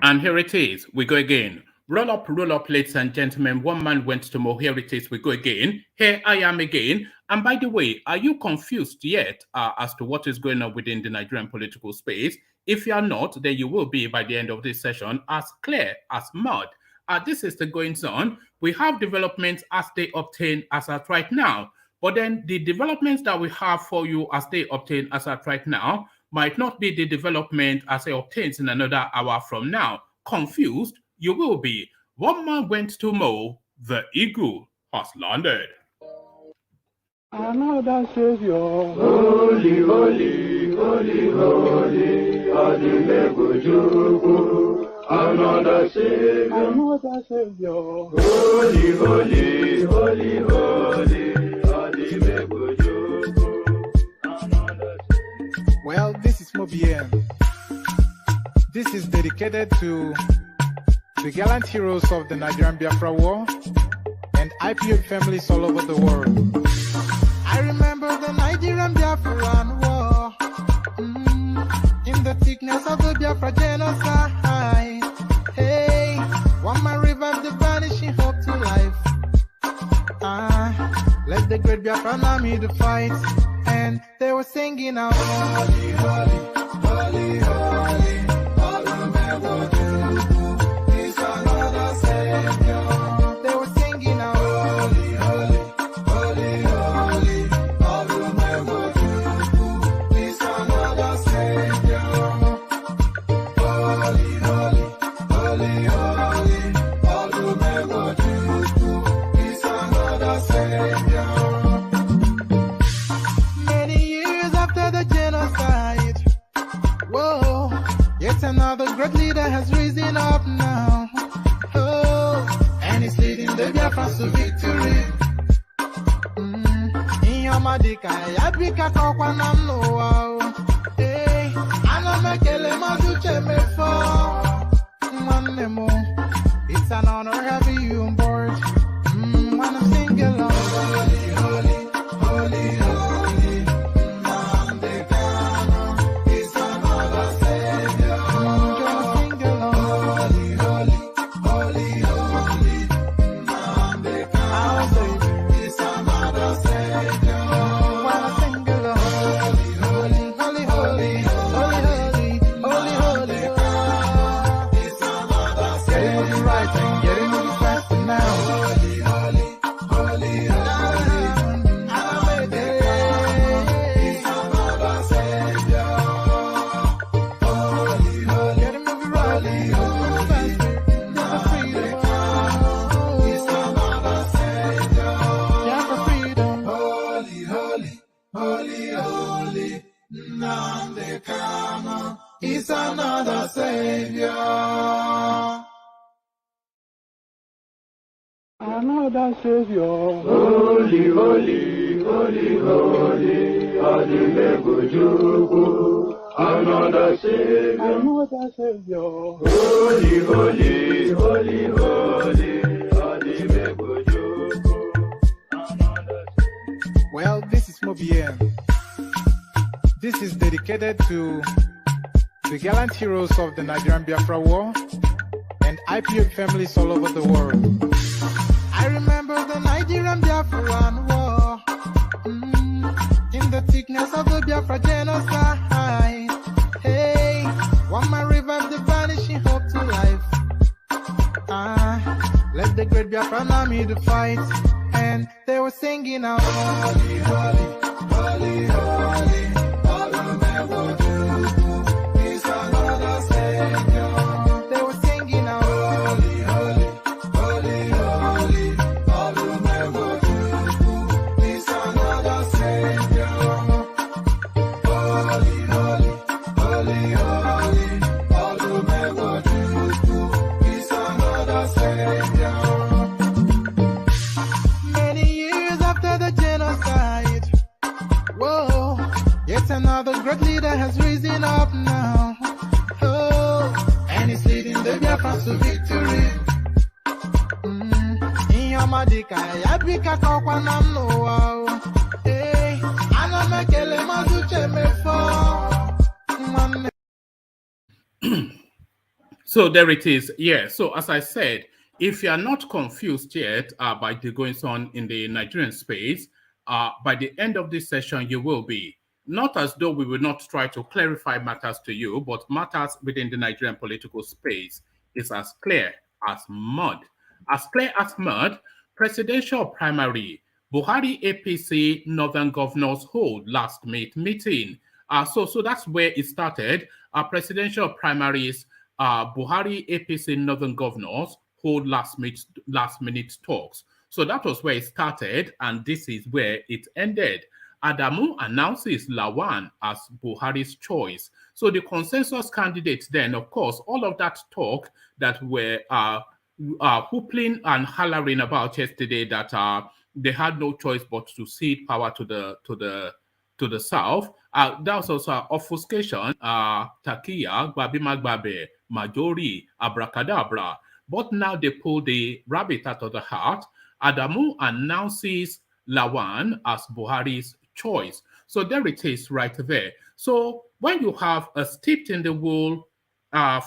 And here it is. We go again. Roll up, ladies and gentlemen. One man went to more. Here it is. We go again. Here I am again. And by the way, are you confused yet as to what is going on within the Nigerian political space? If you are not, then you will be by the end of this session as clear as mud. This is the goings on. We have developments as they obtain as at right now. But then the developments that we have for you as they obtain as at right now might not be the development as it obtains in another hour from now. Confused, you will be. One man went to mow, the eagle has landed. Another Savior, holy, holy, holy, holy, Adimebujuku. Another Savior, holy, holy, holy, holy, Adimebujuku. Well, this is Mobien. This is dedicated to the gallant heroes of the Nigerian Biafra War and IPO families all over the world. I remember the Nigerian Biafran War, in the thickness of the Biafra genocide. Hey, one man revived the vanishing hope to life. Let the great Biafran army to fight, and they were singing out, holy, holy, holy, holy, is another Savior. They were singing out, holy, holy, holy, holy, is another Savior. Holy, holy, holy, holy, is another Savior. Many years after the genocide, whoa, yet another great leader has risen up now. Oh, and he's leading the Biafrans to victory. Inyamadika, yabika kwa namno. Hey, anamekele maduche mefo. Manemo, it's an honor having you on board. When I'm singing along, holy, holy, holy, holy, Nandekano is another Savior. Just sing along, holy, holy, holy, holy, Nandekano is another Savior. When I sing along, holy, holy, holy, holy, holy, holy, holy, is another Savior. Getting moving right and getting moving faster now. Holy, holy, holy, holy, is another Savior. Holy, holy, getting moving right, moving faster, never freedom. Is another Savior. Yeah, for freedom. Holy, holy, holy, holy, Nandekano is another Savior. Another Savior, holy, holy, holy, holy, Adimebujuku. Another Savior, holy, holy, holy, holy, Adimebujuku. Well, this is Mobien. This is dedicated to the gallant heroes of the Nigerian Biafra War and IPO families all over the world. I remember the Nigerian Biafran War, in the thickness of the Biafra genocide. Hey, one man revived the vanishing hope to life. Let the great Biafran army to fight, and they were singing out, holy, holy, holy, holy, is another Savior. They were singing out, holy, holy, holy, holy, is another Savior. Holy, holy, holy, holy, is another Savior. Many years after the genocide, whoa, yet another great leader has risen up now. Oh, and he's leading the Biafrans to victory. Inyamadika, yabika kwa namno. Hey, anamekele maduche mefo. So there it is. Yeah. So as I said, if you are not confused yet by the goings on in the Nigerian space, by the end of this session, you will be. Not as though we will not try to clarify matters to you, but matters within the Nigerian political space is as clear as mud. As clear as mud, presidential primary, Buhari APC Northern Governors hold last meeting. So that's where it started. Presidential primaries, Buhari APC Northern Governors hold last minute talks. So that was where it started, and this is where it ended. Adamu announces Lawan as Buhari's choice. So the consensus candidates then, of course, all of that talk that were whooping and hollering about yesterday that they had no choice but to cede power to the south. That was also obfuscation, Takia, Babimagbabe, Majori, Abracadabra. But now they pull the rabbit out of the hat. Adamu announces Lawan as Buhari's choice. So there it is right there. So when you have a steeped in the wool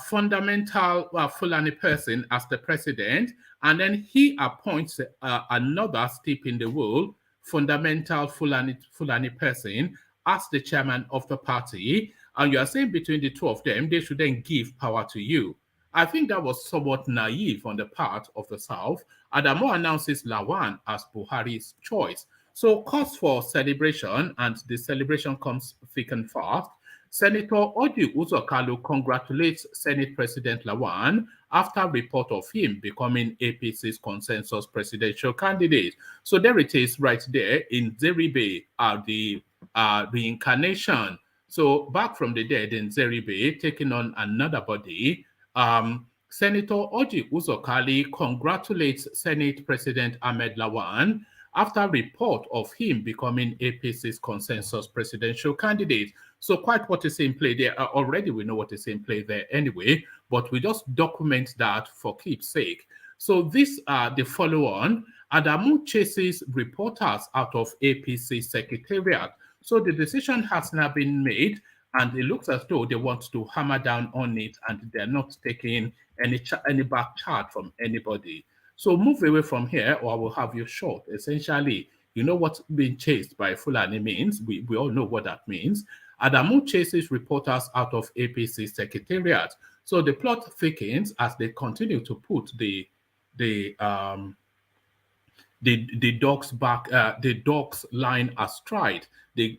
fundamental Fulani person as the president, and then he appoints another steep in the wool fundamental Fulani person as the chairman of the party, and you are saying between the two of them, they should then give power to you. I think that was somewhat naive on the part of the South. Adamo announces Lawan as Buhari's choice. So cause for celebration, and the celebration comes thick and fast. Senator UZOR KALU congratulates Senate President Lawan after report of him becoming APC's consensus presidential candidate. So there it is right there in Zeribe, the reincarnation. So back from the dead in Zeribe, taking on another body. Senator UZOR KALU congratulates Senate President Ahmed Lawan after report of him becoming APC's consensus presidential candidate. So quite what is in play there. Already we know what is in play there anyway, but we just document that for keepsake. So this, the follow-on, Adamu chases reporters out of APC secretariat. So the decision has now been made, and it looks as though they want to hammer down on it, and they're not taking any back charge from anybody. So move away from here, or I will have you short. Essentially, you know what being chased by Fulani means. We all know what that means. Adamu chases reporters out of APC secretariat. So the plot thickens as they continue to put the dogs line astride. The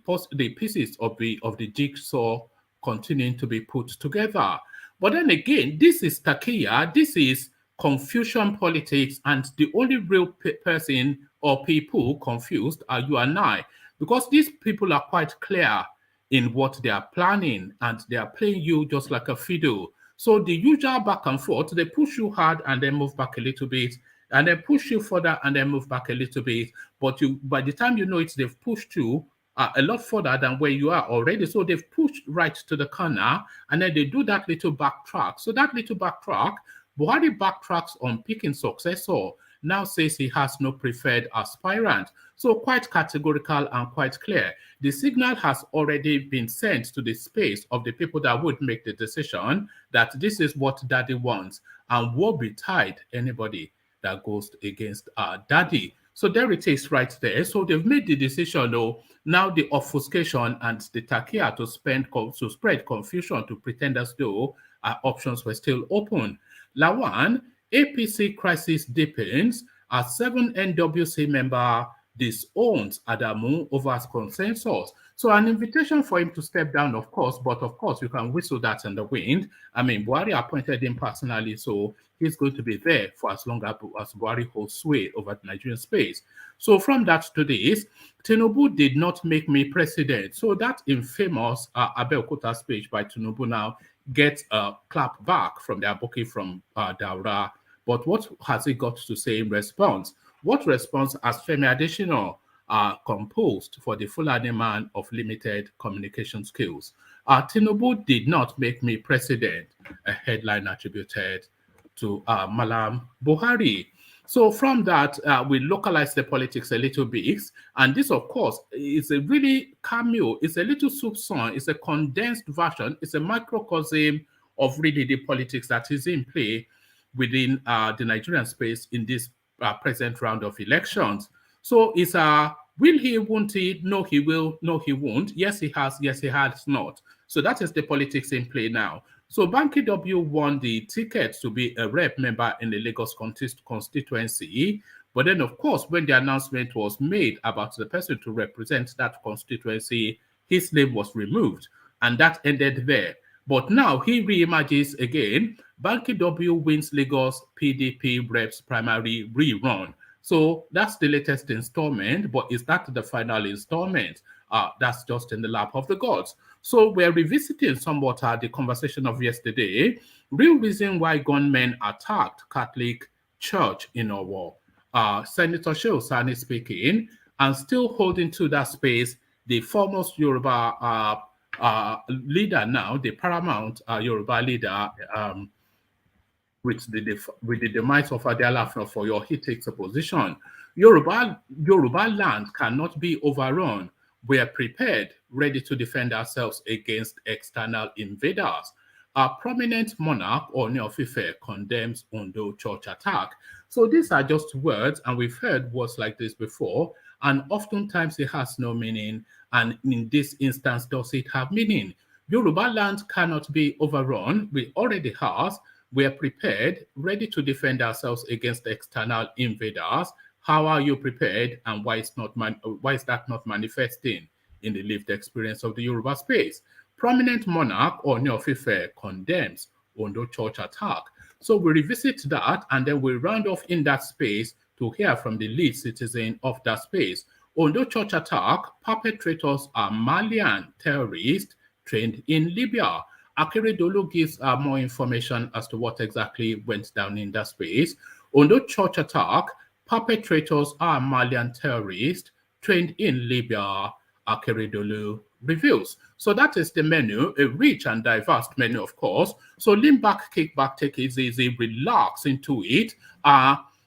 pieces of the jigsaw continuing to be put together. But then again, this is Takia. This is confusion politics, and the only real person or people confused are you and I, because these people are quite clear in what they are planning, and they are playing you just like a fiddle. So the usual back and forth, they push you hard and then move back a little bit, and then push you further and then move back a little bit. But by the time you know it, they've pushed you a lot further than where you are already. So they've pushed right to the corner, and then they do that little backtrack. So that little backtrack, Buhari backtracks on picking successor, now says he has no preferred aspirant. So quite categorical and quite clear. The signal has already been sent to the space of the people that would make the decision that this is what daddy wants, and woe betide anybody that goes against daddy. So there it is right there. So they've made the decision, though. Now the obfuscation and the takia to spread confusion, to pretend as though options were still open. Lawan, APC crisis deepens as 7 NWC member disowns Adamu over consensus. So an invitation for him to step down, of course, but of course you can whistle that in the wind. I mean, Buhari appointed him personally, so he's going to be there for as long as Buhari holds sway over the Nigerian space. So from that to this, Tinubu did not make me president. So that infamous Abeokuta speech by Tinubu now gets a clap back from the Aboki from Daura. But what has he got to say in response? What response has Femi Adesina composed for the Fulani man of limited communication skills? Tinubu did not make me president, a headline attributed to Mallam Buhari. So from that, we localize the politics a little bit. And this, of course, is a really cameo. It's a little soupçon. It's a condensed version. It's a microcosm of really the politics that is in play within the Nigerian space in this present round of elections. So it's will he, won't he? No, he will. No, he won't. Yes, he has. Yes, he has not. So that is the politics in play now. So Banky W won the ticket to be a rep member in the Lagos constituency. But then, of course, when the announcement was made about the person to represent that constituency, his name was removed. And that ended there. But now he reemerges again. Banky W wins Lagos PDP reps primary rerun. So that's the latest installment, but is that the final installment? That's just in the lap of the gods. So we're revisiting somewhat the conversation of yesterday. Real reason why gunmen attacked Catholic Church in Owo. Senator Shehu Sani speaking, and still holding to that space, the foremost Yoruba leader now, the paramount Yoruba leader, with the demise of Adealafno for your, he takes a position. Yoruba land cannot be overrun. We are prepared, ready to defend ourselves against external invaders. A prominent monarch, Ooni of Ife, condemns Ondo church attack. So these are just words, and we've heard words like this before, and oftentimes it has no meaning, and in this instance, does it have meaning? Yoruba land cannot be overrun. We already have. We are prepared, ready to defend ourselves against external invaders. How are you prepared, and why is that not manifesting in the lived experience of the Yoruba space? Prominent monarch Ooni of Ife condemns Ondo church attack. So we revisit that, and then we round off in that space to hear from the lead citizen of that space. Ondo church attack perpetrators are Malian terrorists trained in Libya. Akeredolu gives more information as to what exactly went down in that space. Ondo church attack perpetrators are Malian terrorists trained in Libya. Akeredolu reveals. So that is the menu, a rich and diverse menu, of course. So lean back, kick back, take it easy, relax into it.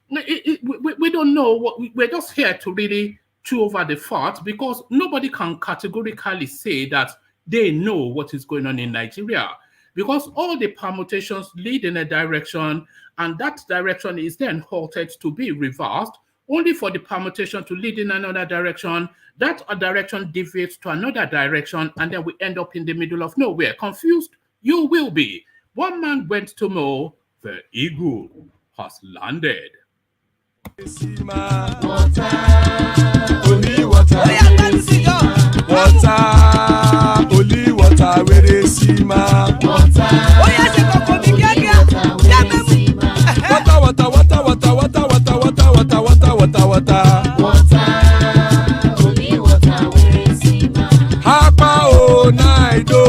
We don't know what we're just here to really chew over the facts, because nobody can categorically say that they know what is going on in Nigeria, because all the permutations lead in a direction, and that direction is then halted to be reversed, only for the permutation to lead in another direction. That direction deviates to another direction, and then we end up in the middle of nowhere. Confused? You will be. One man went to mow, the eagle has landed. Only water, where they see ma. Water, only water, where they see ma. Hapa o naido.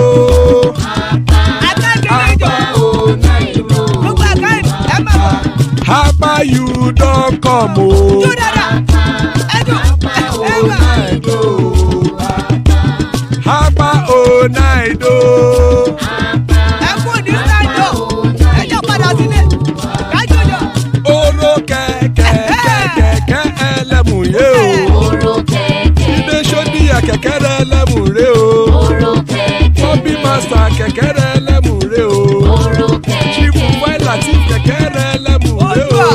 Hapa o naido. Hapa you don't come o. Hapa o naido. Hapa o naido. Oro kẹ̀kẹ́ ẹlẹ́mù yé o. Ilé sọ́dí àkẹ́kẹ́ rẹ̀ ẹlẹ́mù rẹ̀ o. Bobby Master kẹ̀kẹ́ rẹ̀ ẹlẹ́mù rẹ̀ o. Chief Wẹ́lá tí kẹ̀kẹ́ rẹ̀ ẹlẹ́mù rẹ̀ o.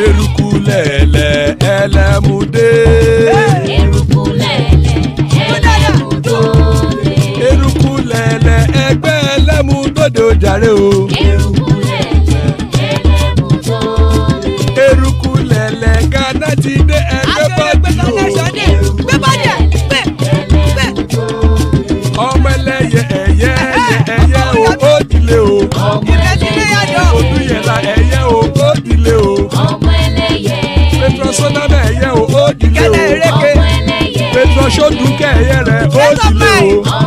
Eruku lẹ̀lẹ̀ ẹlẹ́mù dé. Eruku lẹ̀lẹ̀ ẹgbẹ́ ẹlẹ́mù dòde ojàre o. Eruku lẹ̀lẹ̀ Ghana ti dé ẹgbẹ́ bọ́dì o. Ọmọ ẹlẹ́yẹ ẹyẹ o ó dilé o. Odúyẹ̀lá ẹyẹ o ó dilé o. Petrosonana ẹyẹ o ó dilé o. Petrosodúnkẹ́ ẹyẹ rẹ̀ ó dilé o.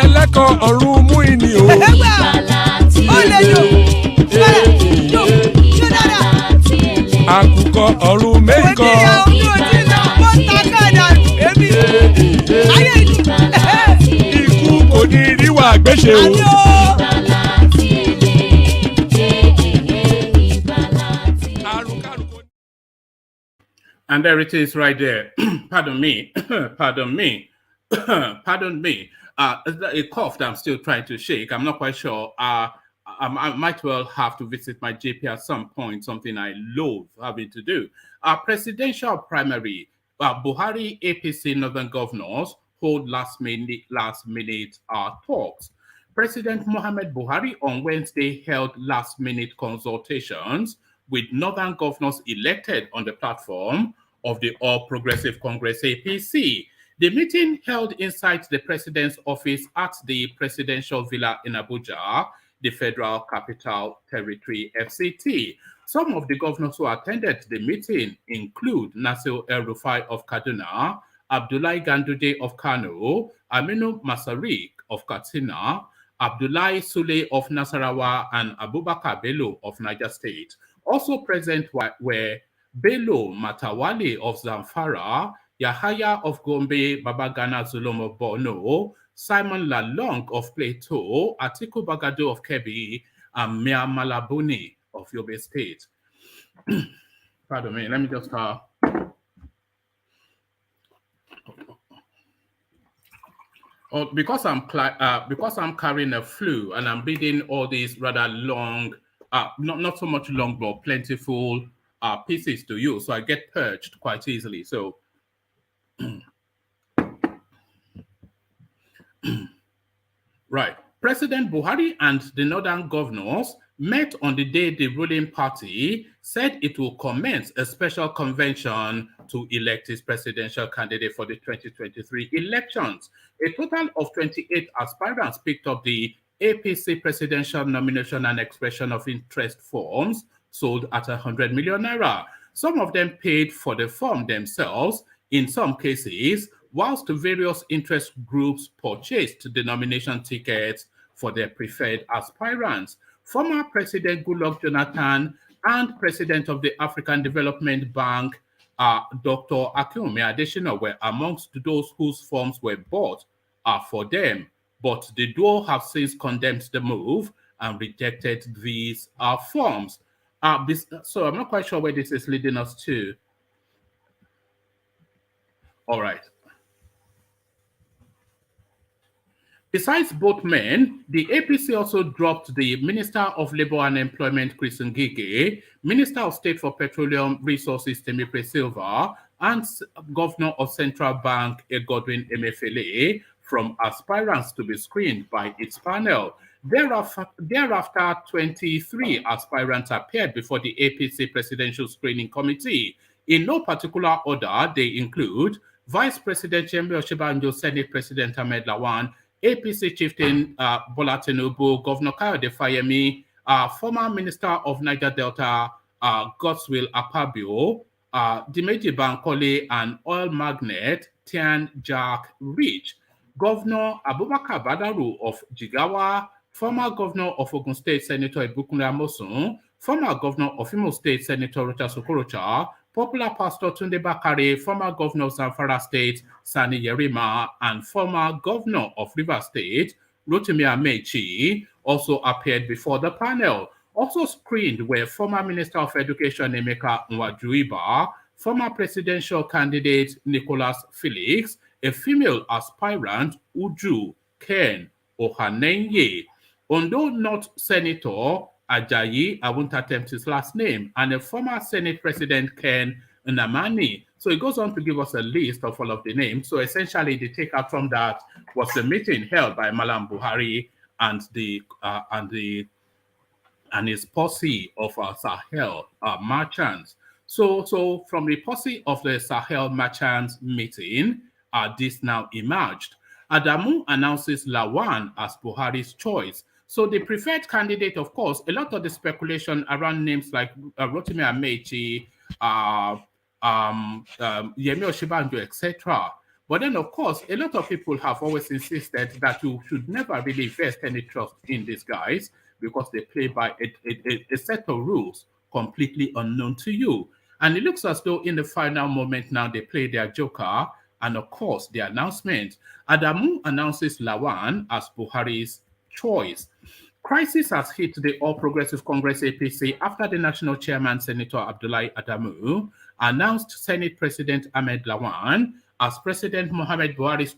Ẹlẹ́kọ̀ ọ̀run mú ìní o. Àkùkọ ọ̀run méjìkọ. Ikú kò ní ríwà gbéṣe o. And there it is right there. Pardon me. Pardon me. Pardon me. a cough that I'm still trying to shake. I'm not quite sure. I might well have to visit my GP at some point, something I loathe having to do. Presidential primary, Buhari APC Northern governors hold last minute talks. President Mohamed Buhari on Wednesday held last-minute consultations with Northern governors elected on the platform of the All Progressive Congress APC. The meeting held inside the president's office at the Presidential Villa in Abuja, the Federal Capital Territory FCT. Some of the governors who attended the meeting include Nasir El-Rufai of Kaduna, Abdullahi Ganduje of Kano, Aminu Masaryk of Katsina, Abdullahi Sule of Nasarawa, and Abubakar Bello of Niger State. Also present were Bello Matawale of Zamfara, Yahaya of Gombe, Babagana Zulum of Borno, Simon Lalong of Plateau, Atiku Bagado of Kebbi, and Mia Malabuni of Yobe State. Pardon me, let me just because I'm carrying a flu and I'm reading all these rather long, not so much long, but plentiful pieces to you, so I get purged quite easily. So, right, President Buhari and the Northern governors met on the day the ruling party said it will commence a special convention to elect its presidential candidate for the 2023 elections. A total of 28 aspirants picked up the APC presidential nomination and expression of interest forms sold at 100 million naira. Some of them paid for the form themselves in some cases, whilst various interest groups purchased the nomination tickets for their preferred aspirants. Former President Goodluck Jonathan and President of the African Development Bank, Dr. Akinwumi Adesina, were amongst those whose forms were bought for them. But the duo have since condemned the move and rejected these forms. So I'm not quite sure where this is leading us to. All right. Besides both men, the APC also dropped the Minister of Labour and Employment, Chris Ngige, Minister of State for Petroleum Resources, Temipre Silva, and Governor of Central Bank, Godwin Emefiele, from aspirants to be screened by its panel. Thereafter, 23 aspirants appeared before the APC Presidential Screening Committee. In no particular order, they include Vice President Yemi Osinbajo, Senate President Ahmed Lawan, APC chieftain Bola Tinubu, Governor Kayode Fayemi, former Minister of Niger Delta, Godswill Akpabio, Dimeji Bankole, and oil magnate Tian Jack Rich, Governor Abubakar Badaru of Jigawa, former Governor of Ogun State Senator Ibukunle Amosun, former Governor of Imo State Senator Rochas Okorocha, popular pastor Tunde Bakare, former Governor of Zamfara State Sani Yerima, and former Governor of Rivers State Rotimi Amechi also appeared before the panel. Also screened were former Minister of Education Emeka Nwajuiba, former presidential candidate Nicholas Felix, a female aspirant Uju Ken Ohanenye, Ondo North Senator Ajayi, I won't attempt his last name, and a former Senate President Ken Nnamani. So it goes on to give us a list of all of the names. So essentially, the takeout from that was the meeting held by Mallam Buhari and his posse of Sahel merchants. So from the posse of the Sahel merchants meeting, this now emerged. Adamu announces Lawan as Buhari's choice. So the preferred candidate, of course, a lot of the speculation around names like Rotimi Amechi, Yemi Osinbajo, etc. But then, of course, a lot of people have always insisted that you should never really invest any trust in these guys because they play by a set of rules completely unknown to you. And it looks as though in the final moment now they play their joker. And of course, the announcement. Adamu announces Lawan as Buhari's choice. Crisis has hit the All Progressive Congress APC after the national chairman, Senator Abdullahi Adamu, announced Senate President Ahmed Lawan as President Mohamed Buhari's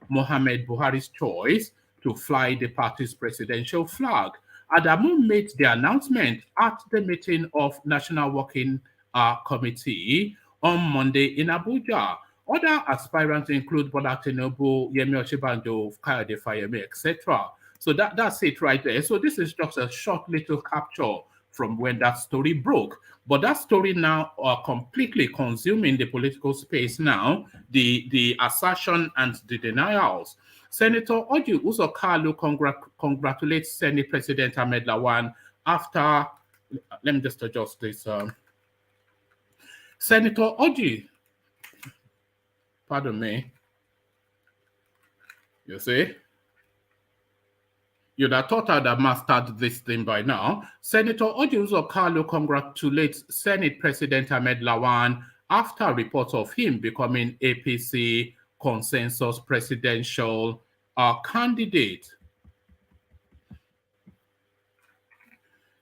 Muhammad Buhari's choice to fly the party's presidential flag. Adamu made the announcement at the meeting of National Working Committee on Monday in Abuja. Other aspirants include Bola Tinubu, Yemi Osinbajo, Kayode Fayemi, etc. So that's it right there. So this is just a short little capture from when that story broke. But that story now are completely consuming the political space now, the assertion and the denials. Senator Orji Uzor KALU congratulates Senate President Ahmed Lawan after, let me just adjust this. Senator Orji, pardon me, you see? You'd have thought I'd have mastered this thing by now. Senator Orji Uzor KALU congratulates Senate President Ahmed Lawan after reports of him becoming APC consensus presidential candidate.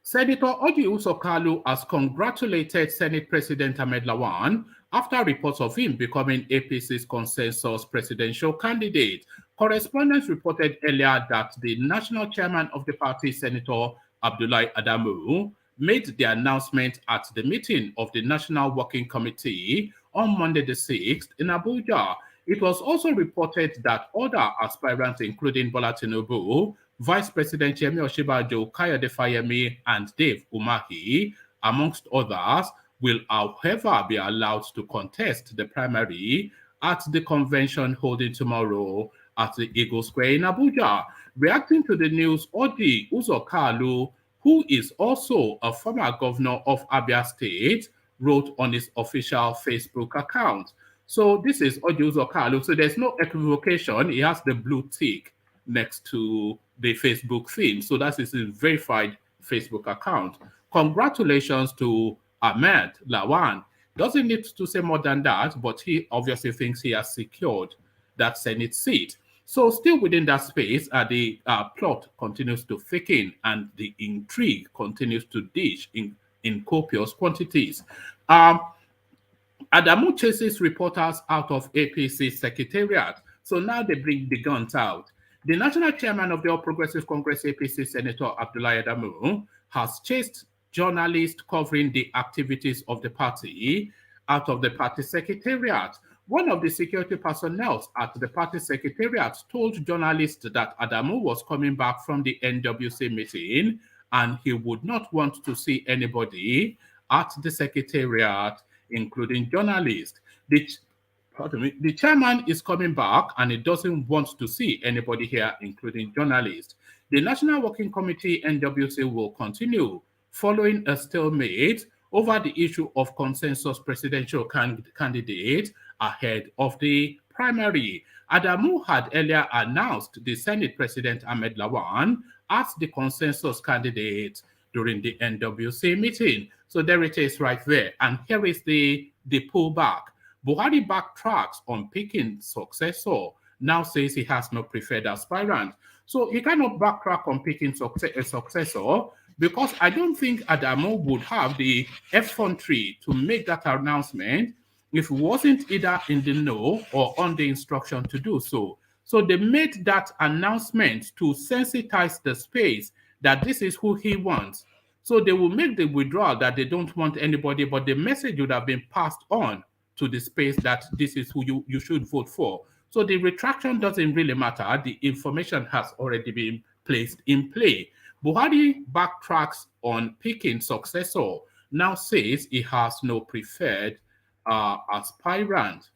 Senator Orji Uzor KALU has congratulated Senate President Ahmed Lawan after reports of him becoming APC's consensus presidential candidate. Correspondents reported earlier that the national chairman of the party, Senator Abdullahi Adamu, made the announcement at the meeting of the National Working Committee on Monday the 6th in Abuja. It was also reported that other aspirants, including Bola Tinubu, Vice President Yemi Osinbajo, Kayode Fayemi, and Dave Umahi, amongst others, will however be allowed to contest the primary at the convention holding tomorrow at the Eagle Square in Abuja. Reacting to the news, Orji Uzor KALU, who is also a former governor of Abia State, wrote on his official Facebook account. So this is Orji Uzor KALU. So there's no equivocation. He has the blue tick next to the Facebook theme. So that is his verified Facebook account. Congratulations to Ahmed Lawan. Doesn't need to say more than that, but he obviously thinks he has secured that Senate seat. So still within that space, the plot continues to thicken and the intrigue continues to dish in copious quantities. Adamu chases reporters out of APC secretariat. So now they bring the guns out. The national chairman of the All Progressive Congress APC, Senator Abdullahi Adamu, has chased journalists covering the activities of the party out of the party secretariat. One of the security personnel at the party secretariat told journalists that Adamu was coming back from the NWC meeting and he would not want to see anybody at the secretariat, including journalists. The chairman is coming back and he doesn't want to see anybody here, including journalists. The National Working Committee, NWC, will continue following a stalemate over the issue of consensus presidential candidate ahead of the primary. Adamu had earlier announced the Senate President Ahmed Lawan as the consensus candidate during the NWC meeting. So there it is right there. And here is the pullback. Buhari backtracks on picking successor, now says he has no preferred aspirant. So he cannot backtrack on picking a successor because I don't think Adamu would have the effrontery to make that announcement if he wasn't either in the know or on the instruction to do so. So they made that announcement to sensitize the space that this is who he wants. So they will make the withdrawal that they don't want anybody, but the message would have been passed on to the space that this is who you should vote for. So the retraction doesn't really matter. The information has already been placed in play. Buhari backtracks on picking successor, now says he has no preferred aspirant.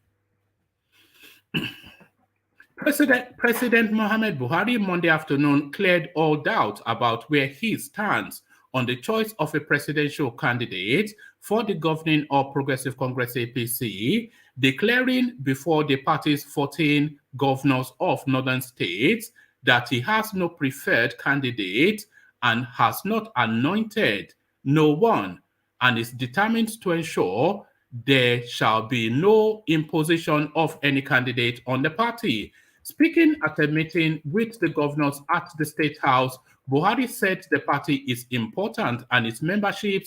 President Muhammad Buhari Monday afternoon cleared all doubt about where he stands on the choice of a presidential candidate for the governing All Progressive Congress APC, declaring before the party's 14 governors of northern states that he has no preferred candidate and has not anointed no one, and is determined to ensure there shall be no imposition of any candidate on the party. Speaking at a meeting with the governors at the State House, Buhari said the party is important and its membership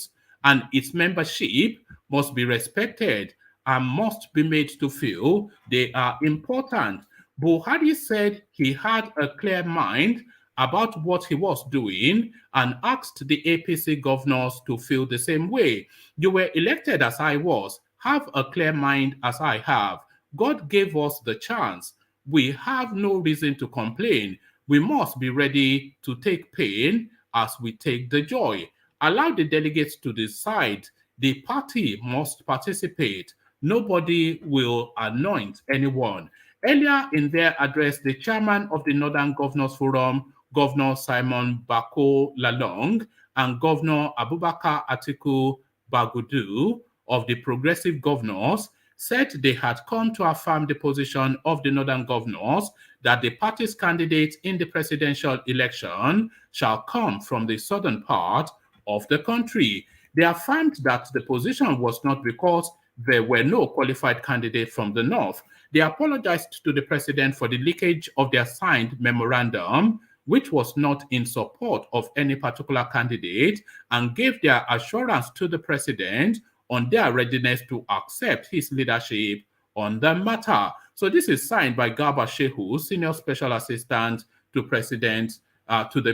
must be respected and must be made to feel they are important. Buhari said he had a clear mind about what he was doing and asked the APC governors to feel the same way. You were elected as I was. Have a clear mind as I have. God gave us the chance. We have no reason to complain. We must be ready to take pain as we take the joy. Allow the delegates to decide. The party must participate. Nobody will anoint anyone. Earlier in their address, the chairman of the Northern Governors Forum, Governor Simon Bako Lalong, and Governor Abubakar Atiku Bagudu of the Progressive Governors said they had come to affirm the position of the Northern Governors that the party's candidate in the presidential election shall come from the southern part of the country. They affirmed that the position was not because there were no qualified candidates from the north. They apologized to the president for the leakage of their signed memorandum, which was not in support of any particular candidate, and gave their assurance to the president on their readiness to accept his leadership on the matter. So this is signed by Garba Shehu, Senior Special Assistant to the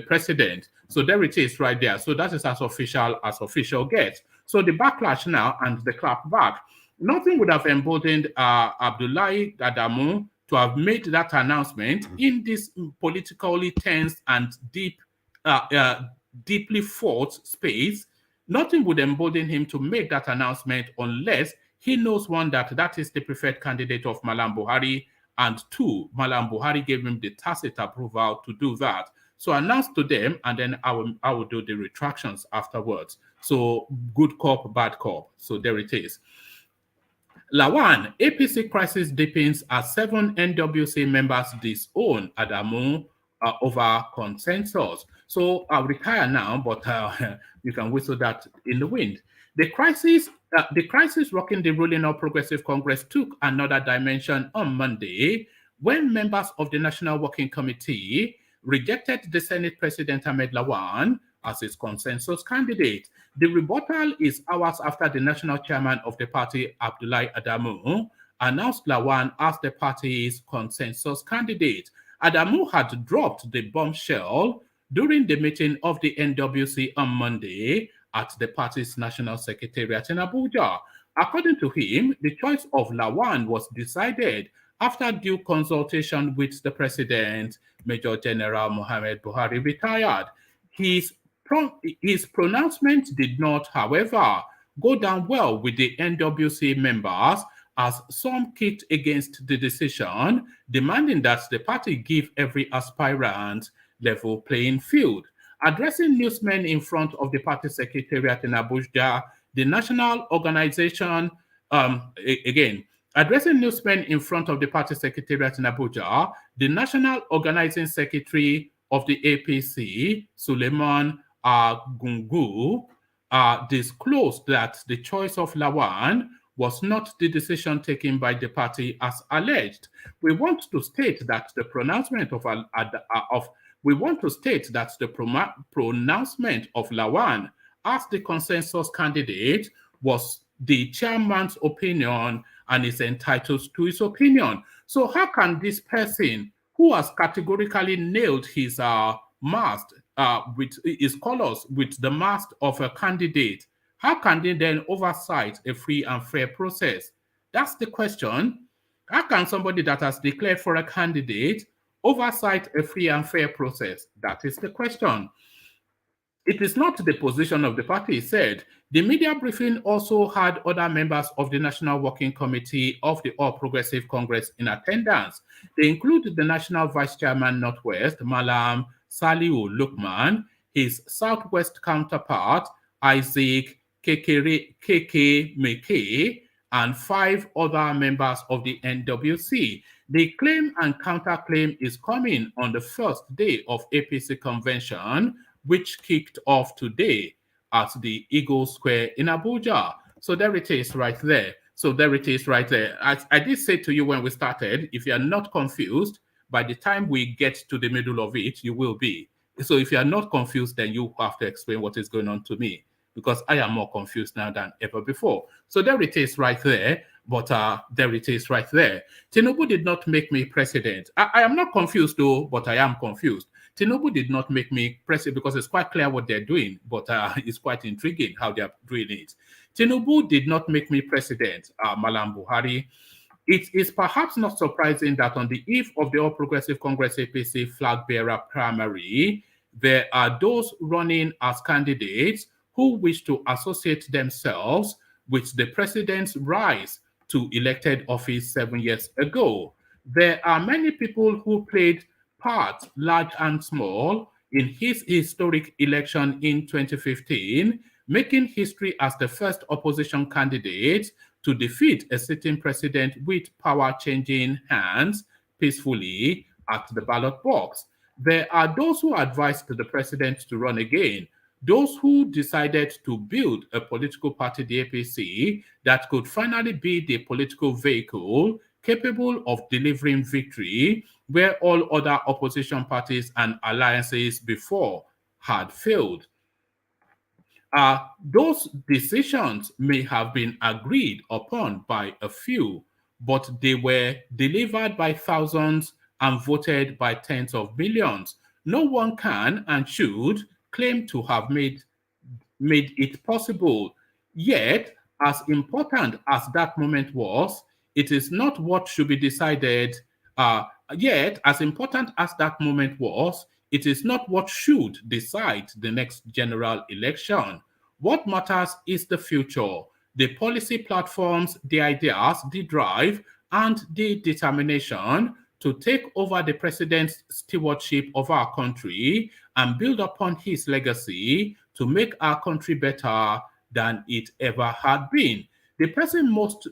President. So there it is right there. So that is as official gets. So the backlash now and the clap back. Nothing would have emboldened Abdullahi Adamu to have made that announcement in this politically tense and deeply fought space. Nothing would embolden him to make that announcement unless he knows, one, that is the preferred candidate of Mallam Buhari, and two, Mallam Buhari gave him the tacit approval to do that. So announce to them, and then I will do the retractions afterwards. So good cop, bad cop. So there it is. Lawan, APC crisis deepens as 7 NWC members disown Adamu over consensus. So I'll retire now, but you can whistle that in the wind. The crisis rocking the ruling All Progressive Congress took another dimension on Monday when members of the National Working Committee rejected the Senate President Ahmed Lawan as its consensus candidate. The rebuttal is hours after the national chairman of the party, Abdullahi Adamu, announced Lawan as the party's consensus candidate. Adamu had dropped the bombshell during the meeting of the NWC on Monday at the party's national secretariat in Abuja. According to him, the choice of Lawan was decided after due consultation with the president, Major General Muhammad Buhari, retired. His pronouncement did not, however, go down well with the NWC members, as some kicked against the decision, demanding that the party give every aspirant level playing field. Addressing newsmen in front of the party secretariat in Abuja, the national organization, addressing newsmen in front of the party secretariat in Abuja, the national organizing secretary of the APC, Suleiman Gungu, disclosed that the choice of Lawan was not the decision taken by the party as alleged. We want to state that the pronouncement of Lawan as the consensus candidate was the chairman's opinion and is entitled to his opinion. So how can this person who has categorically nailed his mast with his colors with the mast of a candidate, how can they then oversight a free and fair process? That's the question. How can somebody that has declared for a candidate oversight a free and fair process? That is the question. It is not the position of the party, he said. The media briefing also had other members of the National Working Committee of the All Progressive Congress in attendance. They included the National Vice Chairman Northwest, Mallam Saliu Lukman, his Southwest counterpart, Isaac Keke Meke, and 5 other members of the NWC. The claim and counterclaim is coming on the first day of APC convention, which kicked off today at the Eagle Square in Abuja. So there it is right there. I did say to you when we started, if you are not confused, by the time we get to the middle of it, you will be. So if you are not confused, then you have to explain what is going on to me, because I am more confused now than ever before. So there it is right there. But there it is right there. Tinubu did not make me president. I am not confused though, but I am confused. Tinubu did not make me president because it's quite clear what they're doing, but it's quite intriguing how they're doing it. Tinubu did not make me president, Mallam Buhari. It is perhaps not surprising that on the eve of the All Progressive Congress APC flag bearer primary, there are those running as candidates who wish to associate themselves with the president's rise to elected office 7 years ago. There are many people who played parts, large and small, in his historic election in 2015, making history as the first opposition candidate to defeat a sitting president with power changing hands peacefully at the ballot box. There are those who advised the president to run again, those who decided to build a political party, the APC, that could finally be the political vehicle capable of delivering victory where all other opposition parties and alliances before had failed. Those decisions may have been agreed upon by a few, but they were delivered by thousands and voted by tens of millions. No one can and should claim to have made it possible. Yet, as important as that moment was, it is not what should be decided. Yet, as important as that moment was, it is not what should decide the next general election. What matters is the future, the policy platforms, the ideas, the drive, and the determination to take over the president's stewardship of our country and build upon his legacy to make our country better than it ever had been. The person most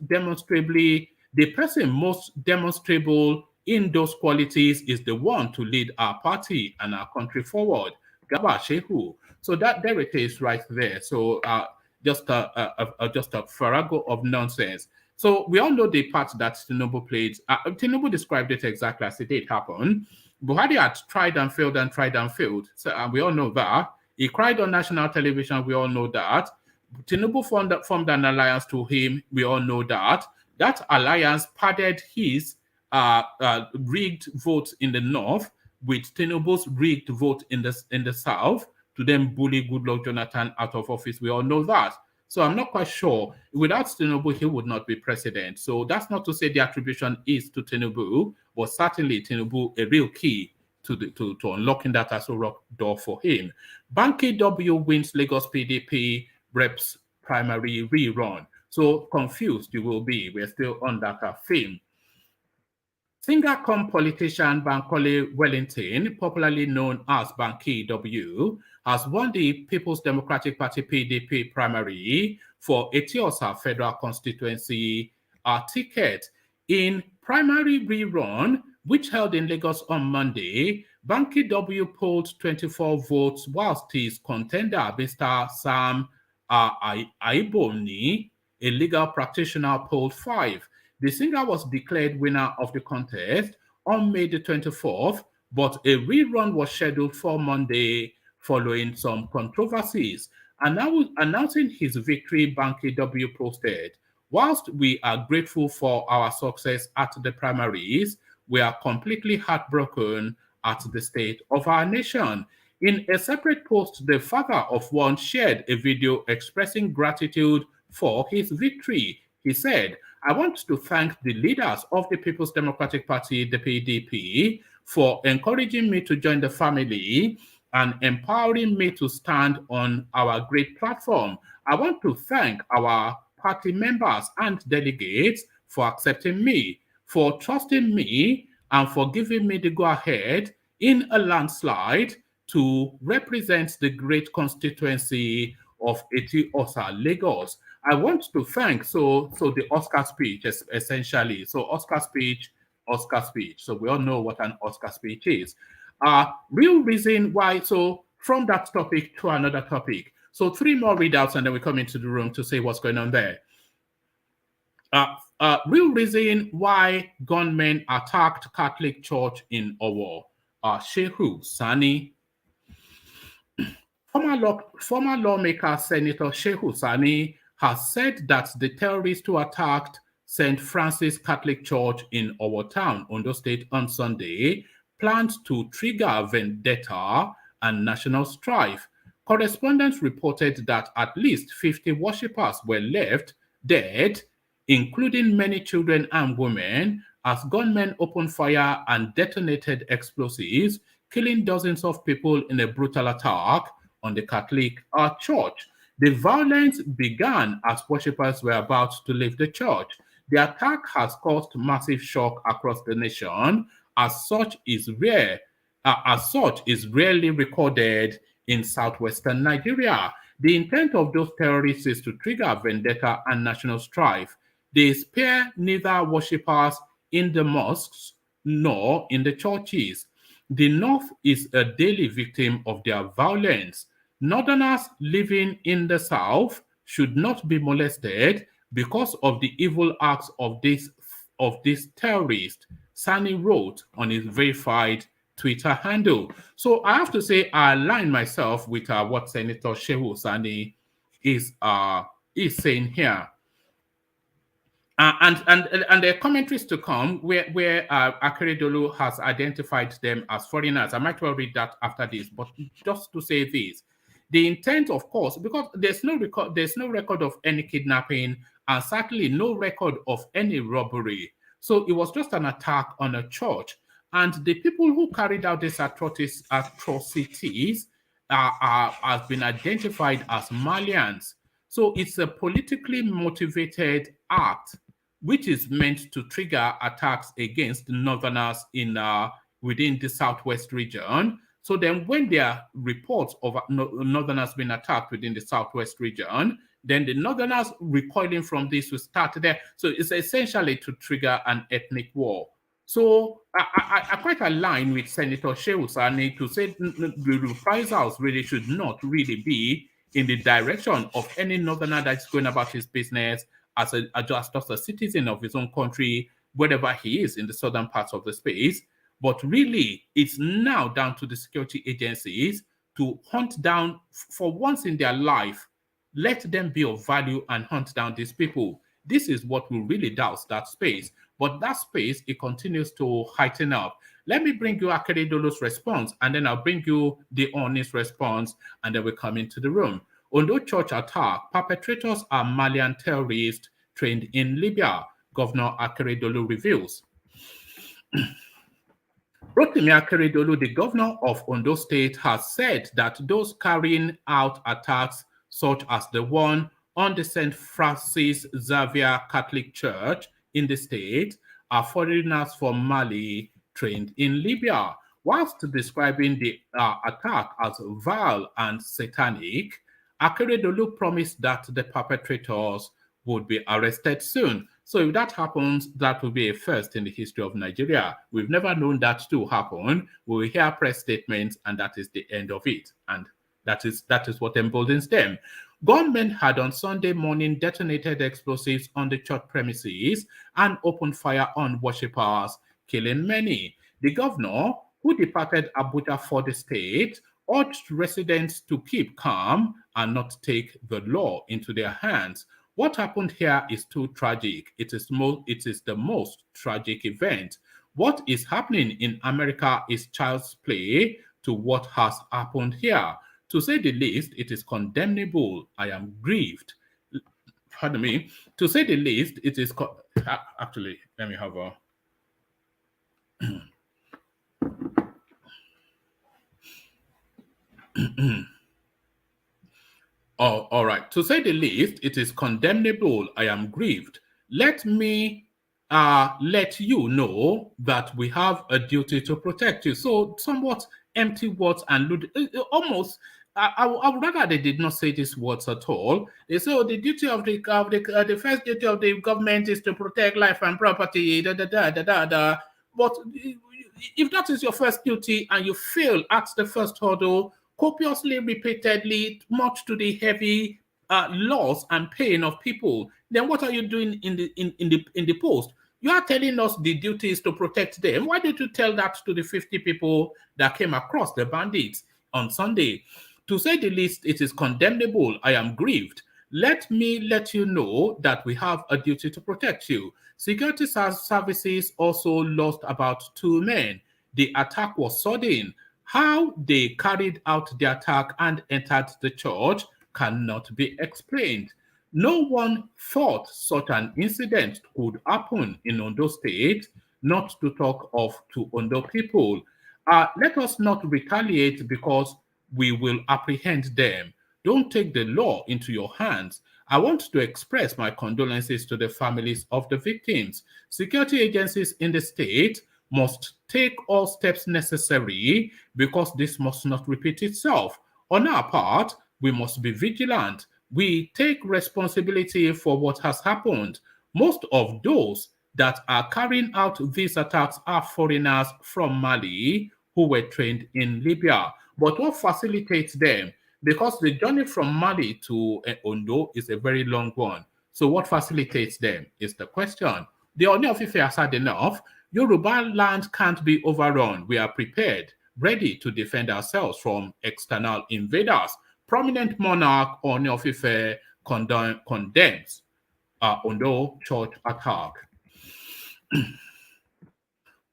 demonstrable in those qualities is the one to lead our party and our country forward. Gaba Shehu. So there it is right there. So just a farrago of nonsense. So we all know the part that Tinubu played. Tinubu described it exactly as it did happen. Buhari had tried and failed and tried and failed. So we all know that. He cried on national television. We all know that. Tinubu formed an alliance to him. We all know that. That alliance padded his rigged votes in the north with Tinubu's rigged vote in the south to then bully Goodluck Jonathan out of office. We all know that. So I'm not quite sure. Without Tinubu, he would not be president. So that's not to say the attribution is to Tinubu, but certainly Tinubu a real key to unlocking that Aso Rock door for him. Banky W wins Lagos PDP reps primary rerun. So confused you will be. We're still on that theme. Singer-cum-politician Bankole Wellington, popularly known as Banky W, has won the People's Democratic Party PDP primary for Etiosa Federal Constituency ticket. In primary rerun, which held in Lagos on Monday, Banky W polled 24 votes, whilst his contender, Mr. Sam Aiboni, a legal practitioner, polled 5. The singer was declared winner of the contest on May the 24th, but a rerun was scheduled for Monday following some controversies. And now announcing his victory, Banky W posted, "Whilst we are grateful for our success at the primaries, we are completely heartbroken at the state of our nation." In a separate post, the father of one shared a video expressing gratitude for his victory. He said, "I want to thank the leaders of the People's Democratic Party, the PDP, for encouraging me to join the family and empowering me to stand on our great platform. I want to thank our party members and delegates for accepting me, for trusting me, and for giving me the go-ahead in a landslide to represent the great constituency of Etiosa, Lagos. I want to thank," so the Oscar speech, essentially. So Oscar speech. So we all know what an Oscar speech is. Real reason why, so from that topic to another topic. So 3 more readouts and then we come into the room to say what's going on there. Real reason why gunmen attacked Catholic Church in Owo. Shehu Sani. Former lawmaker Senator Shehu Sani has said that the terrorists who attacked St. Francis Catholic Church in our town, Ondo State, on Sunday, planned to trigger vendetta and national strife. Correspondents reported that at least 50 worshippers were left dead, including many children and women, as gunmen opened fire and detonated explosives, killing dozens of people in a brutal attack on the Catholic church. The violence began as worshippers were about to leave the church. The attack has caused massive shock across the nation, as such is rarely recorded in southwestern Nigeria. The intent of those terrorists is to trigger vendetta and national strife. They spare neither worshippers in the mosques nor in the churches. The North is a daily victim of their violence. Northerners living in the South should not be molested because of the evil acts of this terrorist, Sani wrote on his verified Twitter handle. So I have to say I align myself with what Senator Shehu Sani is saying here. And the commentaries to come where Akeredolu has identified them as foreigners. I might well read that after this, but just to say this. The intent, of course, because there's no record of any kidnapping and certainly no record of any robbery. So it was just an attack on a church. And the people who carried out these atrocities have been identified as Malians. So it's a politically motivated act, which is meant to trigger attacks against Northerners within the Southwest region. So then when there are reports of Northerners being attacked within the Southwest region, then the Northerners recoiling from this will start there. So it's essentially to trigger an ethnic war. So I quite align with Senator Shehu Sani to say the reprisals really should not really be in the direction of any Northerner that's going about his business as just a citizen of his own country, wherever he is in the southern parts of the space. But really, it's now down to the security agencies to hunt down, for once in their life, let them be of value and hunt down these people. This is what will really douse that space. But that space, it continues to heighten up. Let me bring you Akeredolu's response, and then I'll bring you the OONI's response, and then we come into the room. Ondo church attack, perpetrators are Malian terrorists trained in Libya, Governor Akeredolu reveals. Rotimi Akeredolu, the governor of Ondo State, has said that those carrying out attacks such as the one on the St. Francis Xavier Catholic Church in the state are foreigners from Mali trained in Libya. Whilst describing the attack as vile and satanic, Akeredolu promised that the perpetrators would be arrested soon. So if that happens, that will be a first in the history of Nigeria. We've never known that to happen. We will hear press statements, and that is the end of it. And that is what emboldens them. Gunmen had on Sunday morning detonated explosives on the church premises and opened fire on worshippers, killing many. The governor, who departed Abuja for the state, urged residents to keep calm and not take the law into their hands. What happened here is too tragic. It is the most tragic event. What is happening in America is child's play to what has happened here. To say the least, it is condemnable. I am grieved. Pardon me. To say the least, it is... Actually, let me have a... Oh, all right. To say the least, it is condemnable. I am grieved. Let me let you know that we have a duty to protect you. So somewhat empty words and almost... I would rather they did not say these words at all. They say, oh, the duty of the first duty of the government is to protect life and property. But if that is your first duty and you fail at the first hurdle, copiously, repeatedly, much to the heavy loss and pain of people, then what are you doing in the post? You are telling us the duty is to protect them. Why did you tell that to the 50 people that came across, the bandits, on Sunday? To say the least, it is condemnable. I am grieved. Let me let you know that we have a duty to protect you. Security services also lost about 2 men. The attack was sudden. How they carried out the attack and entered the church cannot be explained. No one thought such an incident could happen in Ondo State, not to talk of to Ondo people. Let us not retaliate because we will apprehend them. Don't take the law into your hands. I want to express my condolences to the families of the victims. Security agencies in the state must take all steps necessary because this must not repeat itself. On our part, we must be vigilant. We take responsibility for what has happened. Most of those that are carrying out these attacks are foreigners from Mali who were trained in Libya. But what facilitates them? Because the journey from Mali to Ondo is a very long one. So what facilitates them is the question. The Ooni of Ife has had enough. Yoruba land can't be overrun. We are prepared, ready to defend ourselves from external invaders. Prominent monarch Ooni of Ife condemns Ondo church attack.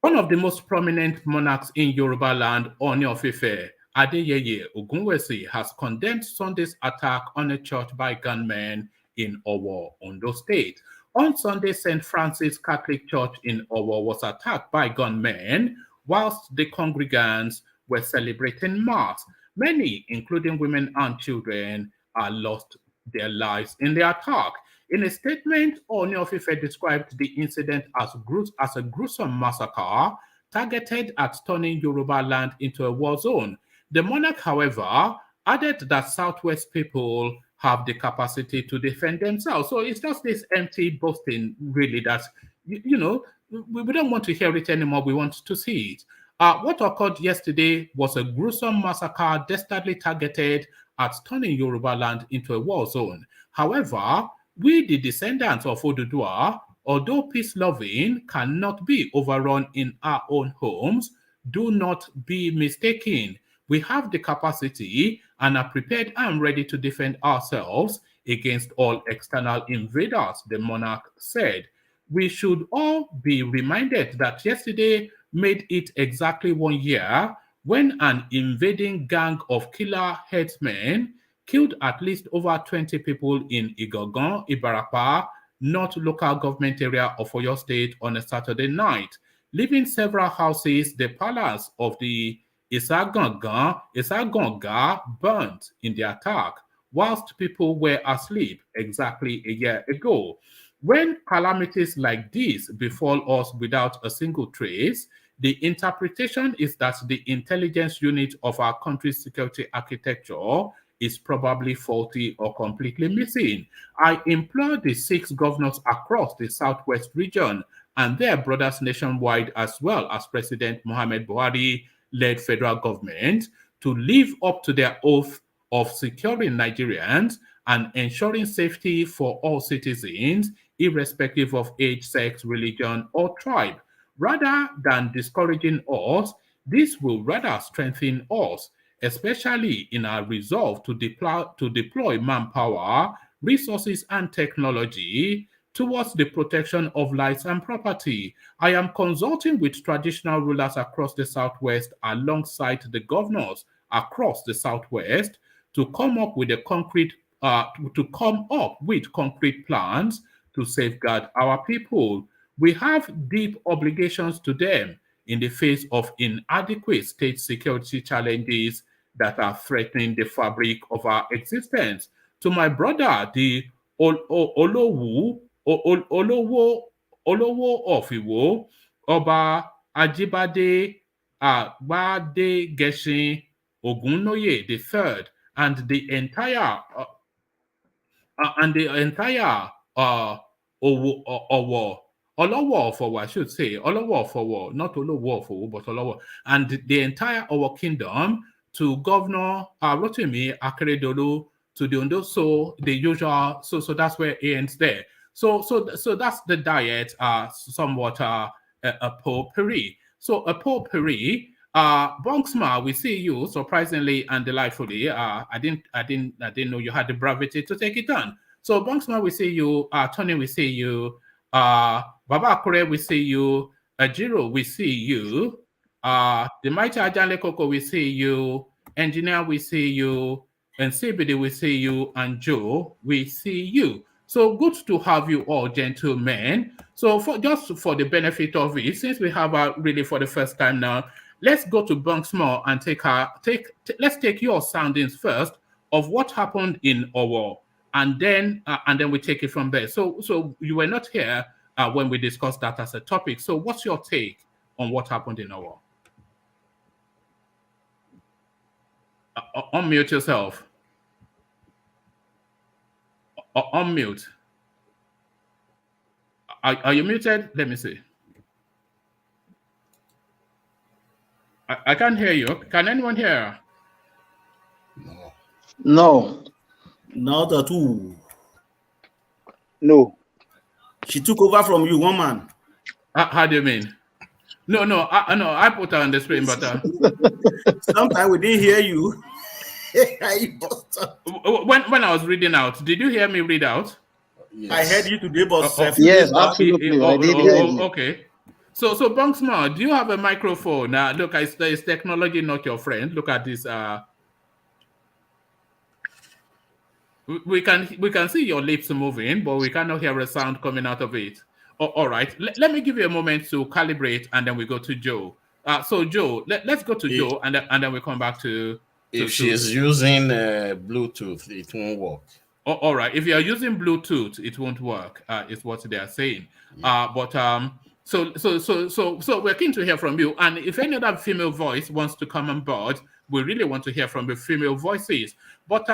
One of the most prominent monarchs in Yoruba land, Ooni of Ife, Adeyeye Ogunwusi, has condemned Sunday's attack on a church by gunmen in Owo, Ondo State. On Sunday, St. Francis Catholic Church in Owo was attacked by gunmen whilst the congregants were celebrating Mass. Many, including women and children, lost their lives in the attack. In a statement, Ooni of Ife described the incident as a gruesome massacre targeted at turning Yoruba land into a war zone. The monarch, however, added that Southwest people have the capacity to defend themselves. So it's just this empty boasting, really, that, we don't want to hear it anymore. We want to see it. What occurred yesterday was a gruesome massacre dastardly targeted at turning Yoruba land into a war zone. However, we, the descendants of Oduduwa, although peace-loving, cannot be overrun in our own homes. Do not be mistaken. We have the capacity and are prepared and ready to defend ourselves against all external invaders, the monarch said. We should all be reminded that yesterday made it exactly 1 year when an invading gang of killer headsmen killed at least over 20 people in Igangan, Ibarapa, North local government area of Oyo State on a Saturday night, leaving several houses, the palace of the Isaganga burnt in the attack, whilst people were asleep exactly a year ago. When calamities like this befall us without a single trace, the interpretation is that the intelligence unit of our country's security architecture is probably faulty or completely missing. I implore the 6 governors across the Southwest region and their brothers nationwide, as well as President Muhammad Buhari-led federal government, to live up to their oath of securing Nigerians and ensuring safety for all citizens, irrespective of age, sex, religion, or tribe. Rather than discouraging us, this will rather strengthen us, especially in our resolve to deploy manpower, resources, and technology towards the protection of lives and property. I am consulting with traditional rulers across the Southwest alongside the governors across the Southwest to come up with concrete plans to safeguard our people. We have deep obligations to them in the face of inadequate state security challenges that are threatening the fabric of our existence. To my brother, the Olowo of Iwo, Oba Ajibade Agbade Geshin Ogunnoye III, and the entire Olowo of Owo, I should say, Olowo of Owo, not Olowo of Owo, but Olowo, and the entire Owo kingdom, to Governor Rotimi Akeredolu, to the Ondo, so the usual, so that's where it ends there. So that's the diet, somewhat a potpourri. So a potpourri. Bonksma, we see you surprisingly and delightfully. I didn't know you had the bravado to take it on. So Bonksman, we see you. Tony, we see you. Baba Akure, we see you. Jiro, we see you. The mighty Ajanle Koko, we see you. Engineer, we see you. And CBD, we see you. And Joe, we see you. So good to have you all, gentlemen. So just for the benefit of it, since we have really for the first time now, let's go to Bonksmore and let's take your soundings first of what happened in Owo, and then we take it from there. So you were not here when we discussed that as a topic. So what's your take on what happened in Owo? Unmute yourself. Unmute. Are you muted? Let me see. I can't hear you. Can anyone hear? No. Not at all. No. She took over from you, woman. How do you mean? No, I put her on the screen, but sometimes we didn't hear you. when I was reading out, did you hear me read out? Yes. I heard you today, but yes, absolutely. I did hear you. Okay. So Bonksma, do you have a microphone? Look, is technology not your friend? Look at this. We can see your lips moving, but we cannot hear a sound coming out of it. All right. Let me give you a moment to calibrate, and then we go to Joe. So Joe, let's go to Joe, and then we come back to. If she's using Bluetooth, it won't work. All right. If you are using Bluetooth, it won't work. Is what they are saying. Yeah. So we're keen to hear from you. And if any other female voice wants to come on board, we really want to hear from the female voices. But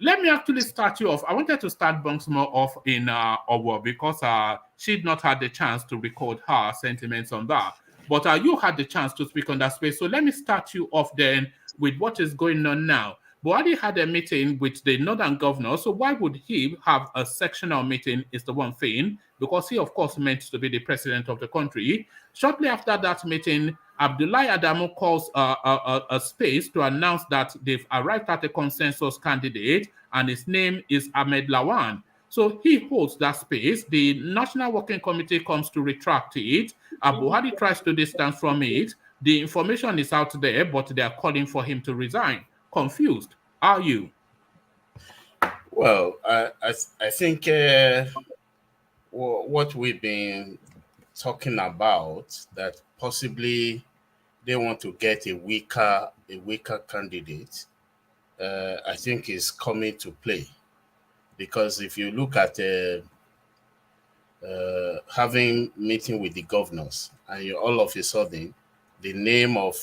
let me actually start you off. I wanted to start Bonksmore off in Owo because she'd not had the chance to record her sentiments on that. But you had the chance to speak on that space. So let me start you off then with what is going on now. Buhari had a meeting with the northern governor, so why would he have a sectional meeting is the one thing, because he, of course, meant to be the president of the country. Shortly after that meeting, Abdullahi Adamu calls a space to announce that they've arrived at a consensus candidate, and his name is Ahmed Lawan. So he holds that space. The National Working Committee comes to retract it. Buhari tries to distance from it. The information is out there, but they are calling for him to resign. Confused, are you? Well, I think what we've been talking about, that possibly they want to get a weaker candidate, I think is coming to play. Because if you look at having meeting with the governors, and you all of a sudden the name of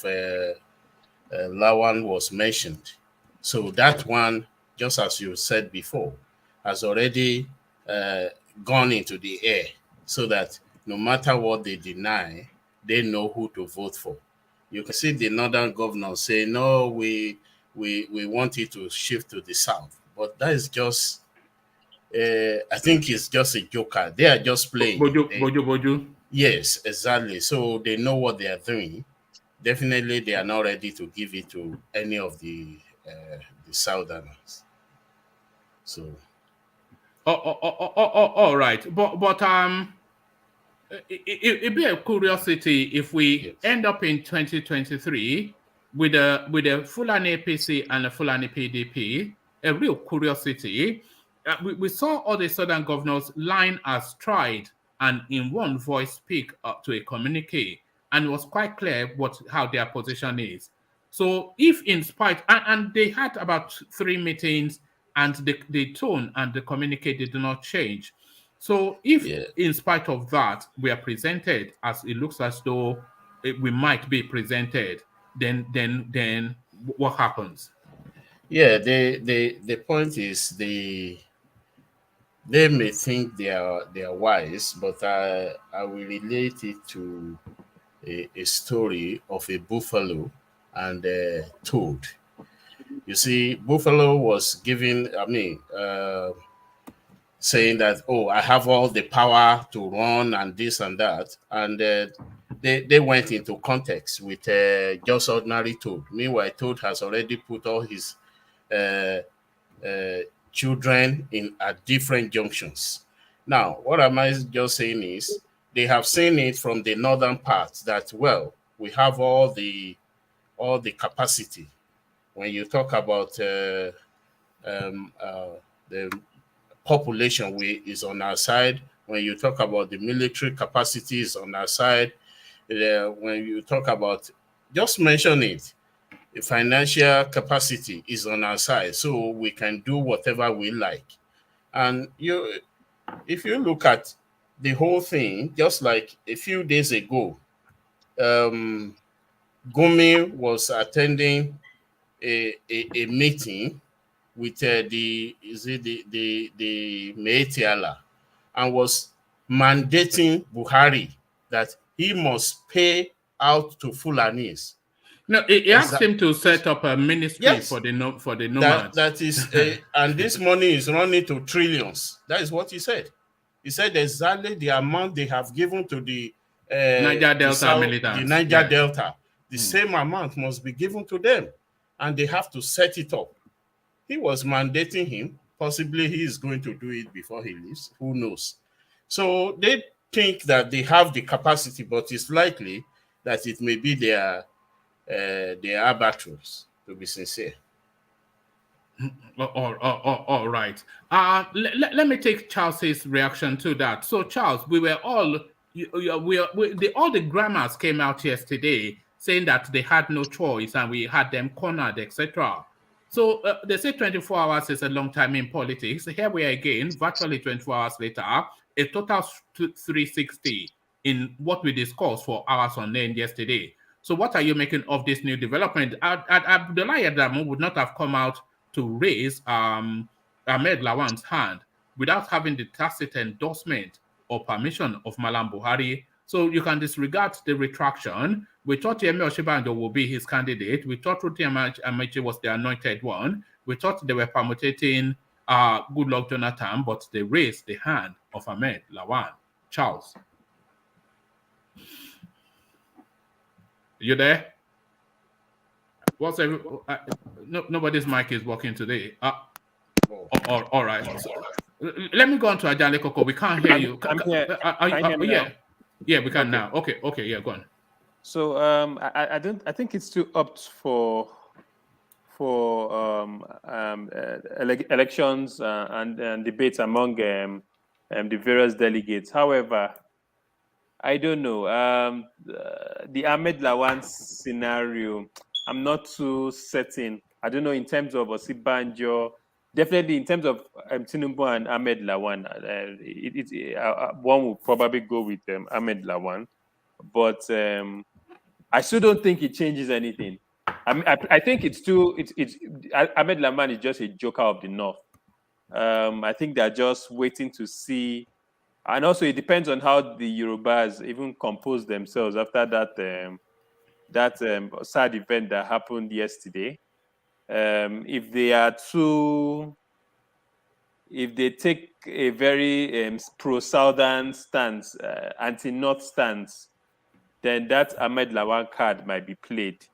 Lawan was mentioned. So that one, just as you said before, has already gone into the air, so that no matter what they deny, they know who to vote for. You can see the northern governors say, no, we want it to shift to the south. But that is just, I think it's just a joker. They are just playing. Bojo. Yes, exactly. So they know what they are doing. Definitely, they are not ready to give it to any of the Southerners. So, all right, but it'd be a curiosity if we end up in 2023 with a Fulani APC and a Fulani PDP. A real curiosity. We saw all the Southern governors line as tried and in one voice speak to a communique. And it was quite clear how their position is. So if in spite, and they had about 3 meetings, and the tone and the communique did not change. So if in spite of that, we are presented as it looks as though we might be presented, then what happens? Yeah, the point is they may think they are wise, but I will relate it to a story of a buffalo and a toad. You see, buffalo was giving, saying that, oh, I have all the power to run and this and that. And they went into context with just ordinary toad. Meanwhile, toad has already put all his children at different junctions. Now, what am I just saying is they have seen it from the northern part that, well, we have all the capacity. When you talk about the population is on our side, when you talk about the military capacity is on our side, when you talk about, just mention it, the financial capacity is on our side, so we can do whatever we like. And if you look at the whole thing, just like a few days ago, Gumi was attending a meeting with the Meetiala, and was mandating Buhari that he must pay out to Fulanis. No, he asked him to set up a ministry for the nomads. That is, and this money is running to trillions. That is what he said. He said exactly the amount they have given to the Niger Delta militants. The Niger Delta. The same amount must be given to them, and they have to set it up. He was mandating him. Possibly he is going to do it before he leaves. Who knows? So they think that they have the capacity, but it's likely that it may be their albatross, to be sincere. All right. Let me take Charles's reaction to that. So, Charles, we were all, all the grammars came out yesterday saying that they had no choice and we had them cornered, etc. So they say 24 hours is a long time in politics. Here we are again, virtually 24 hours later, a total 360 in what we discussed for hours on end yesterday. So what are you making of this new development? Abdullahi Adamu would not have come out to raise Ahmed Lawan's hand without having the tacit endorsement or permission of Mallam Buhari. So you can disregard the retraction. We thought Yemi Osinbajo will be his candidate. We thought Ruti Amaechi was the anointed one. We thought they were permutating Goodluck Jonathan, but they raised the hand of Ahmed Lawan. Charles. You there? Nobody's mic is working today. All right. So, let me go on to Ajale Koko. We can't hear you. Yeah, we can now. Okay, yeah, go on. So I think it's too up for elections and debates among the various delegates. However, I don't know. The Ahmed Lawan scenario, I'm not too certain. I don't know in terms of Osinbajo. Definitely in terms of Tinubu and Ahmed Lawan, one will probably go with Ahmed Lawan. But I still don't think it changes anything. I think Ahmed Lawan is just a joker of the North. I think they're just waiting to see. And also, it depends on how the Yorubas even compose themselves after that sad event that happened yesterday. If they take a very pro-Southern stance, anti-North stance, then that Ahmed Lawan card might be played.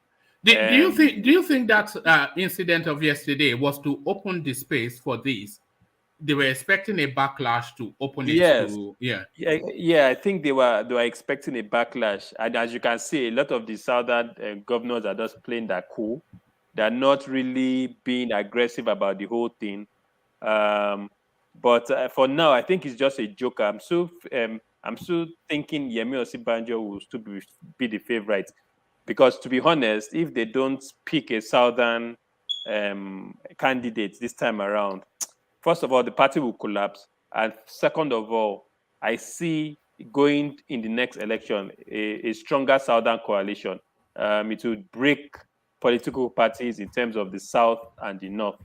Do you think that incident of yesterday was to open the space for this? They were expecting a backlash to open it. Yes. Yeah. I think they were expecting a backlash, and as you can see, a lot of the southern governors are just playing that cool. They're not really being aggressive about the whole thing. But for now, I think it's just a joke. I'm still thinking Yemi Osinbajo will still be the favorite, because to be honest, if they don't pick a southern candidate this time around, first of all, the party will collapse. And second of all, I see going in the next election a stronger southern coalition. It will break political parties in terms of the South and the North.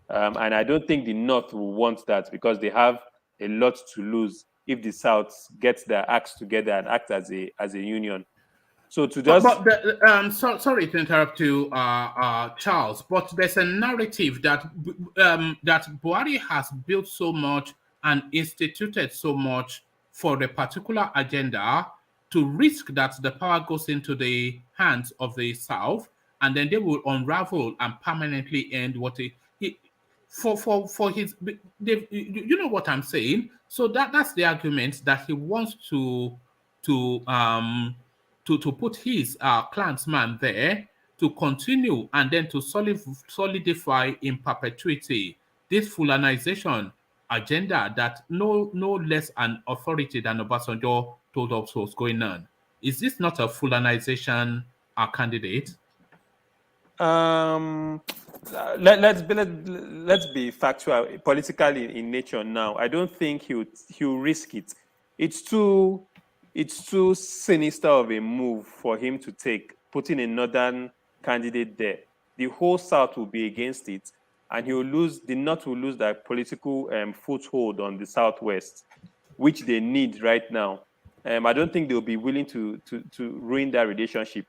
And I don't think the North will want that, because they have a lot to lose if the South gets their acts together and act as a union. So to just sorry to interrupt you, Charles, but there's a narrative that that Buhari has built so much and instituted so much for a particular agenda to risk that the power goes into the hands of the South, and then they will unravel and permanently end what for his, you know what I'm saying? So that's the argument that he wants to put his clansman there to continue and then to solidify in perpetuity this Fulanization agenda that no less an authority than Obasanjo told us was going on. Is this not a Fulanization candidate? Let's be factual, politically in nature now. I don't think he'll risk it. It's too sinister of a move for him to take, putting a northern candidate there. The whole South will be against it, and the North will lose that political foothold on the Southwest, which they need right now. I don't think they'll be willing to ruin that relationship.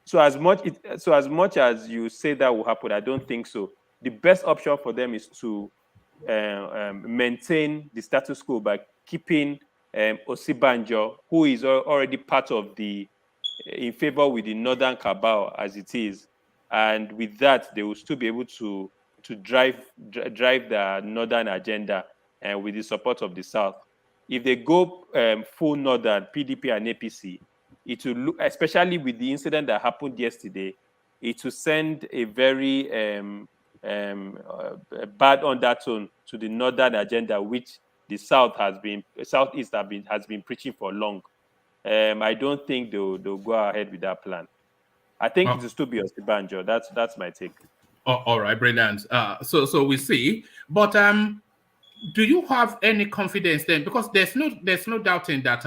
So as much as you say that will happen, I don't think so. The best option for them is to maintain the status quo by keeping Osibanjo, who is already part of in favor with the Northern cabal as it is, and with that they will still be able to drive the Northern agenda with the support of the South. If they go full Northern, PDP and APC, it will look, especially with the incident that happened yesterday, it will send a very bad undertone to the Northern agenda, which the Southeast has been preaching for long. I don't think they'll go ahead with that plan. I think it will still be Osibanjo. That's my take. All right, brilliant. So we see, but do you have any confidence then? Because there's no doubting that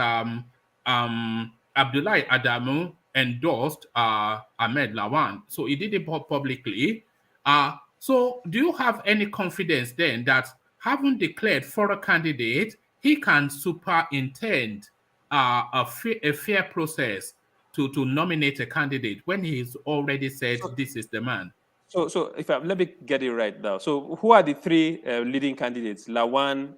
Abdullahi Adamu endorsed Ahmed Lawan, so he did it publicly. So do you have any confidence then that having declared for a candidate, he can superintend a fair process to nominate a candidate when he's already said this is the man? So let me get it right now. So who are the three leading candidates? Lawan,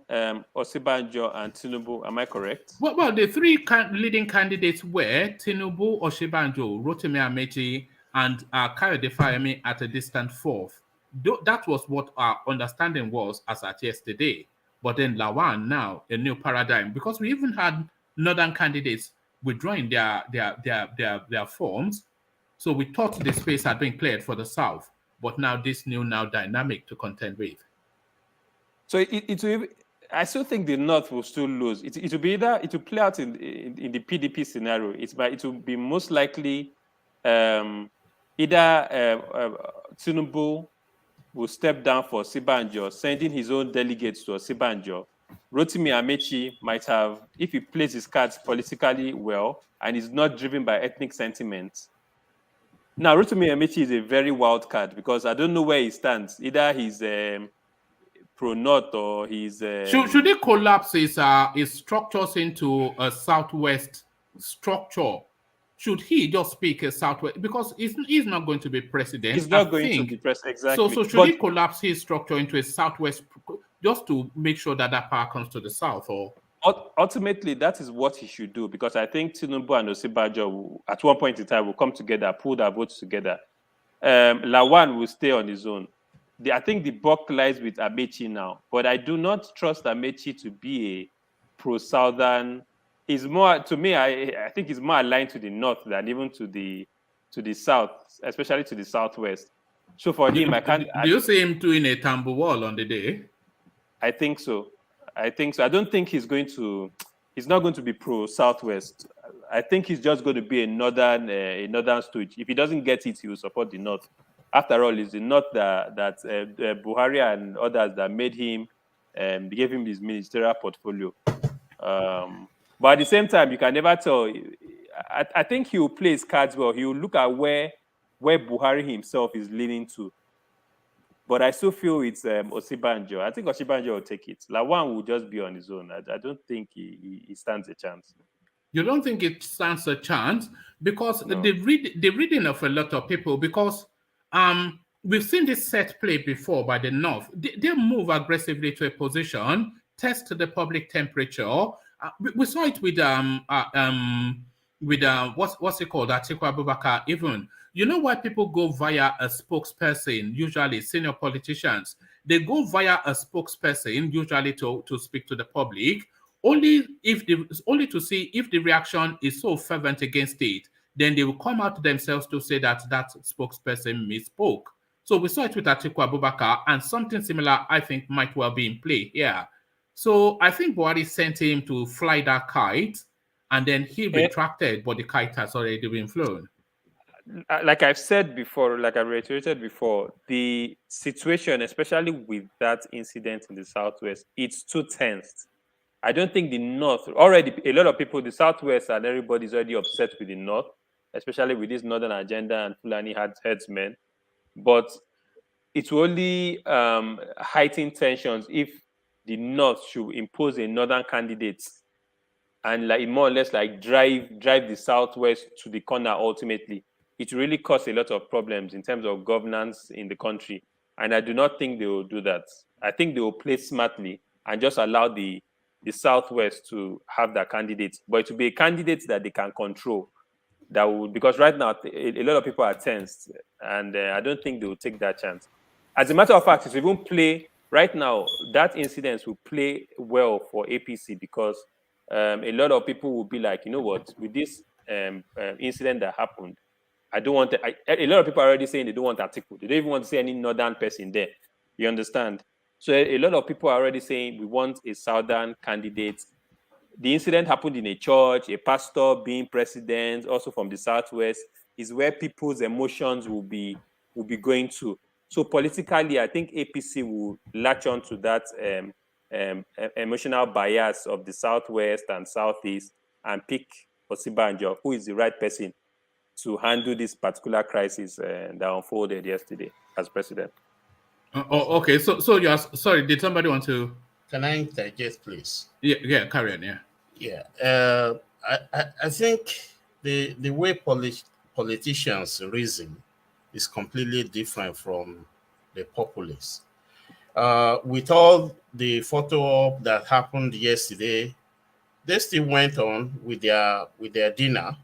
Osibanjo, and Tinubu. Am I correct? Well, the three leading candidates were Tinubu, Osibanjo, Rotimi Amechi, and Kayode Fayemi at a distant fourth. That was what our understanding was as at yesterday. But then Lawan now, a new paradigm, because we even had northern candidates withdrawing their forms. So we thought the space had been cleared for the South. But now this new dynamic to contend with. So I still think the North will still lose. It will be either it will play out in the PDP scenario. It will be most likely either Tinubu will step down for Osibanjo, sending his own delegates to Osibanjo. Rotimi Amechi might have, if he plays his cards politically well and is not driven by ethnic sentiments. Now, Rotimi Amechi is a very wild card because I don't know where he stands. Either he's pro-North or he's... Should he collapse his structures into a Southwest structure? Should he just speak a Southwest? Because he's not going to be president. He's not going to be president, exactly. So should he collapse his structure into a Southwest just to make sure that power comes to the South? Or ultimately, that is what he should do, because I think Tinubu and Osibanjo at one point in time will come together, pull their votes together. Lawan will stay on his own. I think the buck lies with Amechi now, but I do not trust Amechi to be a pro-Southern. He's more, to me, I think he's more aligned to the North than even to the South, especially to the Southwest. So for him, I can't... Do you see him doing a tambo wall on the day? I think so. I don't think he's not going to be pro-Southwest. I think he's just going to be a northern stooge. If he doesn't get it, he will support the North. After all, it's the North that Buhari and others that made him, gave him his ministerial portfolio. But at the same time, you can never tell. I think he will play his cards well. He will look at where Buhari himself is leaning to. But I still feel it's Osibanjo. I think Osibanjo will take it. Lawan will just be on his own. I don't think he stands a chance. You don't think it stands a chance? Because No. the reading of a lot of people, because we've seen this set play before by the North. They move aggressively to a position, test the public temperature. We saw it with what's it called, Atiku Abubakar. Even, you know why people go via a spokesperson, usually senior politicians? they go via a spokesperson, usually to speak to the public, only to see if the reaction is so fervent against it, then they will come out themselves to say that that spokesperson misspoke. So we saw it with Atiku Abubakar, and something similar, I think, might well be in play here. So I think Buhari sent him to fly that kite, and then he retracted, but the kite has already been flown. Like I've said before, like I reiterated before, the situation, especially with that incident in the Southwest, it's too tense. I don't think the North, already a lot of people, the Southwest and everybody's already upset with the North, especially with this Northern agenda and Fulani headsmen. But it will only heighten tensions if the North should impose a Northern candidate and like more or less like drive the Southwest to the corner ultimately. It really causes a lot of problems in terms of governance in the country. And I do not think they will do that. I think they will play smartly and just allow the Southwest to have their candidates, but it will be a candidate that they can control. That would, because right now a lot of people are tensed, and I don't think they will take that chance. As a matter of fact, it will even play right now. That incident will play well for APC because a lot of people will be like, you know what, with this incident that happened, I don't want a lot of people are already saying they don't want Atiku. They don't even want to see any northern person there. You understand? So a lot of people are already saying we want a southern candidate. The incident happened in a church, a pastor being president, also from the Southwest, is where people's emotions will be going to. So politically, I think APC will latch on to that emotional bias of the Southwest and Southeast and pick Osibanjo, who is the right person to handle this particular crisis that unfolded yesterday as president. Okay, so you're sorry. Did somebody want to? Can I interject, please? Yeah, carry on. Yeah. I think the way politicians reason is completely different from the populace. With all the photo op that happened yesterday, they still went on with their dinner.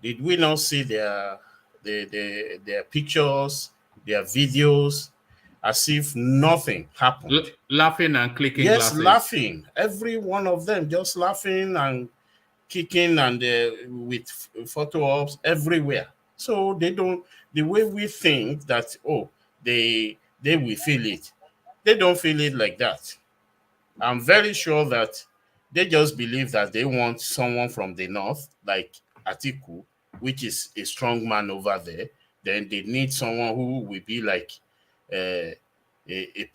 Did we not see their pictures, their videos, as if nothing happened? Laughing and clicking yes, glasses. Laughing. Every one of them just laughing and kicking and with photo ops everywhere. So they don't, the way we think that, oh, they will feel it. They don't feel it like that. I'm very sure that they just believe that they want someone from the North, like Atiku, which is a strong man over there. Then they need someone who will be like a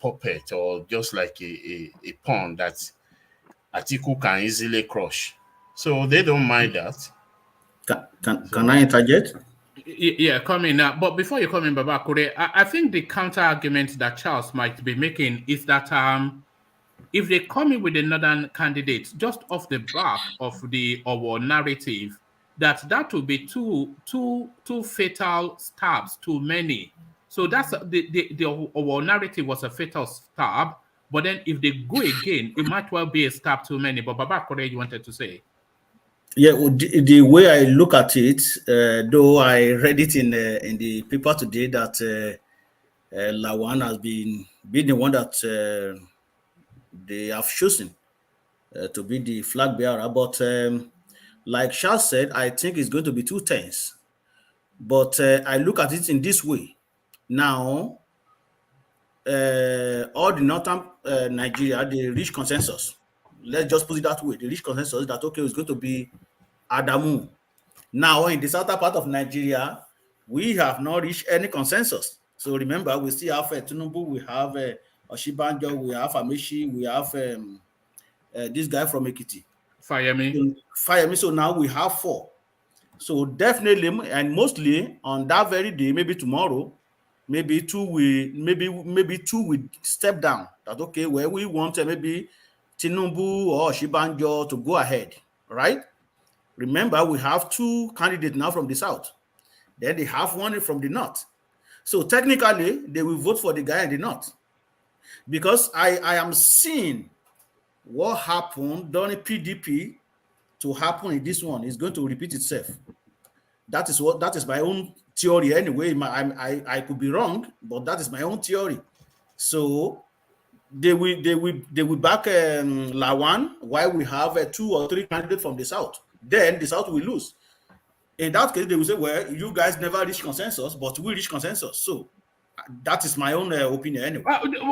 puppet or just like a pawn that Atiku can easily crush. So they don't mind that. Can I interject? Yeah, come in now. But before you come in, Babakure, I think the counter argument that Charles might be making is that if they come in with a northern candidate just off the back of the Owo narrative, that will be two fatal stabs too many. So that's the Owo narrative was a fatal stab, but then if they go again, it might well be a stab too many. But Babakure, you wanted to say? Yeah, the way I look at it, though I read it in the paper today that Lawan has been the one that they have chosen to be the flag bearer. But like Charles said, I think it's going to be too tense. But I look at it in this way. Now, all the northern Nigeria, they reach consensus. Let's just put it that way. They reach consensus that, okay, it's going to be Adamu. Now, in the southern part of Nigeria, we have not reached any consensus. So remember, we still have Tinubu, we have Oshibanjo, we have Amechi, we have this guy from Ekiti. Fayemi. So now we have 4. So definitely, and mostly on that very day, maybe tomorrow, maybe two will step down. That okay, where we want maybe Tinubu or Oshibanjo to go ahead, right? Remember, we have 2 candidates now from the south. Then they have 1 from the north. So technically, they will vote for the guy in the north. Because I am seeing what happened during PDP to happen in this one is going to repeat itself. That is my own theory anyway. I could be wrong, but that is my own theory. So they will back Lawan while we have 2 or 3 candidates from the south. Then the south will lose. In that case, they will say, well, you guys never reach consensus, but we reach consensus. So that is my own opinion anyway.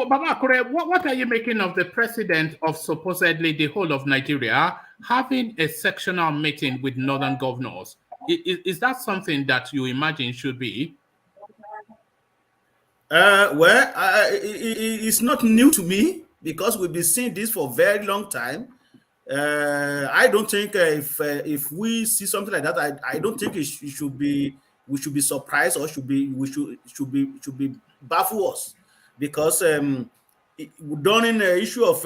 Baba Akure, what are you making of the president of supposedly the whole of Nigeria having a sectional meeting with northern governors? Is that something that you imagine should be? It's not new to me because we've been seeing this for a very long time. I don't think if we see something like that, I don't think we should be surprised or should be baffle us, because during the issue of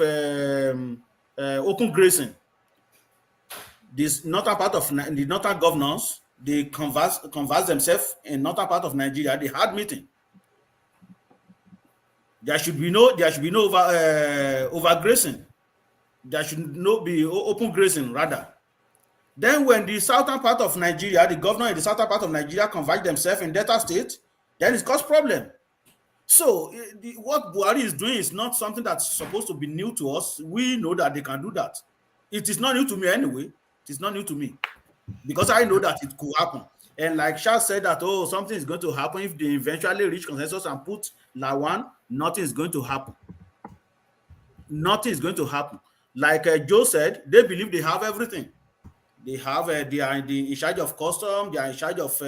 open grazing, this northern part of the northern governors, they converse themselves in northern part of Nigeria. They had meeting. There should be no over grazing. There should not be open grazing, rather. Then when the southern part of Nigeria, the governor in the southern part of Nigeria converge themselves in Delta State, then it causes problem. So what Buhari is doing is not something that's supposed to be new to us. We know that they can do that. It is not new to me anyway. It is not new to me because I know that it could happen. And like Charles said that, oh, something is going to happen if they eventually reach consensus and put Lawan, nothing is going to happen. Nothing is going to happen. Like Joe said, they believe they have everything. They have, they are in charge of custom, they are in charge of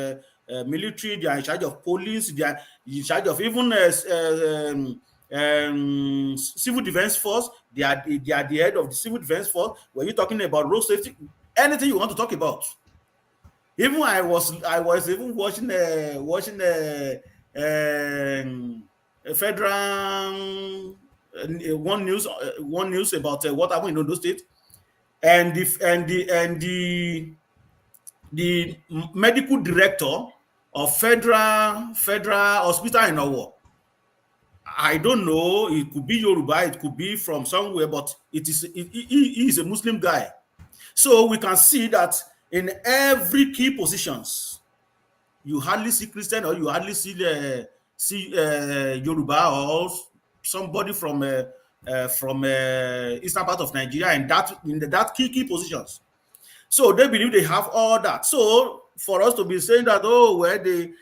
military, they are in charge of police, they are in charge of even civil defense force. They are the head of the civil defense force. When you're talking about road safety, anything you want to talk about. Even I was even watching a federal one news about what happened in Ondo State, and the medical director of federal hospital in Owo. I don't know. It could be Yoruba. It could be from somewhere, but he is a Muslim guy. So we can see that in every key positions, you hardly see Christian or you hardly see Yoruba or somebody from eastern part of Nigeria in that key positions. So they believe they have all that. So for us to be saying that, oh, well, the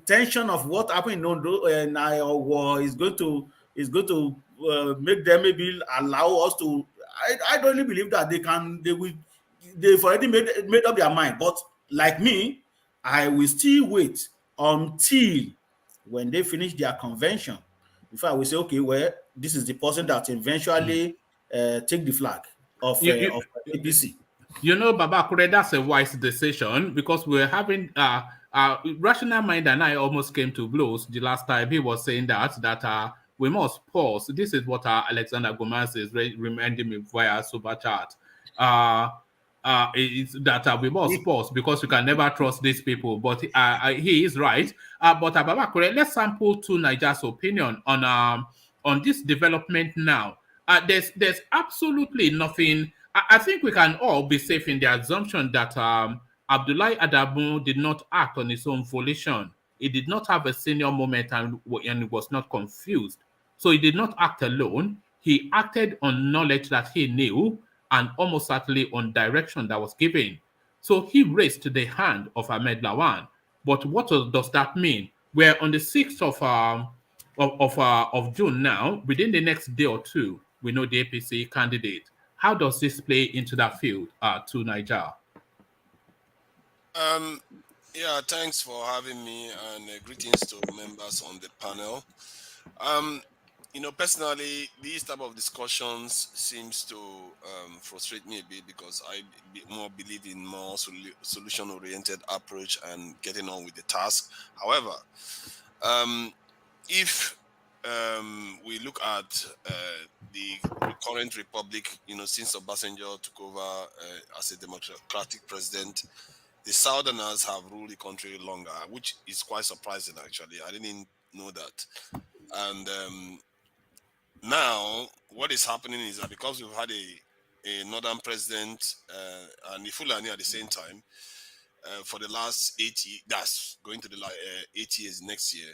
tension of what happened in Ondo and war is going to make them maybe allow us to. I don't really believe that they've already made up their mind. But like me, I will still wait until when they finish their convention before I will say, okay, well, this is the person that eventually take the flag of APC. You know, Baba Akure, that's a wise decision because we're having Rational Mind and I almost came to blows the last time. He was saying that we must pause. This is what Alexander Gomez is reminding me via Super Chat. It's that we must pause because we can never trust these people. But he is right. But Baba Akure, let's sample to Nigeria's opinion on this development now. There's absolutely nothing. I think we can all be safe in the assumption that Abdullahi Adamu did not act on his own volition. He did not have a senior moment and he was not confused. So he did not act alone. He acted on knowledge that he knew and almost certainly on direction that was given. So he raised the hand of AHMAD Lawan. But what does that mean? We're on the 6th of June now. Within the next day or two, we know the APC candidate. How does this play into that field to Nigeria? Yeah, thanks for having me and greetings to members on the panel. You know, personally, these type of discussions seems to frustrate me a bit because I more believe in more solution-oriented approach and getting on with the task. However, if we look at the current republic, you know, since Obasanjo took over as a democratic president, the Southerners have ruled the country longer, which is quite surprising, actually. I didn't know that. And now, what is happening is that because we've had a northern president and the Fulani at the same time, for the last 8 years, that's going to the 8 years next year,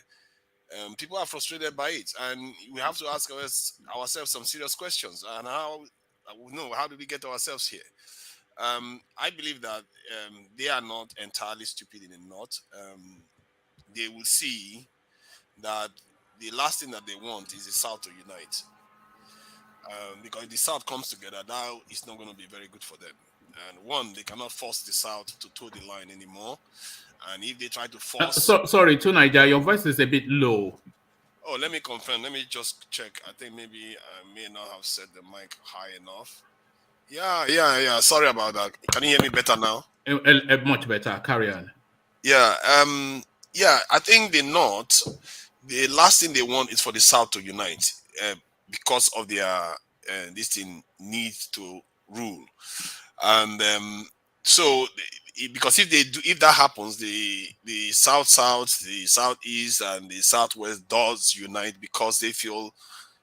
People are frustrated by it, and we have to ask ourselves some serious questions. And how do we get ourselves here? I believe that they are not entirely stupid in the North. They will see that the last thing that they want is the South to unite. Because if the South comes together, now it's not going to be very good for them. And one, they cannot force the South to toe the line anymore. And if they try to force... sorry, Tunaija, your voice is a bit low. Oh, let me confirm. Let me just check. I think maybe I may not have set the mic high enough. Yeah. Sorry about that. Can you hear me better now? Much better. Carry on. Yeah. I think the North, the last thing they want is for the South to unite because of their this thing needs to rule. And so because if that happens, the South, the Southeast, and the Southwest does unite because they feel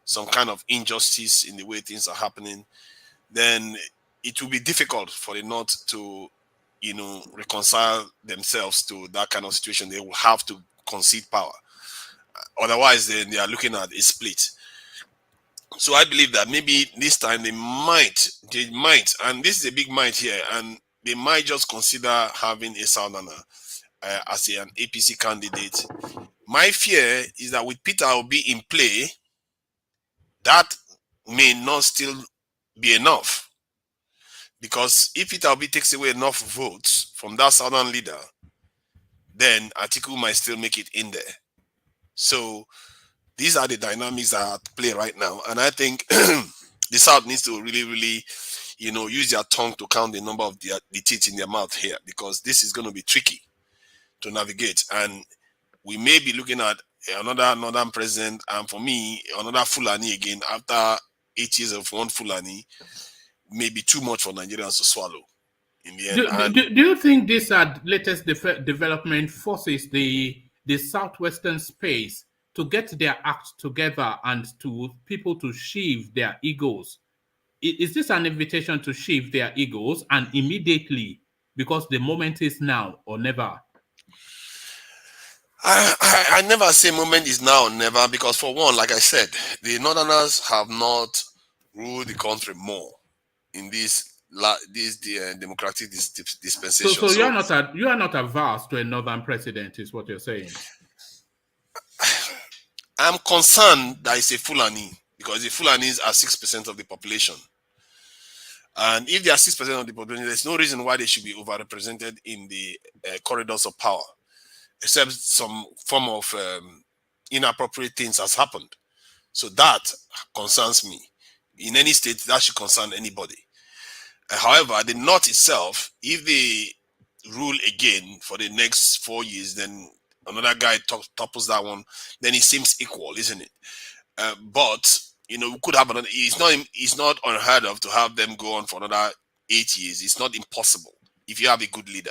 some kind of injustice in the way things are happening, then it will be difficult for the North to, reconcile themselves to that kind of situation. They will have to concede power. Otherwise, then they are looking at a split. So I believe that maybe this time they might, and this is a big might here, and they might just consider having a Southerner as an APC candidate. My fear is that with Peter Obi in play, that may not still be enough. Because if Peter Obi takes away enough votes from that Southern leader, then Atiku might still make it in there. So these are the dynamics that are at play right now. And I think the South needs to really, use their tongue to count the number of the teeth in their mouth here, because this is going to be tricky to navigate. And we may be looking at another northern president, and for me, another Fulani again, after 8 years of one Fulani, may be too much for Nigerians to swallow in the end. Do you think this latest development forces the southwestern space to get their act together and to people to sheave their egos? Is this an invitation to sheave their egos and immediately, because the moment is now or never? I never say moment is now or never, because for one, like I said, the Northerners have not ruled the country more in this democratic dispensation. So you are not averse to a northern president, is what you're saying? I'm concerned that it's a Fulani, because the Fulanis are 6% of the population. And if they are 6% of the population, there's no reason why they should be overrepresented in the corridors of power, except some form of inappropriate things has happened. So that concerns me. In any state, that should concern anybody. However, the North itself, if they rule again for the next 4 years, then another guy topples that one, then it seems equal, isn't it? But we could have another. It's not unheard of to have them go on for another 8 years. It's not impossible if you have a good leader.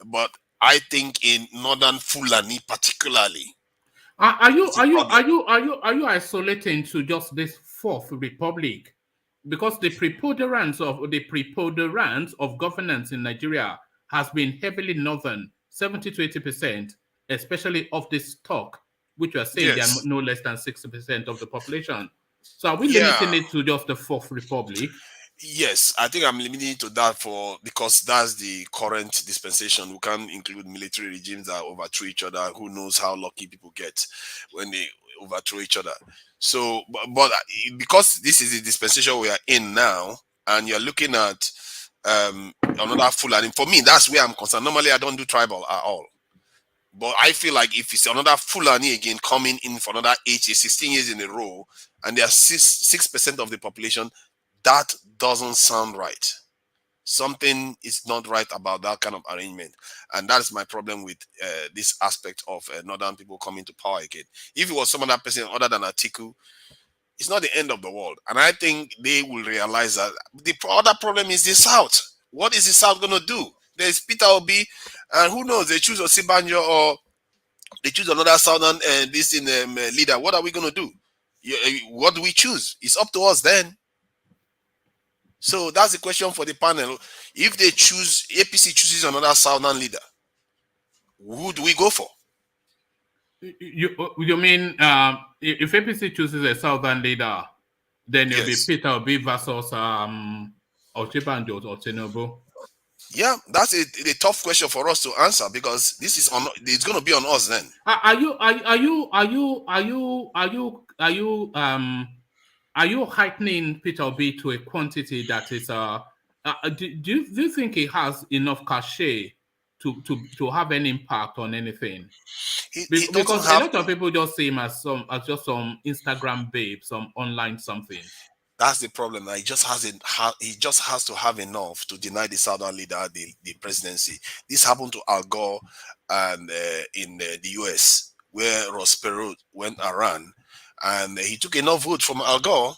But I think in Northern Fulani particularly, are you isolating to just this Fourth Republic? Because the preponderance of governance in Nigeria has been heavily northern, 70 to 80%, especially of this stock, which you are saying they are no less than 60% of the population. So are we limiting it to just the Fourth Republic? Yes, I think I'm limiting it to that because that's the current dispensation. We can't include military regimes that overthrow each other. Who knows how lucky people get when they overthrow each other. So, but because this is the dispensation we are in now, and you're looking at another Fulani, for me, that's where I'm concerned. Normally, I don't do tribal at all. But I feel like if it's another Fulani again coming in for another 8 years, 16 years in a row, and they are 6% of the population, that doesn't sound right. Something is not right about that kind of arrangement. And that's my problem with this aspect of northern people coming to power again. If it was some other person other than Atiku, it's not the end of the world. And I think they will realize that the other problem is the South. What is the South going to do? There's Peter Obi, and who knows, they choose Osibanjo or they choose another Southern leader. What are we going to do? What do we choose? It's up to us then. So that's the question for the panel. If they APC chooses another Southern leader, who do we go for? You mean if APC chooses a southern leader, then it'll be Peter Obi versus Ochibanjo or Tinubu? Yeah, that's a tough question for us to answer because this is it's going to be on us then. Are you heightening Peter Obi to a quantity that is do you think he has enough cachet to have an impact on anything? Because a lot of people just see him as just some Instagram babe, some online something. That's the problem. He just has to have enough to deny the southern leader the presidency. This happened to Al Gore and in the US, where Ross Perot went around, and he took enough vote from Al Gore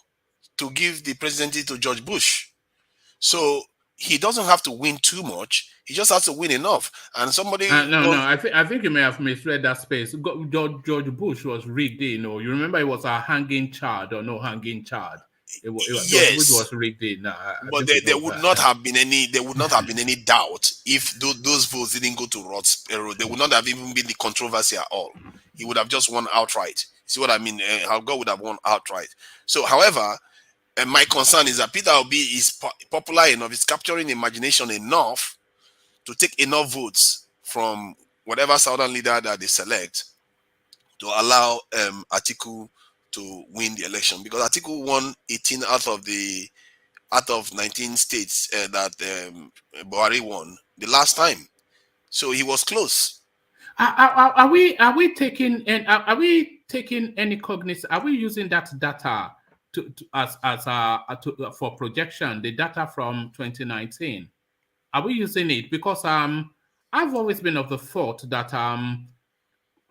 to give the presidency to George Bush. So he doesn't have to win too much. He just has to win enough. And somebody no, I think you may have misread that space. George Bush was rigged in. You remember it was a hanging chart or no hanging chart. Yes, Bush was rigged in. But there would not have been any. There would not have been any doubt if those votes didn't go to Ross Perot. There would not have even been the controversy at all. He would have just won outright. See what I mean? Al Gore would have won outright. So, however, my concern is that Peter Obi is popular enough, is capturing imagination enough to take enough votes from whatever southern leader that they select to allow Atiku to win the election, because Atiku won 18 out of 19 states that Buhari won the last time, so he was close. Are we taking any cognizance? Are we using that data for projection? The data from 2019. Are we using it? Because I've always been of the thought that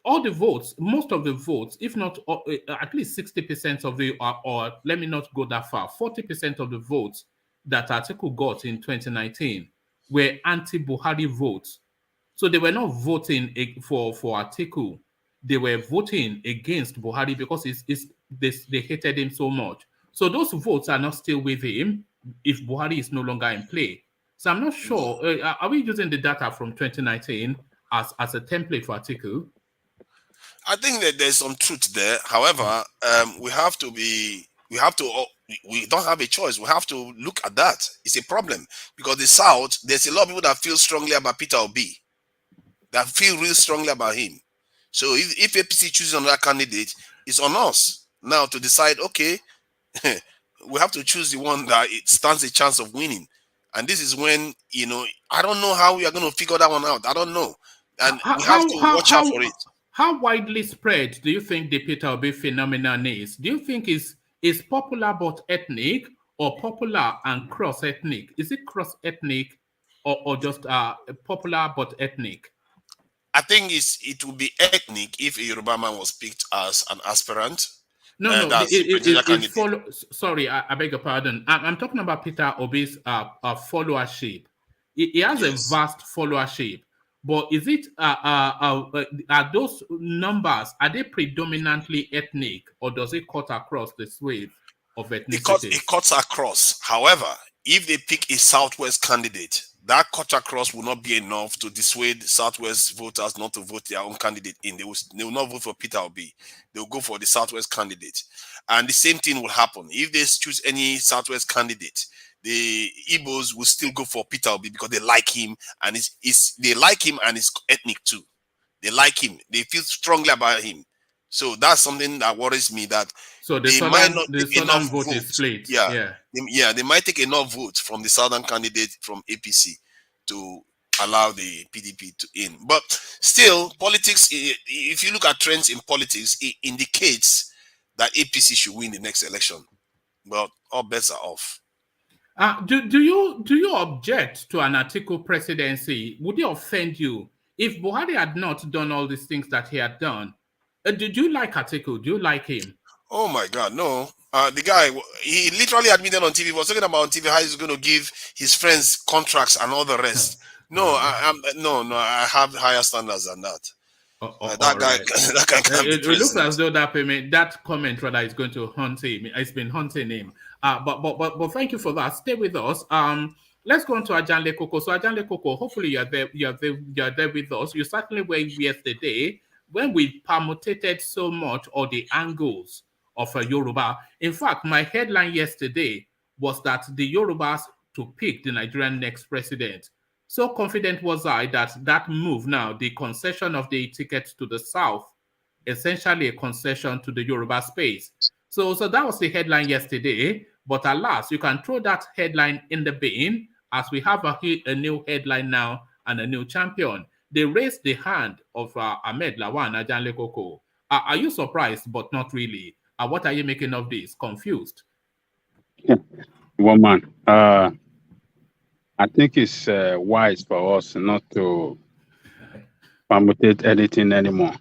all the votes, most of the votes, if not at least 60% of the, or let me not go that far, 40% of the votes that Atiku got in 2019 were anti-Buhari votes. So they were not voting for Atiku. They were voting against Buhari because they hated him so much. So those votes are not still with him if Buhari is no longer in play. So I'm not sure. Are we using the data from 2019 as a template for Atiku? I think that there's some truth there. However, we don't have a choice. We have to look at that. It's a problem because the South, there's a lot of people that feel strongly about Peter Obi, that feel really strongly about him. So if APC chooses another candidate, it's on us now to decide, okay, we have to choose the one that it stands a chance of winning. And this is when, I don't know how we are going to figure that one out. I don't know. And we have to watch out for it. How widely spread do you think the Peter Obi phenomenon is? Do you think is popular but ethnic, or popular and cross-ethnic? Is it cross-ethnic or just popular but ethnic? I think it would be ethnic if a Yoruba man was picked as an aspirant. No, sorry, I beg your pardon. I'm talking about Peter Obi's followership. He has a vast followership. But is it are those numbers, are they predominantly ethnic, or does it cut across the swathe of ethnicity? It cuts across. However, if they pick a Southwest candidate, that cut across will not be enough to dissuade Southwest voters not to vote their own candidate in. They will not vote for Peter Obi. They will go for the Southwest candidate. And the same thing will happen. If they choose any Southwest candidate, the Igbos will still go for Peter Obi because they like him, and they like him and it's ethnic too. They like him. They feel strongly about him. So that's something that worries me, that they might not take enough votes. They might take enough votes from the southern candidate from APC to allow the PDP to in. But still, politics, if you look at trends in politics, it indicates that APC should win the next election. But all bets are off. Do you object to an Atiku presidency? Would it offend you if Buhari had not done all these things that he had done? Do you like Atiku? Do you like him? Oh my God, no. The guy, he literally admitted on TV, he was talking about on TV how he's going to give his friends contracts and all the rest. No, I have higher standards than that. That guy can't it looks as though that comment rather is going to haunt him. It's been haunting him. But thank you for that. Stay with us. Let's go on to Ajanle Koko. So Ajanle Koko, hopefully you're there with us. You certainly were yesterday, when we permutated so much or the angles of a Yoruba. In fact, my headline yesterday was that the Yorubas to pick the Nigerian next president. So confident was I that that move now, the concession of the ticket to the South, essentially a concession to the Yoruba space. So that was the headline yesterday. But alas, you can throw that headline in the bin as we have a new headline now and a new champion. They raised the hand of AHMAD, Lawan, Ajanle Koko. Are you surprised, but not really? What are you making of this? Confused? Woman, I think it's wise for us not to permutate anything anymore.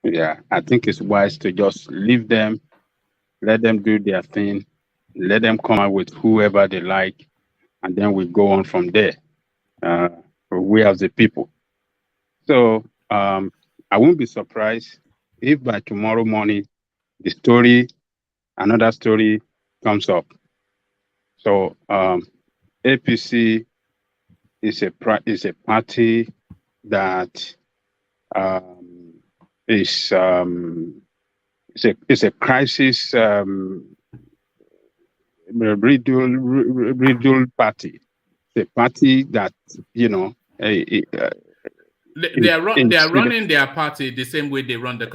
Yeah, I think it's wise to just leave them, let them do their thing, let them come out with whoever they like, and then we go on from there. We as the people. So I won't be surprised if by tomorrow morning another story comes up. So APC is a party that is a crisis riddled party. It's a party that they are running their party the same way they run the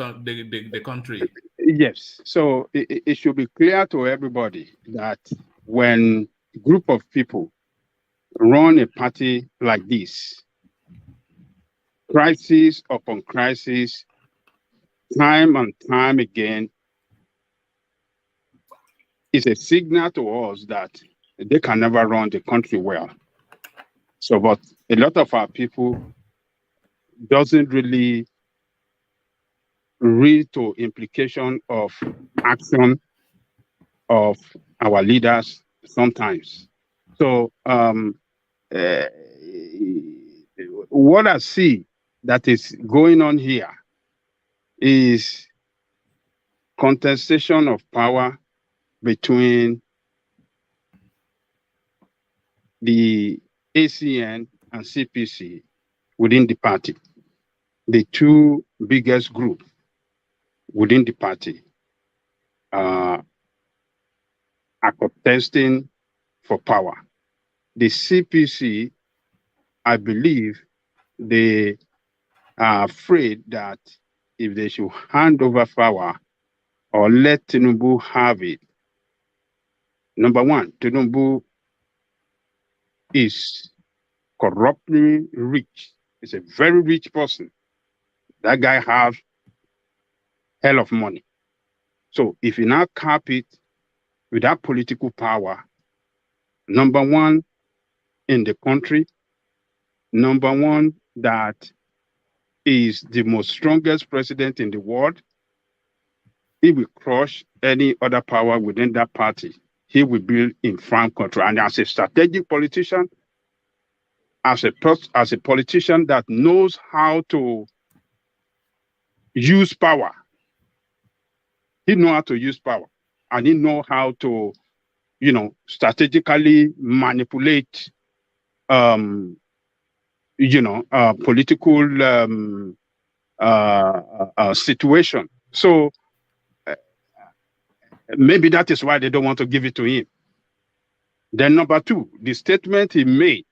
country. Yes. So it should be clear to everybody that when a group of people run a party like this, crisis upon crisis, time and time again, is a signal to us that they can never run the country well. So, but a lot of our people doesn't really read to implication of action of our leaders sometimes. So what I see that is going on here is contestation of power between the ACN and CPC within the party. The two biggest groups within the party are contesting for power. The CPC, I believe, they are afraid that if they should hand over power or let Tinubu have it, number one, Tinubu is corruptly rich. He's a very rich person. That guy has hell of money. So if you now cap it with that political power, number one in the country, number one that is the most strongest president in the world, he will crush any other power within that party. He will build in firm control. And as a strategic politician, as a politician that knows how to use power, he knows how to use power, and he knows how to, strategically manipulate, political situation. So maybe that is why they don't want to give it to him. Then number two, the statement he made,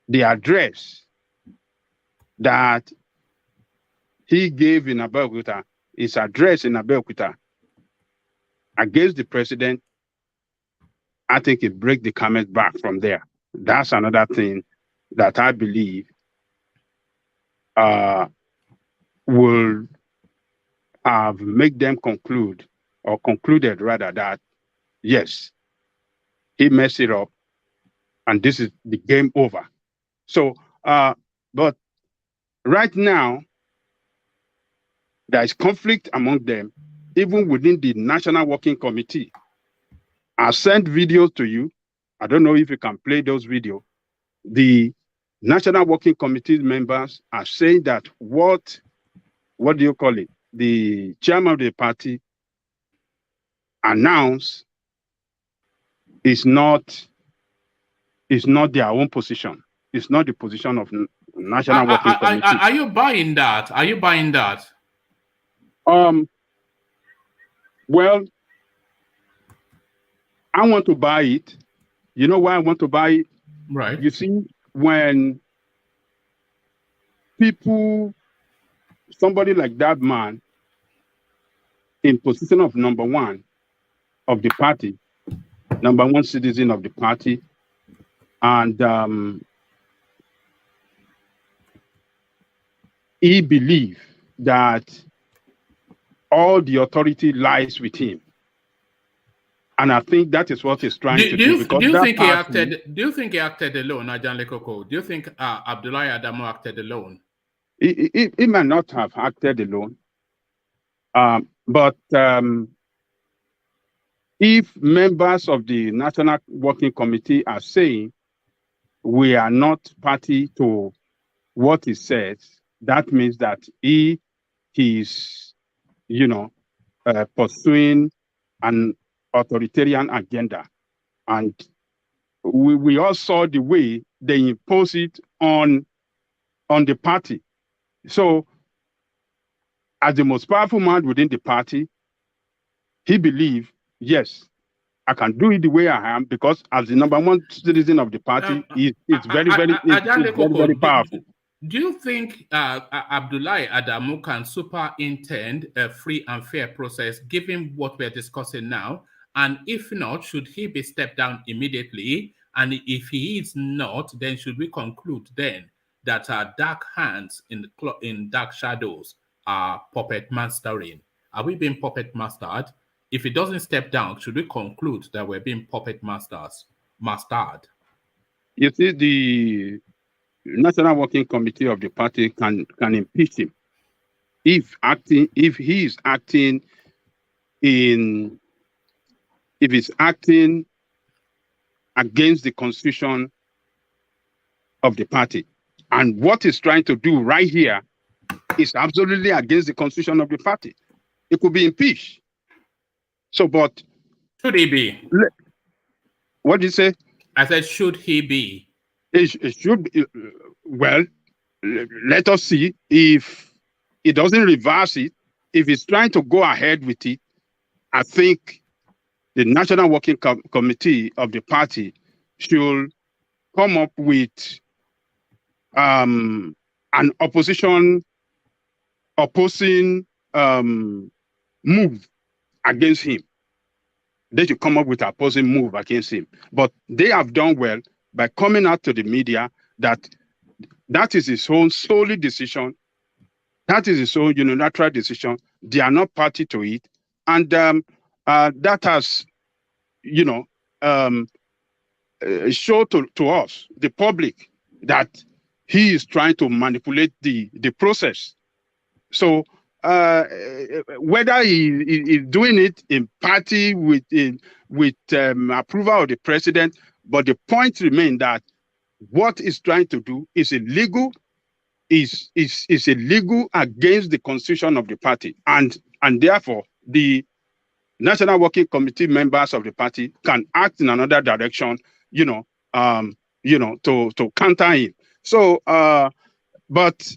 the address that he gave in Abeokuta, his address in Abeokuta against the president, I think it breaks the comment back from there. That's another thing that I believe will have make them concluded rather that, yes, he messed it up and this is the game over. So, but right now, there is conflict among them, even within the National Working Committee. I sent videos to you. I don't know if you can play those videos. The National Working Committee members are saying that what do you call it? The chairman of the party announced is not their own position. It's not the position of National Working Committee. Are you buying that? Are you buying that? Well, I want to buy it. You know why I want to buy it? Right. You see, when people, somebody like that man in position of number one of the party, number one citizen of the party, and he believes that all the authority lies with him. And I think that is what he's trying to do. Do you think he acted alone, Ajan Lekoko? Do you think Abdullahi Adamu acted alone? He might not have acted alone. But if members of the National Working Committee are saying we are not party to what he says, that means that he is, pursuing an authoritarian agenda. And we all saw the way they impose it on the party. So, as the most powerful man within the party, he believed, yes, I can do it the way I am, because as the number one citizen of the party, it's very, very powerful. Do you think Abdullahi Adamu can superintend a free and fair process, given what we're discussing now? And if not, should he be stepped down immediately? And if he is not, then should we conclude then that dark hands in dark shadows are puppet mastering? Are we being puppet mastered? If he doesn't step down, should we conclude that we're being puppet mastered? You see, the National Working Committee of the party can impeach him if he's acting against the constitution of the party. And what he's trying to do right here is absolutely against the constitution of the party. It could be impeached. So, but should he be? What did you say? I said, should he be? It should be. Well, let us see if it doesn't reverse it. If he's trying to go ahead with it, I think the National Working Committee of the party should come up with an opposing move against him. They should come up with an opposing move against him. But they have done well by coming out to the media that is his own solely decision. That is his own unilateral decision. They are not party to it. And that has, show to us, the public, that he is trying to manipulate the process. So whether he is doing it in party with approval of the president, but the point remains that what he's trying to do is illegal, is illegal against the constitution of the party, and therefore the National Working Committee members of the party can act in another direction, to counter him. So, but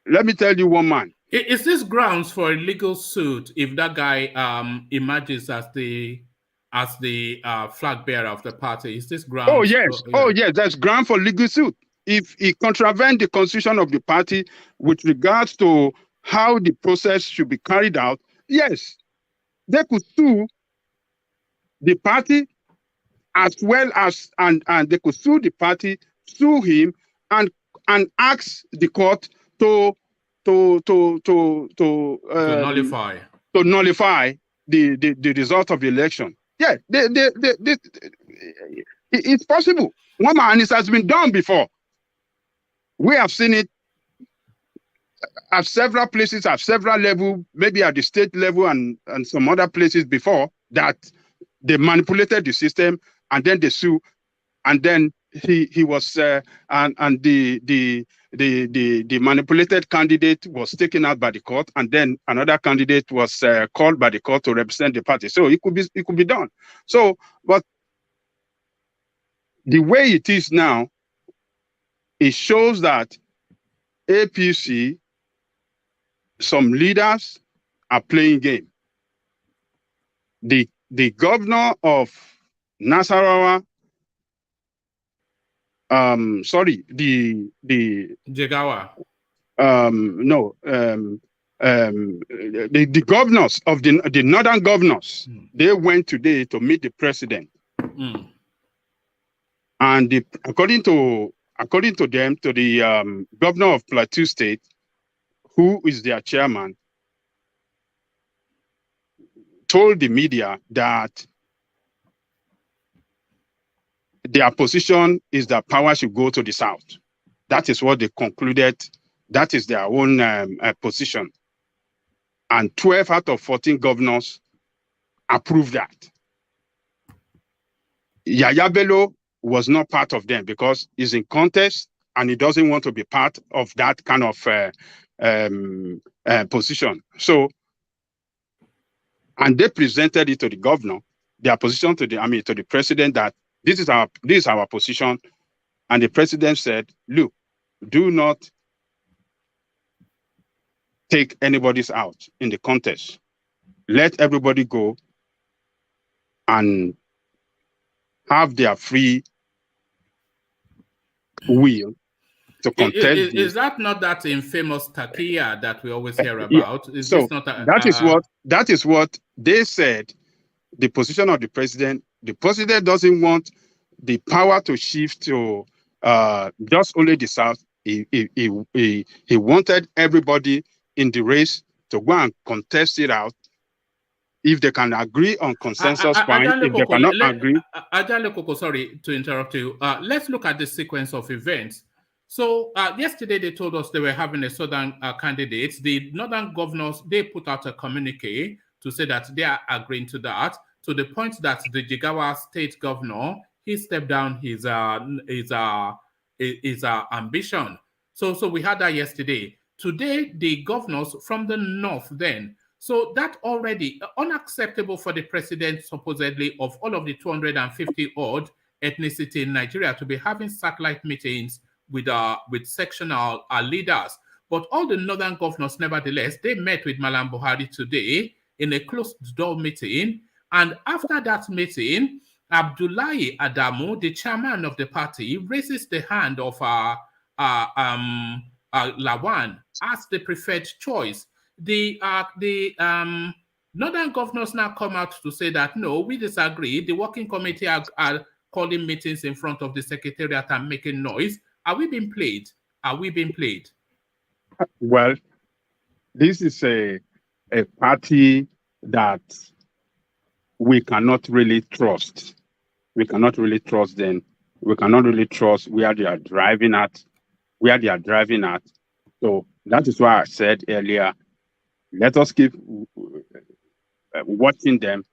let me tell you, one man. Is this grounds for a legal suit if that guy emerges as the flag bearer of the party? Is this grounds? Oh yes, yes, that's ground for legal suit. If he contravened the constitution of the party with regards to how the process should be carried out, yes, they could sue the party as well as and they could sue the party, sue him, and ask the court to nullify the result of the election. Yeah, it's possible. One man, it has been done before. We have seen it at several places, at several levels, maybe at the state level and some other places before, that they manipulated the system and then they sue, and then he was and the manipulated candidate was taken out by the court, and then another candidate was called by the court to represent the party. So it could be done. So, but the way it is now, it shows that APC, some leaders are playing game. The governor of Nasarawa, the Jigawa. The governors of the northern governors, they went today to meet the president. And according to them, to the governor of Plateau State, who is their chairman, told the media that their position is that power should go to the south. That is what they concluded. That is their own position. And 12 out of 14 governors approved that. Yaya Bello was not part of them because he's in contest and he doesn't want to be part of that kind of position. So, and they presented it to the governor, their position to the president, that this is our position. And the president said, look, do not take anybody's out in the contest. Let everybody go and have their free will to contest. Is that not that infamous takia that we always hear about? Yeah. So that is what they said. The position of the president doesn't want the power to shift to just only the South. He wanted everybody in the race to go and contest it out. If they can agree on consensus, fine. If they cannot agree. Ajale Koko, sorry to interrupt you. Let's look at the sequence of events. So yesterday they told us they were having a southern candidates. The northern governors, they put out a communique to say that they are agreeing to that, to the point that the Jigawa state governor, he stepped down his ambition. So we had that yesterday. Today, the governors from the north then. So that already unacceptable for the president, supposedly, of all of the 250 odd ethnicity in Nigeria to be having satellite meetings with sectional leaders. But all the northern governors, nevertheless, they met with Mallam Buhari today in a closed-door meeting. And after that meeting, Abdullahi Adamu, the chairman of the party, raises the hand of Lawan as the preferred choice. The northern governors now come out to say that, no, we disagree. The working committee are calling meetings in front of the secretariat and making noise. Are we being played? Are we being played? Well, this is a party that we cannot really trust. We cannot really trust them. We cannot really trust where they are driving at. So that is why I said earlier, let us keep watching them.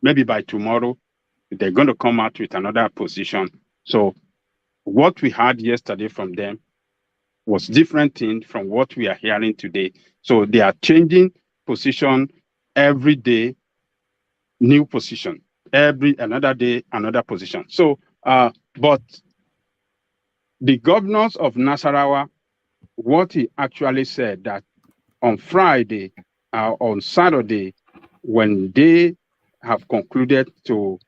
Maybe by tomorrow, they're going to come out with another position. So what we had yesterday from them was different thing from what we are hearing today. So they are changing position every day, new position. Another day, another position. So, but the governors of Nasarawa, what he actually said that on Friday, on Saturday, when they have concluded to,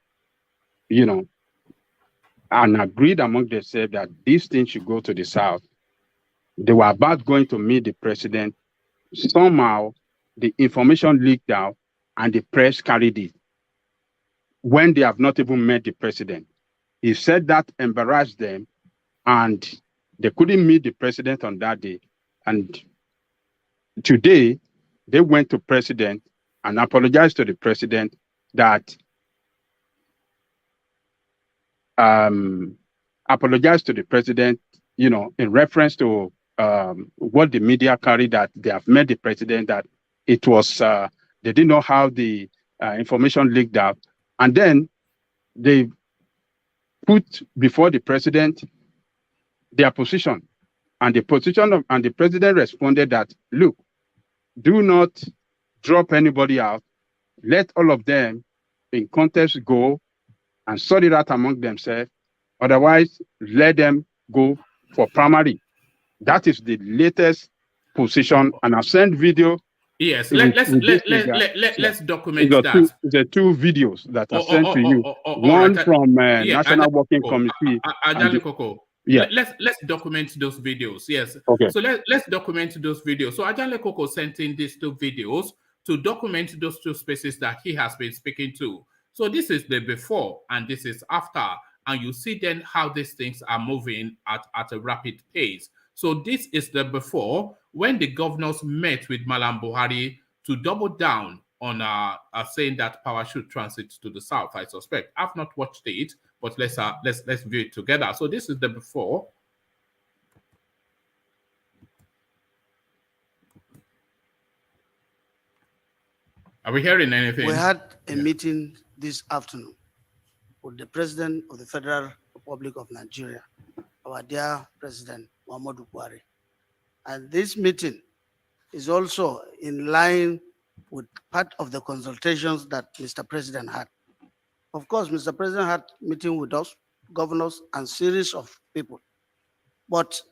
and agreed among themselves that this thing should go to the South, they were about going to meet the president. Somehow, the information leaked out and the press carried it when they have not even met the president. He said that embarrassed them and they couldn't meet the president on that day. And today, they went to president and apologized to the president that in reference to what the media carried, that they have met the president, that it was, they didn't know how the information leaked out. And then they put before the president their position. And the president responded that, look, do not drop anybody out. Let all of them in contest go and sort it out among themselves. Otherwise, let them go for primary That is the latest position, and I've sent video. Yes, let's document that. The two videos that I sent to you. One right. from National Working Committee. Yeah. Let's document those videos. Yes. Okay. So let's document those videos. So Ajanle Koko sent in these two videos to document those two spaces that he has been speaking to. So this is the before and this is after, and you see then how these things are moving at a rapid pace. So this is the before, when the governors met with Mallam Buhari to double down on saying that power should transit to the south. I suspect I've not watched it, but let's view it together. So this is the before. Are we hearing anything? We had a meeting this afternoon with the President of the Federal Republic of Nigeria, our dear President Mallam Buhari. And this meeting is also in line with part of the consultations that Mr. President had. Of course, Mr. President had meeting with us, governors, and series of people. But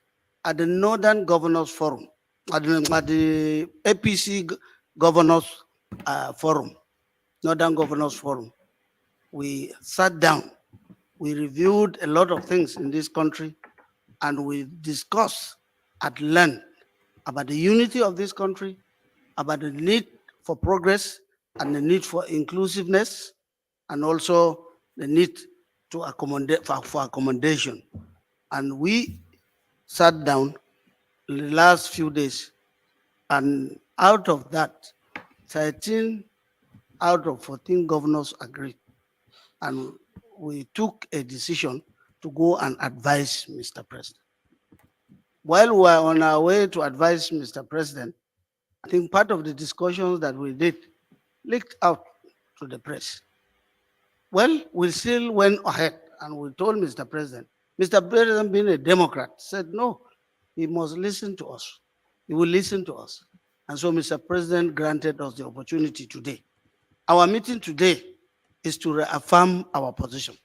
at the Northern Governors Forum, at the APC Governors Forum, Northern Governors Forum, we sat down, we reviewed a lot of things in this country, and we discussed at length about the unity of this country, about the need for progress and the need for inclusiveness, and also the need to accommodate for accommodation. And we sat down in the last few days, and out of that, 13 out of 14 governors agreed. And we took a decision to go and advise Mr. President. While we were on our way to advise Mr. President, I think part of the discussions that we did leaked out to the press. Well, we still went ahead and we told Mr. President being a Democrat, said no, he must listen to us. He will listen to us. And so Mr. President granted us the opportunity today. Our meeting today is to reaffirm our position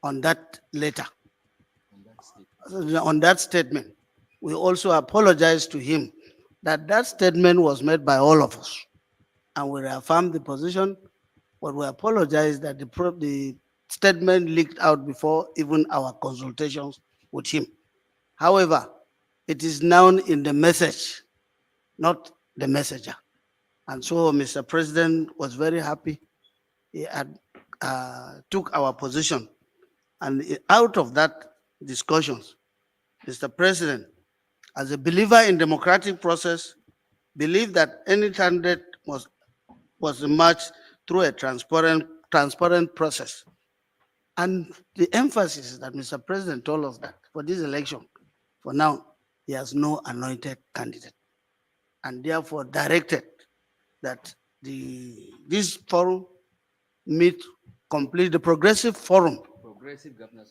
on that letter, on that statement. We also apologize to him that that statement was made by all of us, and we reaffirm the position, but we apologize that the statement leaked out before even our consultations with him. However, it is now in the message, not the messenger. And so Mr. President was very happy. He had took our position, and out of that discussions, Mr. President, as a believer in democratic process, believed that any candidate was emerged through a transparent process. And the emphasis is that Mr. President told us that for this election, for now, he has no anointed candidate, and therefore directed that this forum complete the Progressive Forum,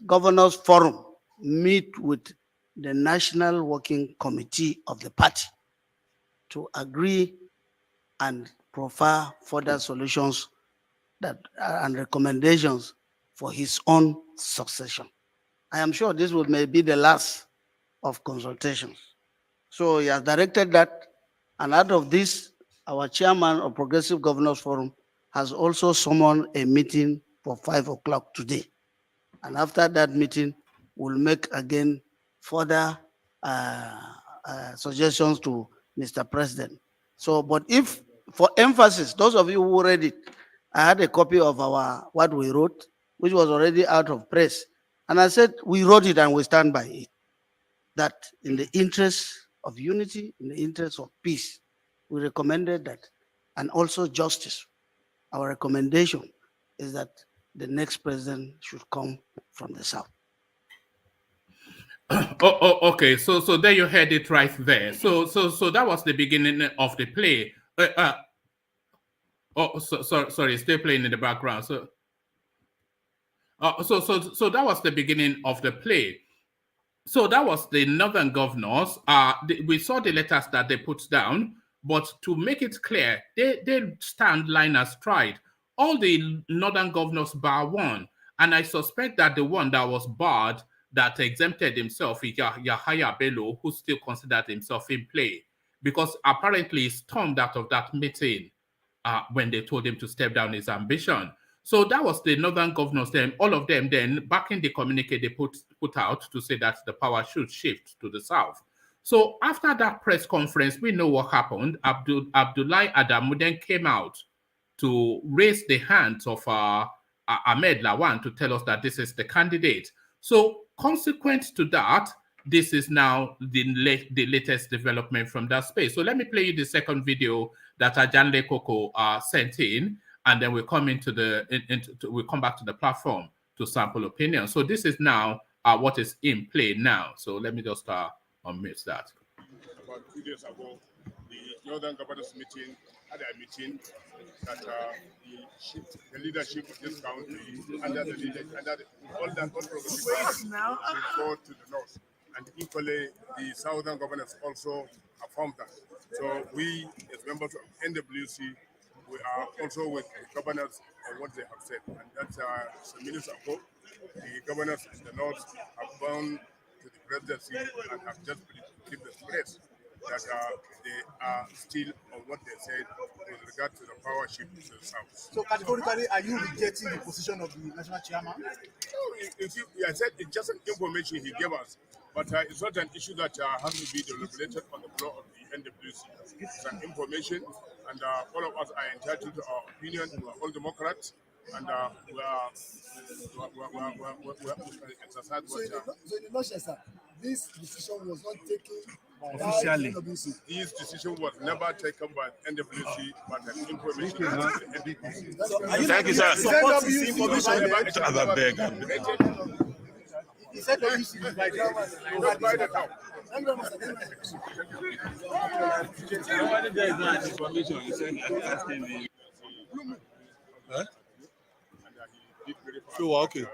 Governors Forum, meet with the National Working Committee of the party to agree and proffer further solutions and recommendations for his own succession. I am sure this may be the last of consultations. So he has directed that, and out of this, our chairman of Progressive Governors Forum has also summoned a meeting for 5 o'clock today. And after that meeting, we'll make again further suggestions to Mr. President. So, but if, for emphasis, those of you who read it, I had a copy of what we wrote, which was already out of press. And I said, we wrote it and we stand by it. That in the interest of unity, in the interest of peace, we recommended that, and also justice. Our recommendation is that the next president should come from the south. Okay. So there you heard it right there. So that was the beginning of the play. Sorry, still playing in the background. So that was the beginning of the play. So that was the northern governors. We saw the letters that they put down, but to make it clear, they stand line astride. All the northern governors bar one, and I suspect that the one that was barred that exempted himself is Yahaya Bello, who still considered himself in play, because apparently he stormed out of that meeting when they told him to step down his ambition. So that was the northern governors, then all of them then back in the communique they put out to say that the power should shift to the south. So after that press conference, we know what happened. Abdullahi Adamu then came out to raise the hands of AHMAD Lawan to tell us that this is the candidate. So consequent to that, this is now the latest development from that space. So let me play you the second video that Ajanle Koko sent in, and then we'll come into we'll come back to the platform to sample opinion. So this is now what is in play now. So let me just unmute that. About 2 days ago, the Northern Governors meeting had a meeting that the leadership of this country under all that progressive should go to the north. And equally, the Southern governors also affirmed that. So we, as members of NWC, we are also with the governors on what they have said. And that's some minutes ago, the governors in the north have gone to the presidency and have just given the press that they are still on what they said with regard to the power shift to the south. So categorically, are you rejecting the position of the national chairman? No, I said it's just an information he gave us, but it's not an issue that has to be deliberated on the floor of the NWC. It's an information, and all of us are entitled to our opinion. We are all Democrats, and we exercise what. So in the nutshell, sir, this decision was not taken officially. This decision was never taken by NWC, but an information. Thank you, sir. He said that you should be by the town. So, okay.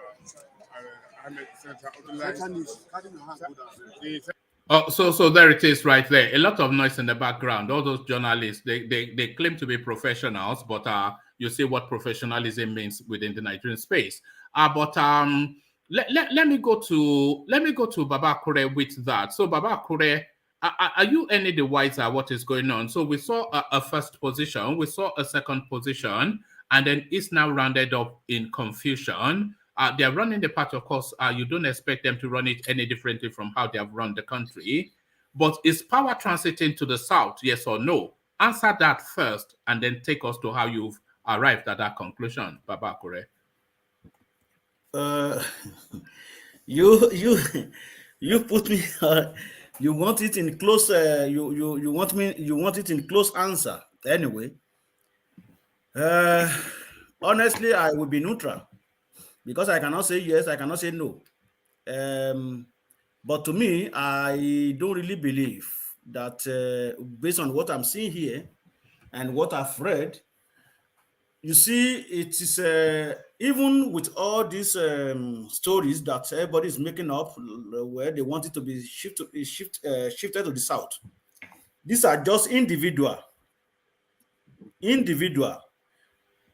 So there it is right there. A lot of noise in the background. All those journalists, they claim to be professionals, but you see what professionalism means within the Nigerian space. Let me go to Baba Kure with that. So Baba Kure, are you any the wiser what is going on? So we saw a first position, we saw a second position, and then it's now rounded up in confusion. They're running the part, of course, you don't expect them to run it any differently from how they have run the country. But is power transiting to the south, yes or no? Answer that first, and then take us to how you've arrived at that conclusion, Baba Kure. You put me. You want it in close. You want it in close answer. Anyway, honestly, I will be neutral because I cannot say yes, I cannot say no. But to me, I don't really believe that based on what I'm seeing here and what I've read. You see, it is even with all these stories that everybody is making up, where they want it to be shifted to the south. These are just individual.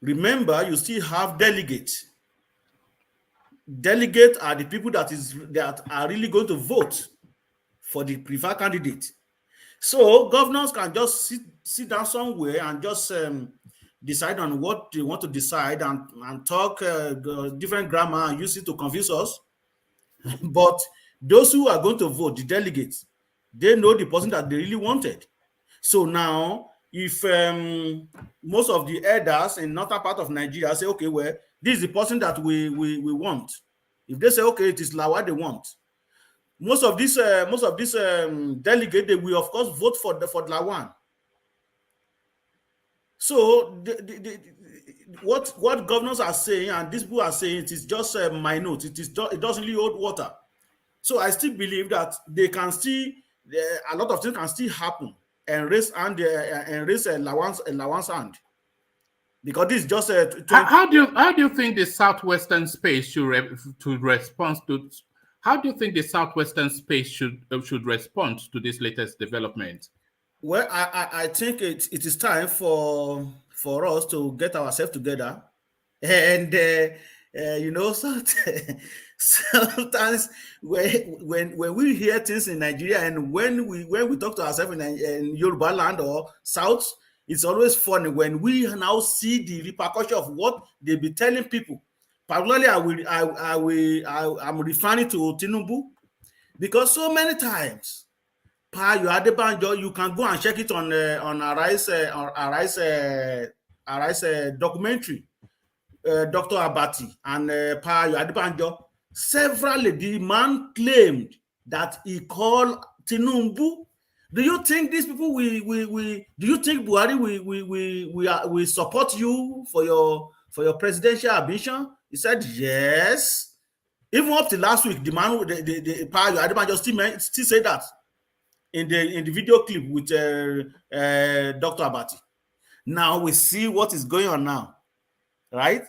Remember, you still have delegates. Delegates are the people that are really going to vote for the preferred candidate. So governors can just sit down somewhere and just decide on what they want to decide and talk different grammar and use it to confuse us. But those who are going to vote, the delegates, they know the person that they really wanted. So now, if most of the elders in northern part of Nigeria say, okay, well, this is the person that we want. If they say, okay, it is Lawan they want, most of these delegates, they will of course vote for Lawan. So what governors are saying and these people are saying, it is just minute. It doesn't really hold water. So I still believe that they can still a lot of things can still happen and raise Lawan's hand, because this is just how do you think the southwestern space should respond to? How do you think the southwestern space should respond to this latest development? Well, I think it is time for us to get ourselves together, and Sometimes when we hear things in Nigeria and when we talk to ourselves in Yoruba land or South, it's always funny when we now see the repercussion of what they be telling people. Particularly, I'm referring to Tinubu, because so many times, you can go and check it on Arise documentary. Dr. Abati and Pa Adebanjo, severally the man claimed that he called Tinubu. Do you think these people do you think Buhari we support you for your presidential ambition? He said yes. Even up to last week, the man the Pa Adebanjo still said that in the video clip with Dr. Abati. Now we see what is going on now. Right,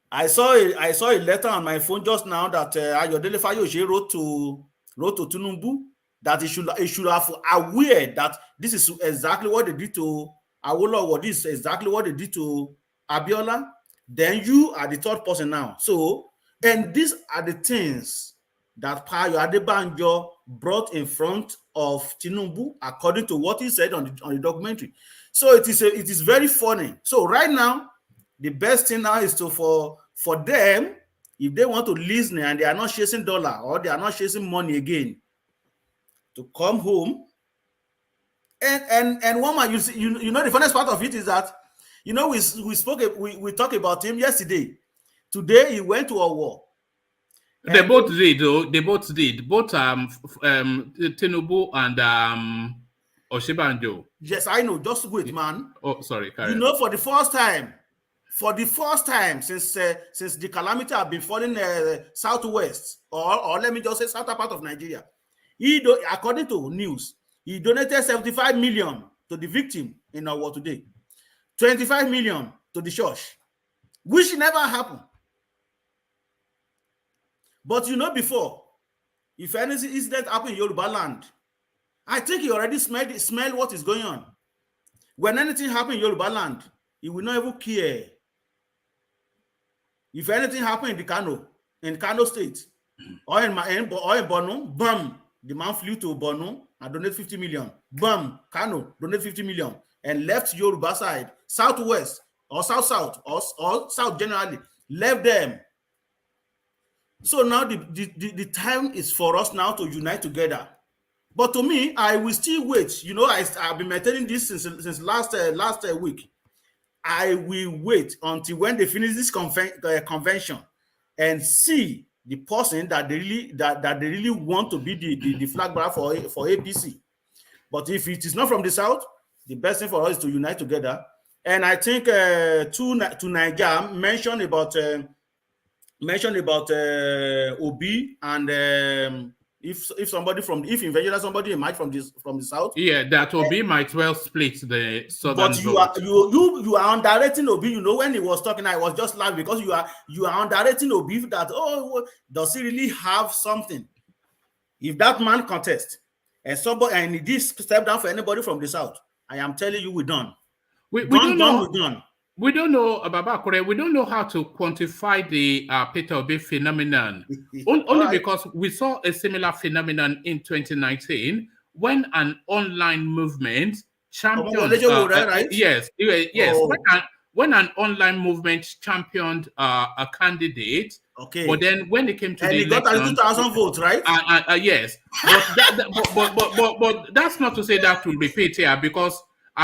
I saw a letter on my phone just now that Ayodele Fayose wrote to Tinubu that he should have aware that this is exactly what they did to Awolowo. This is exactly what they did to Abiola. Then you are the third person now. So, and these are the things that Payo Adebanjo brought in front of Tinubu, according to what he said on the documentary. So it is very funny. So right now, the best thing now is for them, if they want to listen and they are not chasing dollar or they are not chasing money again, to come home. And one man, you know the funniest part of it is that, you know, we talked about him yesterday. Today he went to a war. They both did, though. They both did. Both Tinubu and Oshibanjo. Yes, I know. Just wait, man. Oh, sorry. You know, for the first time since the calamity have been falling southwest, or let me just say southern part of Nigeria, according to news, he donated 75 million to the victim in our war today, 25 million to the church, which never happened. But you know, before, if any incident happened in Yoruba land, I think he already smelled what is going on. When anything happened in Yoruba land, he will not even care. If anything happened in Kano State, or in Borno, bam, the man flew to Borno and donated 50 million. Bam, Kano, donated 50 million, and left Yoruba side, southwest, or south, or south generally, left them. So now the time is for us now to unite together. But to me, I will still wait. You know, I've been maintaining this since last week. I will wait until when they finish this convention and see the person that they really want to be the flag bearer for APC. But if it is not from the south, the best thing for us is to unite together. And I think to Niger mentioned about Obi and if somebody might from the south, yeah, that Obi might well split the southern but vote. you are underrating Obi. You know, when he was talking, I was just laughing because you are underrating Obi. That does he really have something? If that man contests and he did step down for anybody from the south, I am telling you, we're done. We don't know. We're done. We don't know, Babakure, we don't know how to quantify the Peter Obi phenomenon. Only because we saw a similar phenomenon in 2019 when an online movement championed... Yes. Oh. When an online movement championed a candidate, okay, but then when it came to the election... And he got 2,000 votes, right? Yes. But that's not to say that will repeat here, because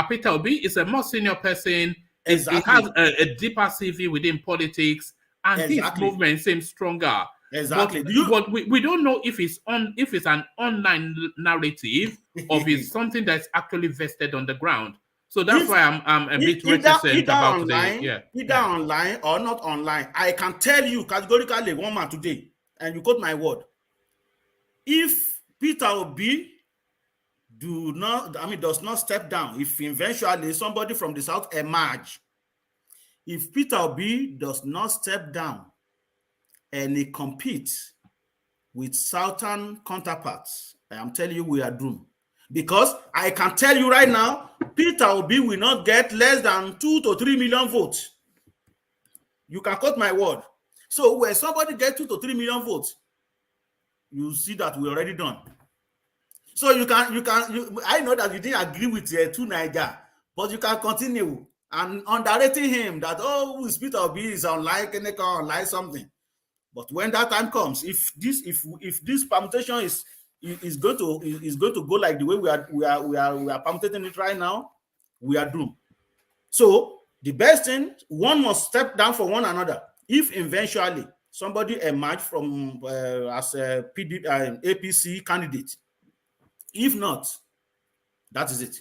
Peter Obi is a more senior person. Exactly. He has a deeper CV within politics, and his movement seems stronger. Exactly. But we don't know if it's an online narrative or if it's something that's actually vested on the ground. So that's why I'm a bit reticent about either online or not online. I can tell you categorically, one man today, and you quote my word. If Peter Obi does not step down, if eventually somebody from the south emerge, if Peter Obi does not step down and he competes with southern counterparts, I am telling you, we are doomed. Because I can tell you right now, Peter Obi will not get less than 2 to 3 million votes. You can quote my word. So when somebody gets 2 to 3 million votes, you see that we're already done. So I know that you didn't agree with two Niger, but you can continue and underrating him that we spit or be is unlike something. But when that time comes, if this permutation is going to go like the way we are permutating it right now, we are doomed. So the best thing, one must step down for one another. If eventually somebody emerge from as a APC candidate, if not, that is it.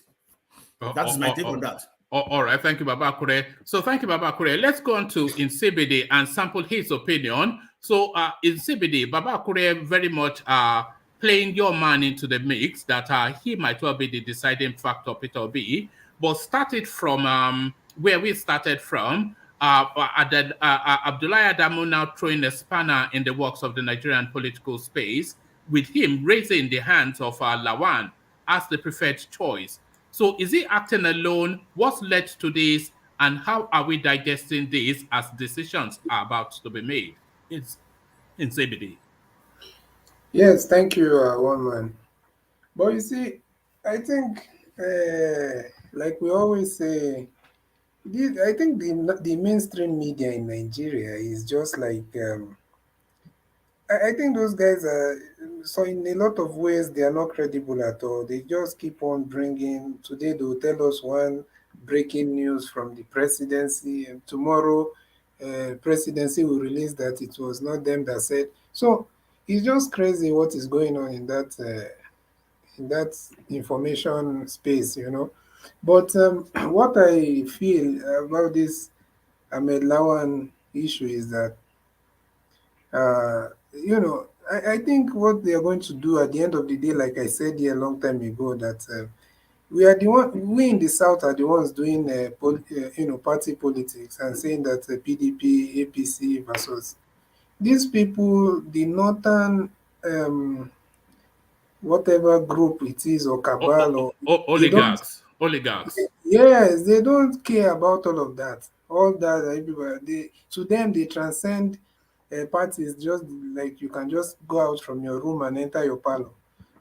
That is my take on that. All right, thank you, Baba Akure. So thank you, Baba Akure. Let's go on to Nsebede and sample his opinion. So Nsebede, Baba Akure very much playing your man into the mix that he might well be the deciding factor, Peter Obi. But started from where we started from, Abdullahi Adamu now throwing a spanner in the works of the Nigerian political space, with him raising the hands of Lawan as the preferred choice. So is he acting alone? What's led to this? And how are we digesting this as decisions are about to be made? It's in CBD. Yes, thank you, one man. But you see, I think, like we always say, I think the mainstream media in Nigeria is just like, I think those guys are, so in a lot of ways, they are not credible at all. They just keep on bringing, today they will tell us one breaking news from the presidency, and tomorrow, presidency will release that it was not them that said. So it's just crazy what is going on in that information space, you know. But what I feel about this Ahmed Lawan issue is that, you know, I think what they are going to do at the end of the day, like I said here a long time ago, that we in the South are the ones doing, you know, party politics and saying that PDP, APC versus these people, the northern, whatever group it is, or cabal, or oligarchs. Yes, they don't care about all of that. All that everybody, to them, they transcend parties. Just like you can just go out from your room and enter your parlor,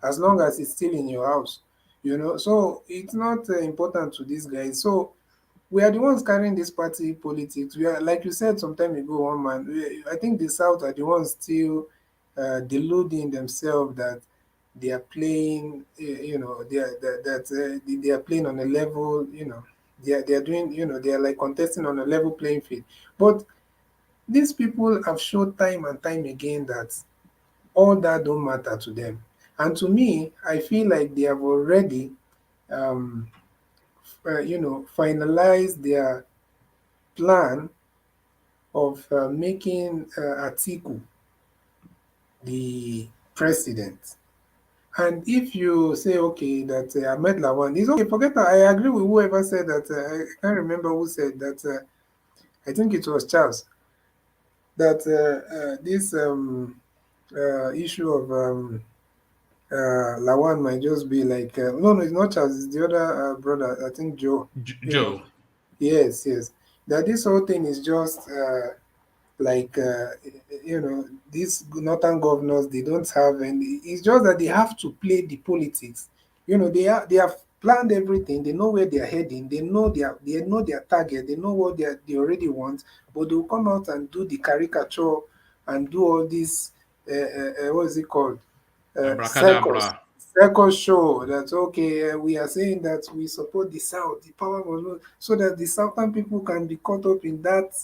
as long as it's still in your house, you know. So it's not important to these guys. So we are the ones carrying this party politics. We are, like you said some time ago, one man. I think the South are the ones still deluding themselves that they are playing, you know, they are playing on a level, you know, they are doing, you know, they are like contesting on a level playing field. But these people have showed time and time again that all that don't matter to them. And to me, I feel like they have already, you know, finalized their plan of making Atiku the president. And if you say, okay, that Ahmed Lawan is okay, forget that. I agree with whoever said that. I can't remember who said that. I think it was Charles. That this issue of Lawan might just be like, no, it's not Charles, it's the other brother, I think Joe. Joe. Yes. That this whole thing is just like, you know, these northern governors, they don't have any. It's just that they have to play the politics. You know, they have planned everything. They know where they are heading. They know their target. They know what they already want. But they'll come out and do the caricature and do all this. What is it called? Circus show. That's okay. We are saying that we support the South, the power of, so that the Southern people can be caught up in that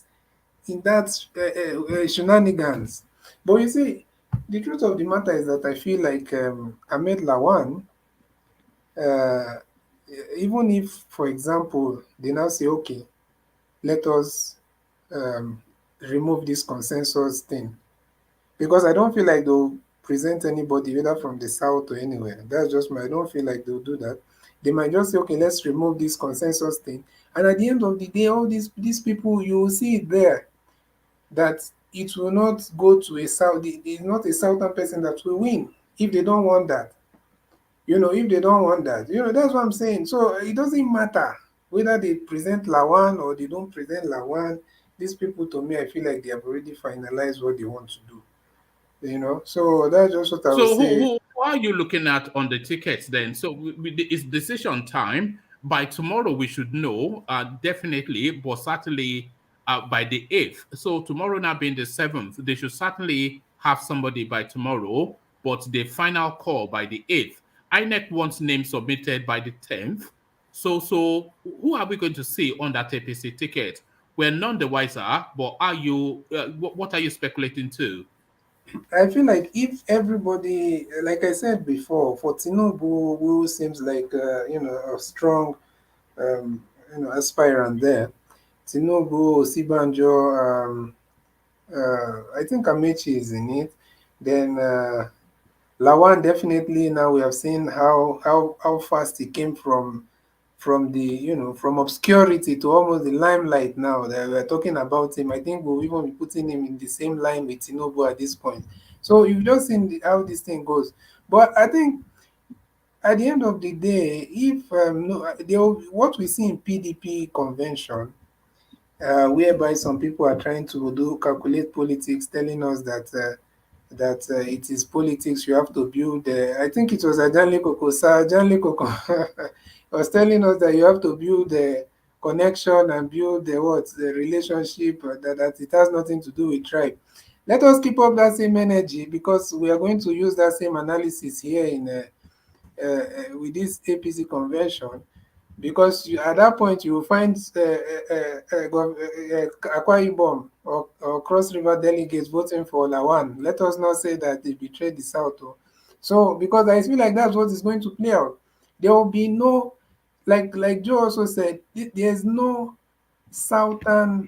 shenanigans. But you see, the truth of the matter is that I feel like Ahmed Lawan, even if, for example, they now say, okay, let us remove this consensus thing, because I don't feel like they'll present anybody either from the South or anywhere. That's just I don't feel like they'll do that. They might just say, okay, let's remove this consensus thing. And at the end of the day, all these people, you will see it there, that it will not go to a South. It's not a Southern person that will win if they don't want that. You know, if they don't want that, you know, that's what I'm saying. So it doesn't matter whether they present Lawan or they don't present Lawan. These people, to me, I feel like they have already finalized what they want to do. So that's just what I would So say. who are you looking at on the tickets then? So it's decision time. By tomorrow we should know definitely, but certainly by the 8th. So tomorrow now being the 7th, they should certainly have somebody by tomorrow, but the final call by the 8th. INEC wants names submitted by the 10th. So who are we going to see on that APC ticket? We're none the wiser, but are you? What are you speculating to? I feel like if everybody, like I said before, for Tinubu, who seems like a strong aspirant there, Tinubu, Sibanjo, I think Amechi is in it. Then Lawan definitely. Now we have seen how fast he came from the from obscurity to almost the limelight. Now that we're talking about him, I think we'll even be putting him in the same line with Tinubu at this point. So you've just seen how this thing goes. But I think at the end of the day, if no, what we see in PDP convention, whereby some people are trying to do calculate politics, telling us that it is politics. You have to build. I think it was Ajanle Koko, Sir Ajanle Koko was telling us that you have to build the connection and build the relationship. That it has nothing to do with tribe. Let us keep up that same energy, because we are going to use that same analysis here in with this APC convention, because at that point you will find Akwa Ibom or Cross River delegates voting for Lawan. Let us not say that they betrayed the South. So, because I feel like that's what is going to play out. There will be no, like Joe also said, there's no Southern,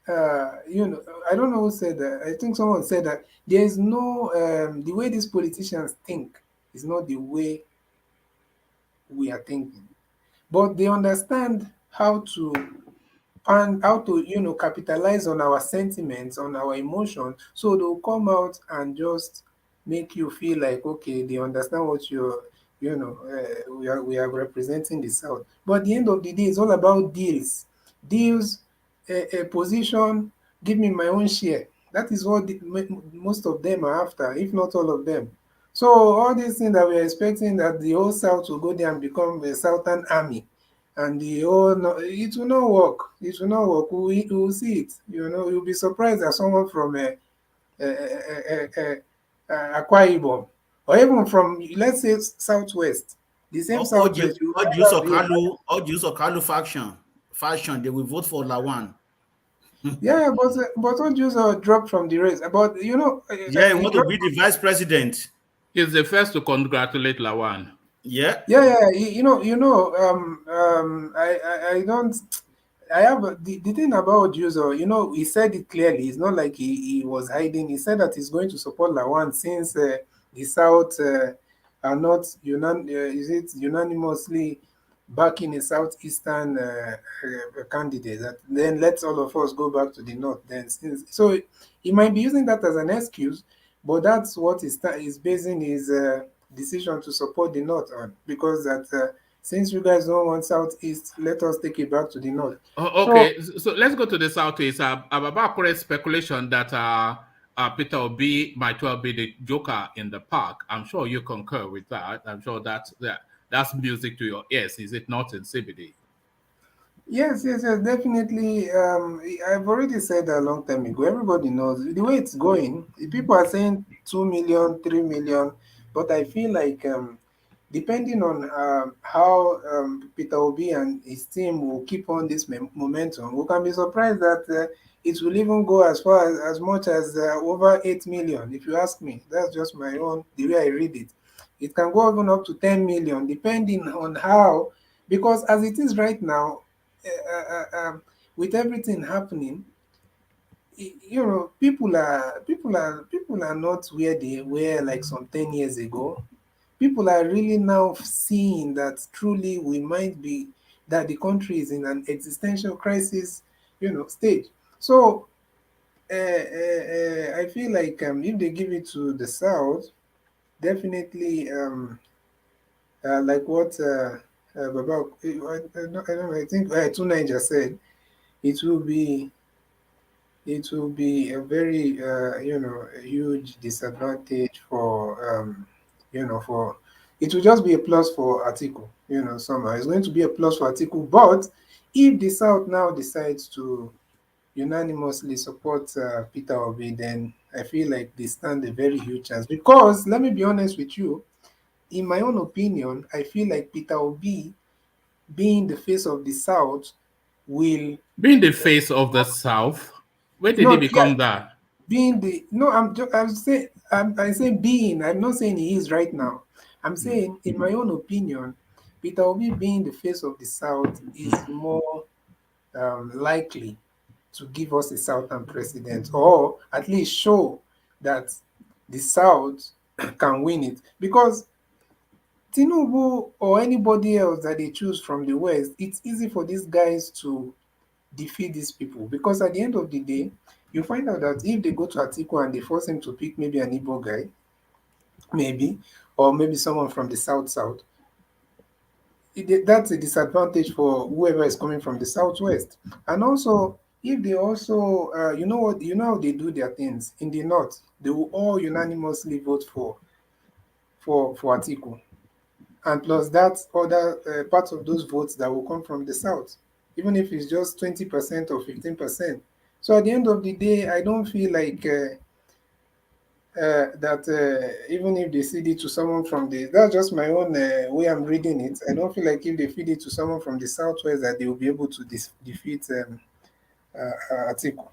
I don't know who said that. I think someone said that there's no, the way these politicians think is not the way we are thinking, but they understand how to capitalize on our sentiments, on our emotions. So they'll come out and just make you feel like, okay, they understand what we are representing the South. But at the end of the day, it's all about deals, a position. Give me my own share. That is what most of them are after, if not all of them. So all these things that we're expecting, that the whole South will go there and become a Southern army, and the whole, no, it will not work. It will not work. We will see it. You'll be surprised that someone from Akwa Ibom, or even from, let's say, Southwest, the same Southwest, you All find Jews out of here. Kalu faction, they will vote for Lawan. Yeah, but all Jews are dropped from the race. But Yeah, he want to be the vice president. He's the first to congratulate Lawan. Yeah. Yeah. I don't. I have the thing about UZOR, he said it clearly. It's not like he was hiding. He said that he's going to support Lawan, since the South are not unanimously backing a southeastern candidate. Then let all of us go back to the north. Then, so he might be using that as an excuse, but that's what he's basing his decision to support the north on, because that. Since you guys don't want southeast, let us take it back to the north. Okay, so let's go to the southeast. About correct speculation that Peter Obi might well be the joker in the park. I'm sure you concur with that. I'm sure that's music to your ears, is it not, in CBD? Yes, definitely. I've already said that a long time ago. Everybody knows the way it's going. People are saying 2 million, 3 million, but I feel like depending on how Peter Obi and his team will keep on this momentum, we can be surprised that it will even go as far as much as over 8 million. If you ask me, that's just my own, the way I read it. It can go even up to 10 million, depending on how, because as it is right now, with everything happening, people are not where they were like some 10 years ago. People are really now seeing that truly we might be, that the country is in an existential crisis, stage. So I feel like if they give it to the South, definitely, like what Baba, I don't know, I think Two Niger said, it will be it will be a very, a huge disadvantage for, for it will just be a plus for Atiku, somehow. It's going to be a plus for Atiku. But if the South now decides to unanimously support Peter Obi, then I feel like they stand a very huge chance. Because let me be honest with you, in my own opinion, I feel like Peter Obi, being the face of the South, will being the face of the South. When did he become that? Being the I say being. I'm not saying he is right now. I'm saying, in my own opinion, Peter Obi being the face of the South is more likely to give us a Southern president, or at least show that the South can win it. Because Tinubu or anybody else that they choose from the West, it's easy for these guys to defeat these people. Because at the end of the day, you find out that if they go to Atiku and they force him to pick maybe an Igbo guy, maybe, or maybe someone from the South, that's a disadvantage for whoever is coming from the Southwest. And also, if they also, you know how they do their things in the North, they will all unanimously vote for Atiku. And plus that other part of those votes that will come from the South, even if it's just 20% or 15%. So at the end of the day, I don't feel like that even if they feed it to someone from that's just my own way I'm reading it. I don't feel like if they feed it to someone from the Southwest that they will be able to defeat Atiku.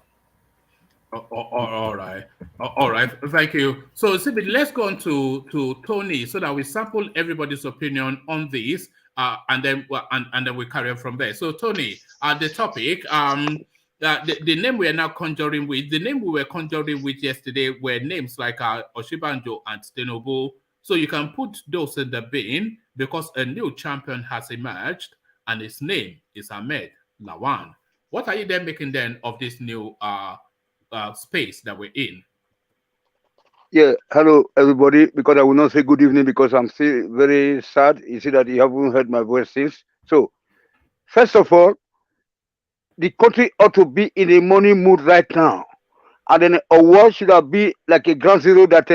All right. Thank you. So, Sibi, let's go on to Tony so that we sample everybody's opinion on this, and then we carry on from there. So, Tony, the topic, the name we are now conjuring with, the name we were conjuring with yesterday were names like Oshibanjo and Tinubu. So you can put those in the bin because a new champion has emerged, and his name is AHMAD Lawan. What are you then making then of this new space that we're in? Yeah, hello everybody. Because I will not say good evening because I'm still very sad. You see that you haven't heard my voice since. So, first of all, the country ought to be in a money mood right now, and then a war should have been like a ground zero that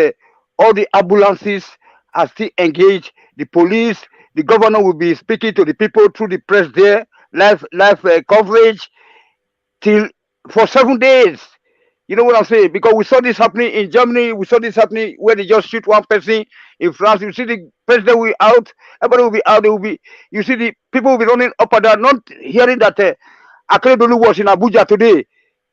all the ambulances are still engaged. The police, the governor will be speaking to the people through the press there, live coverage till for 7 days. You know what I'm saying? Because we saw this happening in Germany, we saw this happening where they just shoot one person. In France, you see the president will be out, everybody will be out. They will be. You see the people will be running up and down, not hearing that Akeredolu was in Abuja today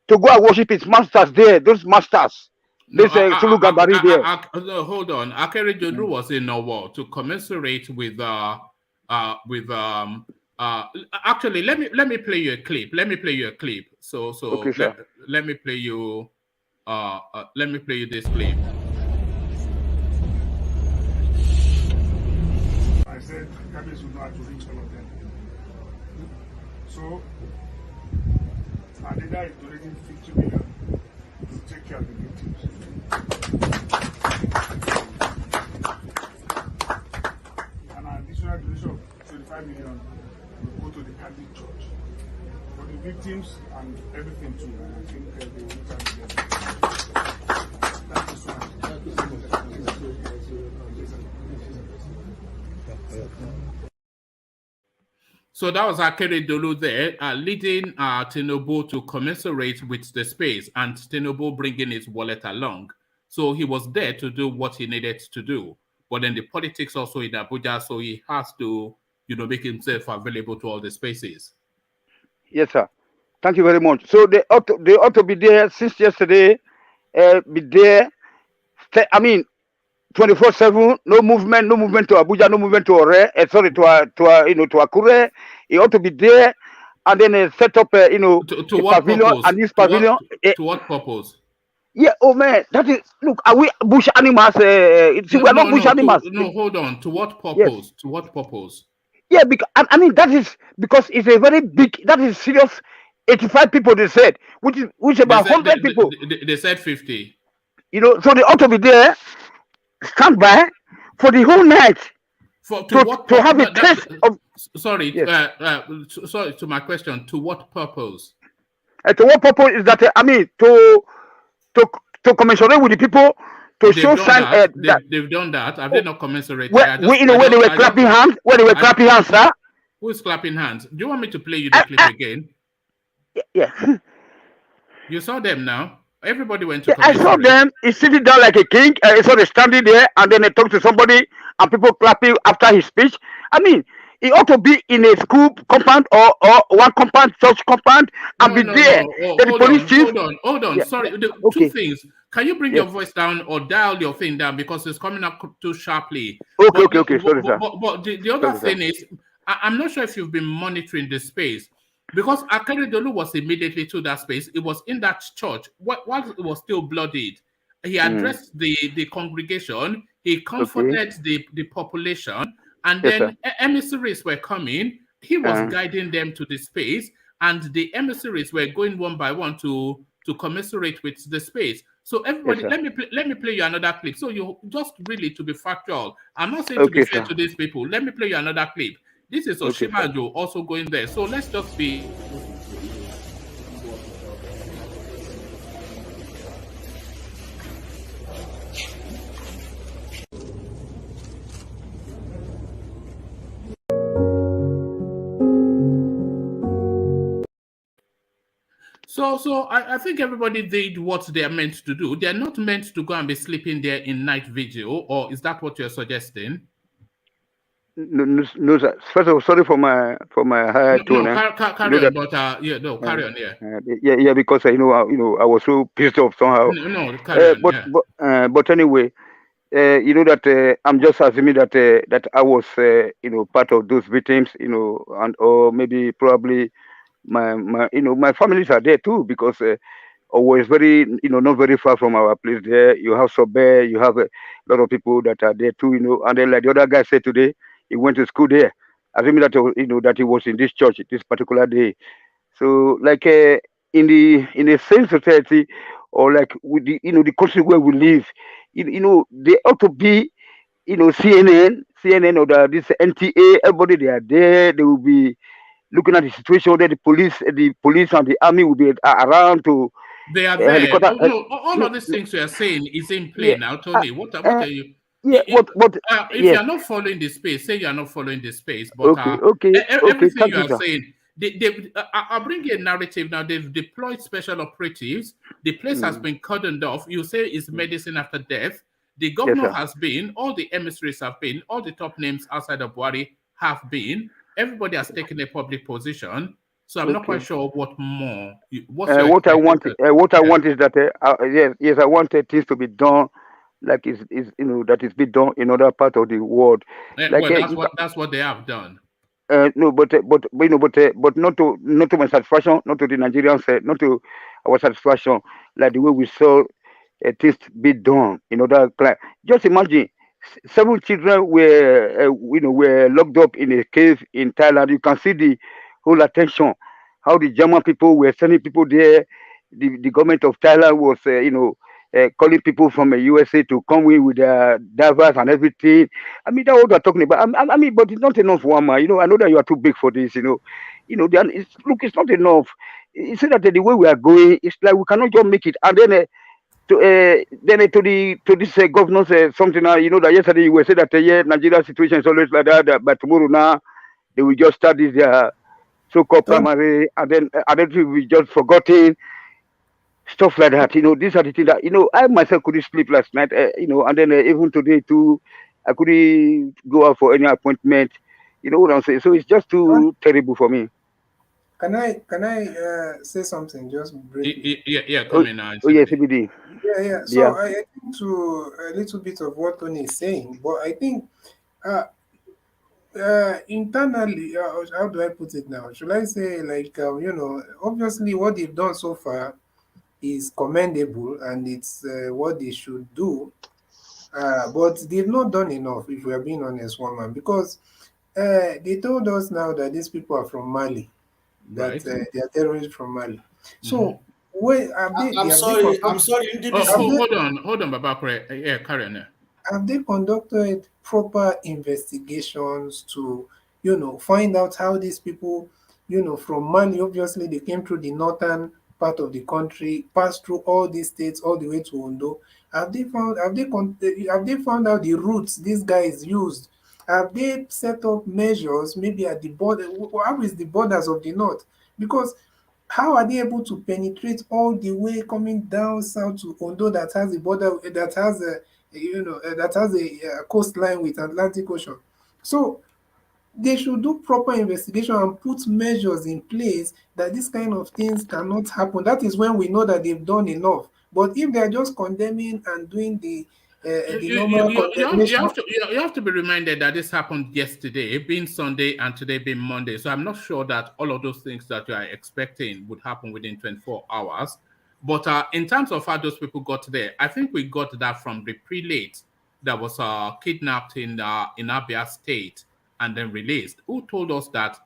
to go and worship his masters there. Those masters. No, Sulu Gabari there. No, hold on. Akeredolu was in a war to commensurate with actually, let me play you a clip. So okay, let me play you this clip. I said Gabes would know how to reach all of them. So Adeda is donating 50 million to take care of the victims. An additional donation of 25 million will go to the Catholic Church for the victims and everything too. And I think they will reach out together. Thank you so much. So that was Akeredolu there, leading Tinubu to commensurate with the space, and Tinubu bringing his wallet along. So he was there to do what he needed to do. But then the politics also in Abuja, so he has to, make himself available to all the spaces. Yes, sir. Thank you very much. So they ought to be there since yesterday. Be there. 24/7, no movement to Abuja, no movement to Ore, to Akure. He ought to be there, and then set up, to a what pavilion, purpose? and this pavilion. To what purpose? Yeah, oh man, that is. Look, are we bush animals? We are not bush animals. Hold on. To what purpose? Yes. To what purpose? Yeah, because that is because it's a very big. That is serious. 85 people they said, which about 100 people. They said 50. So they ought to be there. Stand by for the whole night to have a test of. Sorry, yes. sorry to my question. To what purpose? To what purpose is that? I mean, to commensurate with the people, to They've show done sign that. that They've done that. Have they not commensurated? where, where they were clapping hands, sir. Who's clapping hands? Do you want me to play you the clip again? Yeah. You saw them now. Everybody went to Yeah, I saw them. He's sitting down like a king. I saw them standing there, and then they talk to somebody, and people clapping after his speech. I mean, he ought to be in a school compound or one compound, church compound, and be there. Oh, Then the police chief. Hold on. Yeah, Sorry, okay. Two things. Can you bring your voice down or dial your thing down because it's coming up too sharply? Okay. Sorry, sir. But the other thing is, I'm not sure if you've been monitoring the space. Because Akeredolu was immediately to that space. It was in that church. While it was still bloodied, he addressed the congregation. He comforted the population. And then emissaries were coming. He was guiding them to the space. And the emissaries were going one by one to commiserate with the space. So everybody, let me play you another clip. So you just really to be factual. I'm not saying to be fair to these people. Let me play you another clip. This is Oshimanjo also going there. So let's just be. So I think everybody did what they are meant to do. They are not meant to go and be sleeping there in night vigil, or is that what you're suggesting? No, sir. First of all, sorry for my high tone. Carry on, but carry on, yeah. Yeah, because I was so pissed off somehow. Carry on, but anyway, you know that I'm just assuming that that I was part of those victims, and or maybe probably my families are there too, because always very not very far from our place there. You have Sobe, you have a lot of people that are there too, and then like the other guy said today, he went to school there. Assuming that that he was in this church this particular day. So like in a same society, or like with the country where we live, they ought to be CNN or this NTA. Everybody they are there. They will be looking at the situation. That the police and the army will be around to. They are there. All of these things you are saying is in play now, Tony. What are you? Yeah, if you are not following the space, say you are not following the space. But everything you are saying, I'll bring you a narrative now. They've deployed special operatives. The place has been cordoned off. You say it's medicine after death. The governor has been, all the emissaries have been, all the top names outside of Buhari have been. Everybody has taken a public position. So I'm not quite sure what more. What I want is that yes, I want things to be done like is that is being done in other parts of the world. That's what they have done. No, but not to my satisfaction, not to the Nigerians, not to our satisfaction, like the way we saw things be done in other. Just imagine, 7 children were locked up in a cave in Thailand. You can see the whole attention, how the German people were sending people there. The government of Thailand was, calling people from the USA to come in with their divers and everything. I mean, that's what we're talking about. I mean, but it's not enough, Wama. I know that you are too big for this. It's not enough. You see that the way we are going, it's like we cannot just make it. And then to this governors something. That yesterday you were saying that Nigeria situation is always like that. But tomorrow now they will just start this so-called primary, and then we just forgotten. Stuff like that, these are the things that, I myself couldn't sleep last night, and then even today too, I couldn't go out for any appointment, you know what I'm saying? So it's just too terrible for me. Can I say something just briefly? Yeah, come in now. Oh, yes, CBD. Yeah. So I think to a little bit of what Tony is saying, but I think internally, how do I put it now? Should I say like, obviously what they've done so far is commendable, and it's what they should do, but they've not done enough, if we are being honest, Woman, because they told us now that these people are from Mali, that they are terrorists from Mali. So where have they? I'm sorry. Hold on, Baba. Yeah, carry on. Have they conducted proper investigations to, find out how these people, from Mali? Obviously, they came through the northern part of the country, pass through all these states all the way to Ondo? Have they found out the routes these guys used? Have they set up measures maybe at the border? How is the borders of the north? Because how are they able to penetrate all the way coming down south to Ondo that has a border that has a that has a coastline with Atlantic Ocean? So they should do proper investigation and put measures in place that this kind of things cannot happen. That is when we know that they've done enough. But if they are just condemning and doing the normal condemnation, you have to be reminded that this happened yesterday, being Sunday, and today being Monday. So I'm not sure that all of those things that you are expecting would happen within 24 hours. But in terms of how those people got there, I think we got that from the prelate that was kidnapped in Abia State and then released, who told us that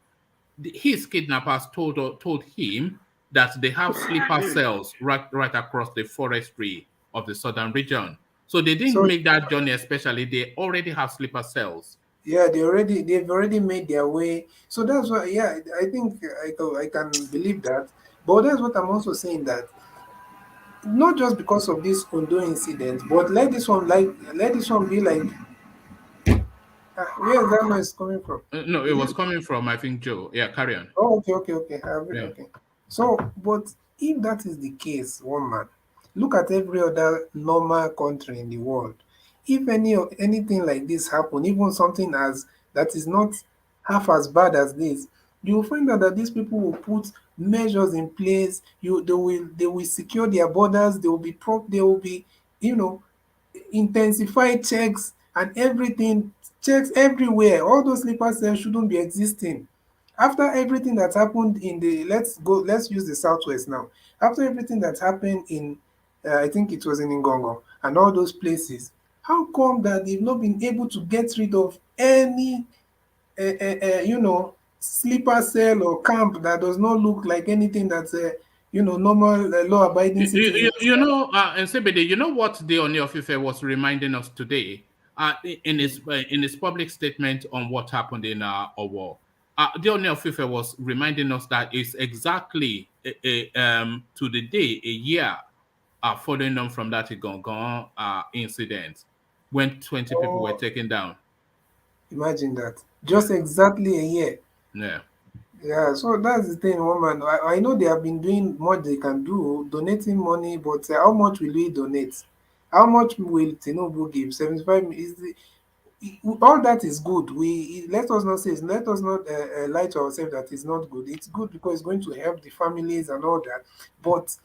his kidnappers told him that they have sleeper cells right across the forestry of the southern region. So they didn't make that journey, especially they already have sleeper cells. Yeah, they've already made their way. So that's why, yeah, I think I can believe that. But that's what I'm also saying, that not just because of this Ondo incident, but let this one be like, where is that noise coming from? No, it was coming from, I think, Joe. Yeah, carry on. Oh, okay. Yeah. Okay. So, but if that is the case, one man, look at every other normal country in the world. If anything like this happen, even something as that is not half as bad as this, you will find out that these people will put measures in place. They will secure their borders. They will be, you know, intensify checks and everything. Checks everywhere. All those sleeper cells shouldn't be existing. After everything that happened in the let's use the southwest now. After everything that happened in I think it was in Ngongo and all those places, how come that they've not been able to get rid of any sleeper cell or camp that does not look like anything that's normal law-abiding citizens? And Sebede, you know what the Oni of Ife was reminding us today in his public statement on what happened in Owo. The Oni of Ife was reminding us that it's exactly to the day a year following on from that Igongon incident when 20 people were taken down. Imagine that. Just exactly a year. Yeah. Yeah, so that's the thing, woman. I know they have been doing what they can do, donating money, but how much will we donate? How much will Tinubu give? 75 is all that is good. Let us not lie to ourselves that it's not good. It's good because it's going to help the families and all that. But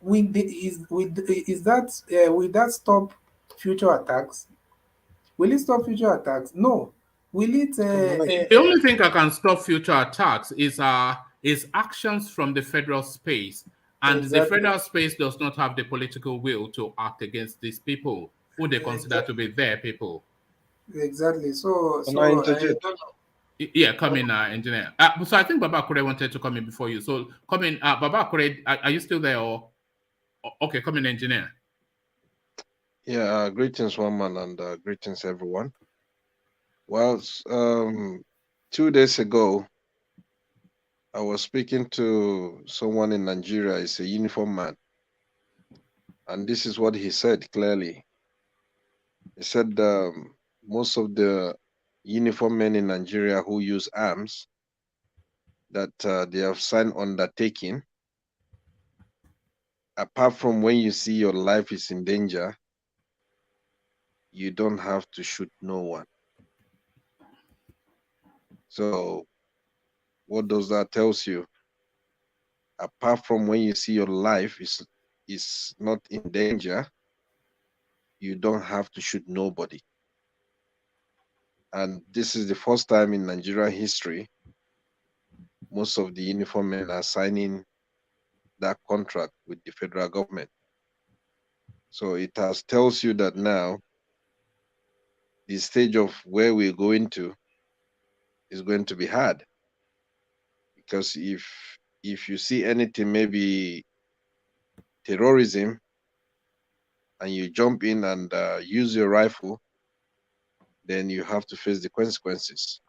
will that stop future attacks? Will it stop future attacks? No. Will it? The only thing that can stop future attacks is actions from the federal space, and the federal space does not have the political will to act against these people who they consider to be their people. Exactly. So yeah, come in, engineer. So I think Baba Akure wanted to come in before you. So come in, Baba Akure. Are you still there? Or okay, come in, engineer. Yeah, greetings, one man, and greetings, everyone. Well, 2 days ago, I was speaking to someone in Nigeria. He's a uniform man. And this is what he said clearly. He said most of the uniform men in Nigeria who use arms, that they have signed undertaking, apart from when you see your life is in danger, you don't have to shoot no one. So what does that tell you? Apart from when you see your life is not in danger, you don't have to shoot nobody. And this is the first time in Nigerian history most of the uniform men are signing that contract with the federal government. So it tells you that now the stage of where we're going to is going to be hard. Because if you see anything, maybe terrorism, and you jump in and use your rifle, then you have to face the consequences.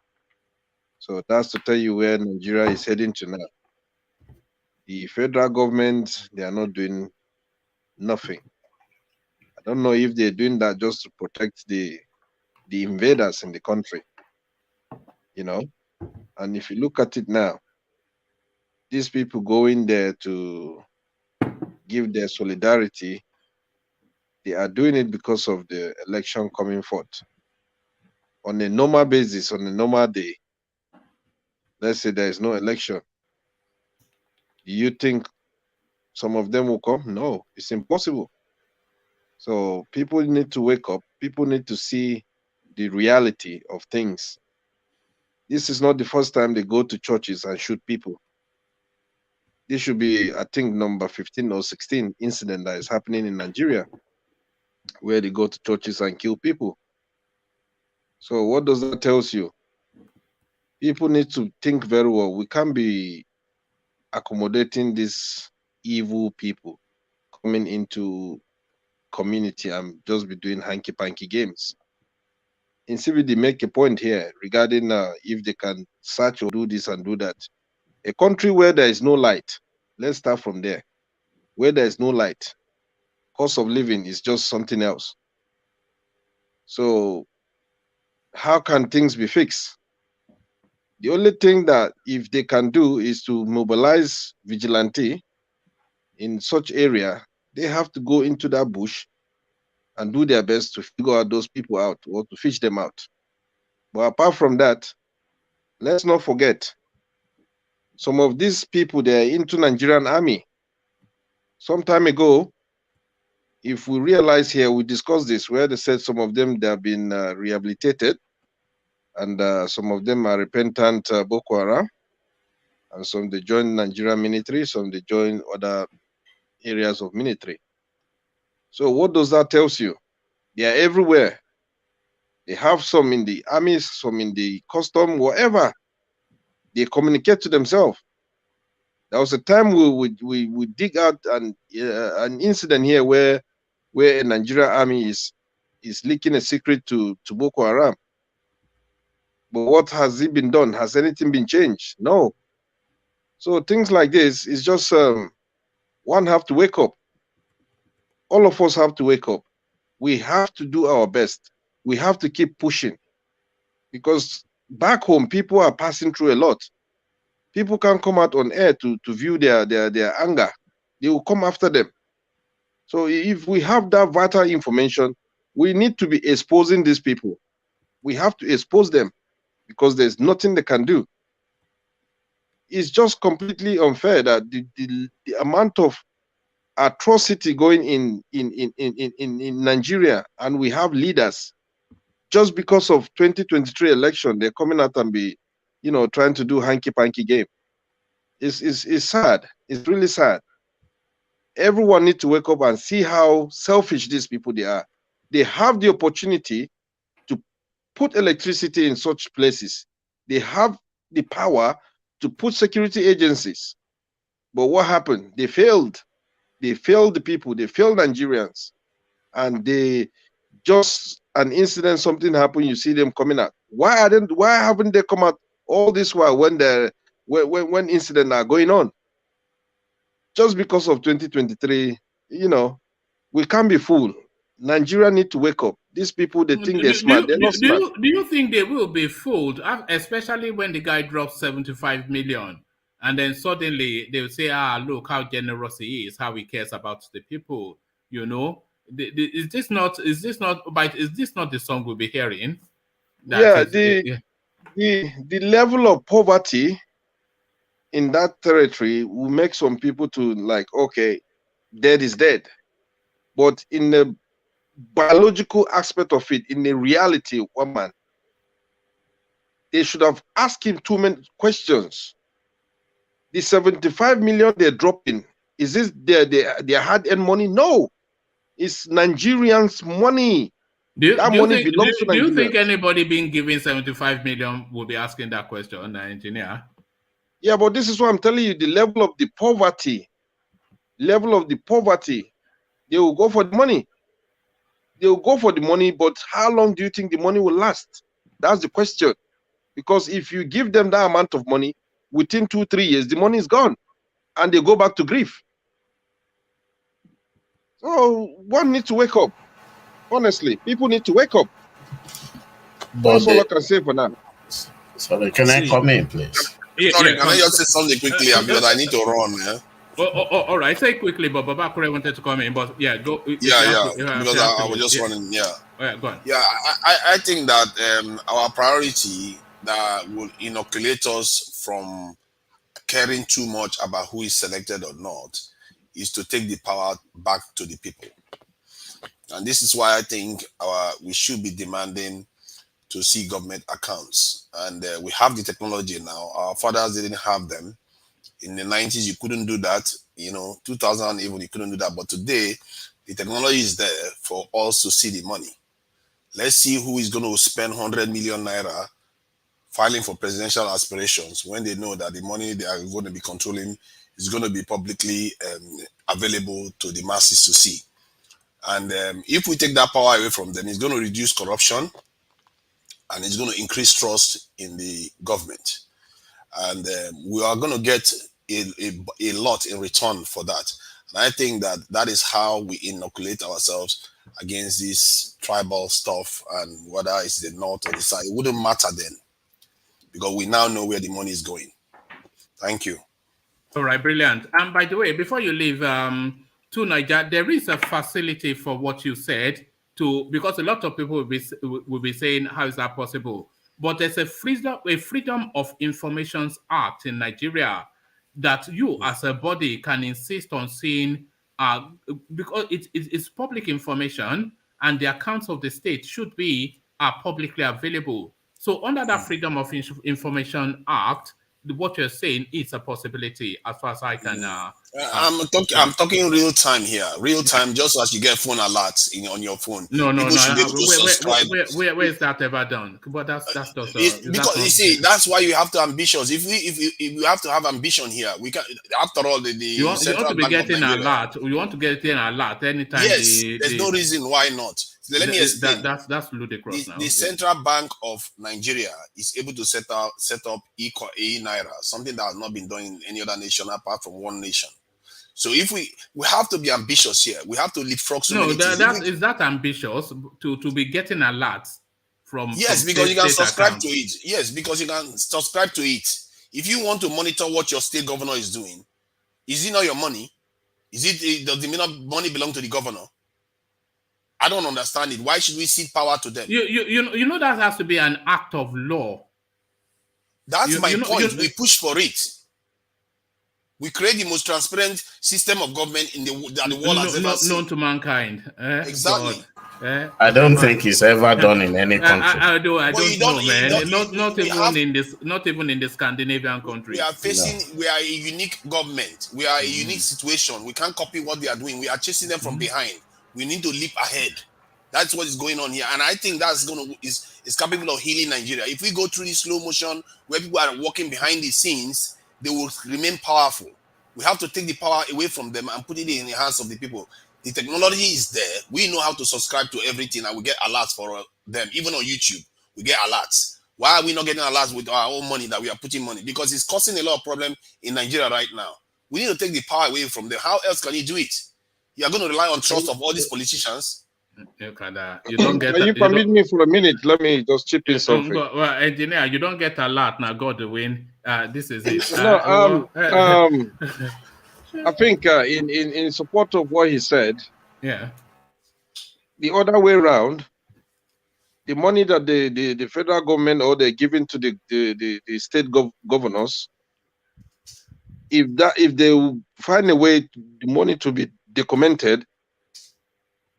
So that's to tell you where Nigeria is heading to now. The federal government, they are not doing nothing. I don't know if they're doing that just to protect the invaders in the country, you know. And if you look at it now, these people going there to give their solidarity, they are doing it because of the election coming forth. On a normal basis, on a normal day, let's say there is no election, do you think some of them will come? No, it's impossible. So people need to wake up. People need to see the reality of things. This is not the first time they go to churches and shoot people. This should be, I think, number 15 or 16 incident that is happening in Nigeria, where they go to churches and kill people. So what does that tell you? People need to think very well. We can't be accommodating these evil people coming into community and just be doing hanky-panky games. In CBD, make a point here regarding if they can search or do this and do that. A country where there is no light, let's start from there. Where there is no light, cost of living is just something else. So how can things be fixed? The only thing that if they can do is to mobilize vigilante in such area. They have to go into that bush and do their best to figure out those people out or to fish them out. But apart from that, let's not forget, some of these people, they are into Nigerian army. Some time ago, if we realize here, we discussed this, where they said some of them, they have been rehabilitated, and some of them are repentant Boko Haram, and some they join Nigerian military, some they join other areas of military. So what does that tell you? They are everywhere. They have some in the armies, some in the custom, whatever. They communicate to themselves. There was a time we dig out an incident here where a Nigerian army is leaking a secret to Boko Haram. But what has it been done? Has anything been changed? No. So things like this is just one have to wake up. All of us have to wake up. We have to do our best. We have to keep pushing, because back home people are passing through a lot. People can't come out on air to view their anger. They will come after them. So if we have that vital information, we need to be exposing these people. We have to expose them, because there's nothing they can do. It's just completely unfair that the amount of atrocity going in Nigeria, and we have leaders just because of 2023 election, they're coming out and be, trying to do hanky-panky game. It's sad. It's really sad. Everyone needs to wake up and see how selfish these people they are. They have the opportunity to put electricity in such places. They have the power to put security agencies. But what happened? They failed. They failed the people. They failed Nigerians. And they just an incident, something happened, you see them coming out. Why haven't they come out all this while when incidents are going on? Just because of 2023, we can't be fooled. Nigeria need to wake up. These people, they think they're smart. They're not smart. Do you think they will be fooled, especially when the guy drops 75 million and then suddenly they'll say, look how generous he is, how he cares about the people, Is this not the song we'll be hearing? The level of poverty in that territory will make some people to like, okay, dead is dead. But in the biological aspect of it, in the reality, one man, they should have asked him too many questions. The 75 million they're dropping, is this their hard-earned money? No. It's Nigerians' money. That money belongs to Nigerians. Do you think anybody being given 75 million will be asking that question, engineer? Yeah, but this is what I'm telling you, the level of the poverty. They will go for the money. They will go for the money, but how long do you think the money will last? That's the question. Because if you give them that amount of money, within 2-3 years, the money is gone. and they go back to grief. So one needs to wake up. Honestly, people need to wake up. That's all I can say for now. Sorry, can I come in, please? Sorry, can I just say something quickly because I need to run. Yeah? All right, say quickly, but Baba Kure wanted to come in, but yeah, go. Because I was just running. Yeah. Go on. Yeah, I think that our priority that will inoculate us from caring too much about who is selected or not is to take the power back to the people. And this is why I think we should be demanding to see government accounts. And we have the technology now. Our fathers didn't have them. In the 90s, you couldn't do that. 2000 even, you couldn't do that. But today, the technology is there for us to see the money. Let's see who is going to spend 100 million naira filing for presidential aspirations when they know that the money they are going to be controlling is going to be publicly available to the masses to see. And if we take that power away from them, it's going to reduce corruption and it's going to increase trust in the government. And we are going to get a lot in return for that. And I think that is how we inoculate ourselves against this tribal stuff, and whether it's the north or the south, it wouldn't matter then, because we now know where the money is going. Thank you. All right, brilliant. And by the way, before you leave to Niger, there is a facility for what you said because a lot of people will be saying, how is that possible? But there's a Freedom of Information Act in Nigeria that you as a body can insist on seeing because it's public information and the accounts of the state should be publicly available. So under that Freedom of Information Act, what you're saying is a possibility as far as I can. I'm talking real time here, real time. Just as you get phone alerts on your phone. No. Where is that ever done? But that's just because you see, that's why you have to ambitious. If we have to have ambition here, we can. After all, you want to be getting a lot. You want to get in a lot anytime. Yes, there's no reason why not. So let me explain. That's ludicrous. The Central Bank of Nigeria is able to set up Naira, something that has not been done in any other nation apart from one nation. So if we have to be ambitious here, we have to leapfrog so many things. Is that ambitious to be getting alerts from? Yes, because you can subscribe to it. Yes, because you can subscribe to it. If you want to monitor what your state governor is doing, is it not your money? Does the money belong to the governor? I don't understand it. Why should we cede power to them? You know that has to be an act of law. That's my point. We push for it. We create the most transparent system of government that the world has ever seen. Known to mankind. Exactly. I don't think it's ever done in any country. I don't know, man. Not even in the Scandinavian countries. We are facing. We are a unique government. We are a unique situation. We can't copy what they are doing. We are chasing them from behind. We need to leap ahead. That's what is going on here, and I think that's is capable of healing Nigeria. If we go through this slow motion where people are walking behind the scenes, they will remain powerful. We have to take the power away from them and put it in the hands of the people. The technology is there. We know how to subscribe to everything, and we get alerts for them. Even on YouTube, we get alerts. Why are we not getting alerts with our own money that we are putting money? Because it's causing a lot of problem in Nigeria right now. We need to take the power away from them. How else can you do it? You are going to rely on trust of all these politicians. You don't get. Can you permit me for a minute? Let me just chip in something. Well, engineer, you don't get a lot now. God the win. This is it. I think in support of what he said. Yeah. The other way around, the money that the federal government or they're giving to the state governors, if they find a way the money to be documented,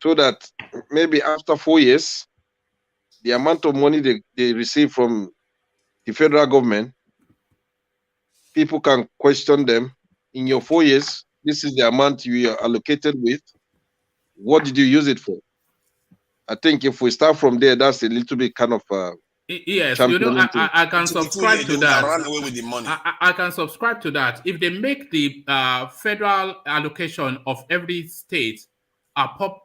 so that maybe after 4 years, the amount of money they receive from the federal government, people can question them. In your 4 years, this is the amount you are allocated with. What did you use it for? I think if we start from there, that's a little bit kind of yes. I can subscribe to that. Run away with the money. I can subscribe to that. If they make the federal allocation of every state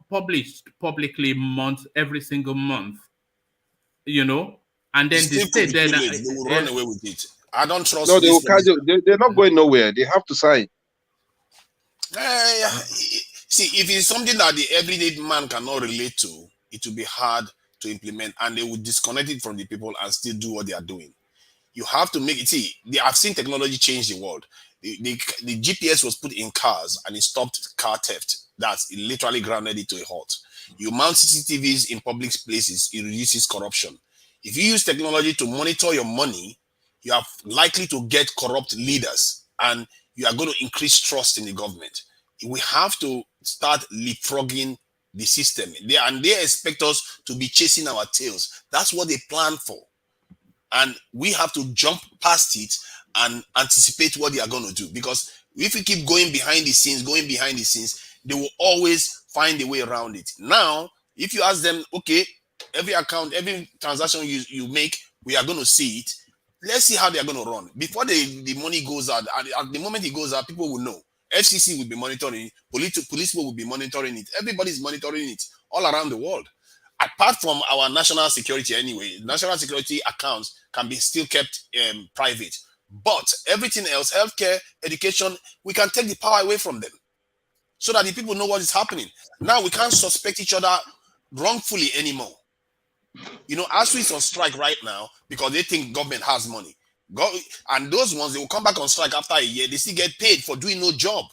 published publicly every single month, and then the state then they will run away with it. I don't trust. No, they're not going nowhere. They have to sign. See, if it's something that the everyday man cannot relate to, it will be hard to implement, and they will disconnect it from the people and still do what they are doing. You have to make it. See, I've seen technology change the world. The GPS was put in cars and it stopped car theft. It literally grounded it to a halt. You mount CCTVs in public places, it reduces corruption. If you use technology to monitor your money, you are likely to get corrupt leaders and you are going to increase trust in the government. We have to start leapfrogging the system. They expect us to be chasing our tails. That's what they plan for. And we have to jump past it and anticipate what they are going to do. Because if we keep going behind the scenes, they will always find a way around it. Now, if you ask them, okay, every account, every transaction you make, we are going to see it. Let's see how they are going to run. Before the money goes out, at the moment it goes out, people will know. FCC will be monitoring it. Police will be monitoring it. Everybody's monitoring it all around the world. Apart from our national security anyway, national security accounts can be still kept private. But everything else, healthcare, education, we can take the power away from them so that the people know what is happening. Now we can't suspect each other wrongfully anymore. You know, ASU is on strike right now because they think government has money. And those ones, they will come back on strike after a year. They still get paid for doing no job.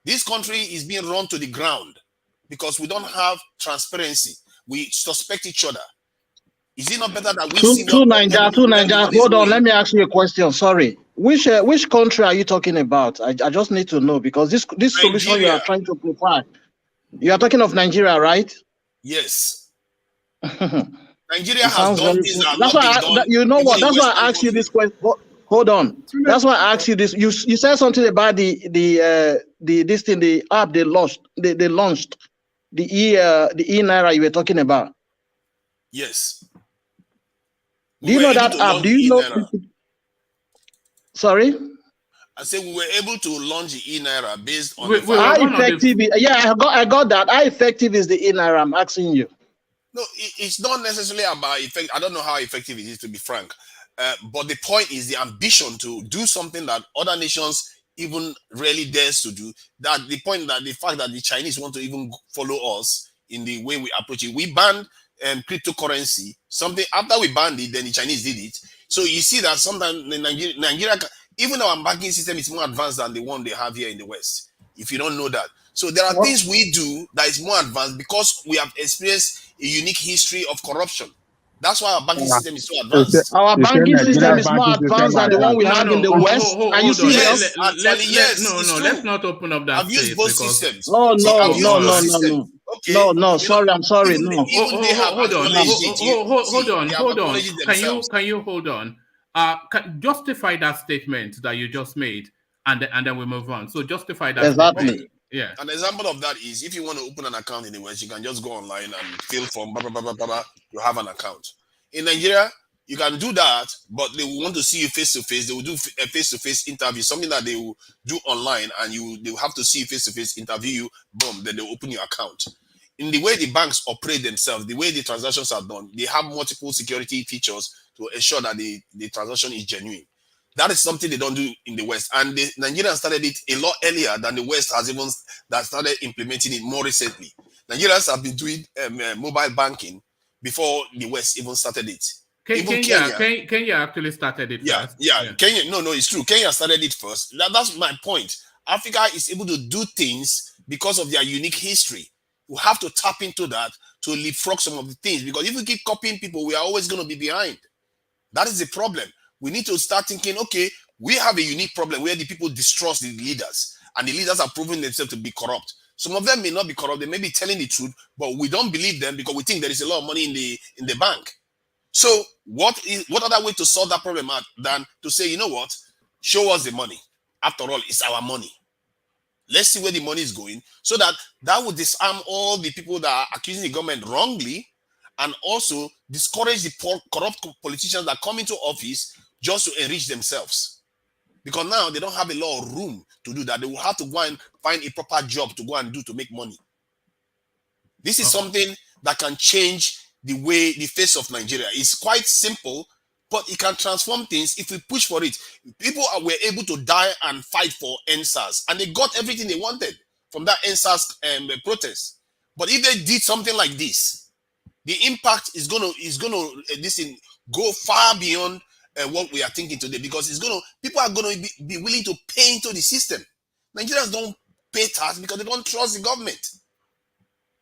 This country is being run to the ground because we don't have transparency. We suspect each other. Is it not better that we see two Naija? Hold on, let me ask you a question. Sorry, which country are you talking about? I just need to know because this solution you are trying to provide, you are talking of Nigeria, right? Yes. Nigeria has done things that that's why you know what? That's why I asked you this question. Hold on. That's why I asked you this. You said something about the app they launched. They launched the e-naira you were talking about. Yes. Do you know that app? Do you know? Sorry? I said we were able to launch the e-naira based on how effective. Yeah, I got that. How effective is the e-naira? I'm asking you. No, it's not necessarily about effect. I don't know how effective it is, to be frank. But the point is the ambition to do something that other nations even rarely dares to do. That the fact that the Chinese want to even follow us in the way we approach it. We banned cryptocurrency. Something after we banned it, then the Chinese did it. So you see that sometimes Nigeria, even our banking system is more advanced than the one they have here in the West. If you don't know that. So there are things we do that is more advanced because we have experienced a unique history of corruption. That's why our banking system is so advanced. Our banking system is more advanced than the one we have in the West. Are you serious? Yes, let's not open up that. I've used both systems. No. Sorry, I'm sorry. No. Hold on. Can you hold on? Justify that statement that you just made, and then we move on. So justify that. Exactly. Statement. Yeah. An example of that is if you want to open an account in the West, you can just go online and fill form. You have an account. In Nigeria, you can do that, but they will want to see you face to face. They will do a face to face interview, something that they will do online, and they will have to see you face to face, interview you. Boom, then they will open your account. In the way the banks operate themselves, the way the transactions are done, they have multiple security features to ensure that the transaction is genuine. That is something they don't do in the West. And the Nigerians started it a lot earlier than the West has even started implementing it more recently. Nigerians have been doing mobile banking before the West even started it. Kenya actually started it first. Yeah. Kenya, no, it's true. Kenya started it first. That's my point. Africa is able to do things because of their unique history. We have to tap into that to leapfrog some of the things. Because if we keep copying people, we are always going to be behind. That is the problem. We need to start thinking, okay, we have a unique problem where the people distrust the leaders, and the leaders are proving themselves to be corrupt. Some of them may not be corrupt, they may be telling the truth, but we don't believe them because we think there is a lot of money in the bank. So what other way to solve that problem than to say, you know what, show us the money. After all, it's our money. Let's see where the money is going, so that would disarm all the people that are accusing the government wrongly, and also discourage the corrupt politicians that come into office just to enrich themselves. Because now they don't have a lot of room to do that. They will have to go and find a proper job to go and do to make money. This is something that can change the face of Nigeria. It's quite simple. but it can transform things if we push for it. People were able to die and fight for NSAS, and they got everything they wanted from that NSAS protest. But if they did something like this, the impact is gonna go far beyond what we are thinking today, because people are gonna be willing to pay into the system. Nigerians don't pay tax because they don't trust the government.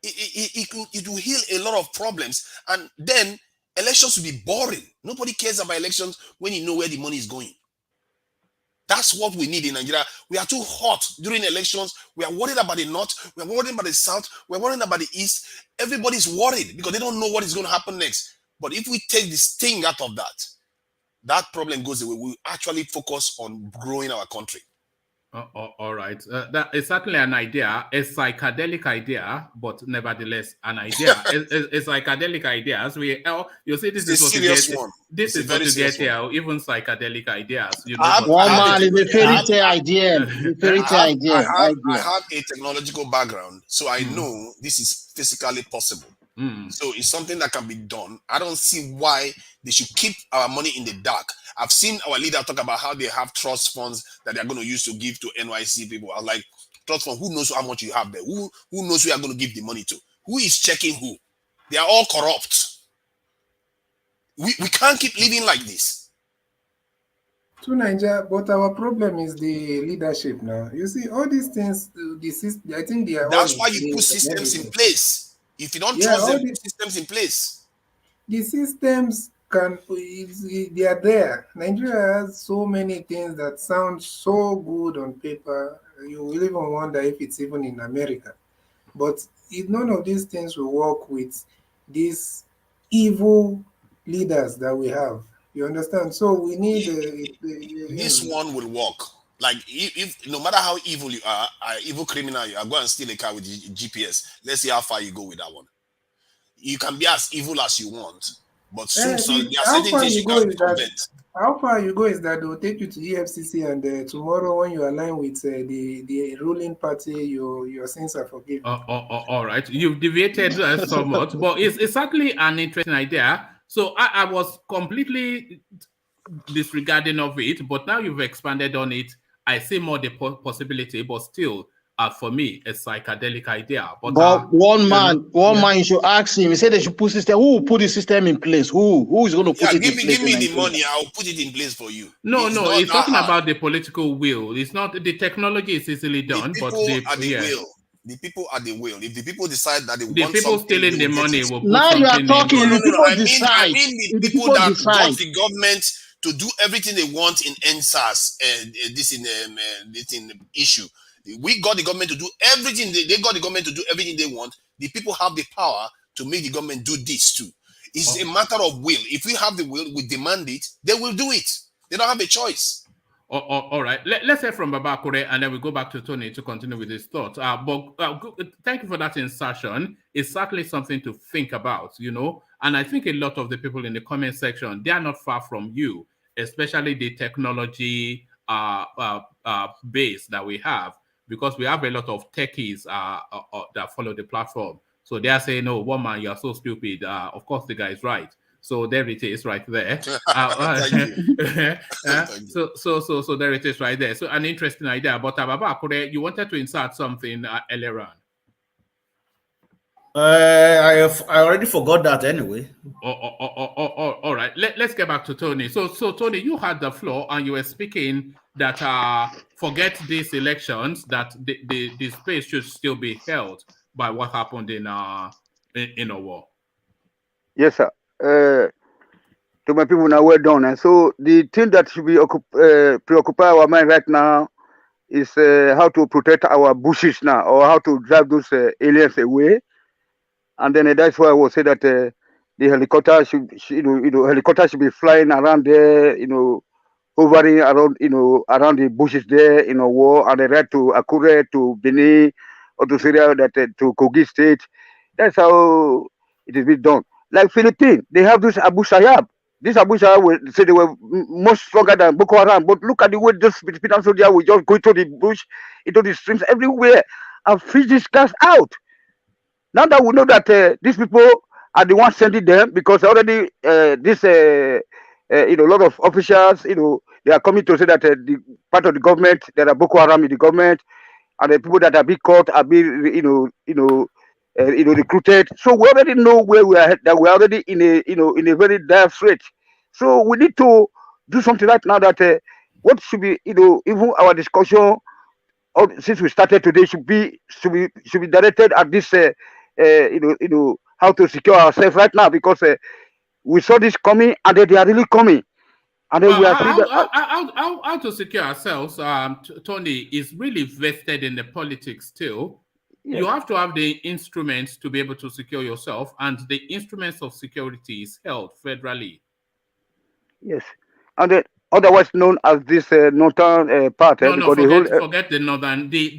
It will heal a lot of problems, and then elections will be boring. Nobody cares about elections when you know where the money is going. That's what we need in Nigeria. We are too hot during elections. We are worried about the north. We are worried about the south. We are worried about the east. Everybody's worried because they don't know what is going to happen next. But if we take the sting out of that, that problem goes away. We actually focus on growing our country. All right. That is certainly an idea, a psychedelic idea, but nevertheless an idea. a psychedelic idea. As you see, this is what you get. This is what you get here. Even psychedelic ideas. You know, the fairy tale idea. The fairy tale idea. I have a technological background, so I know this is physically possible. So it's something that can be done. I don't see why they should keep our money in the dark. I've seen our leader talk about how they have trust funds that they're going to use to give to NYC people. I was like, trust fund, who knows how much you have there? Who knows who you are going to give the money to? Who is checking who? They are all corrupt. We can't keep living like this. To Nigeria, but our problem is the leadership now. You see, all these things, I think they are. That's why you put systems in place. If you don't trust them, put systems in place. The systems they are there. Nigeria has so many things that sound so good on paper. You will even wonder if it's even in America. But none of these things will work with these evil leaders that we have. You understand? So we need this one will work. Like if no matter how evil you are, evil criminal you are, go and steal a car with GPS. Let's see how far you go with that one. You can be as evil as you want, but soon there are certain things you can't prevent. How far you go is that they will take you to EFCC, and tomorrow when you align with the ruling party, your sins are forgiven. All right, you've deviated so much, but it's certainly an interesting idea. So I was completely disregarding of it, but now you've expanded on it. I see more the possibility, but still, for me, a psychedelic idea. But one man, you should ask him. He said they should put system. Who will put the system in place? Who is going to put it in place? Give me the money. I'll put it in place for you. No, it's talking about the political will. It's not the technology is easily done, but the will. The people are the will. If the people decide that they want the people stealing the money will put now you are talking. I decide. mean the people that want the government to do everything they want in NSAS this in issue. We got the government to do everything. They got the government to do everything they want. The people have the power to make the government do this too. It's a matter of will. If we have the will, we demand it, they will do it. They don't have a choice. All right. Let's hear from Babakure, and then we go back to Tony to continue with his thoughts. Thank you for that insertion. It's certainly something to think about, you know. And I think a lot of the people in the comment section, they are not far from you, especially the technology base that we have, because we have a lot of techies that follow the platform. So they are saying, "No, woman, you are so stupid." Of course, the guy is right. So there it is, right there. So there it is, right there. So an interesting idea. But Baba, you wanted to insert something earlier on. I already forgot that anyway. All right. Let's get back to Tony. So Tony, you had the floor and you were speaking that forget these elections, that the space should still be held by what happened in a war. Yes, sir. To my people now, well done. And so the thing that should be preoccupy our mind right now is how to protect our bushes now, or how to drive those aliens away. And then that's why I will say that the helicopter helicopter should be flying around there, hovering around, around the bushes there, war, and they ride to Akure, to Benin, or to Syria, to Kogi State. That's how it is being done. Like Philippines, they have this Abu Sayyaf. This Abu Sayyaf will say they were much stronger than Boko Haram, but look at the way those Filipino soldiers will just go to the bush, into the streams everywhere, and fish these guys out. Now that we know that these people are the ones sending them, because already this a lot of officials, they are coming to say that the part of the government, there are Boko Haram in the government, and the people that are being caught are being, recruited. So we already know where we are, that we are already in a very dire strait. So we need to do something right now that what should be, even our discussion, since we started today, should be directed at this, how to secure ourselves right now, because we saw this coming, and they are really coming. And then we are seeing that. How to secure ourselves, Tony, is really vested in the politics still. Yes. You have to have the instruments to be able to secure yourself, and the instruments of security is held federally. Yes, and then otherwise known as this northern part. No, forget the northern. The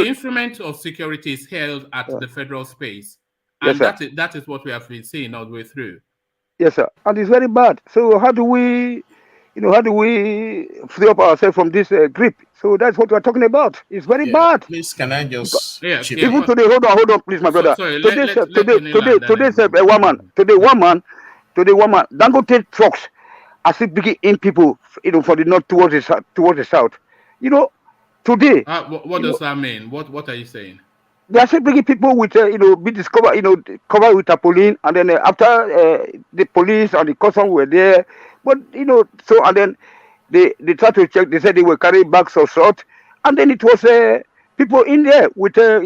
instrument of security is held at the federal space, and yes, that is what we have been seeing all the way through. Yes, sir, and it's very bad. So how do we free up ourselves from this grip? So that's what we're talking about. It's very bad. Please, can I just even today? Hold on, please, my brother. Today, one man. Dangote trucks are still bringing in people, for the north towards the south. Today. What does that mean? What are you saying? They are still bringing people with, be discovered, covered with tarpaulin, and then after the police and the custom were there, but so, and then they tried to check. They said they were carrying bags of salt, and then it was people in there with some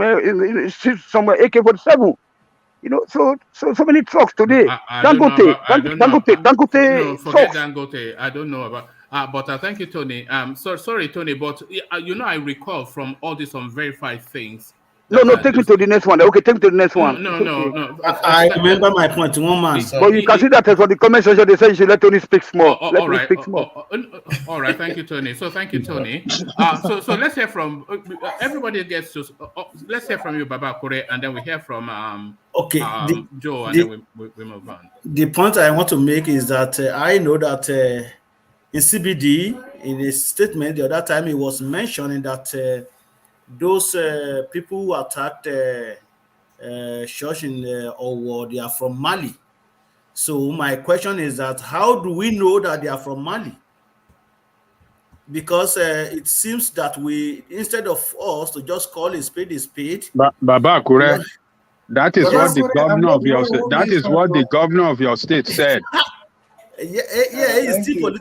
AK-47. So many trucks today. Dangote. Forget Dangote. I don't know about. But thank you, Tony. Sorry, Tony, but I recall from all these unverified things. No, take me to the next one. Okay, take me to the next one. No. I remember my point. One man. But you can see that for the comment section, they say you should let Tony speak more. All right. Thank you, Tony. So thank you, Tony. So let's hear from everybody gets to. Let's hear from you, Baba Kure, and then we hear from Joe, and then we move on. The point I want to make is that I know that in CBD, in a statement the other time, it was mentioning that those people who attacked church in Owo, they are from Mali. So my question is that how do we know that they are from Mali? Because it seems that instead of us to just call a spade. Baba Kure, that is what the governor of your state. That is what the governor of your state said. Yeah, it's still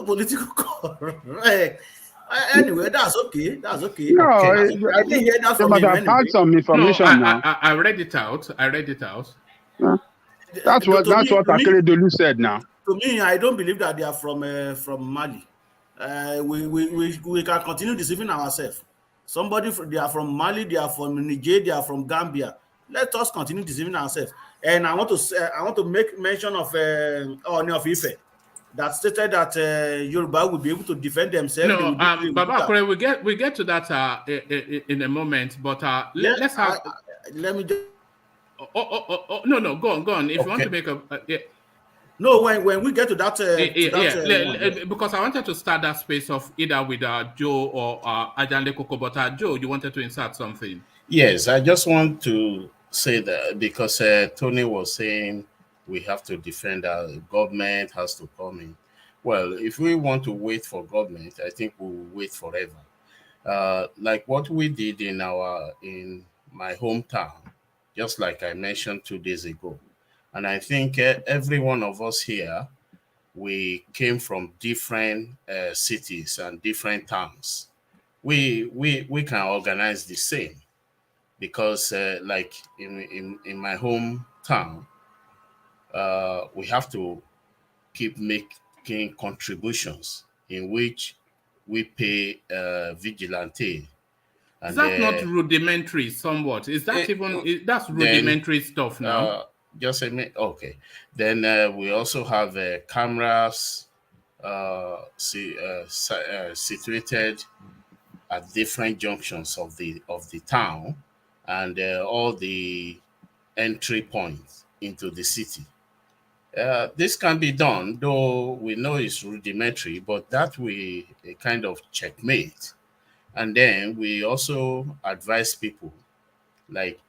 political correct. Anyway, that's okay. No, I didn't hear that from him. I've had some information now. I read it out. Yeah. That's what Akeredolu said now. To me, I don't believe that they are from Mali. We can continue deceiving ourselves. They are from Mali, they are from Niger, they are from Gambia. Let us continue deceiving ourselves. And I want to make mention of OONI of Ife that stated that Yoruba will be able to defend themselves. No, Baba, we get to that in a moment. But let's have. Let me just. No, go on. If you want to make a. No, when we get to that, because I wanted to start that space of either with Joe or Ajanle Koko, but Joe, you wanted to insert something. Yes, I just want to say that because Tony was saying we have to defend our government has to come in. Well, if we want to wait for government, I think we will wait forever. Like what we did in my hometown, just like I mentioned 2 days ago. And I think every one of us here, we came from different cities and different towns. We can organize the same because like in my hometown, we have to keep making contributions in which we pay vigilante. And, is that not rudimentary somewhat? Is that that's rudimentary stuff now? Just a minute. Okay. Then we also have cameras situated at different junctions of the town and all the entry points into the city. This can be done, though we know it's rudimentary, but that we kind of checkmate. And then we also advise people like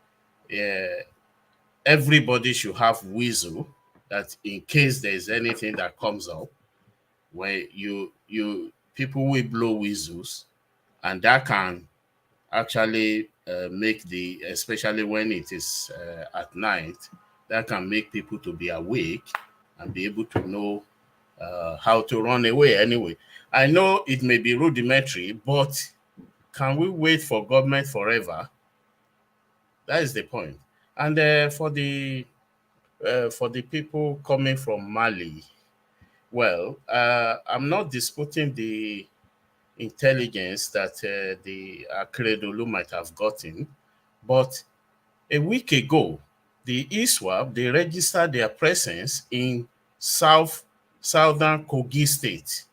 everybody should have whistle, that in case there's anything that comes up, where people will blow whistles, and that can actually make especially when it is at night, that can make people to be awake and be able to know how to run away anyway. I know it may be rudimentary, but can we wait for government forever? That is the point. And for the people coming from Mali, well, I'm not disputing the intelligence that the Akeredolu might have gotten, but a week ago, the ISWAP, they registered their presence in southern Kogi State.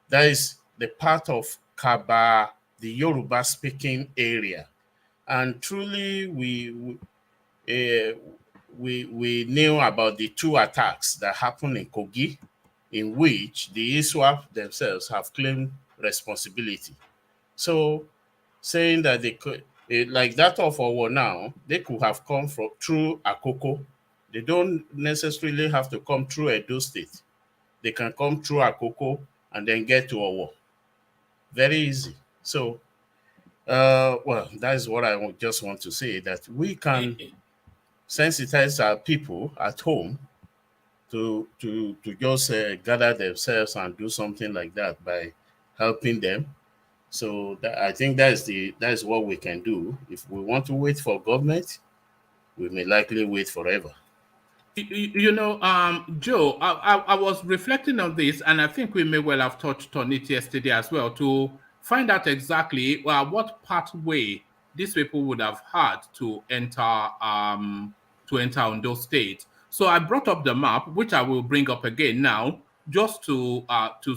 That is the part of Kaba, the Yoruba-speaking area. And truly, we knew about the 2 attacks that happened in Kogi, in which the ISWAP themselves have claimed responsibility. So, saying that they could, like that of Owo now, they could have come through Akoko. They don't necessarily have to come through Edo State. They can come through Akoko and then get to Owo. Very easy. So, well, that is what I just want to say, that we can sensitize our people at home to just gather themselves and do something like that by helping them. So I think that is what we can do. If we want to wait for government, we may likely wait forever. You know, Joe, I was reflecting on this, and I think we may well have touched on it yesterday as well, to find out exactly what pathway these people would have had to enter Ondo State. So I brought up the map, which I will bring up again now, just to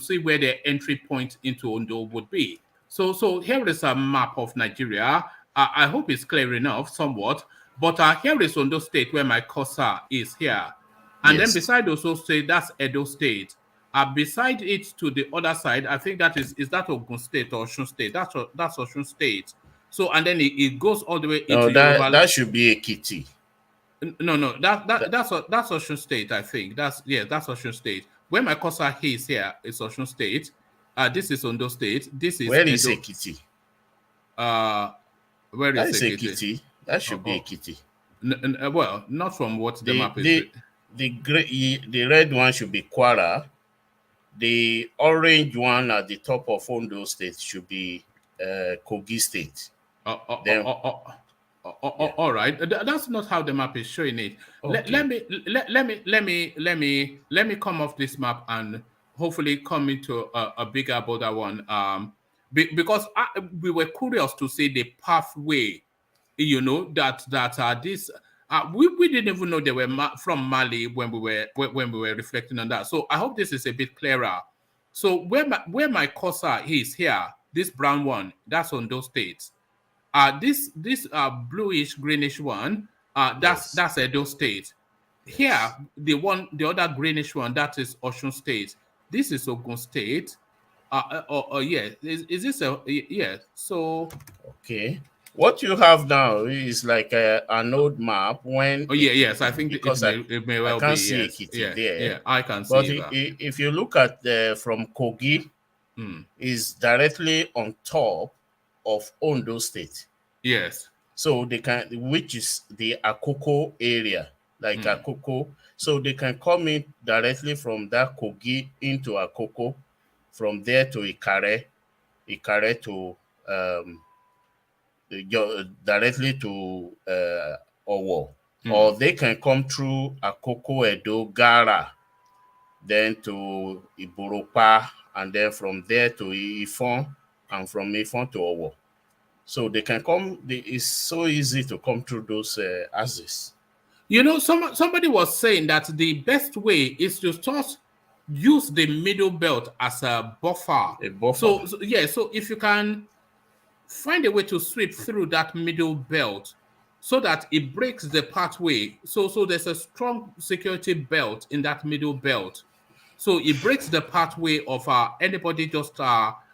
see where the entry point into Ondo would be. So here is a map of Nigeria. I hope it's clear enough, somewhat. But here is Ondo State, where my cursor is here. And then beside Ondo State, that's Edo State. Beside it to the other side, I think that is that Ogun State or Osun State? That's Osun State. So, and then it goes all the way into Yorubaland. That should be Ekiti. No, that's Osun State, I think. That's Osun State. Where my cursor is here is Osun State. This is Ondo State. This is where is Ekiti? Where is Ekiti? That should be Ekiti. Well, not from what the map is. The red one should be Kwara. The orange one at the top of Ondo State should be Kogi State. All right, that's not how the map is showing it. Okay. Let me come off this map and hopefully come into a bigger, bolder one. Because we were curious to see the pathway. You know that this. We didn't even know they were from Mali when we were reflecting on that. So I hope this is a bit clearer. So where my cursor is here, this brown one, that's Ondo State. This bluish greenish one, that's Edo State. Here, the other greenish one, that is Osun State. This is Ogun State. Is this so? Okay. What you have now is like an old map when. Yes, I think because it may well be. I can't see Ekiti there. Yeah, I can see. But if you look at from Kogi, is directly on top of Ondo State. Yes. So they can, which is the Akoko area, like Akoko. So they can come in directly from that Kogi into Akoko, from there to Ikare to directly to Owo. Or they can come through Akoko, Edo, Gara, then to Iburopa, and then from there to Ifon, and from Ifon to Owo. So they can come. It's so easy to come through those axes. You know, somebody was saying that the best way is to just use the middle belt as a buffer. So if you can find a way to sweep through that middle belt so that it breaks the pathway. So there's a strong security belt in that middle belt. So it breaks the pathway of anybody just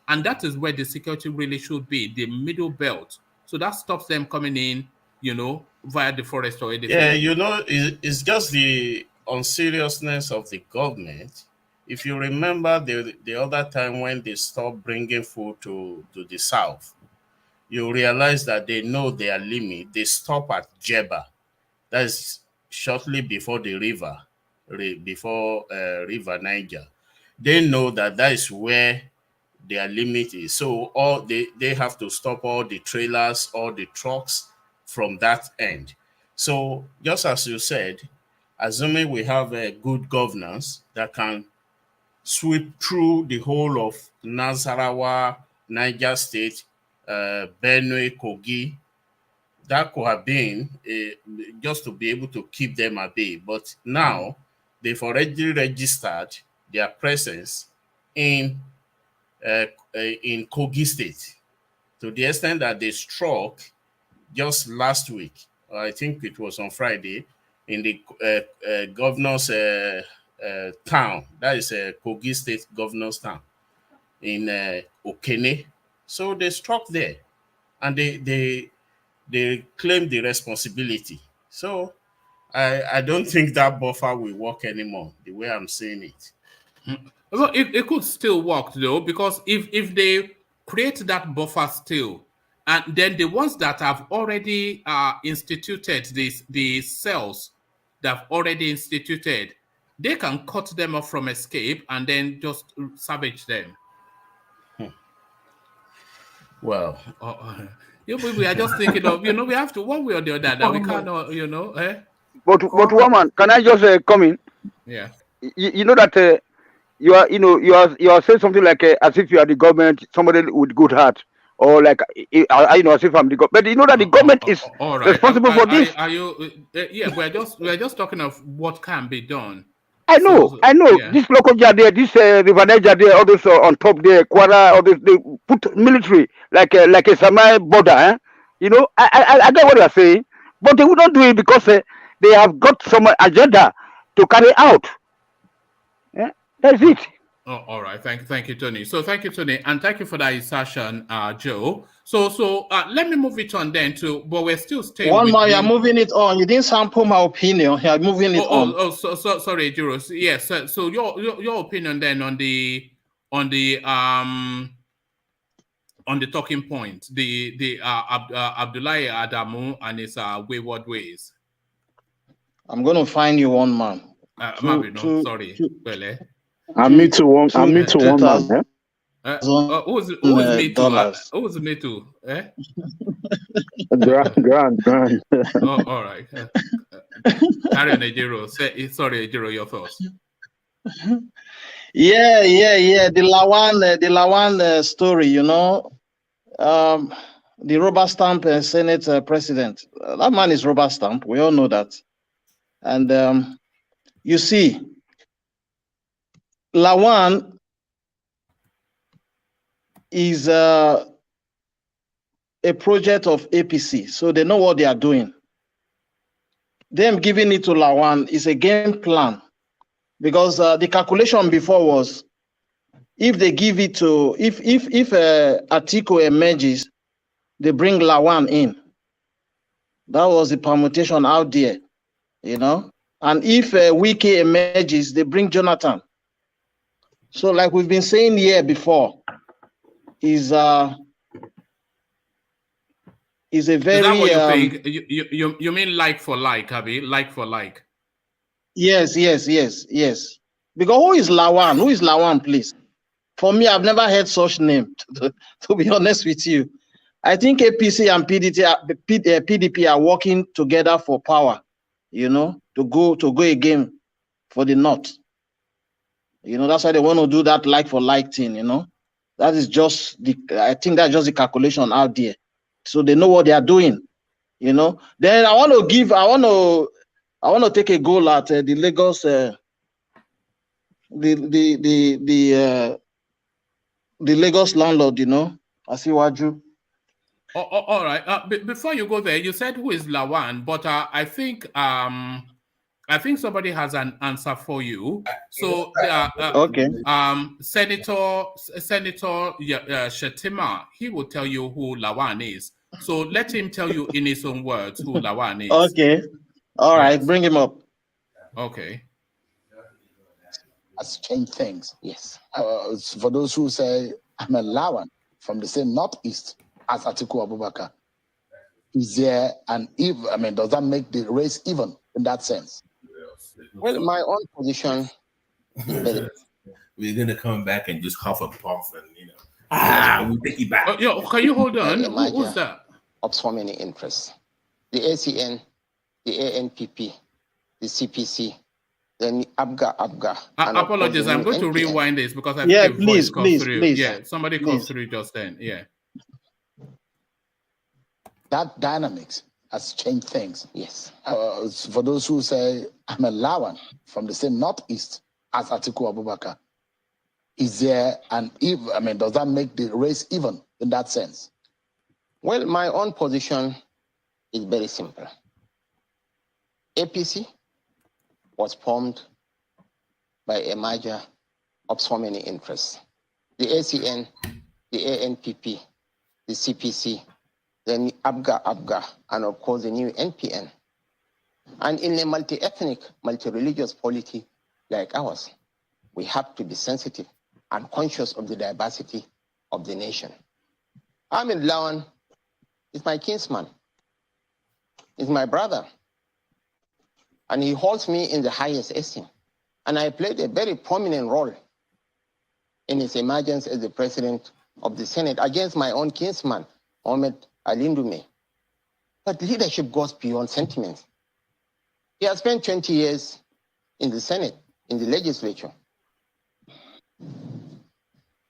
and that is where the security really should be, the middle belt. So that stops them coming in, via the forest or anything? Yeah, it's just the unseriousness of the government. If you remember the other time when they stopped bringing food to the south, you realize that they know their limit. They stop at Jeba. That is shortly before the river, River Niger. They know that is where their limit is. So they have to stop all the trailers, all the trucks from that end. So just as you said, assuming we have a good governance that can sweep through the whole of Nasarawa, Niger State, Benue, Kogi, that could have been just to be able to keep them at bay. But now they've already registered their presence in Kogi State, to the extent that they struck just last week, I think it was on Friday, in the governor's town. That is Kogi State governor's town in Okene. So they struck there, and they claim the responsibility. So I don't think that buffer will work anymore, the way I'm seeing it. Well, it could still work though, because if they create that buffer still, and then the ones that have already instituted the cells that have already instituted, they can cut them off from escape and then just savage them. Well, we are just thinking of, we have to, one way or the other, that we cannot, But woman, can I just come in? Yeah. You know that you are saying something like as if you are the government, somebody with good heart, or like as if I'm the government. But you know that the government is responsible for this. Are you? Yeah, we're just talking of what can be done. I know. Yeah. This local jar there, this River Niger there, all those on top there, Kwara, all those, they put military like a Samai border. I get what you are saying, but they would not do it because they have got some agenda to carry out. Yeah, that's it. Oh, all right. Thank you, Tony. So thank you, Tony, and thank you for that insertion, Joe. So let me move it on then but we're still staying. One more, you're moving it on. You didn't sample my opinion. You're moving it on. So sorry, Juros. Yes. So your opinion then on the talking point, the Abdullahi Adamu and his wayward ways. I'm going to find you one man. Sorry. Me too, one man. Who's me too? Who's me too? Grand. Oh, all right. Carry on, Ejiro. Sorry, Ejiro, your thoughts. Yeah. The Lawan story, the rubber stamp Senate president. That man is rubber stamp. We all know that. And you see, Lawan is a project of APC, so they know what they are doing. Them giving it to Lawan is a game plan, because the calculation before was, if they give it to, if Atiku emerges, they bring Lawan in. That was the permutation out there, And if Wike emerges, they bring Jonathan. So, like we've been saying here before, is a very. Is that what you think? You mean like for like, Abi? Like for like? Yes. Because who is Lawan, please? For me, I've never heard such name. To be honest with you, I think APC and PDP are working together for power. To go again for the North. That's why they want to do that like for like thing, That is just I think that's just the calculation out there. So they know what they are doing, Then I want to take a goal at the Lagos the Lagos landlord, Asiwaju. All right. Before you go there, you said who is Lawan, but I think somebody has an answer for you. So, okay. Senator Shetima, he will tell you who Lawan is. So let him tell you in his own words who Lawan is. Okay. All right, bring him up. Okay. Has changed things. Yes. For those who say I'm a Lawan from the same northeast as Atiku Abubakar, is there an even? I mean, does that make the race even in that sense? Well, my own position. We're gonna come back and just huff and puff, and we'll take you back. Can you hold on? Who's that? Of so many interests, the ACN, the ANPP, the CPC, then Abga. Apologies, I'm going to rewind this because I think please, through. Yeah, somebody comes through just then. Yeah. That dynamics has changed things. Yes. For those who say I'm a Lawan from the same northeast as Atiku Abubakar, is there an even? I mean, does that make the race even in that sense? Well, my own position is very simple. APC was formed by a merger of so many interests. The ACN, the ANPP, the CPC, then Abga, and of course the new NPN. And in a multi-ethnic, multi-religious polity like ours, we have to be sensitive and conscious of the diversity of the nation. Ahmed Lawan is my kinsman, is my brother, and he holds me in the highest esteem. And I played a very prominent role in his emergence as the president of the Senate against my own kinsman, Ahmed Alindume. But leadership goes beyond sentiments. He has spent 20 years in the Senate, in the legislature.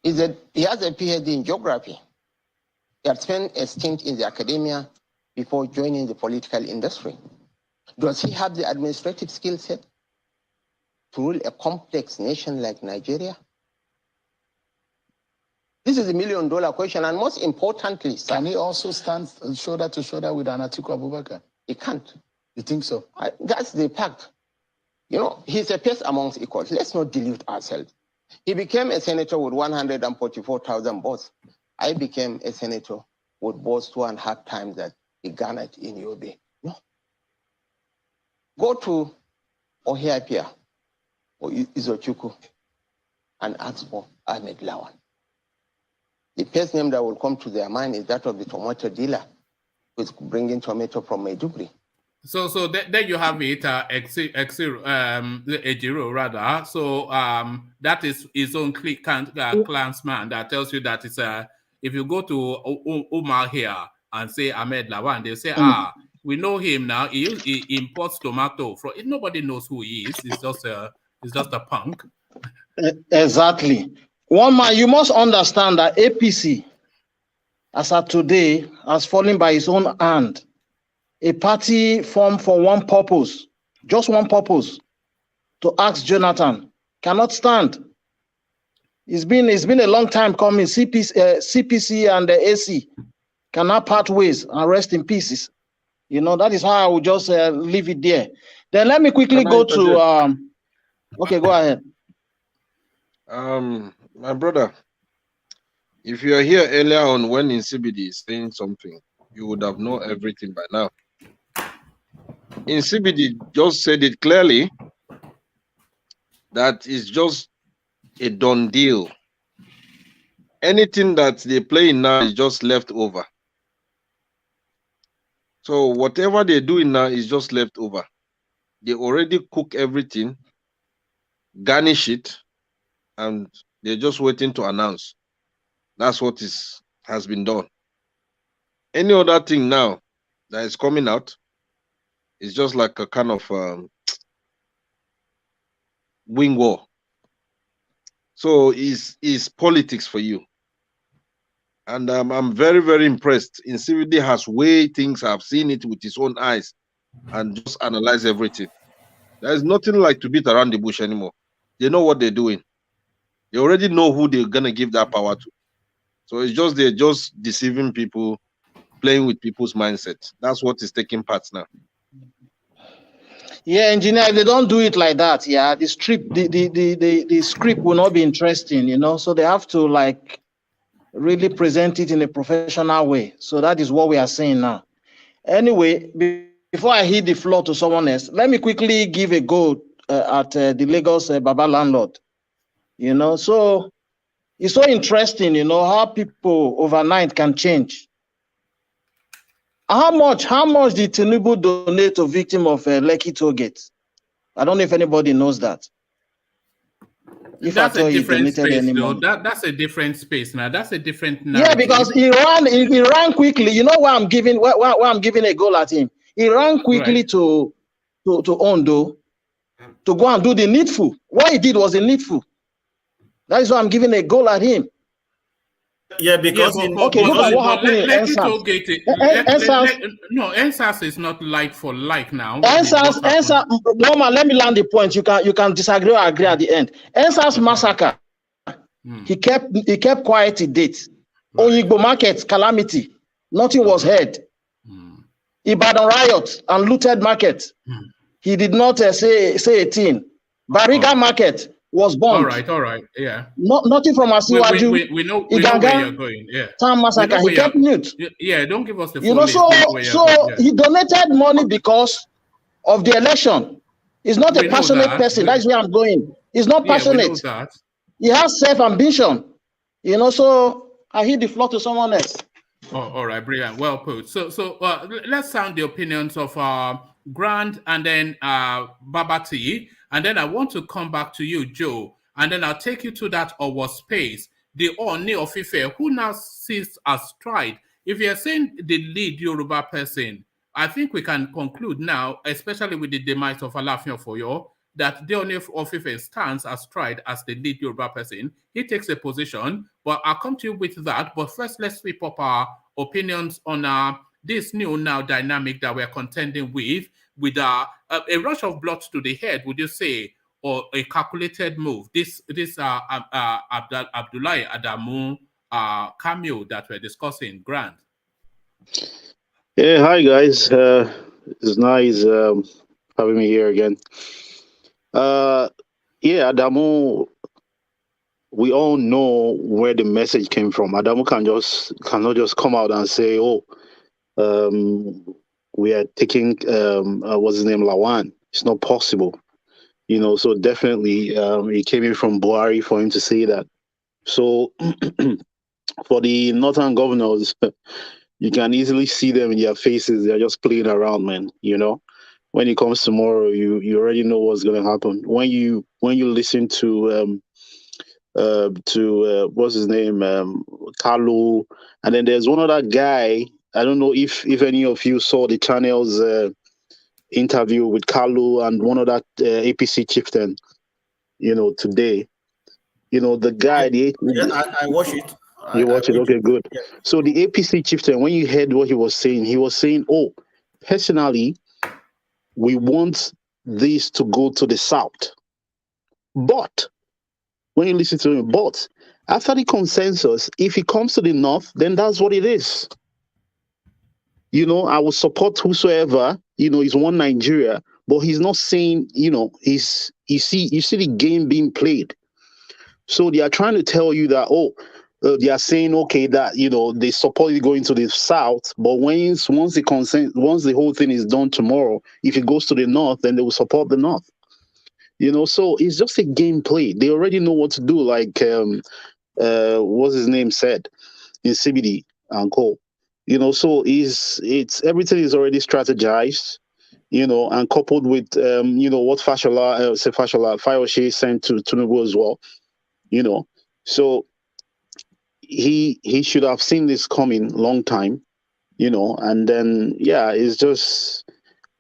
He has a PhD in geography. He had spent a stint in the academia before joining the political industry. Does he have the administrative skill set to rule a complex nation like Nigeria? This is $1 million question, and most importantly, sir, can he also stand shoulder to shoulder with Atiku Abubakar? He can't. You think so? That's the fact. You know, he's a peer amongst equals. Let's not delude ourselves. He became a senator with 144,000 votes. I became a senator with votes 2.5 times that he garnered in Yobe. No. Go to Ohiapia or Izochuku and ask for Ahmed Lawan. The first name that will come to their mind is that of the tomato dealer who's bringing tomato from Maiduguri. So there you have it, Ejiro rather. So that is his own clansman that tells you that it's if you go to Omar here and say Ahmed Lawan, they'll say, we know him now. He imports tomato from. Nobody knows who he is. He's just a punk. Exactly. One man, you must understand that APC, as of today, has fallen by his own hand. A party formed for one purpose, just one purpose, to ask Jonathan, cannot stand. It's been a long time coming. CPC and the AC cannot part ways and rest in pieces. You know, that is how I would just leave it there. Then let me quickly go to, okay, go ahead. My brother, if you are here earlier on when in CBD is saying something, you would have known everything by now. In CBD just said it clearly that it's just a done deal. Anything that they play now is just left over. So whatever they're doing now is just left over. They already cook everything, garnish it, and they're just waiting to announce. That's what has been done. Any other thing now that is coming out is just like a kind of wing war. So it's politics for you. And I'm very, very impressed. In CVD has way things I've seen it with his own eyes and just analyze everything. There's nothing like to beat around the bush anymore. They know what they're doing. They already know who they're gonna give that power to. So it's just they're just deceiving people, playing with people's mindset. That's what is taking part now. Yeah, engineer, if they don't do it like that, yeah, the script will not be interesting, you know. So they have to like really present it in a professional way. So that is what we are saying now. Anyway, before I hit the floor to someone else, let me quickly give a go at the Lagos Baba landlord. You know, so it's so interesting, you know, how people overnight can change. How much did Tinubu donate to victim of Lekki Tollgate? I don't know if anybody knows that. If That's a different space, though. money. That's a different space now. That's a different narrative. Yeah, because he ran quickly. You know why I'm giving a goal at him. He ran quickly to Ondo to go and do the needful. What he did was the needful. That is why I'm giving a goal at him. Yeah, because look at what happened in NSAS. No, NSAS is not like for like now. NSAS, Norman, let me land the point. You can disagree or agree at the end. NSAS massacre. He kept quiet to date. Oyigbo market calamity. Nothing was heard. Ibadan riot and looted market. He did not say a thing. Bariga market was bombed. All right, yeah. Nothing from Asiwaju. We know where you're going. Yeah. Town massacre. He kept mute. Yeah, don't give us the. You know, so he donated money because of the election. He's not a passionate person. That's where I'm going. He's not passionate. He has self-ambition. You know, so I hit the floor to someone else. Oh, all right, brilliant. Well put. So let's sound the opinions of Grant and then Babati, and then I want to come back to you, Joe, and then I'll take you to that Owo space, the OONI of Ife, who now sits astride. If you're saying the lead Yoruba person, I think we can conclude now, especially with the demise of Alaafin of Oyo, that the OONI of Ife stands astride as the lead Yoruba person. He takes a position, but I'll come to you with that. But first, let's sweep up our opinions on this new now dynamic that we're contending with a rush of blood to the head, would you say, or a calculated move? This Abdullahi Adamu cameo that we're discussing, Grant. Yeah, hi guys. It's nice having me here again. Yeah, Adamu, we all know where the message came from. Adamu cannot just come out and say, "Oh, we are taking what's his name, Lawan." It's not possible, you know. So definitely, it came in from Buhari for him to say that. So for the northern governors, you can easily see them in their faces. They're just playing around, man. You know, when it comes tomorrow, you already know what's going to happen. When you listen to what's his name, KALU, and then there's one other guy. I don't know if any of you saw the channel's interview with KALU and one of that APC chieftain, you know, today. You know, the guy, I watch it. You watch it? Okay, good. Yeah. So the APC chieftain, when you heard what he was saying, oh, personally, we want this to go to the south. But when you listen to him, but after the consensus, if it comes to the north, then that's what it is. You know, I will support whosoever, you know, is one Nigeria, but he's not saying, you know, you see the game being played. So they are trying to tell you that, they are saying, okay, that, you know, they support it going to the south, but once the whole thing is done tomorrow, if it goes to the north, then they will support the north. You know, so it's just a game play. They already know what to do, like what's his name said in CBD and Co. You know, so it's everything is already strategized, you know, and coupled with you know, what Fayoshe sent to Tinubu as well, you know. So he should have seen this coming long time, you know, and then yeah, it's just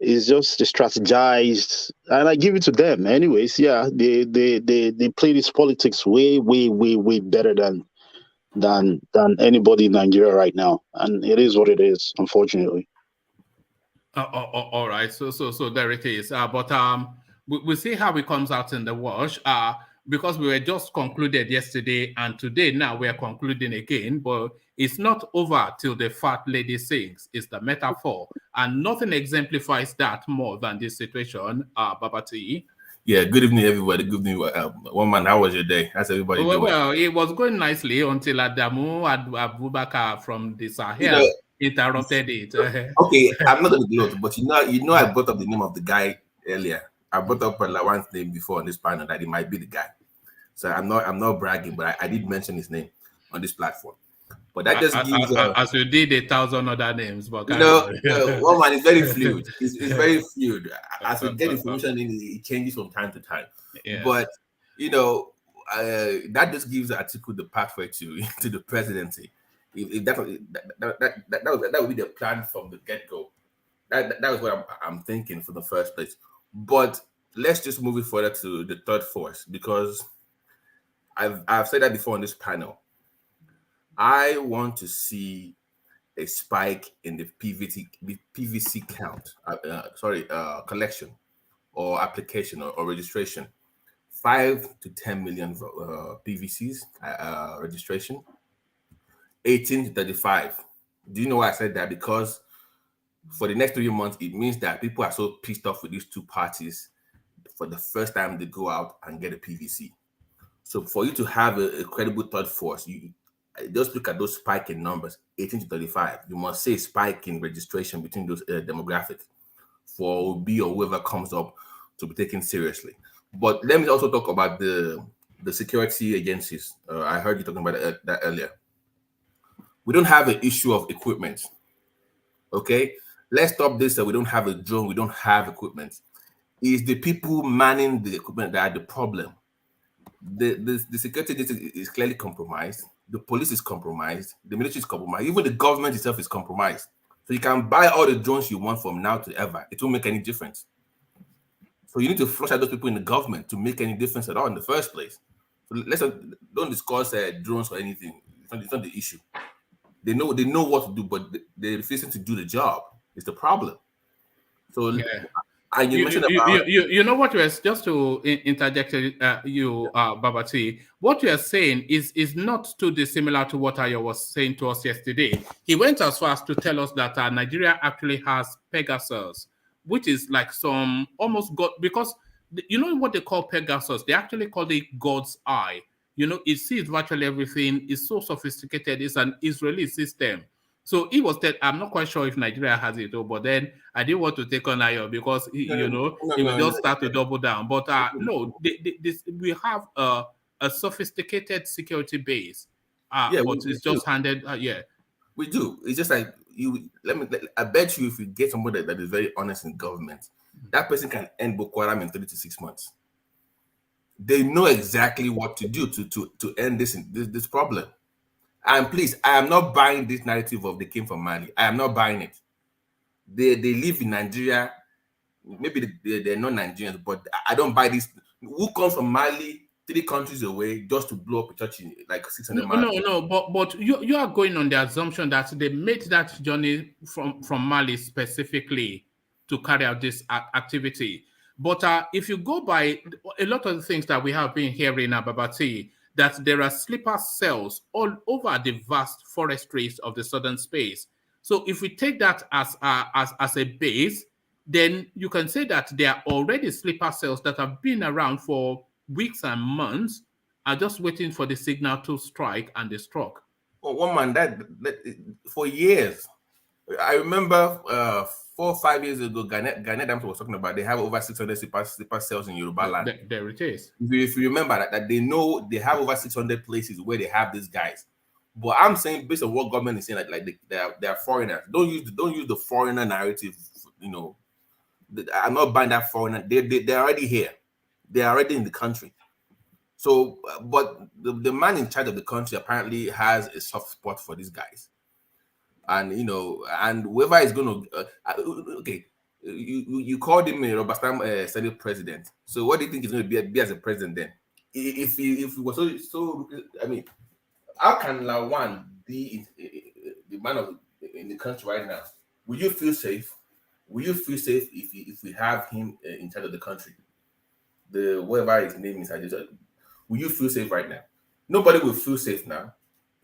strategized, and I give it to them. Anyways, yeah, they play this politics way better than anybody in Nigeria right now, and it is what it is, unfortunately. All right, so there it is. But we'll see how it comes out in the wash. Because we were just concluded yesterday, and today now we are concluding again. But it's not over till the fat lady sings. It's the metaphor, and nothing exemplifies that more than this situation, Babati. Yeah, good evening, everybody. Good evening. One man, how was your day? How's everybody doing? Well, it was going nicely until Adamu Abubakar from the Sahel You know, interrupted it. Okay, I'm not going to gloat, but I brought up the name of the guy earlier. I brought up Lawan's name before on this panel that he might be the guy. So I'm not bragging, but I did mention his name on this platform. But that just gives as you did 1,000 other names, but one man is very fluid. It's very fluid. As we get information in, it changes from time to time. Yeah. But that just gives Atiku the pathway to the presidency. If that would be the plan from the get-go. That was what I'm thinking for the first place. But let's just move it further to the third force, because I've said that before on this panel. I want to see a spike in the PVC count, collection or application or registration. 5 to 10 million PVCs registration. 18 to 35. Do you know why I said that? Because for the next 3 months, it means that people are so pissed off with these two parties for the first time they go out and get a PVC. So for you to have a credible third force, you just look at those spike in numbers, 18 to 35. You must say spike in registration between those demographics for OB or whoever comes up to be taken seriously. But let me also talk about the security agencies. I heard you talking about that earlier. We don't have an issue of equipment. Okay, let's stop this. We don't have a drone. We don't have equipment. It's the people manning the equipment that are the problem. The security agency is clearly compromised. The police is compromised. The military is compromised. Even the government itself is compromised. So you can buy all the drones you want from now to ever. It won't make any difference. So you need to flush out those people in the government to make any difference at all in the first place. So don't discuss drones or anything. It's not the issue. They know what to do, but they're refusing to do the job. It's the problem. So yeah. And you mentioned about you know what was, just to interject Babati, what you are saying is not too dissimilar to what Ayo was saying to us yesterday. He went as far as to tell us that Nigeria actually has Pegasus, which is like some almost God, because you know what they call Pegasus? They actually call it God's eye. You know, it sees virtually everything. It's so sophisticated. It's an Israeli system. So he was that I'm not quite sure if Nigeria has it, but then I didn't want to take on Ayo because he will just start to double down. But no, we have a sophisticated security base. But it's just handed. We do. It's just like you. I bet you, if you get somebody that is very honest in government, that person can end Boko Haram in 3 to 6 months. They know exactly what to do to end this problem. And please, I am not buying this narrative of they came from Mali. I am not buying it. They live in Nigeria. Maybe they're not Nigerians, but I don't buy this. Who comes from Mali, 3 countries away, just to blow up a church in like 600 miles? No. But you are going on the assumption that they made that journey from Mali specifically to carry out this activity. But if you go by a lot of the things that we have been hearing about that there are sleeper cells all over the vast forestries of the southern space. So if we take that as a base, then you can say that there are already sleeper cells that have been around for weeks and months, are just waiting for the signal to strike, and they struck. Well, one man, that for years. I remember 4 or 5 years ago, Garnet was talking about they have over 600 sleeper cells in Yorubaland. There it is. If you remember that they know they have over 600 places where they have these guys. But I'm saying, based on what government is saying, like they are foreigners. Don't use the foreigner narrative. You know, I'm not buying that foreigner. They're already here. They're already in the country. So, but the man in charge of the country apparently has a soft spot for these guys. And you know, and whoever is going to okay, you called him a Robastam Senate president. So what do you think he's going to be as a president then? If he was so, I mean, how can Lawan be the man in the country right now? Will you feel safe? Will you feel safe if we have him in charge of the country? Whatever his name is, will you feel safe right now? Nobody will feel safe now.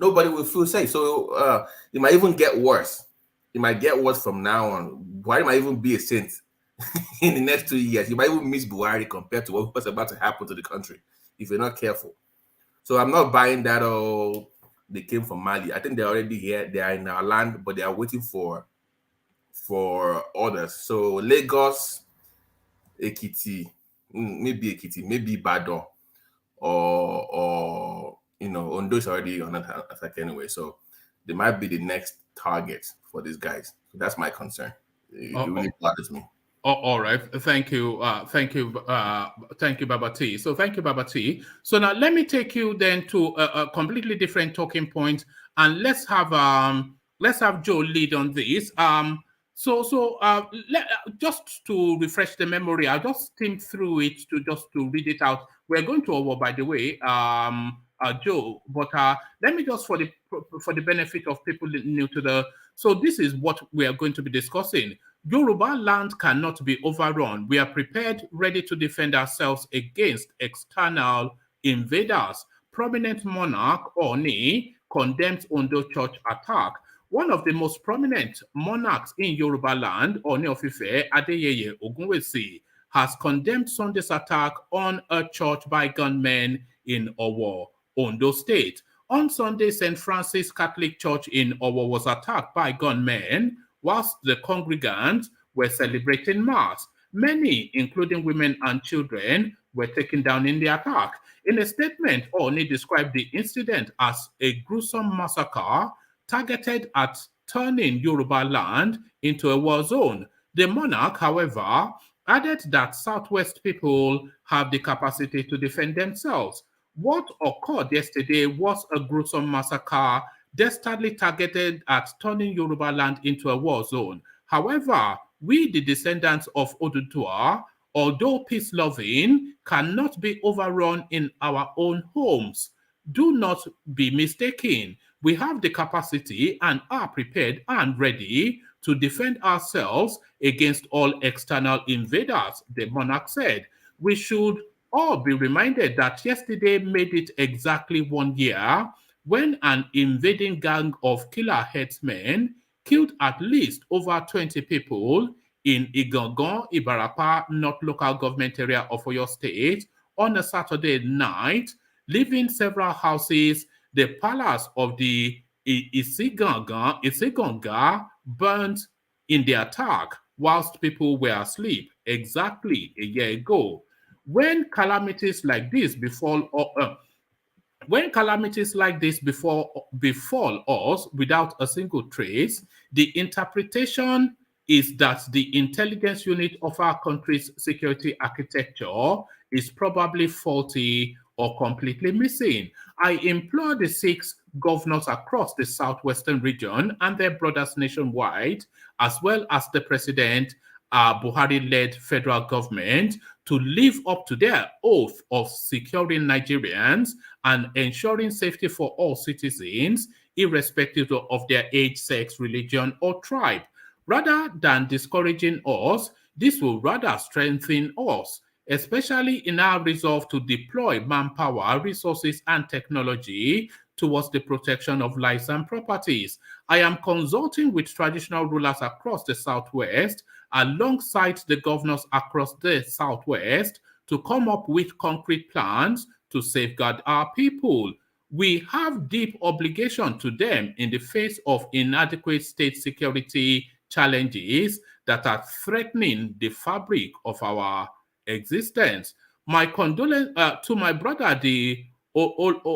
Nobody will feel safe. So it might even get worse. It might get worse from now on. Buhari might even be a saint in the next 2 years. You might even miss Buhari compared to what's about to happen to the country if you're not careful. So I'm not buying that. Oh, they came from Mali. I think they're already here. They are in our land, but they are waiting for orders. So Lagos, Ekiti, maybe Ibadan, or Ondo is already on that attack anyway. So they might be the next target for these guys. So that's my concern. It really bothers me. All right. Thank you. Thank you, Baba T. So thank you, Baba T. So now let me take you then to a completely different talking point, and let's have Joe lead on this. Just to refresh the memory, I'll just skim through it to read it out. We're going to over, by the way, Joe, but let me just for the benefit of people new to the. So this is what we are going to be discussing. Yoruba land cannot be overrun. We are prepared, ready to defend ourselves against external invaders. Prominent monarch OONI condemns Ondo church attack. One of the most prominent monarchs in Yoruba land, Ooni of Ife, Adeyeye Ogunwusi, has condemned Sunday's attack on a church by gunmen in Owo, Ondo State. On Sunday, St. Francis Catholic Church in Owo was attacked by gunmen whilst the congregants were celebrating Mass. Many, including women and children, were taken down in the attack. In a statement, Ooni described the incident as a gruesome massacre targeted at turning Yoruba land into a war zone. The monarch, however, added that Southwest people have the capacity to defend themselves. What occurred yesterday was a gruesome massacre desperately targeted at turning Yoruba land into a war zone. However, we, the descendants of Oduduwa, although peace-loving, cannot be overrun in our own homes. Do not be mistaken. We have the capacity and are prepared and ready to defend ourselves against all external invaders, the monarch said. We should all be reminded that yesterday made it exactly 1 year when an invading gang of killer headsmen killed at least over 20 people in Igangan, Ibarapa, North Local Government Area of Oyo State on a Saturday night, leaving several houses. The palace of the Isiganga burned in the attack whilst people were asleep exactly a year ago. When calamities like this befall us without a single trace, the interpretation is that the intelligence unit of our country's security architecture is probably faulty or completely missing. I implore the 6 governors across the southwestern region and their brothers nationwide, as well as the President Buhari-led federal government, to live up to their oath of securing Nigerians and ensuring safety for all citizens, irrespective of their age, sex, religion, or tribe. Rather than discouraging us, this will rather strengthen us, especially in our resolve to deploy manpower, resources, and technology towards the protection of lives and properties. I am consulting with traditional rulers across the Southwest, alongside the governors across the Southwest, to come up with concrete plans to safeguard our people. We have deep obligation to them in the face of inadequate state security challenges that are threatening the fabric of our existence. My condolence to my brother, the Olowo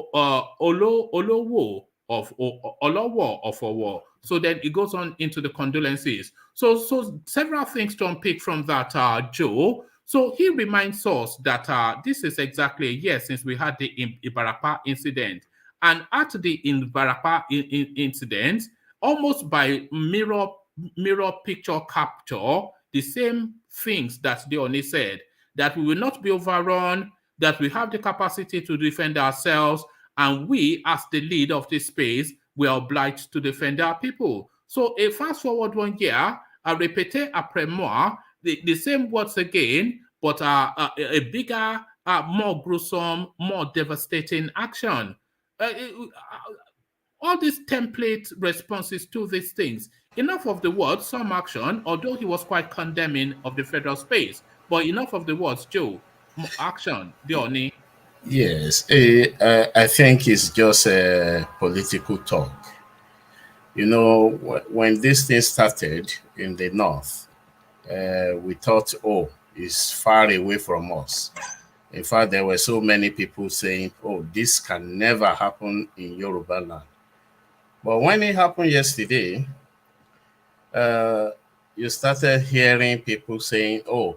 of Owo. So then it goes on into the condolences. So several things to unpick from that, Joe. So he reminds us that this is exactly a year since we had the Ibarapa incident. And at the Ibarapa incident, almost by mirror picture capture, the same things that Deone said, that we will not be overrun, that we have the capacity to defend ourselves, and we, as the lead of this space, we are obliged to defend our people. So a fast forward 1 year, I repeat après moi, the same words again, but a bigger, more gruesome, more devastating action. All these template responses to these things, Enough of the words, some action, although he was quite condemning of the federal space. But enough of the words, Joe. Action, the OONI. Yes, I think it's just a political talk. You know, when this thing started in the north, we thought, oh, it's far away from us. In fact, there were so many people saying, oh, this can never happen in Yorubaland. But when it happened yesterday, you started hearing people saying, oh,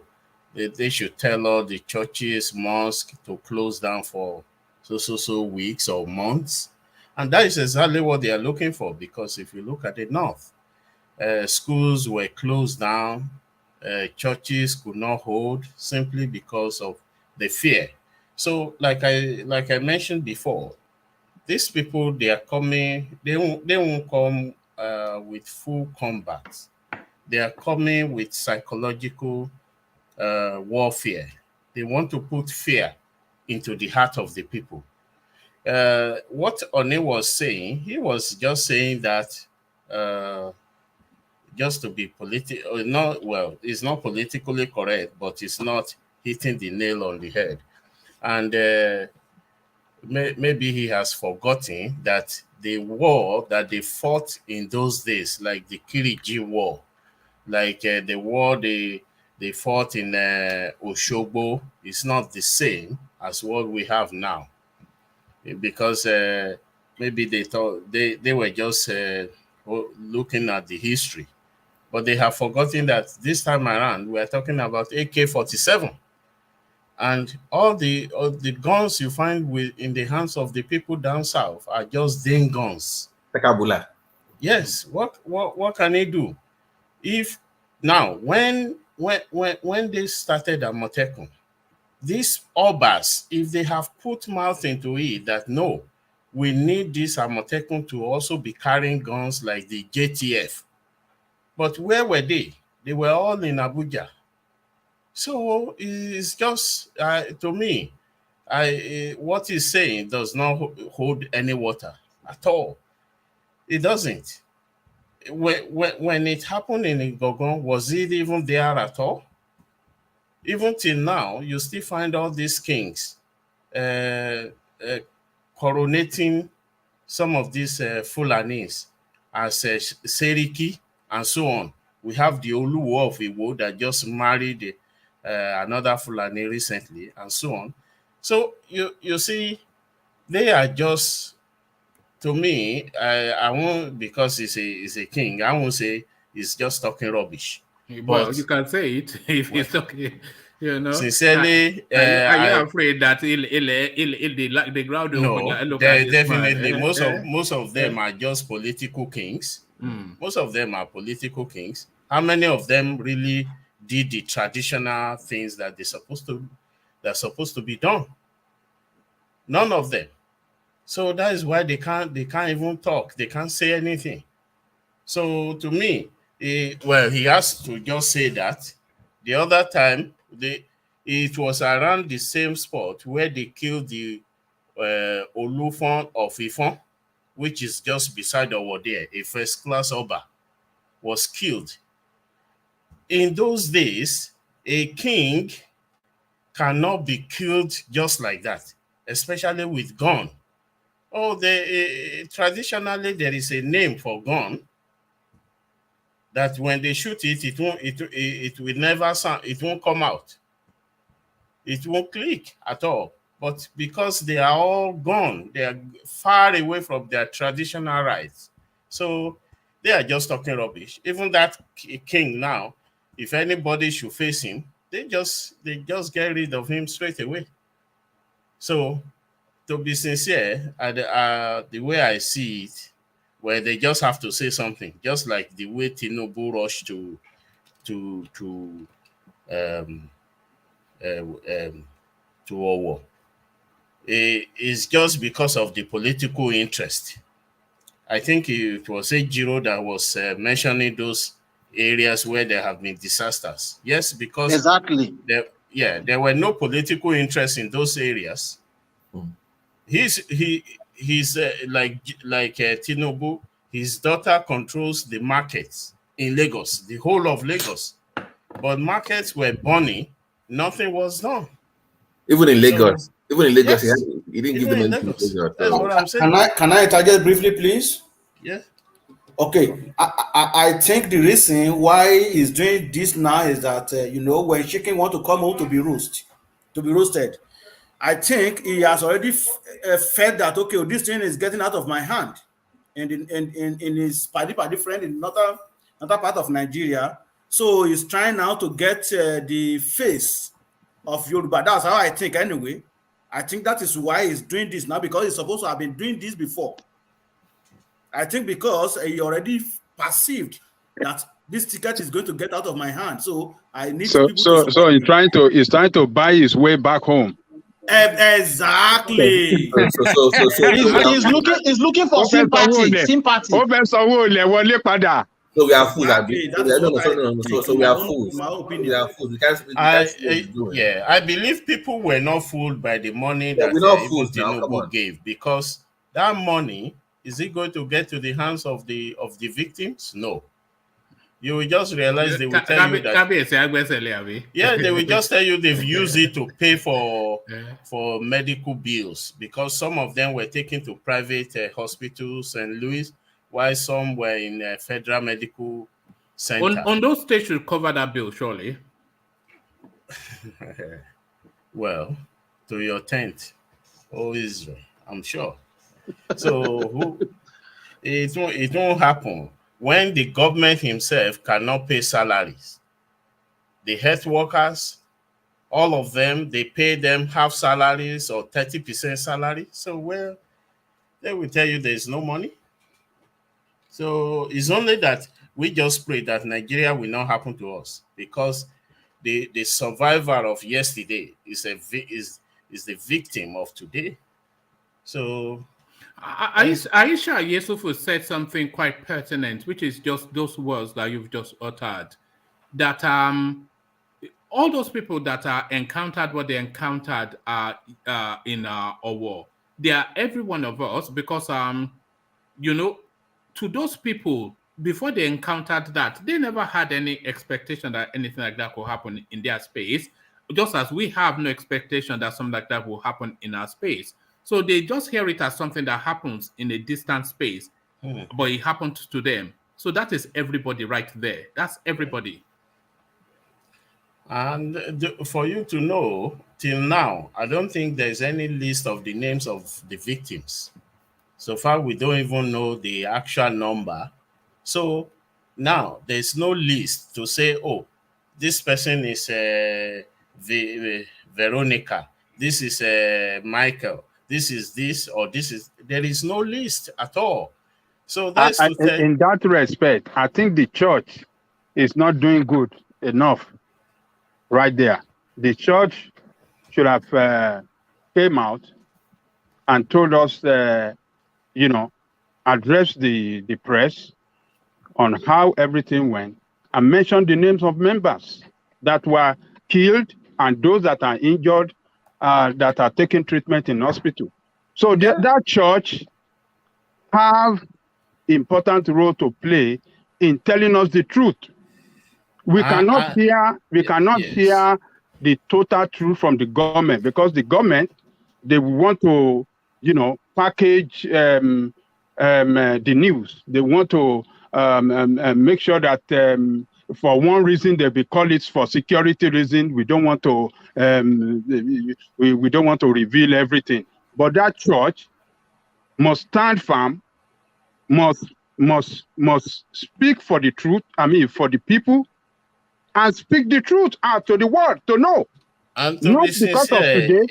they should tell all the churches, mosques to close down for so weeks or months. And that is exactly what they are looking for, because if you look at the north, schools were closed down, churches could not hold simply because of the fear. So like I mentioned before, these people, they are coming, they won't come with full combat. They are coming with psychological warfare. They want to put fear into the heart of the people. What Oni was saying, he was just saying that just to be political, not well, it's not politically correct, but it's not hitting the nail on the head. And maybe he has forgotten that the war that they fought in those days, like the Kiriji War, like the war they fought in Oshogbo, is not the same as what we have now, because maybe they thought they were just looking at the history, but they have forgotten that this time around we are talking about AK-47, and all the guns you find in the hands of the people down south are just Dane guns. Takabula. Yes, what can they do? If now when they started Amotekun, these Obas, if they have put mouth into it that no, we need this Amotekun to also be carrying guns like the JTF. But where were they? They were all in Abuja. So it's just, to me, what he's saying does not hold any water at all. It doesn't. When it happened in Igogon, was it even there at all? Even till now, you still find all these kings coronating some of these Fulanis as Seriki and so on. We have the Oluwo of Iwo that just married another Fulani recently and so on. So you see, they are just, to me, I won't, because he's a king, I won't say he's just talking rubbish. Well, you can say it if he's talking, you know. Sincerely, are you afraid that the ground? No, definitely. Most of them are just political kings. Most of them are political kings. How many of them really did the traditional things that they're supposed to be done? None of them. So that is why they can't even talk. They can't say anything. So to me, he has to just say that. The other time, it was around the same spot where they killed the Olufon of Ifon, which is just beside Owode, a first-class Oba, was killed. In those days, a king cannot be killed just like that, especially with gun. Oh, traditionally there is a name for gun that when they shoot it, it will never sound, it won't come out. It won't click at all. But because they are all gone, they are far away from their traditional rights. So they are just talking rubbish. Even that king now, if anybody should face him, they just get rid of him straight away. So to be sincere, the way I see it, where they just have to say something, just like the way Tinubu rushed to Owo. It's just because of the political interest. I think it was Ejiro that was mentioning those areas where there have been disasters. Yes, because exactly. There were no political interest in those areas. He's like Tinubu. His daughter controls the markets in Lagos, the whole of Lagos. But markets were burning, nothing was done. Even in Lagos. Even in Lagos, Yes, he didn't give them anything in Lagos. That's what I'm saying. Can I interject briefly, please? Yeah. Okay, I think the reason why he's doing this now is that when chicken want to come home to be roasted, I think he has already felt that this thing is getting out of my hand, and in his party friend in another part of Nigeria, so he's trying now to get the face of Yoruba. That's how I think, anyway. I think that is why he's doing this now, because he's supposed to have been doing this before. I think because he already perceived that this ticket is going to get out of my hand, so I need people to support so me. he's trying to buy his way back home. Exactly. He's looking for sympathy. So we are fools. So we are fools. We are fools. We can't I believe people were not fooled by the money that Tinubu gave, because that money, is it going to get to the hands of the victims? No. You will just realize they will tell you that. Yeah, they will just tell you they've used it to pay for medical bills, because some of them were taken to private hospitals, St. Louis, while some were in federal medical center. On those states should cover that bill, surely. Well, to your tent, oh Israel, I'm sure. So it won't happen when the government himself cannot pay salaries. The health workers, all of them, they pay them half salaries or 30% salary. So they will tell you there's no money. So it's only that we just pray that Nigeria will not happen to us, because the survivor of yesterday is the victim of today. So Aisha Yesufu said something quite pertinent, which is just those words that you've just uttered, that all those people that are encountered what they encountered in our war, they are every one of us, because to those people, before they encountered that, they never had any expectation that anything like that could happen in their space, just as we have no expectation that something like that will happen in our space. So they just hear it as something that happens in a distant space, but it happened to them. So that is everybody right there. That's everybody. And for you to know, till now, I don't think there's any list of the names of the victims. So far, we don't even know the actual number. So now there's no list to say, oh, this person is Veronica, this is Michael, this is this, or this is. There is no list at all. So that's in that respect, I think the church is not doing good enough right there. The church should have came out and told us, address the press on how everything went, and mention the names of members that were killed and those that are injured, that are taking treatment in hospital. So that church have important role to play in telling us the truth. We cannot hear the total truth from the government, because the government, they want to, package the news. They want to make sure that for one reason they call it for security reason. We don't want to we don't want to reveal everything. But that church must stand firm, must speak for the truth. I mean, for the people, and speak the truth out to the world to know. And to be sincere,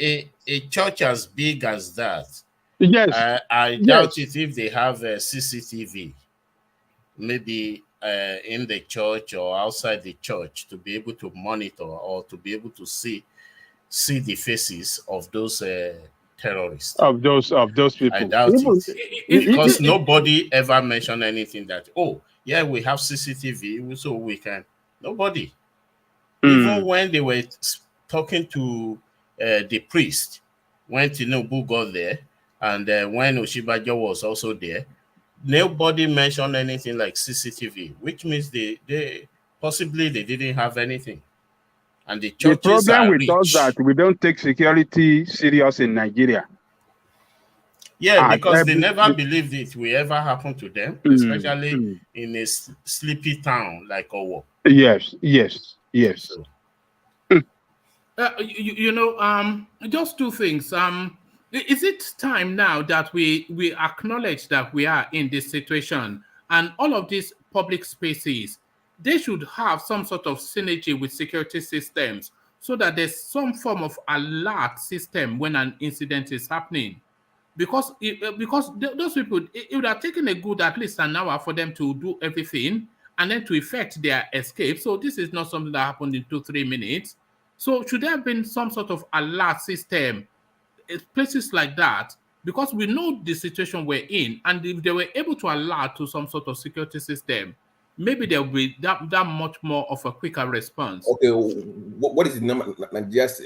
a church as big as that, yes, I doubt it if they have a CCTV, maybe in the church or outside the church, to be able to monitor or to be able to see the faces of those terrorists. Of those people. I doubt it. Because nobody ever mentioned anything that, oh, yeah, we have CCTV, so we can. Nobody. Even when they were talking to the priest, when Tinubu got there, and when Oshibajo was also there, nobody mentioned anything like CCTV, which means they possibly they didn't have anything. And the The churches problem are with us that rich. we don't take security serious in Nigeria. Yeah, because they Every, never believed it will ever happen to them, especially in a sleepy town like Owo. Yes, yes, yes. So, just two things. Is it time now that we acknowledge that we are in this situation, and all of these public spaces, they should have some sort of synergy with security systems, so that there's some form of alert system when an incident is happening? Because those people, it would have taken a good at least an hour for them to do everything and then to effect their escape. So this is not something that happened in 2-3 minutes. So should there have been some sort of alert system in places like that? Because we know the situation we're in, and if they were able to alert to some sort of security system, maybe there will be that much more of a quicker response. Okay, what is the number? Nigeria's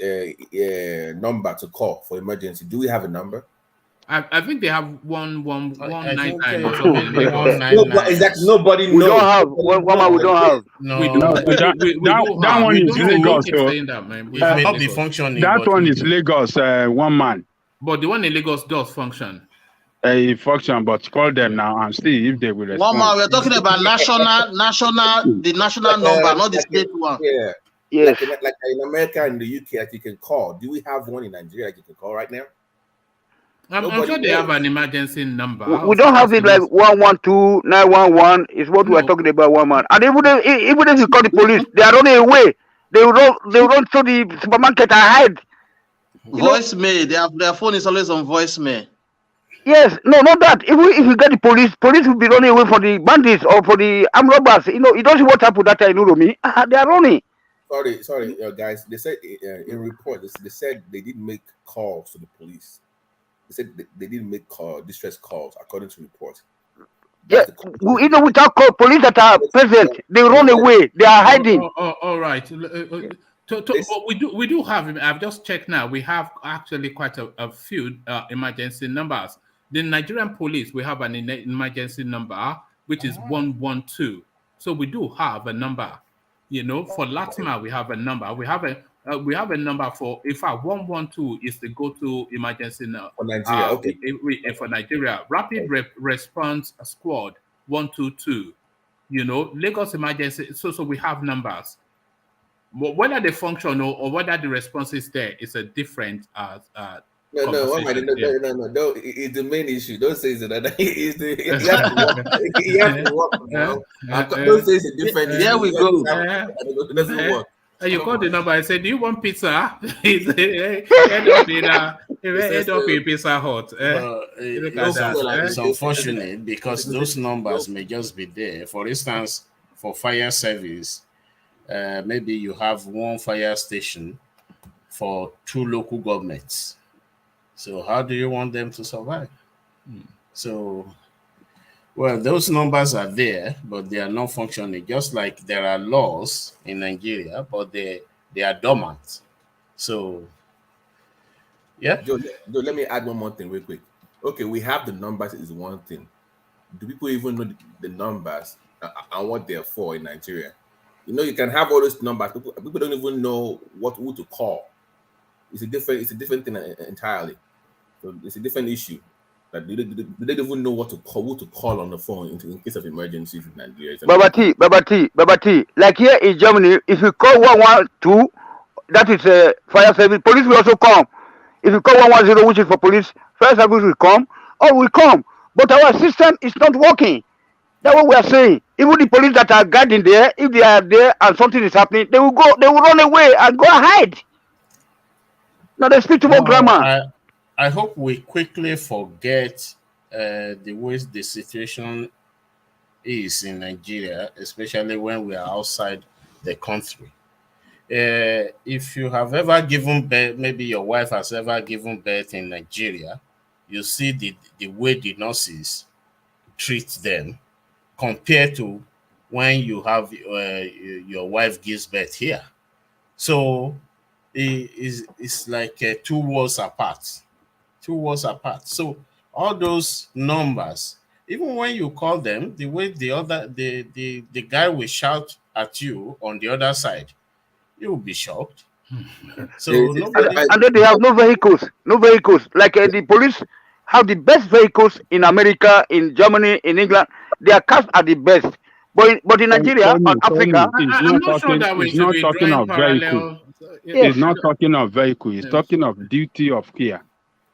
number to call for emergency? Do we have a number? I think they have 199 or something. Exactly. Nobody knows. We don't have one. We don't have. That one is Lagos. Saying that, man. It may not be functioning. That one is Lagos. One man. But the one in Lagos does function. It function, but call them now and see if they will respond. One more. We're talking about the national number, not the state one. Yeah. Yes. Like in America and the UK, that you can call. Do we have one in Nigeria that you can call right now? I'm sure they have an emergency number. We don't have it like 112, 911 is what we are talking about, one man. And even if you call the police, they are running away. They will run to the supermarket and hide. Voicemail. Their phone is always on voicemail. Yes, no, not that. If you get the police will be running away for the bandits or for the armed robbers. You don't see what happened that time in me. They are running. Sorry, guys. They said in report, they said they didn't make calls to the police. They said they didn't make distress calls according to reports. Yeah, without call, police that are present, they run away. They are hiding. All right. But we do have. I've just checked now. We have actually quite a few emergency numbers. The Nigerian police, we have an emergency number which is 112. So we do have a number. For Latima, we have a number. We have a number for, in fact, 112 is the go-to emergency number for Nigeria. Okay. For Nigeria, Rapid Response Squad 122. Lagos emergency. So we have numbers. But whether they function or whether the response is there is a different. No. It's the main issue. Don't say it's another. You have to work now. Don't say it's a different. There we go. It doesn't work. And you call the number and say, "Do you want pizza?" End up in Pizza Hut. It's unfortunate because those numbers may just be there. For instance, for fire service, maybe you have one fire station for 2 local governments. So how do you want them to survive? So, well, those numbers are there, but they are not functioning. Just like there are laws in Nigeria, but they are dormant. So, yeah. Joe, let me add one more thing real quick. Okay, we have the numbers is one thing. Do people even know the numbers and what they're for in Nigeria? You can have all those numbers. People don't even know who to call. It's a different thing entirely. So it's a different issue. That they don't even know who to call on the phone in case of emergencies in Nigeria. Baba T. Like here in Germany, if you call 112, that is a fire service. Police will also come. If you call 110, which is for police, fire service will come. All will come. But our system is not working. That's what we are saying. Even the police that are guarding there, if they are there and something is happening, they will run away and go and hide. Now they speak to more grammar. I hope we quickly forget the way the situation is in Nigeria, especially when we are outside the country. If you have ever given birth, maybe your wife has ever given birth in Nigeria, you see the way the nurses treat them compared to when you have your wife gives birth here. So it's like 2 worlds apart. 2 worlds apart. So all those numbers, even when you call them, the way the guy will shout at you on the other side, you will be shocked. So nobody. And then they have no vehicles. Like the police have the best vehicles in America, in Germany, in England. Their cars are the best. But in Nigeria, on Africa, I'm not sure that we should be drawing parallel. He's not talking of vehicle. He's talking of duty of care.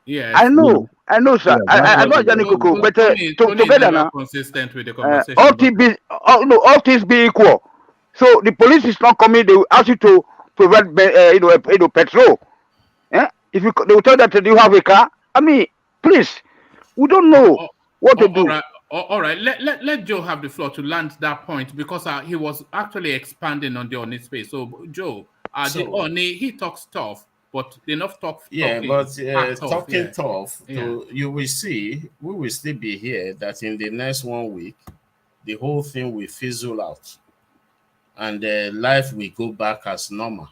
Yes. I know, sir. I know, Johnny Coco, but together now, consistent with the conversation. all things be equal. So the police is not coming. They will ask you to provide, petrol. Yeah? If they will tell that you have a car. I mean, please, we don't know what to do. All right. Let Joe have the floor to land that point, because he was actually expanding on the OONI space. So Joe, the OONI, he talks tough, but enough talk. Yeah, but talking tough. We will still be here. That in the next 1 week, the whole thing will fizzle out, and life will go back as normal.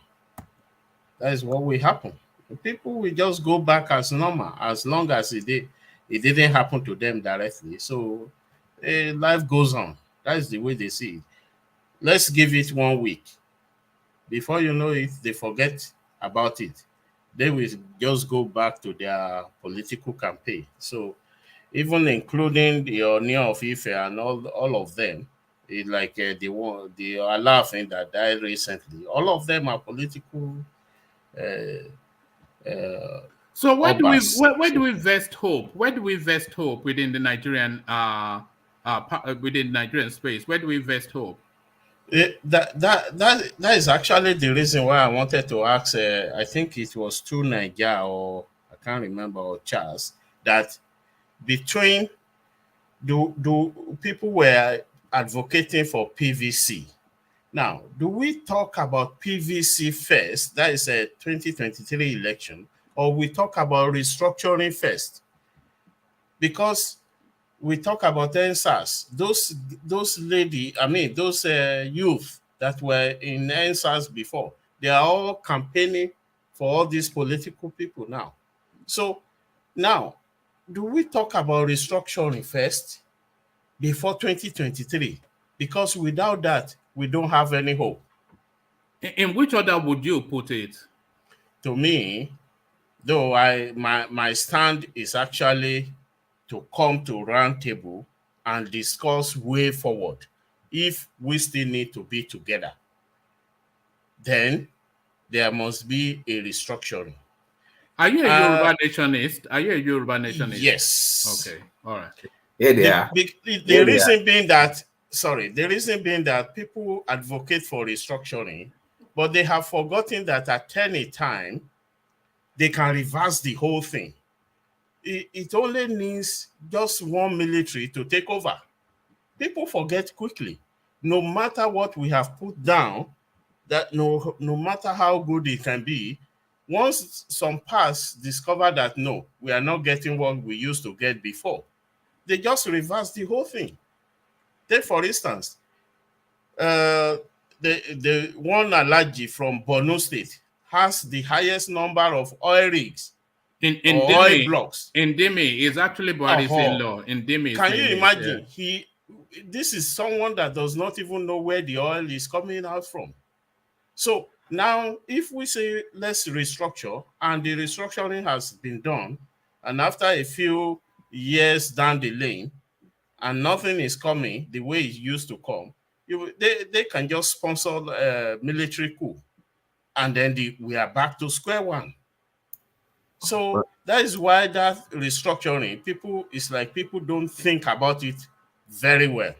That is what will happen. People will just go back as normal, as long as it didn't happen to them directly. So life goes on. That is the way they see it. Let's give it 1 week. Before you know it, they forget about it. They will just go back to their political campaign. So even including the OONI of Ife and all of them, like the Alaafin that died recently, all of them are political. So where do we vest hope? Where do we vest hope within the Nigerian within Nigerian space? Where do we vest hope? That is actually the reason why I wanted to ask. I think it was to Niger, or I can't remember, or Charles, that between do people were advocating for PVC. Now, do we talk about PVC first? That is a 2023 election, or we talk about restructuring first? Because we talk about NSAS, those youth that were in NSAS before, they are all campaigning for all these political people now. So now, do we talk about restructuring first before 2023? Because without that, we don't have any hope. In which order would you put it? To me, though, my stand is actually to come to round table and discuss way forward. If we still need to be together, then there must be a restructuring. Are you a Yoruba nationalist? Are you a Yoruba nationalist? Yes. Okay. All right. Yeah, they are. The reason being that people advocate for restructuring, but they have forgotten that at any time they can reverse the whole thing. It only needs just one military to take over. People forget quickly. No matter what we have put down, that no matter how good it can be, once some parts discover that no, we are not getting what we used to get before, they just reverse the whole thing. Take, for instance, the one Alaji from Borno State has the highest number of oil rigs in oil blocks. In Demi is actually Buhari's in-law. In Demi, can you imagine? Yeah. This is someone that does not even know where the oil is coming out from. So now, if we say let's restructure, and the restructuring has been done, and after a few years down the lane, and nothing is coming the way it used to come, they can just sponsor a military coup, and then we are back to square one. So that is why that restructuring, people don't think about it very well,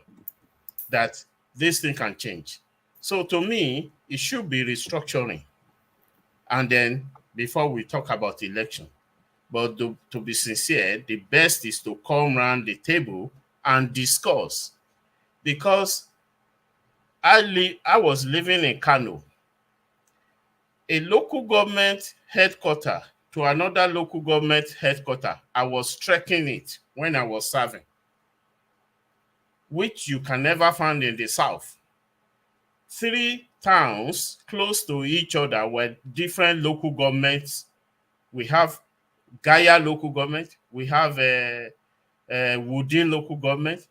that this thing can change. So to me, it should be restructuring, and then before we talk about election. But to be sincere, the best is to come around the table and discuss, because I was living in KANU. A local government headquarters to another local government headquarters, I was trekking it when I was serving, which you can never find in the South. 3 towns close to each other were different local governments. We have Gaya local government, we have Wudi local government,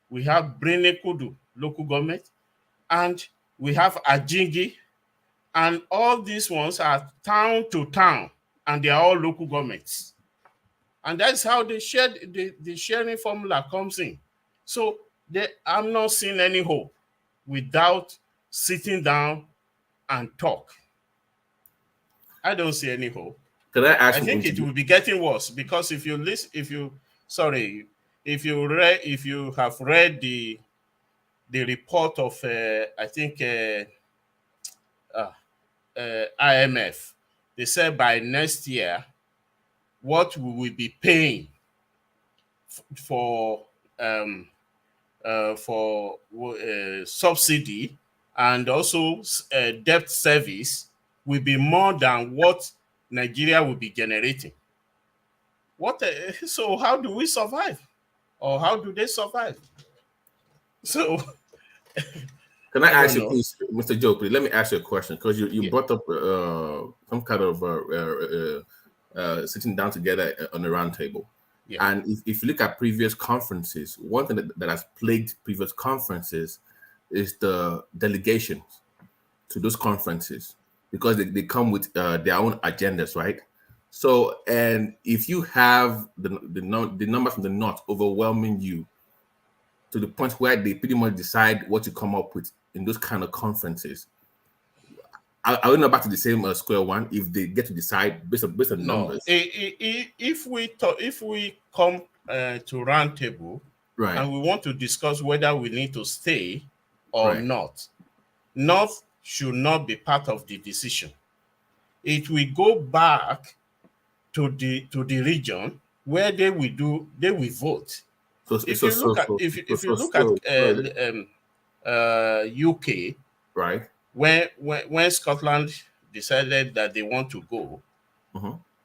we have Brenekudu local government, and we have Ajingi, and all these ones are town to town, and they are all local governments. And that's how the sharing formula comes in. So I'm not seeing any hope without sitting down and talk. I don't see any hope. Can I ask? I think it will be getting worse, because if you have read the report of I think IMF, they said by next year what we will be paying for subsidy and also debt service will be more than what Nigeria will be generating. So how do we survive? Or how do they survive? So can I ask you, please, Mr. Joe, please, let me ask you a question, because you brought up some kind of sitting down together on a round table. Yeah. And if you look at previous conferences, one thing that has plagued previous conferences is the delegations to those conferences, because they come with their own agendas, right? So, and if you have the numbers from the North overwhelming you to the point where they pretty much decide what to come up with in those kind of conferences, are we not back to the same square one if they get to decide based on numbers? If we come to round table, right, and we want to discuss whether we need to stay or not, North should not be part of the decision. It will go back to the region where they will vote. So if you look at UK, right, when Scotland decided that they want to go,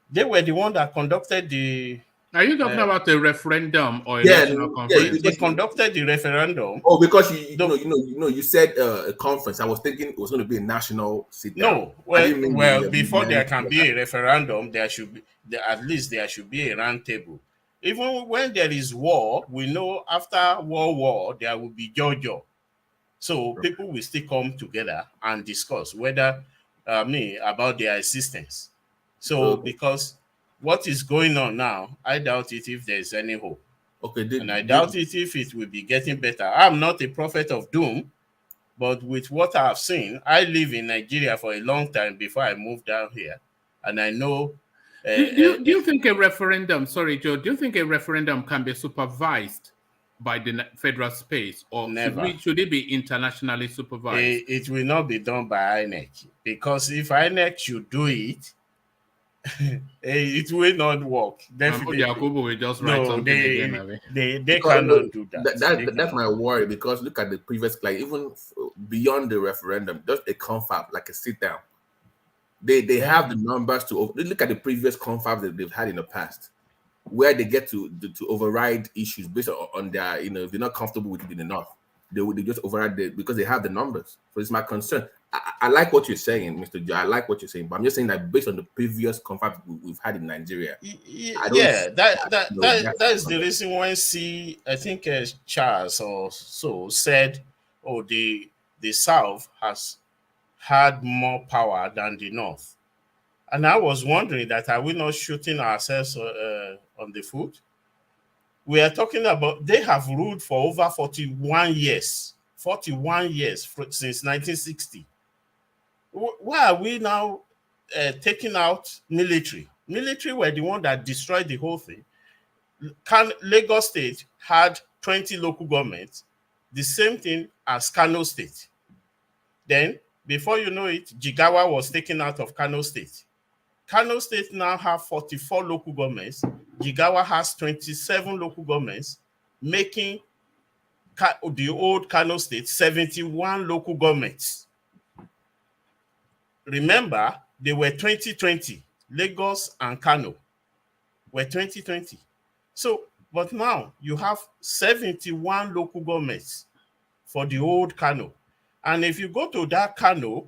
they were the one that conducted the. Are you talking about a referendum or a national conference? They conducted the referendum. Oh, because you said a conference. I was thinking it was going to be a national sit down. No, before there can be a referendum, there should be at least there should be a round table. Even when there is war, we know after war there will be JoJo. So people will still come together and discuss whether about their existence. So because what is going on now, I doubt it if there is any hope. Okay, and I doubt it if it will be getting better. I'm not a prophet of doom, but with what I have seen, I live in Nigeria for a long time before I moved down here, and I know. Do you think a referendum? Sorry, Joe. Do you think a referendum can be supervised by the federal space, or should it be internationally supervised? It will not be done by INEC, because if INEC should do it, it will not work. Definitely, will just write something again. They cannot do that. That's my worry, because look at the previous, like even beyond the referendum, just a confab, like a sit down. They have the numbers to look at the previous confabs that they've had in the past, where they get to override issues based on their, if they're not comfortable with it in the North, they just override it because they have the numbers. So it's my concern. I like what you're saying, Mr. Joe. I like what you're saying, but I'm just saying that based on the previous confab we've had in Nigeria, that is the reason why I think Charles or so said, the South has had more power than the North. And I was wondering that, are we not shooting ourselves on the foot? We are talking about, they have ruled for over 41 years. 41 years since 1960. Why are we now taking out military? Military were the one that destroyed the whole thing. Lagos State had 20 local governments, the same thing as Kano State. Then, before you know it, Jigawa was taken out of Kano State. Kano State now have 44 local governments. Jigawa has 27 local governments, making the old Kano State 71 local governments. Remember, they were 2020. Lagos and Kano were 2020. So, but now you have 71 local governments for the old Kano. And if you go to that Kano,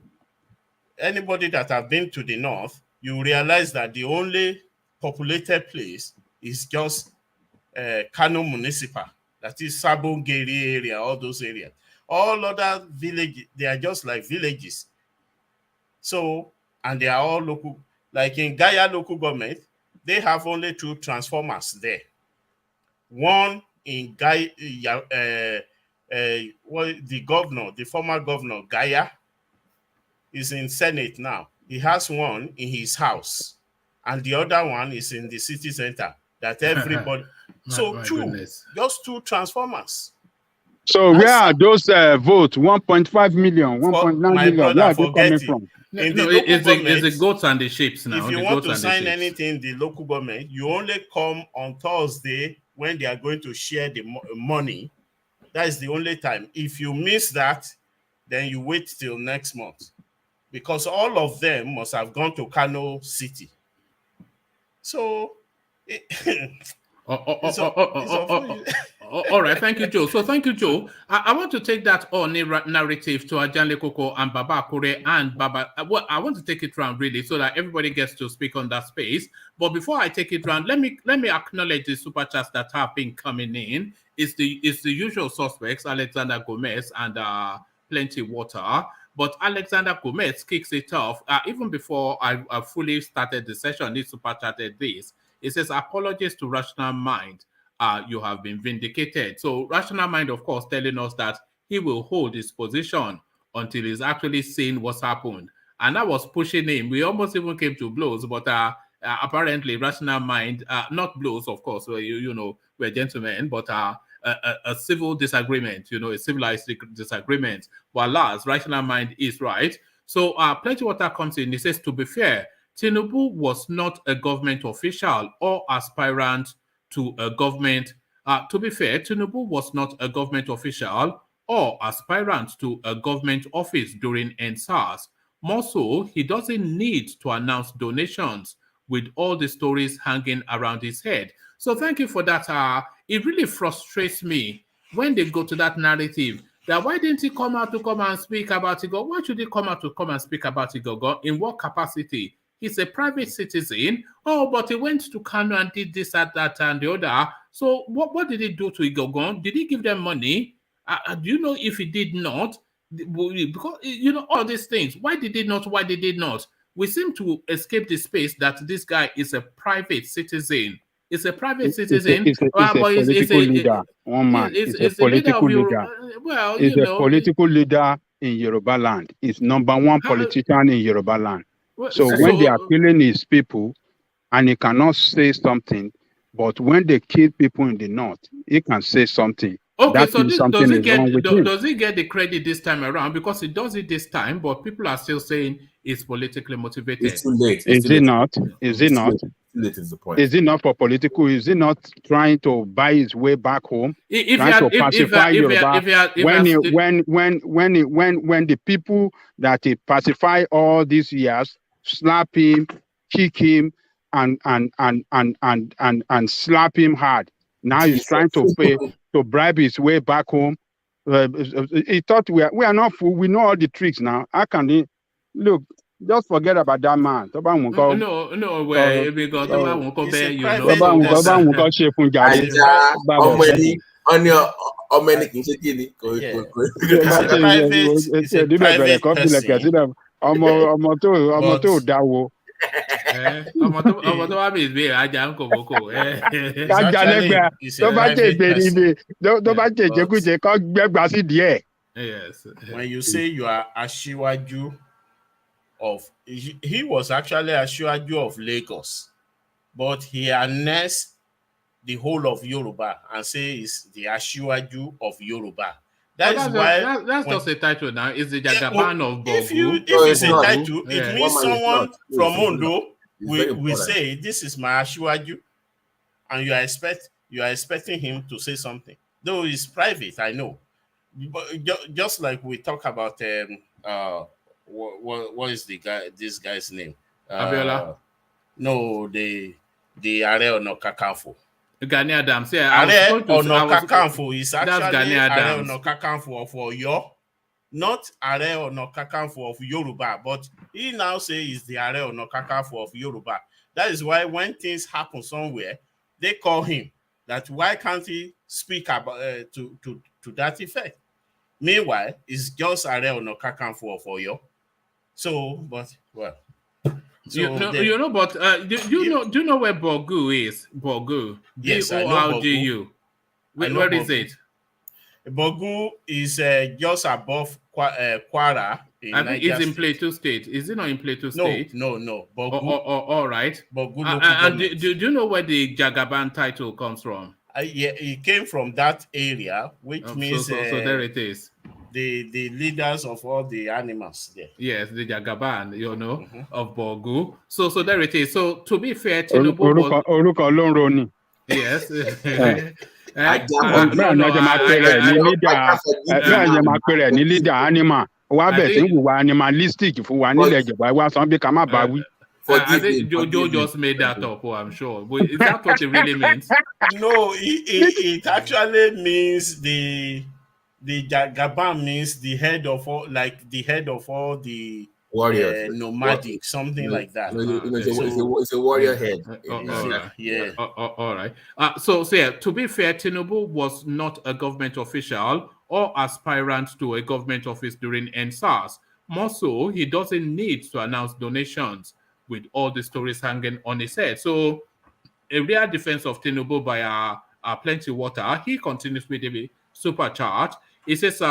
anybody that have been to the North, you realize that the only populated place is just Kano Municipal, that is Sabongeri area, all those areas. All other villages, they are just like villages. So, and they are all local, like in Gaya local government, they have only 2 transformers there. One in Gaya, the former governor, Gaya, is in Senate now. He has one in his house, and the other one is in the city center that everybody. So just 2 transformers. So where are those votes? 1.5 million, 1.9 million. Where are they coming from? It's the goats and the sheep now. If you want to sign anything in the local government, you only come on Thursday when they are going to share the money. That is the only time. If you miss that, then you wait till next month, because all of them must have gone to Kano City. So, all right, thank you, Joe. So thank you, Joe. I want to take that narrative to Ajanle Koko and Baba Kure and Baba. Well, I want to take it round really so that everybody gets to speak on that space. But before I take it round, let me acknowledge the super chats that have been coming in. It's the usual suspects, Alexander Gomez and Plenty Water. But Alexander Gomez kicks it off. Even before I fully started the session, he super chatted this. It says, apologies to Rational Mind. You have been vindicated. So Rational Mind, of course, telling us that he will hold his position until he's actually seen what's happened. And that was pushing him. We almost even came to blows, but apparently Rational Mind, not blows, of course, you know, we're gentlemen, but a civil disagreement, you know, a civilized disagreement. But alas, Rational Mind is right. So Plenty Water comes in. He says, to be fair, Tinubu was not a government official or aspirant to a government. To be fair, Tinubu was not a government official or aspirant to a government office during NSAS. More so, he doesn't need to announce donations with all the stories hanging around his head. So thank you for that. It really frustrates me when they go to that narrative that why didn't he come out and speak about Igogo? Why should he come out and speak about Igogo? In what capacity? He's a private citizen. Oh, but he went to Kano and did this, that, and the other. So what did he do to Igogo? Did he give them money? Do you know if he did not? Because, you know, all these things. Why did he not? Why did he not? We seem to escape the space that this guy is a private citizen. It's a private citizen. It's a political leader. One man. It's a political leader. Well, it's a political leader in Yorubaland. It's number 1 politician in Yorubaland. So when they are killing his people and he cannot say something, but when they kill people in the north, he can say something. Okay, so does he get the credit this time around? Because he does it this time, but people are still saying it's politically motivated. It's too late. Is it not? Is it not? Is the point. Is it not for political? Is it not trying to buy his way back home? Trying to pacify Yoruba? When the people that he pacified all these years slap him, kick him, and slap him hard. Now he's trying to bribe his way back home. He thought we are not fool. We know all the tricks now. How can he look? Just forget about that man. No way. Because ọmọ tó wá bí ìbéèrè ajá ń kò bókò. When you say you are Asiwaju of, he was actually Asiwaju of Lagos, but he harnessed the whole of Yoruba and say he's the Asiwaju of Yoruba. That's just a title now. It's the Jagaban of Bogu. If it's a title, it means someone from Ondo will say, this is my Asiwaju, and you are expecting him to say something. Though it's private, I know. But just like we talk about what is this guy's name? Abiola? No, the Are Ona Kakanfo. Gani Adams, yeah. Are Ona Kakanfo is actually Are Ona Kakanfo of Oyo, not Are Ona Kakanfo of Yoruba, but he now says he's the Are Ona Kakanfo of Yoruba. That is why when things happen somewhere, they call him. that why can't he speak about to that effect? Meanwhile, it's just Are Ona Kakanfo for you. So, but well, so but do you know where Borgu is? Borgu. Yes, I know Borgu. Where is it? Borgu is just above Kwara. I think it's in Plateau State. Is it not in Plateau State? No. Borgu. All right. Borgu and do you know where the Jagaban title comes from? Yeah, it came from that area, which means so there it is. The leaders of all the animals there. Yes, the Jagaban, of Borgu. So there it is. So to be fair, Tinubu yes. Animalistic for one I think Jojo just made that up, I'm sure. But is that what it really means? No, it actually means the Jagaban means the head of all, like the head of all the warriors, nomadic, something like that. It's a warrior head. All right. So yeah, to be fair, Tinubu was not a government official or aspirant to a government office during NSAS. More so, he doesn't need to announce donations with all the stories hanging on his head. So a real defense of Tinubu by Plenty Water, he continues with the super chart. He says,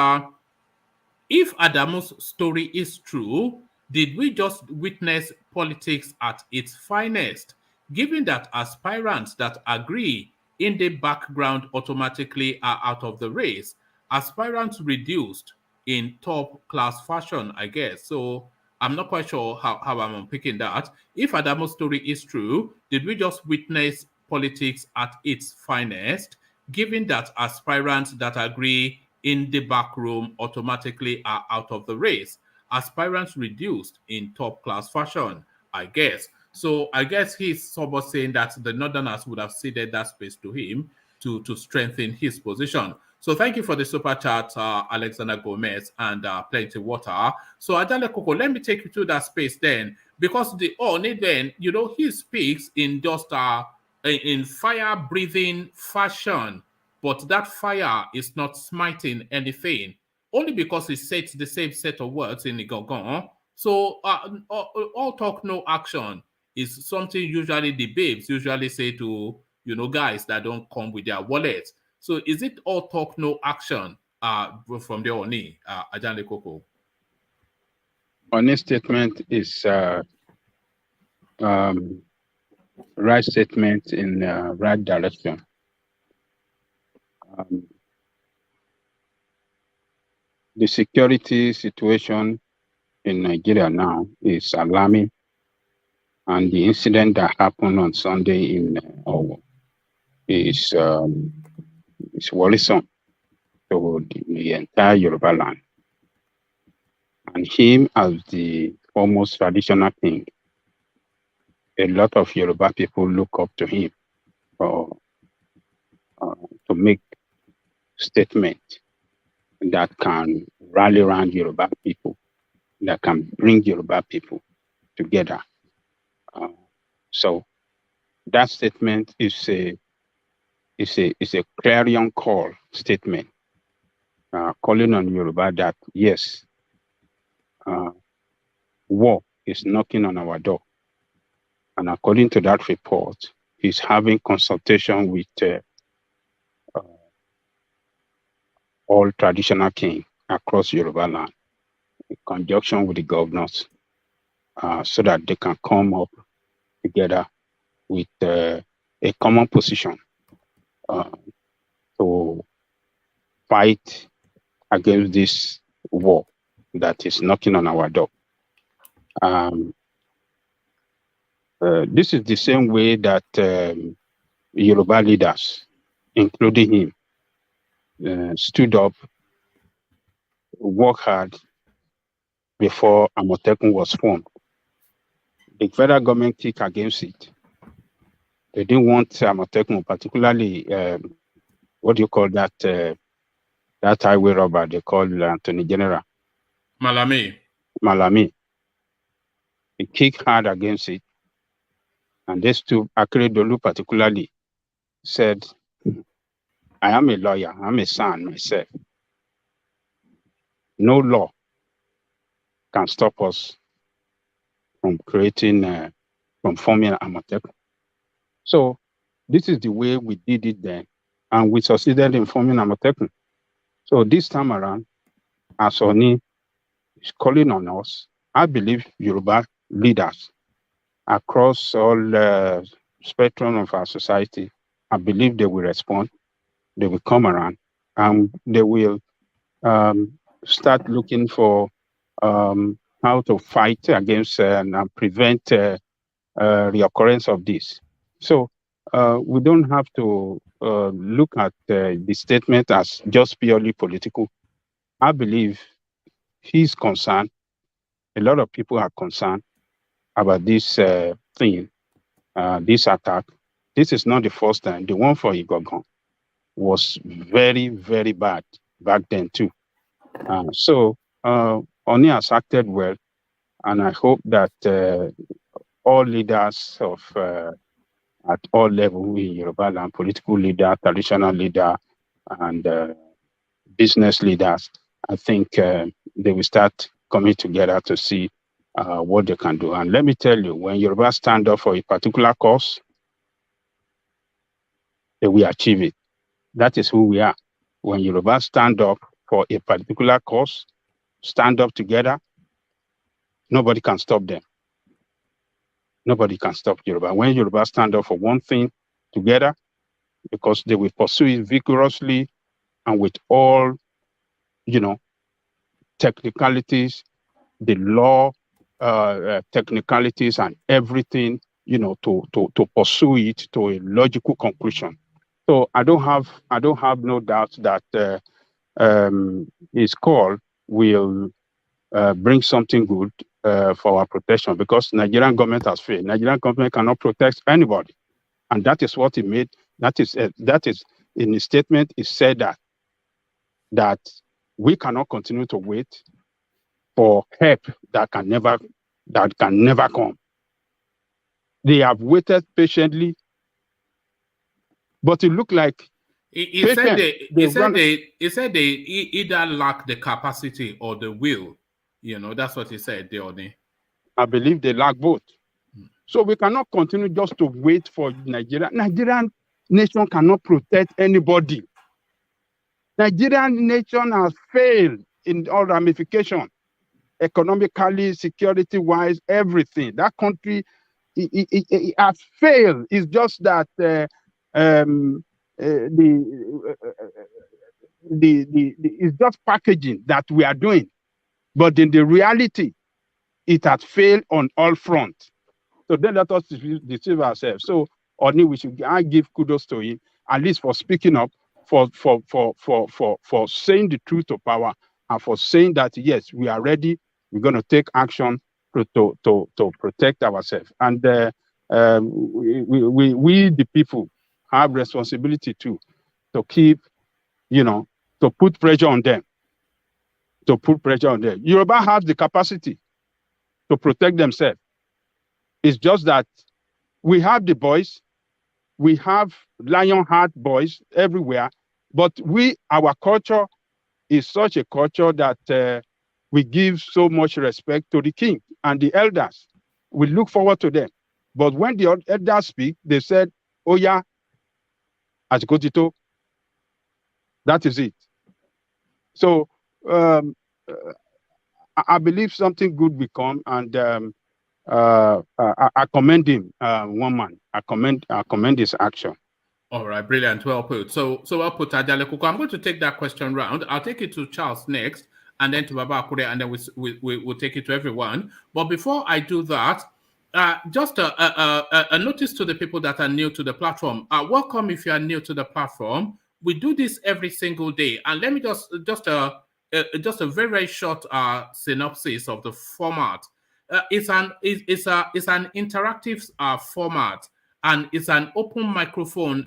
if Adamu's story is true, did we just witness politics at its finest? Given that aspirants that agree in the background automatically are out of the race, aspirants reduced in top-class fashion, I guess. So I'm not quite sure how I'm unpicking that. If Adamu's story is true, did we just witness politics at its finest? Given that aspirants that agree in the back room automatically are out of the race, aspirants reduced in top-class fashion, I guess. So I guess he's sort of saying that the Northerners would have ceded that space to him to strengthen his position. So thank you for the super chat, Alexander Gomez and Plenty Water. So Adale Koko, let me take you to that space then, because the OONI then, he speaks in just in fire-breathing fashion, but that fire is not smiting anything, only because he says the same set of words in the Gogon. So all talk, no action is something usually the babes usually say to, guys that don't come with their wallets. So is it all talk, no action from the OONI, Ajale Koko? OONI statement is right statement in right direction. The security situation in Nigeria now is alarming, and the incident that happened on Sunday in Owo is worrisome to the entire Yorubaland. And him as the almost traditional king, a lot of Yoruba people look up to him to make statement that can rally around Yoruba people, that can bring Yoruba people together. So that statement is a clarion call statement, calling on Yoruba that yes, war is knocking on our door. And according to that report, he's having consultation with all traditional kings across Yoruba land, in conjunction with the governors, so that they can come up together with a common position to fight against this war that is knocking on our door. This is the same way that Yoruba leaders, including him, stood up, worked hard before Amotekun was formed. The federal government kicked against it. They didn't want Amotekun, particularly what do you call that? That highway robber they call Attorney General Malami. He kicked hard against it, and these two, Akeredolu particularly, said I am a lawyer. I'm a son myself. No law can stop us from creating, from forming Amateku. So this is the way we did it then, and we succeeded in forming Amateku. So this time around, as OONI is calling on us, I believe Yoruba leaders across all spectrum of our society, I believe they will respond, they will come around, and they will start looking for how to fight against and prevent reoccurrence of this. So we don't have to look at the statement as just purely political. I believe he's concerned. A lot of people are concerned about this thing, this attack. This is not the first time. The one for Igogon was very, very bad back then too. So OONI has acted well, and I hope that all leaders of at all levels in Yorubaland, political leader, traditional leader, and business leaders, I think they will start coming together to see what they can do. And let me tell you, when Yoruba stand up for a particular cause, they will achieve it. That is who we are. When Yoruba stand up for a particular cause, stand up together, nobody can stop them. Nobody can stop Yoruba. When Yoruba stand up for one thing together, because they will pursue it vigorously and with all, technicalities, the law technicalities and everything, to pursue it to a logical conclusion. So I don't have no doubt that his call will bring something good for our protection, because Nigerian government has failed. Nigerian government cannot protect anybody, and that is what he made. That is in his statement. He said that we cannot continue to wait for help that can never come. They have waited patiently, but it looked like he said they either lack the capacity or the will. That's what he said, Deone. I believe they lack both. So we cannot continue just to wait for Nigeria. Nigerian nation cannot protect anybody. Nigerian nation has failed in all ramifications, economically, security-wise, everything. That country it has failed. It's just that it's just packaging that we are doing, but in the reality, it has failed on all fronts. So then let us deceive ourselves. So OONI, I give kudos to him, at least for speaking up, for saying the truth to power, and for saying that yes, we are ready. We're going to take action to protect ourselves. And we the people have responsibility too, to keep, to put pressure on them. Yoruba have the capacity to protect themselves. It's just that we have the boys, we have lion heart boys everywhere, but our culture is such a culture that we give so much respect to the king and the elders. We look forward to them. But when the elders speak, they said, "Oh yeah, Atikotito." That is it. So I believe something good will come, and I commend him, one man. I commend his action. All right, brilliant. Well put. So well put, Ajalekuko. I'm going to take that question round. I'll take it to Charles next, and then to Baba Akure, and then we'll take it to everyone. But before I do that, just a notice to the people that are new to the platform. Welcome if you are new to the platform. We do this every single day, and let me just a very, very short synopsis of the format. It's an interactive format, and it's an open microphone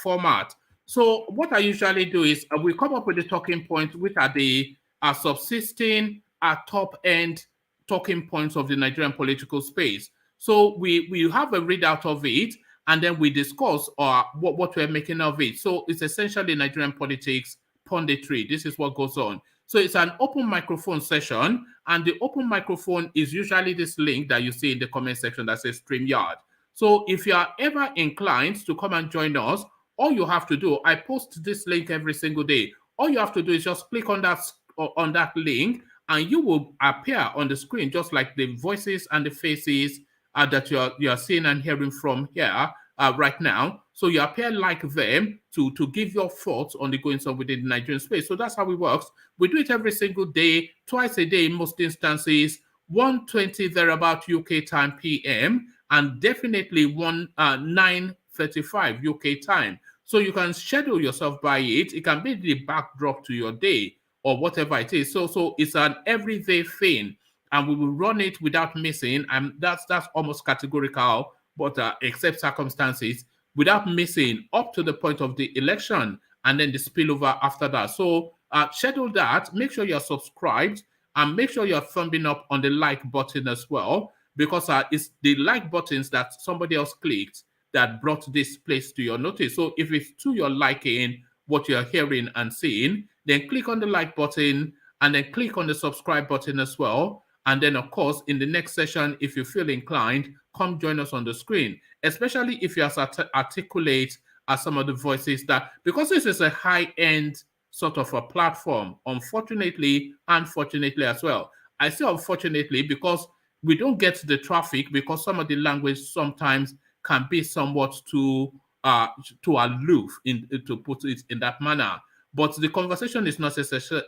format. So what I usually do is we come up with the talking points, which are the subsisting top-end talking points of the Nigerian political space. So we have a readout of it, and then we discuss what we're making of it. So it's essentially Nigerian politics punditry. This is what goes on. So it's an open microphone session, and the open microphone is usually this link that you see in the comment section that says StreamYard. So if you are ever inclined to come and join us, all you have to do, I post this link every single day. All you have to do is just click on that link, and you will appear on the screen just like the voices and the faces that you are seeing and hearing from here right now. So you appear like them to give your thoughts on the goings on within the Nigerian space. So that's how it works. We do it every single day, twice a day in most instances, 1:20 thereabout UK time PM, and definitely 9:35 UK time. So you can schedule yourself by it. It can be the backdrop to your day or whatever it is. So it's an everyday thing, and we will run it without missing. And that's almost categorical, but except circumstances, without missing up to the point of the election and then the spillover after that. So schedule that. Make sure you're subscribed, and make sure you're thumbing up on the like button as well, because it's the like buttons that somebody else clicked that brought this place to your notice. So if it's to your liking what you're hearing and seeing, then click on the like button and then click on the subscribe button as well. And then, of course, in the next session, if you feel inclined, come join us on the screen, especially if you're as articulate as some of the voices that, because this is a high-end sort of a platform, unfortunately and fortunately as well. I say unfortunately because we don't get the traffic, because some of the language sometimes can be somewhat too aloof, to put it in that manner. But the conversation is not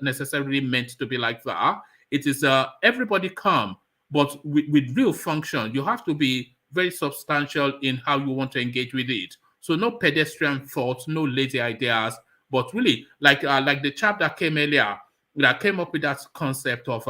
necessarily meant to be like that. It is everybody come, but with real function. You have to be very substantial in how you want to engage with it. So no pedestrian thoughts, no lazy ideas, but really like the chap that came earlier, that came up with that concept of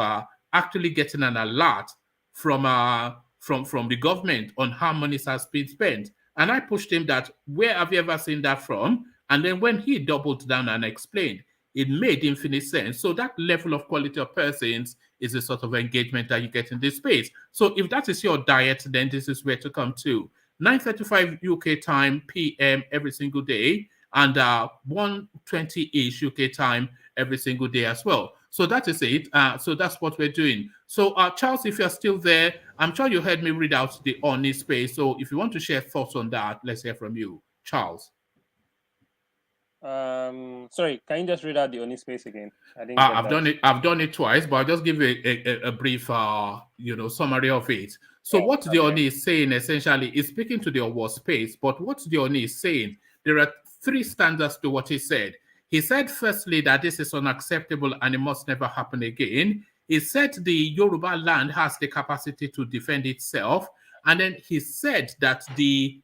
actually getting an alert from the government on how money has been spent. And I pushed him that, where have you ever seen that from? And then when he doubled down and explained, it made infinite sense. So that level of quality of persons is the sort of engagement that you get in this space. So if that is your diet, then this is where to come to. 9:35 UK time PM every single day, and 1:20-ish UK time every single day as well. So that is it. So that's what we're doing. So Charles, if you're still there, I'm sure you heard me read out the OONI space. So if you want to share thoughts on that, let's hear from you, Charles. Sorry, can you just read out the OONI space again? I didn't I've done it twice, but I'll just give you a brief summary of it. So what the OONI is saying essentially is speaking to the OWO space, but what the OONI is saying, there are three standards to what he said. He said, firstly, that this is unacceptable and it must never happen again. He said the Yoruba land has the capacity to defend itself. And then he said that the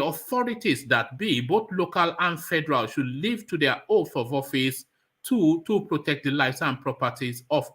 authorities that be, both local and federal, should live to their oath of office to protect the lives and properties of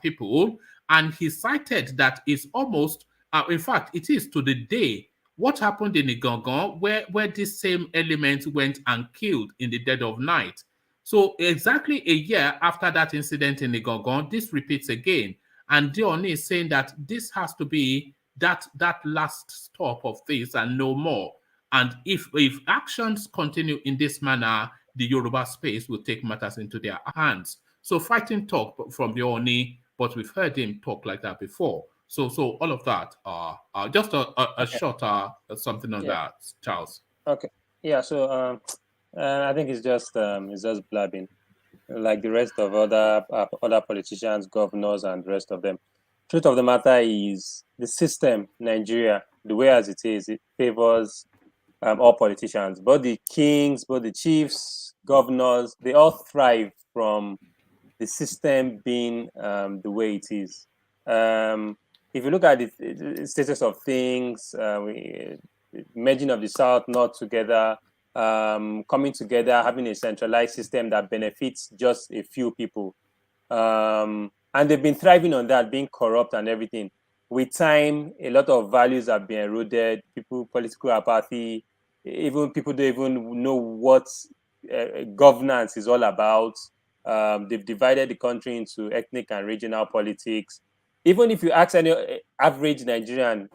people. And he cited that it's almost, in fact, it is to the day, what happened in Igangan, where this same element went and killed in the dead of night. So exactly a year after that incident in Igangan, this repeats again. And Dione is saying that this has to be that last stop of this and no more. And if actions continue in this manner, the Yoruba space will take matters into their hands. So fighting talk from the OONI, but we've heard him talk like that before. So all of that, just a short something on that, Charles. Okay. Yeah. So I think it's just blabbing, like the rest of other politicians, governors, and the rest of them. Truth of the matter is, the system, Nigeria, the way as it is, it favors all politicians, both the kings, both the chiefs, governors. They all thrive from the system being the way it is. If you look at the status of things, merging of the South, North together, coming together, having a centralized system that benefits just a few people. And they've been thriving on that, being corrupt and everything. With time, a lot of values have been eroded. Political apathy, even people don't even know what governance is all about. They've divided the country into ethnic and regional politics. Even if you ask any average Nigerian,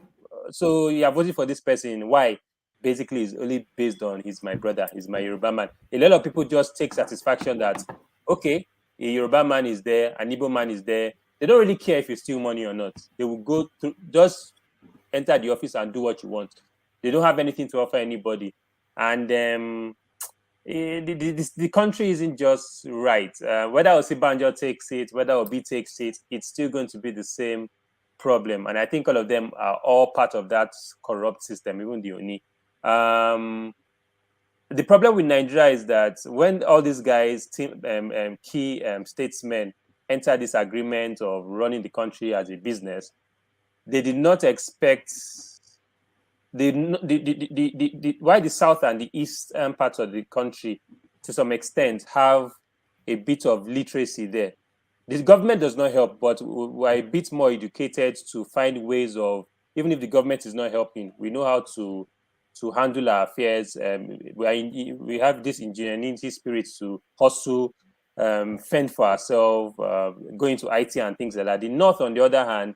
so you are voting for this person, why? basically is only based on he's my brother, he's my Yoruba man. A lot of people just take satisfaction that, okay, a Yoruba man is there, an Igbo man is there. They don't really care if you steal money or not. They will go to just enter the office and do what you want. They don't have anything to offer anybody. And the country isn't just right. Whether Osibanjo takes it, whether Obi takes it, it's still going to be the same problem. And I think all of them are all part of that corrupt system, even the OONI. The problem with Nigeria is that when all these guys, key statesmen, enter this agreement of running the country as a business, they did not expect why the south and the eastern parts of the country, to some extent, have a bit of literacy there. The government does not help, but we're a bit more educated to find ways of, even if the government is not helping, we know how to handle our affairs. We have this ingenuity spirit to hustle, fend for ourselves, go into IT and things like that. The North, on the other hand,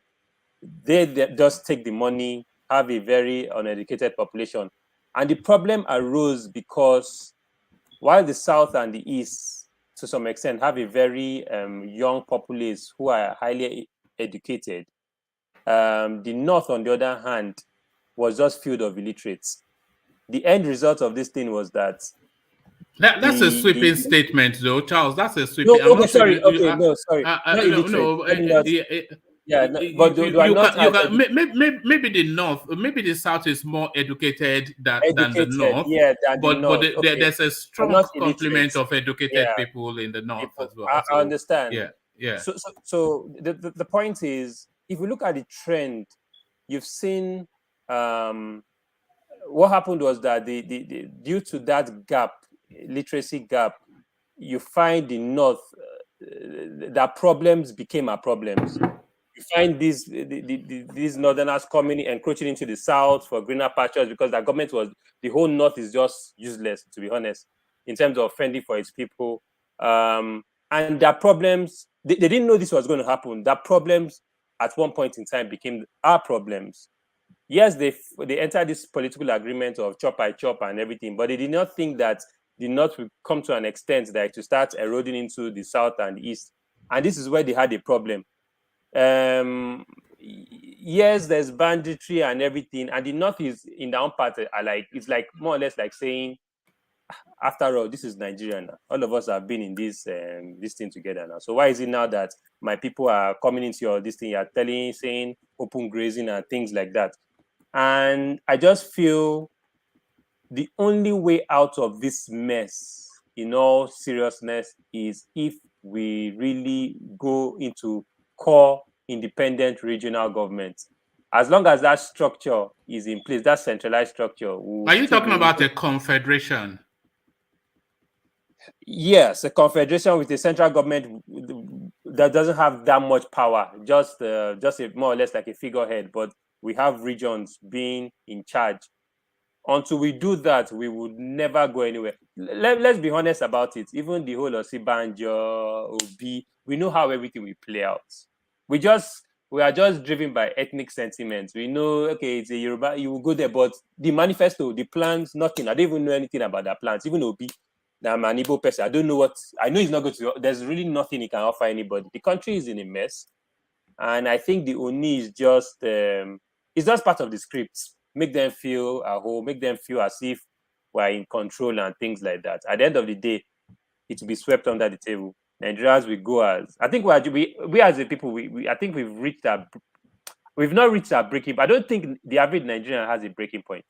they just take the money, have a very uneducated population. And the problem arose because while the South and the East, to some extent, have a very young populace who are highly educated, the North, on the other hand, was just filled of illiterates. The end result of this thing was that that's a sweeping statement, though, Charles. That's a sweeping. No, okay, sorry. Okay, no, sorry. Maybe the North, maybe the South is more educated than the North. Yeah, but there's a strong complement of educated people in the North as well. I understand. Yeah. So the point is, if we look at the trend, you've seen what happened was that due to that gap, literacy gap, you find the North that problems became our problems. You find these Northerners coming, encroaching into the South for greener pastures because the government the whole North is just useless, to be honest, in terms of fending for its people. And their problems, they didn't know this was going to happen. Their problems at one point in time became our problems. Yes, they entered this political agreement of chop by chop and everything, but they did not think that the North would come to an extent that to start eroding into the South and the East. And this is where they had a problem. Yes, there's banditry and everything, and the North is in their own part it's like more or less like saying, after all, this is Nigeria now. All of us have been in this thing together now. So why is it now that my people are coming into your this thing? You're saying open grazing and things like that. And I just feel the only way out of this mess, in all seriousness, is if we really go into core independent regional government. As long as that structure is in place, that centralized structure. Are you talking about a confederation? Yes, a confederation with a central government that doesn't have that much power, just more or less like a figurehead, but we have regions being in charge. Until we do that, we would never go anywhere. Let's be honest about it. Even the whole Osibanjo, Obi, we know how everything will play out. We are just driven by ethnic sentiments. We know, okay, it's a Yoruba, you will go there, but the manifesto, the plans, nothing. I don't even know anything about their plans. Even Obi, I'm an Igbo person. I don't know I know he's not going to, there's really nothing he can offer anybody. The country is in a mess. And I think the OONI is just, it's just part of the script. Make them feel at home, make them feel as if we're in control and things like that. At the end of the day, it will be swept under the table. Nigerians will go as, I think we as a people, I think we've not reached our breaking point. I don't think the average Nigerian has a breaking point.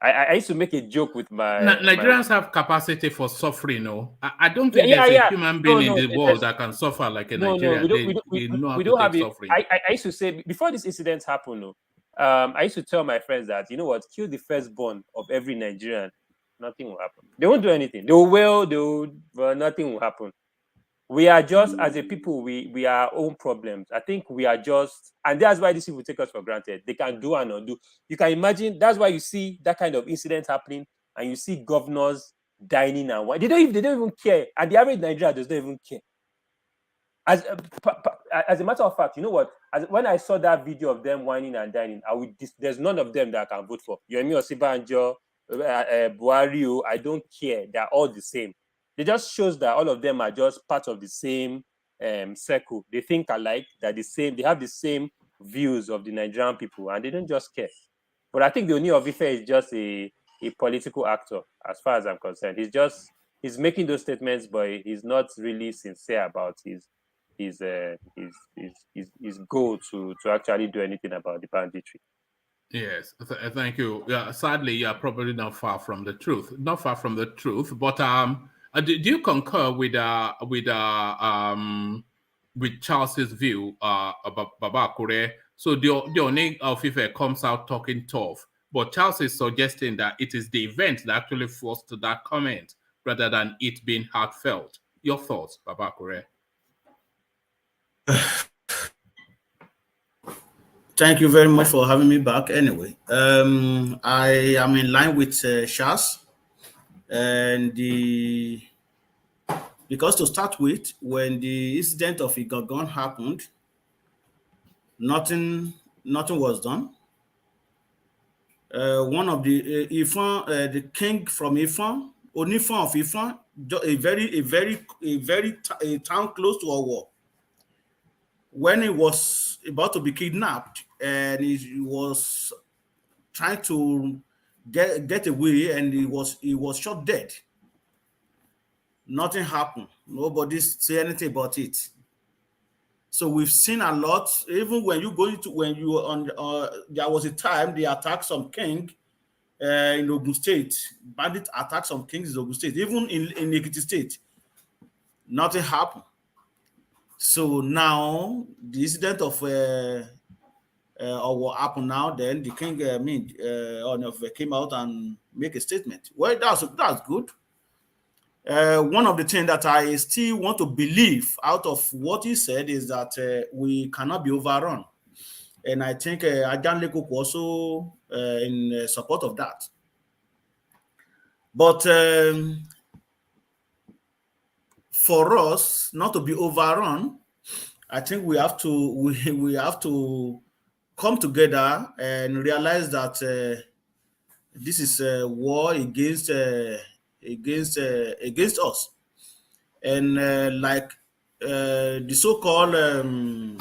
I used to make a joke with my... Nigerians have capacity for suffering, no? I don't think there's a human being in the world that can suffer like a Nigerian. We don't have it. I used to say, before this incident happened, no, I used to tell my friends that, you know what, kill the firstborn of every Nigerian, nothing will happen. They won't do anything. But nothing will happen. We are just, as a people, we are our own problems. I think we are just, and that's why these people take us for granted. They can do and undo. You can imagine, that's why you see that kind of incident happening, and you see governors dining and why. They don't even care. And the average Nigerian does not even care. as a matter of fact, you know what? When I saw that video of them whining and dining, there's none of them that I can vote for. Yomi Osibanjo, Buhari, I don't care. They're all the same. It just shows that all of them are just part of the same circle. They think alike. They're the same. They have the same views of the Nigerian people, and they don't just care. But I think the OONI of Ife is just a political actor, as far as I'm concerned. He's making those statements, but he's not really sincere about his goal to actually do anything about the banditry. Yes, thank you. Yeah, sadly, you're probably not far from the truth. Not far from the truth. But do you concur with Charles's view about Babakure? So the OONI of Ife comes out talking tough, but Charles is suggesting that it is the event that actually forced that comment rather than it being heartfelt. Your thoughts, Babakure? Thank you very much for having me back. Anyway, I am in line with Shas, and because to start with, when the incident of Igagon happened, nothing was done. One of the the king from Ifan, Onifan of Ifan, a town close to Owo, when he was about to be kidnapped and he was trying to get away, and he was shot dead. Nothing happened. Nobody say anything about it. So we've seen a lot. Even when you go into there was a time they attacked some king in Ogun State. Bandit attacked some kings in Ogun State. Even in Ekiti State, nothing happened. So now the incident of or what happened now, then the king came out and make a statement. Well, that's good. One of the things that I still want to believe out of what he said is that we cannot be overrun. And I think Ajan Lekoko also in support of that. But for us not to be overrun, I think we have to come together and realize that this is a war against us, and like the so-called of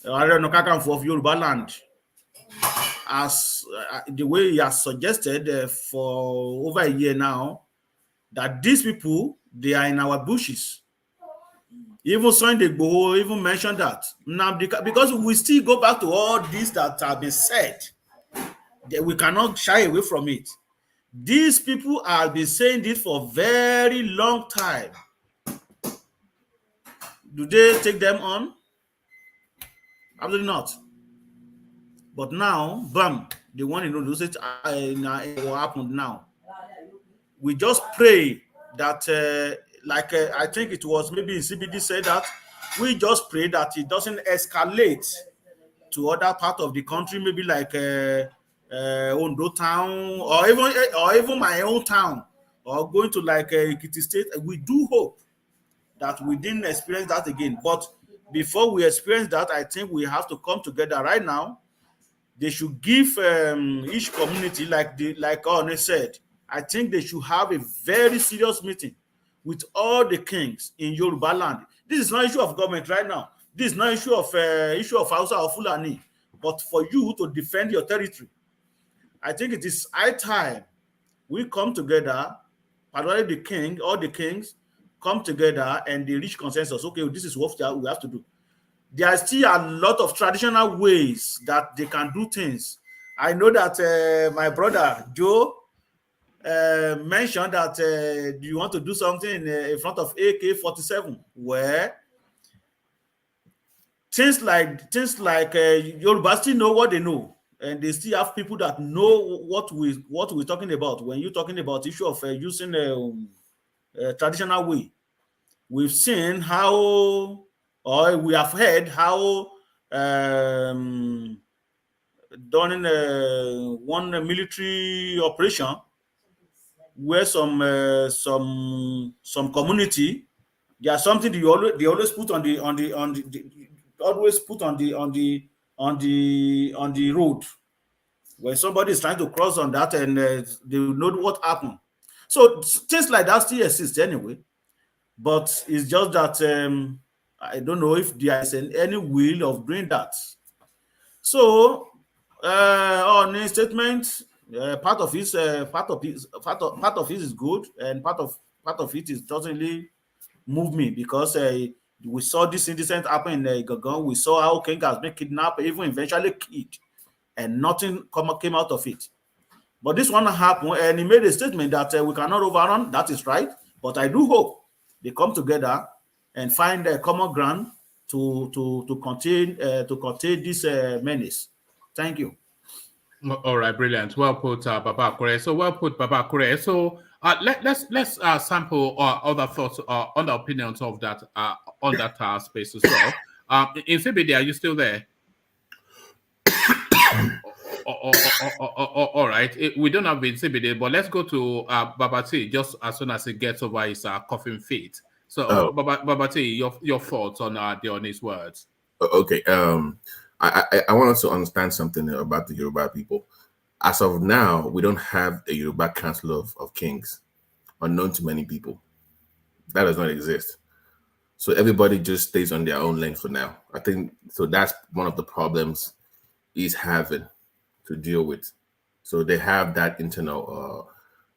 Yorubaland, as the way he has suggested for over a year now, that these people, they are in our bushes. Even Sunday Igboho even mentioned that. Now, because we still go back to all this that have been said, that we cannot shy away from it. These people have been saying this for a very long time. Do they take them on? Absolutely not. But now, bam, they want to introduce it. What happened now? We just pray that, I think it was maybe in CBD said that, we just pray that it doesn't escalate to other part of the country, maybe like Ondo town, or even my own town, or going to like Ekiti State. We do hope that we didn't experience that again. But before we experience that, I think we have to come together right now. They should give each community, like OONI said, I think they should have a very serious meeting with all the kings in Yorubaland. This is not an issue of government right now. This is not an issue of Hausa or Fulani, but for you to defend your territory. I think it is high time we come together, particularly the king, all the kings come together and they reach consensus. Okay, this is what we have to do. There are still a lot of traditional ways that they can do things. I know that my brother Joe mentioned that you want to do something in front of AK-47, where things like Yoruba still know what they know, and they still have people that know what we're talking about. When you're talking about issue of using a traditional way, we've seen how, or we have heard how during one military operation where some community There's something they always put on the road when somebody is trying to cross on that, and they will know what happened. So things like that still exist anyway, but it's just that I don't know if there is any will of doing that. So on a statement, part of it is good, and part of it is doesn't really move me, because we saw this incident happen in Gagan. We saw how King has been kidnapped, even eventually killed, and nothing came out of it. But this one happened, and he made a statement that we cannot overrun. That is right, but I do hope they come together and find a common ground to contain this menace. Thank you. All right, brilliant. Well put, Baba Kure. So well put, Baba Kure. So let's sample other thoughts, other opinions of that on that space as well. In CBD, are you still there? All right. We don't have CBD, but let's go to Baba T just as soon as he gets over his coughing fit. So, Baba T, your thoughts on his words. Okay. I want us to understand something about the Yoruba people. As of now, we don't have a Yoruba Council of Kings, unknown to many people. That does not exist. So everybody just stays on their own lane for now. I think so. That's one of the problems he's having to deal with. So they have that internal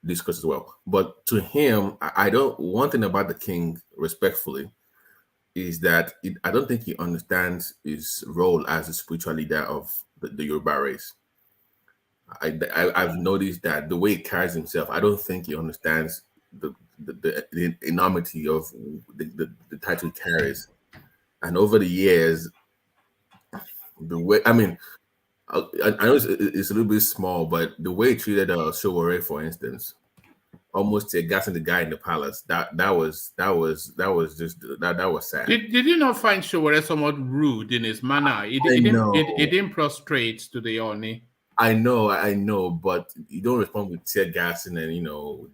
discourse as well. But to him, one thing about the king, respectfully, is that I don't think he understands his role as a spiritual leader of the Yoruba race. I've noticed that the way he carries himself, I don't think he understands the enormity of the title he carries. And over the years, the way, I mean, I know it's a little bit small, but the way he treated Sowore, for instance, almost gassing the guy in the palace, that was sad. Did you not find Sowore somewhat rude in his manner? He didn't prostrate to the OONI. I know, but you don't respond with tear gassing and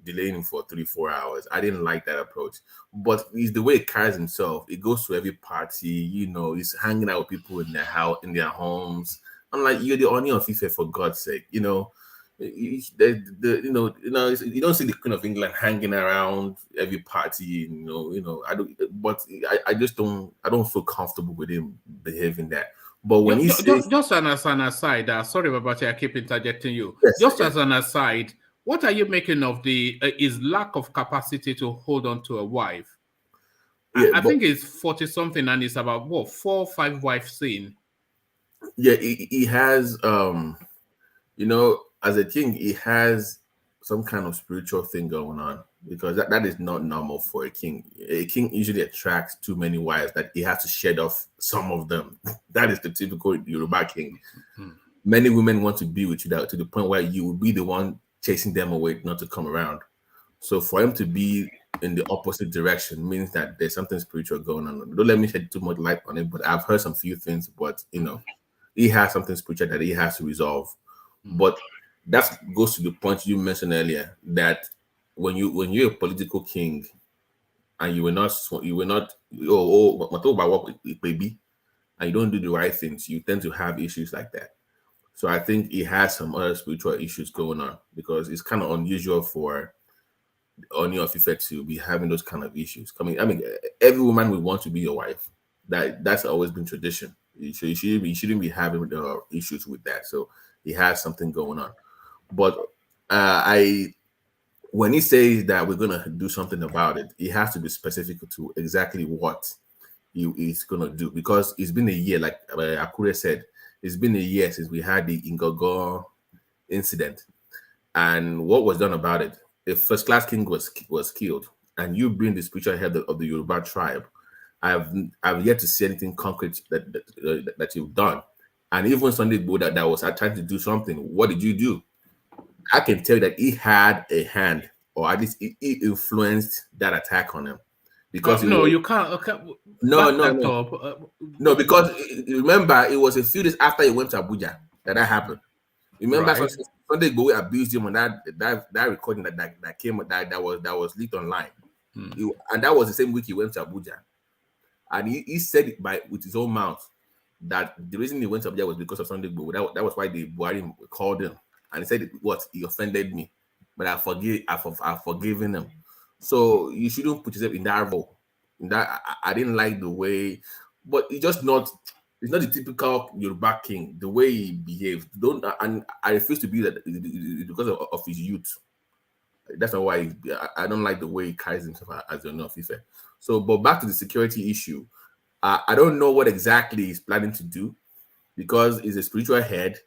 delaying him for 3-4 hours. I didn't like that approach. But it's the way he carries himself. He goes to every party, he's hanging out with people in their house, in their homes. I'm like, you're the OONI of Ife, for God's sake, you don't see the Queen of England hanging around every party, I don't feel comfortable with him behaving that. But when just as an aside, sorry about it, I keep interjecting you. Yes, as an aside, what are you making of his lack of capacity to hold on to a wife? I think it's 40 something, and it's about 4 or 5 wives in. Yeah, he has as a king, he has some kind of spiritual thing going on, because that is not normal for a king. A king usually attracts too many wives that he has to shed off some of them. That is the typical Yoruba king. Mm-hmm. Many women want to be with you to the point where you will be the one chasing them away not to come around. So for him to be in the opposite direction means that there's something spiritual going on. Don't let me shed too much light on it, but I've heard some few things, but he has something spiritual that he has to resolve. Mm-hmm. But that goes to the point you mentioned earlier, that when you're a political king and you were not baby, and you don't do the right things, you tend to have issues like that. So I think he has some other spiritual issues going on, because it's kind of unusual for OONI of Ife to be having those kind of issues. I mean, every woman would want to be your wife. That's always been tradition. So you shouldn't be having issues with that. So he has something going on. But when he says that we're gonna do something about it, he has to be specific to exactly what he is gonna do, because it's been a year, like Akure said, it's been a year since we had the Ngogo incident, and what was done about it. A first-class king was killed, and you bring the spiritual head of the Yoruba tribe. I've yet to see anything concrete that you've done. And even Sunday Buddha that was trying to do something, what did you do? I can tell you that he had a hand, or at least he influenced that attack on him. Because you can't. No, because remember, it was a few days after he went to Abuja that happened. Remember, right. Sunday Buddha abused him on that recording that came that was leaked online. And that was the same week he went to Abuja. And he said it with his own mouth that the reason he went to Abuja was because of Sunday Igboho. That was why the Buhari called him. And he said, he offended me. But I've forgiven him. So you shouldn't put yourself in that role. I didn't like the way, but it's not the typical Yoruba king, the way he behaved. And I refuse to be that because of his youth. That's not why I don't like the way he carries himself as an officer. So, but back to the security issue, I don't know what exactly he's planning to do because he's a spiritual head.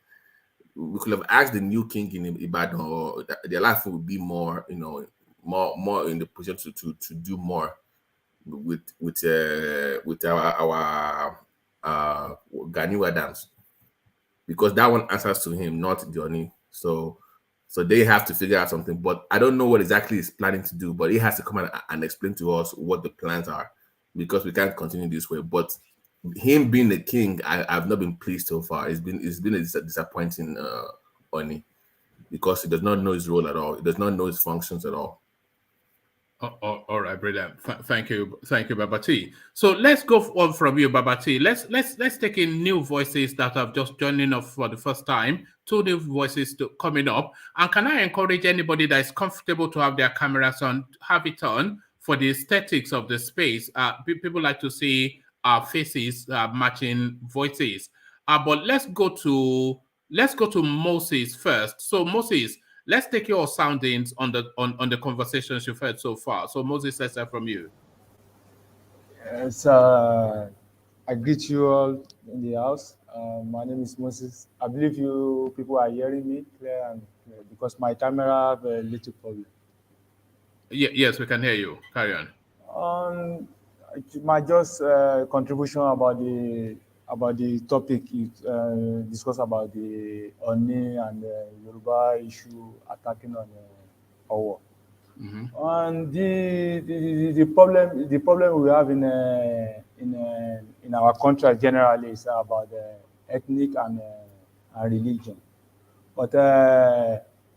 We could have asked the new king in Ibadan, or their life would be more, more in the position to do more with our Ganiwa dance, because that one answers to him, not Johnny. So they have to figure out something, but I don't know what exactly he's planning to do. But he has to come and explain to us what the plans are, because we can't continue this way. But him being the king, I've not been pleased so far. It's been a disappointing OONI, because he does not know his role at all. He does not know his functions at all. All right, brilliant. Thank you, Babati. So let's go on from you, Babati. Let's take in new voices that have just joined us for the first time. 2 new voices coming up. And can I encourage anybody that is comfortable to have their cameras on, have it on for the aesthetics of the space? People like to see our faces matching voices. But let's go to Moses first. So Moses, let's take your soundings on the conversations you've heard so far. So Moses, let's hear from you. Yes, I greet you all in the house. My name is Moses. I believe you people are hearing me clear and clear, because my camera have a little problem. Yes, we can hear you. Carry on. My just contribution about the topic you discussed about the OONI and the Yoruba issue attacking on Owo. And the problem we have in our country generally is about ethnic and religion. But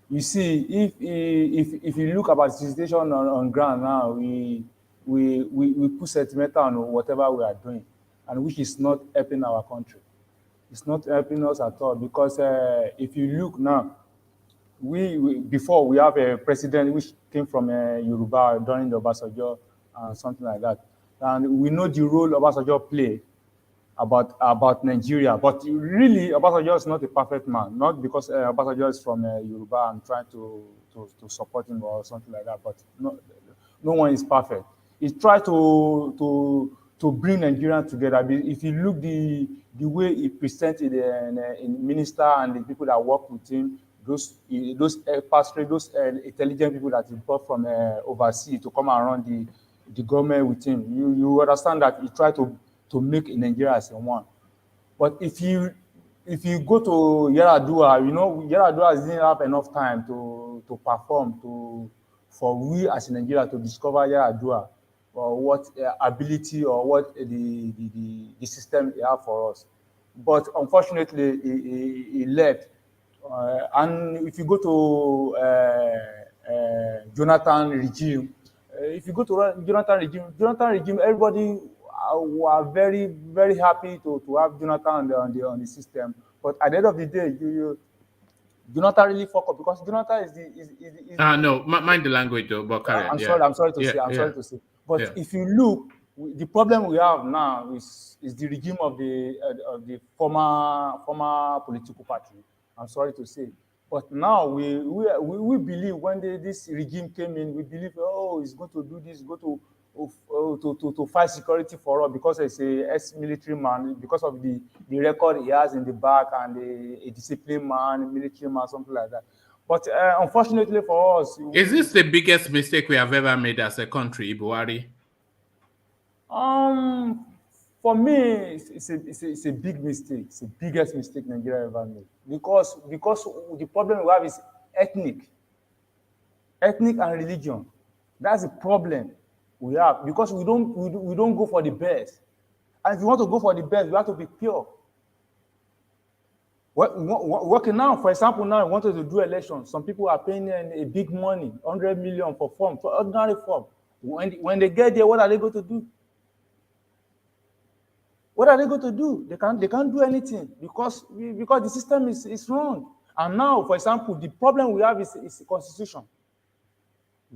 you see, if you look about the situation on ground now, we put sentimental on whatever we are doing, and which is not helping our country. It's not helping us at all, because if you look now, before we have a president which came from Yoruba during the Obasanjo and something like that, and we know the role Obasanjo played about Nigeria. But really, Obasanjo is not a perfect man, not because Obasanjo is from Yoruba and trying to support him or something like that. But no one is perfect. He tried to bring Nigerians together. If you look the way he presented in minister and the people that work with him, those pastors, those intelligent people that he brought from overseas to come and run the government with him, you understand that he tried to make Nigeria as a one. But if you go to Yaradua, Yaradua didn't have enough time to perform for we as in Nigeria to discover Yaradua, or what ability or what the system they have for us. But unfortunately, he left. And if you go to Jonathan regime, Jonathan regime, everybody were very, very happy to have Jonathan on the system. But at the end of the day, Jonathan really fuck up, because Jonathan is no, mind the language though, but carry on. I'm sorry to say. But if you look, the problem we have now is the regime of the former political party. I'm sorry to say. But now we believe when this regime came in, we believe, it's going to do this, to fight security for us, because it's a ex-military man, because of the record he has in the back, and a disciplined man, military man, something like that. But unfortunately for us, is this the biggest mistake we have ever made as a country, Buhari? For me, it's a big mistake. It's the biggest mistake Nigeria ever made, because the problem we have is ethnic and religion. That's the problem we have, because we don't go for the best. And if you want to go for the best, you have to be pure. Working now, for example, now I wanted to do elections. Some people are paying a big money, 100 million for ordinary form. When they get there, what are they going to do? What are they going to do? They can't do anything because the system is wrong. And now, for example, the problem we have is the constitution.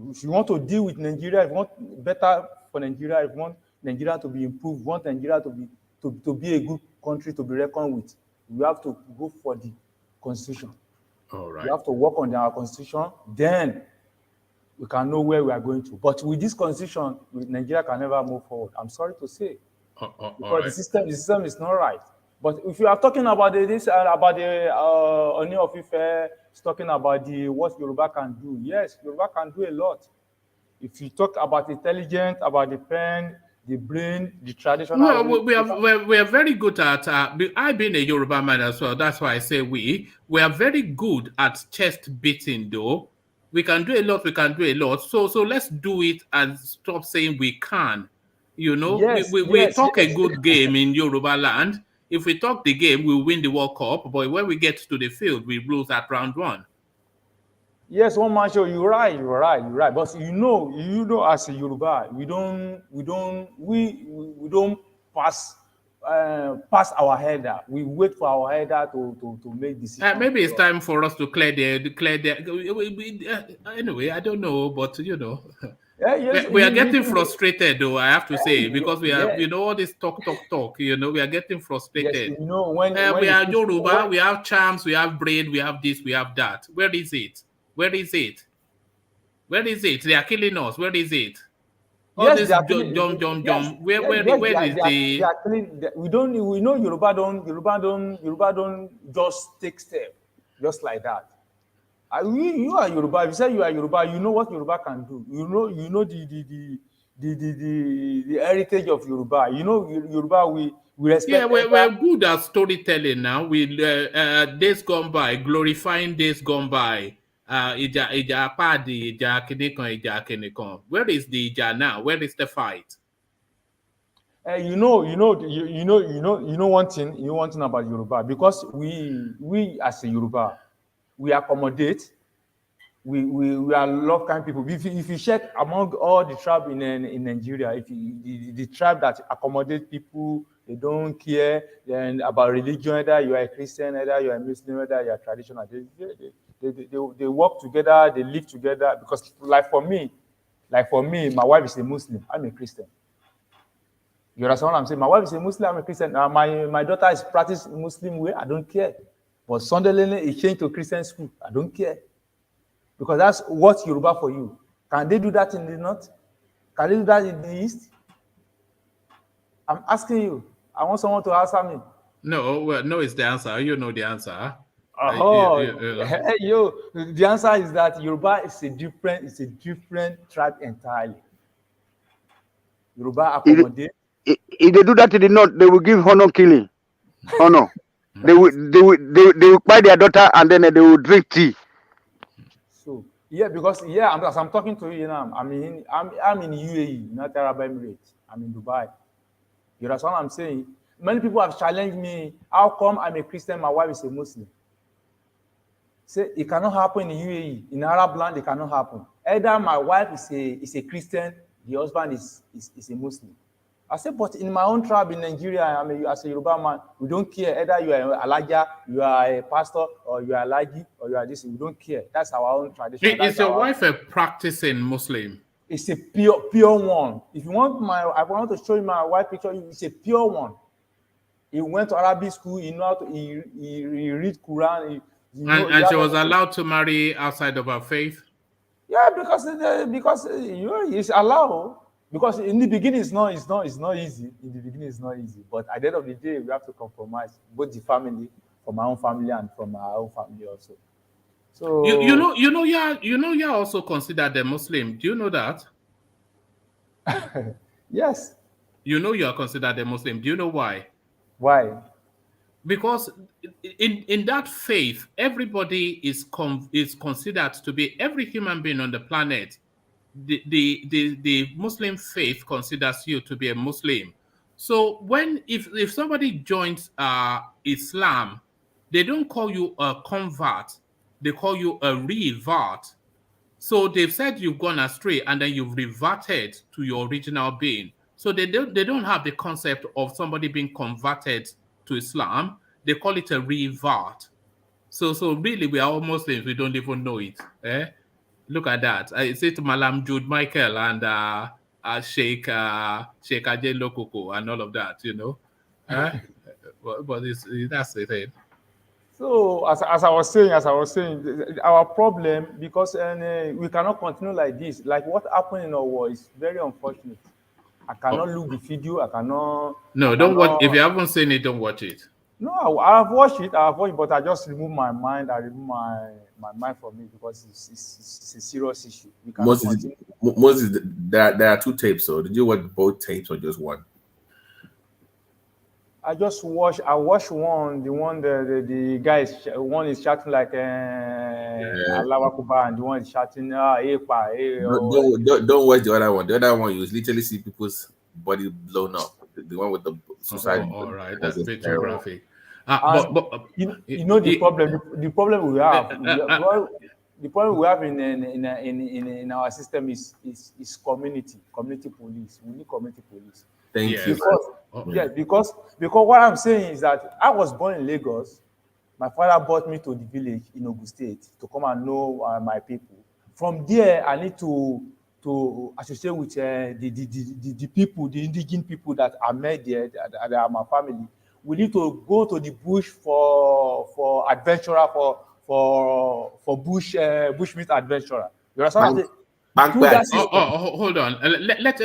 If you want to deal with Nigeria, if you want better for Nigeria, if you want Nigeria to be improved, want Nigeria to be a good country to be reckoned with, we have to go for the constitution. All right. We have to work on our constitution, then we can know where we are going to. But with this constitution, Nigeria can never move forward. I'm sorry to say. Because the system is not right. But if you are talking about about the OONI of Ife, it's talking about what Yoruba can do. Yes, Yoruba can do a lot. If you talk about intelligence, about the pen, the brain, the traditional. Well, we are very good at. I've been a Yoruba man as well. That's why I say we are very good at chest beating, though. We can do a lot. We can do a lot. So let's do it and stop saying we can. You know, yes, we talk a good game in Yoruba land. If we talk the game, we'll win the World Cup. But when we get to the field, we lose at round one. Yes, one man show. You're right. But you know, as a Yoruba, we don't pass our header. We wait for our header to make decisions. Maybe it's time for us to clear the. Anyway, I don't know, but you know. Yes, we are getting frustrated, though, I have to say, because we are, all this talk, we are getting frustrated. Yes, when we are Yoruba, we have charms, we have brain, we have this, we have that. Where is it? Where is it? Where is it? They are killing us. Where is it? All this jump. Where is the? We know Yoruba don't just take step, just like that. You are Yoruba. If you say you are Yoruba, you know what Yoruba can do. You know the heritage of Yoruba. You know Yoruba. We respect. Yeah, we're good at storytelling now. We days gone by, glorifying days gone by. Where is the Ija now? Where is the fight? You know one thing about Yoruba, because we as a Yoruba, we accommodate. We are love kind people. If you check among all the tribe in Nigeria, the tribe that accommodate people, they don't care then about religion, either you are a Christian, either you are a Muslim, either you are traditional. They work together, they live together. Because like for me, my wife is a Muslim, I'm a Christian. You understand what I'm saying? My wife is a Muslim, I'm a Christian. My daughter is practicing Muslim way, I don't care. But Sunday he changed to Christian school, I don't care. Because that's what's Yoruba for you. Can they do that in the north? Can they do that in the east? I'm asking you. I want someone to answer me. No, well, no is the answer. You know the answer. The answer is that Yoruba is a different tribe entirely. Yoruba accommodate. If they do that in the north, they will give honor killing. Honor. They will buy their daughter and then they will drink tea. So because as I'm talking to you now, I'm in UAE, not Arab Emirates. I'm in Dubai. You understand what I'm saying? Many people have challenged me. How come I'm a Christian, my wife is a Muslim? Say it cannot happen in UAE. In Arab land, it cannot happen. Either my wife is a Christian, the husband is a Muslim. I said, but in my own tribe in Nigeria, as a Yoruba man, we don't care. Either you are Alaja, you are a pastor, or you are Alaji, or you are this. We don't care. That's our own tradition. Is your wife a practicing Muslim? It's a pure one. If you want I want to show you my wife picture. It's a pure one. He went to Arabic school. He know how to. He read Quran. And she was allowed to marry outside of her faith. Yeah, because it's allowed. Because in the beginning, it's not easy. In the beginning, it's not easy. But at the end of the day, we have to compromise both the family, from my own family and from our own family also. So you're also considered a Muslim. Do you know that? Yes. You are considered a Muslim. Do you know why? Why? Because in that faith, everybody is considered to be, every human being on the planet. The Muslim faith considers you to be a Muslim. So if somebody joins Islam, they don't call you a convert, they call you a revert. So they've said you've gone astray and then you've reverted to your original being. So they don't have the concept of somebody being converted to Islam. They call it a revert. So really we are all Muslims. We don't even know it. Look at that. It's it Mallam Jude Michael and Sheikh Ajay Lokoko and all of that, you know. But that's the thing. So as I was saying, our problem, because we cannot continue like this. Like what happened in our war is very unfortunate. I cannot look the video. I cannot. No, don't watch. If you haven't seen it, don't watch it. No, I've watched it, but I just remove my mind. I remove my mind from it because it's a serious issue. Moses, there are two tapes. So did you watch both tapes or just one? I watched one. The one the guy one is shouting like Allah Akbar, and the one is shouting Don't watch the other one. The other one you literally see people's body blown up. The one with the suicide. All right, that's a bit too graphic. You know the problem. The problem we have. The problem we have in our system is community police. We need community police. Thank you. Because what I'm saying is that I was born in Lagos. My father brought me to the village in Ogun State to come and know my people. From there, I need to associate with the people, the indigenous people that are made there, that are my family. We need to go to the bush for adventurer, for bushmeat adventurer. You understand? Hold on. Let's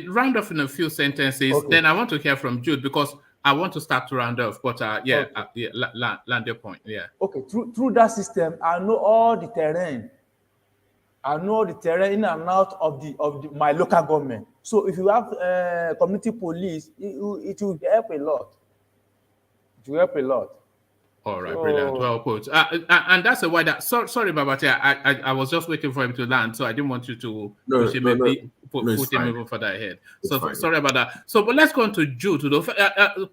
round off in a few sentences. Okay. Then I want to hear from Jude because I want to start to round off. But land your point. Yeah. Okay. Through that system, I know all the terrain. I know the terrain in and out of my local government. So if you have community police, it will help a lot. It will help a lot. All right, brilliant. Well put. And that's a why that. Sorry, Babati. I was just waiting for him to land, so I didn't want you to push him even further ahead. Sorry about that. So, but let's go on to Jude.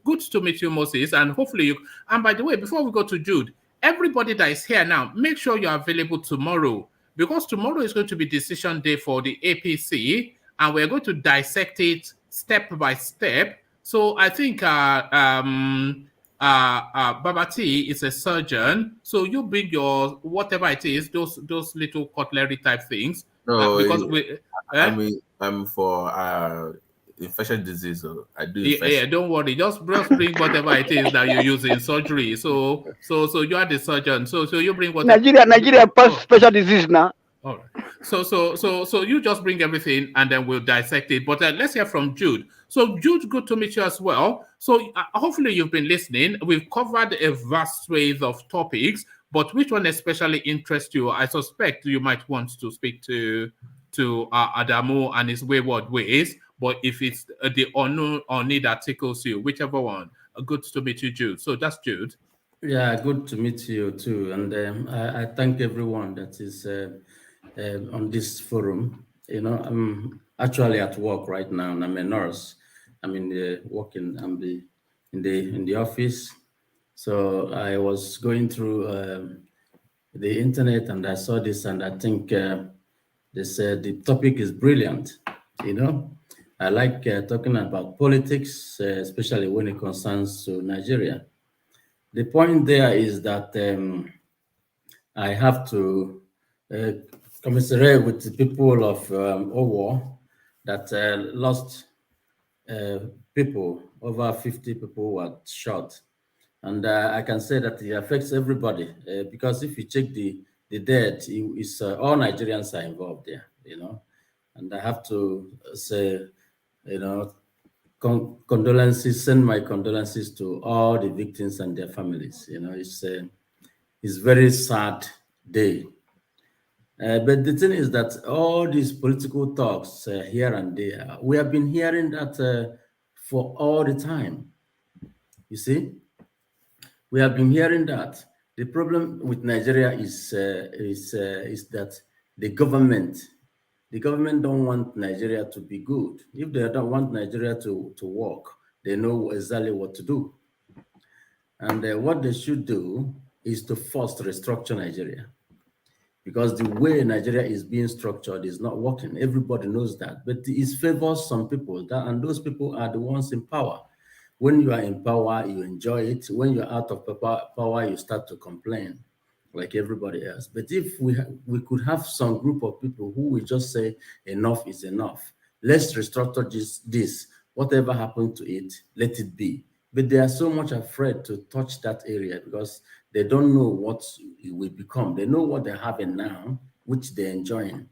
Good to meet you, Moses, and hopefully you. And by the way, before we go to Jude, everybody that is here now, make sure you're available tomorrow because tomorrow is going to be decision day for the APC, and we're going to dissect it step by step. So I think Babati is a surgeon, so you bring your whatever it is, those little cutlery type things. No, because I'm for infectious disease. So I do. Yeah, don't worry. Just bring whatever it is that you use in surgery. So you are the surgeon. So you bring what Nigeria special disease now. All right. So you just bring everything and then we'll dissect it. But let's hear from Jude. So Jude, good to meet you as well. So hopefully you've been listening. We've covered a vast swathe of topics, but which one especially interests you? I suspect you might want to speak to Adamu and his wayward ways. But if it's the OONI that tickles you, whichever one, good to meet you, Jude. So that's Jude. Yeah, good to meet you too. And I thank everyone that is on this forum. You know, I'm actually at work right now, and I'm a nurse. I'm working. I'm in the office. So I was going through the internet, and I saw this, and I think they said the topic is brilliant. You know, I like talking about politics, especially when it concerns to Nigeria. The point there is that I have to commiserate with the people of Owo that lost people. Over 50 people were shot. And I can say that it affects everybody because if you check the dead, it's all Nigerians are involved there, you know. And I have to say, you know, condolences, send my condolences to all the victims and their families. You know, it's very sad day. But the thing is that all these political talks here and there, we have been hearing that for all the time. You see, we have been hearing that. The problem with Nigeria is that the government don't want Nigeria to be good. If they don't want Nigeria to work, they know exactly what to do. And what they should do is to first restructure Nigeria. because the way Nigeria is being structured is not working. Everybody knows that, but it favors some people, and those people are the ones in power. When you are in power, you enjoy it. When you're out of power, you start to complain like everybody else. But if we could have some group of people who will just say enough is enough, let's restructure this. Whatever happened to it, let it be. But they are so much afraid to touch that area because they don't know what it will become. They know what they're having now, which they're enjoying,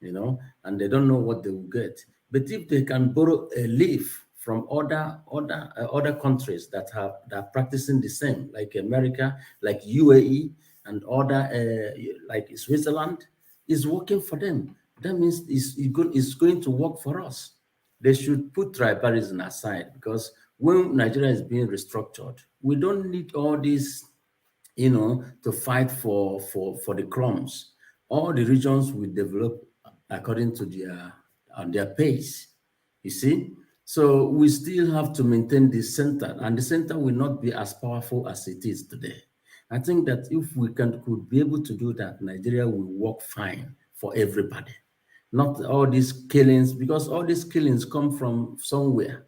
and they don't know what they will get. But if they can borrow a leaf from other countries that are practicing the same, like America, like UAE, and other like Switzerland, is working for them. That means it's going to work for us. They should put tribalism aside, because when Nigeria is being restructured, we don't need all this, to fight for the crumbs. All the regions will develop according to their pace. You see. So we still have to maintain the center, and the center will not be as powerful as it is today. I think that if we could be able to do that, Nigeria will work fine for everybody. Not all these killings, because all these killings come from somewhere.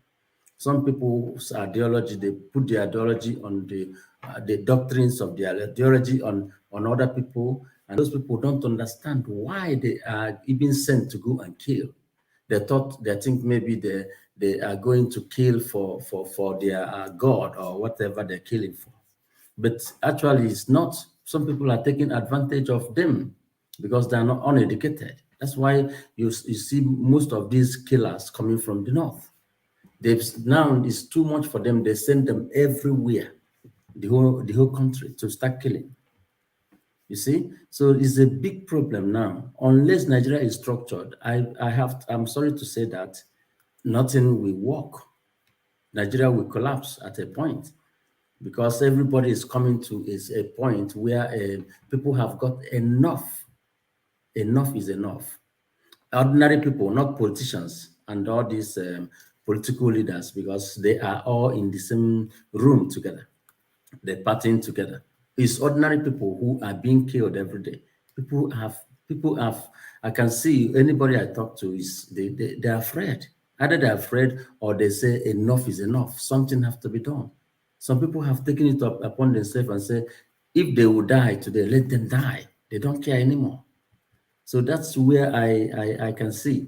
Some people's ideology, they put their ideology on the doctrines of their ideology on other people, and those people don't understand why they are even sent to go and kill. They think maybe they are going to kill for their God or whatever they're killing for. But actually it's not. Some people are taking advantage of them because they are not uneducated. That's why you see most of these killers coming from the north. Now it's too much for them. They send them everywhere, the whole country, to start killing. You see, so it's a big problem now. Unless Nigeria is structured, I'm sorry to say that nothing will work. Nigeria will collapse at a point, because everybody is coming to a point where people have got enough. Enough is enough. Ordinary people, not politicians and all these political leaders, because they are all in the same room together. They're partying together. It's ordinary people who are being killed every day. People have, I can see anybody I talk to they're afraid. Either they're afraid or they say enough is enough. Something has to be done. Some people have taken it upon themselves and say, if they will die today, let them die. They don't care anymore. So that's where I can see,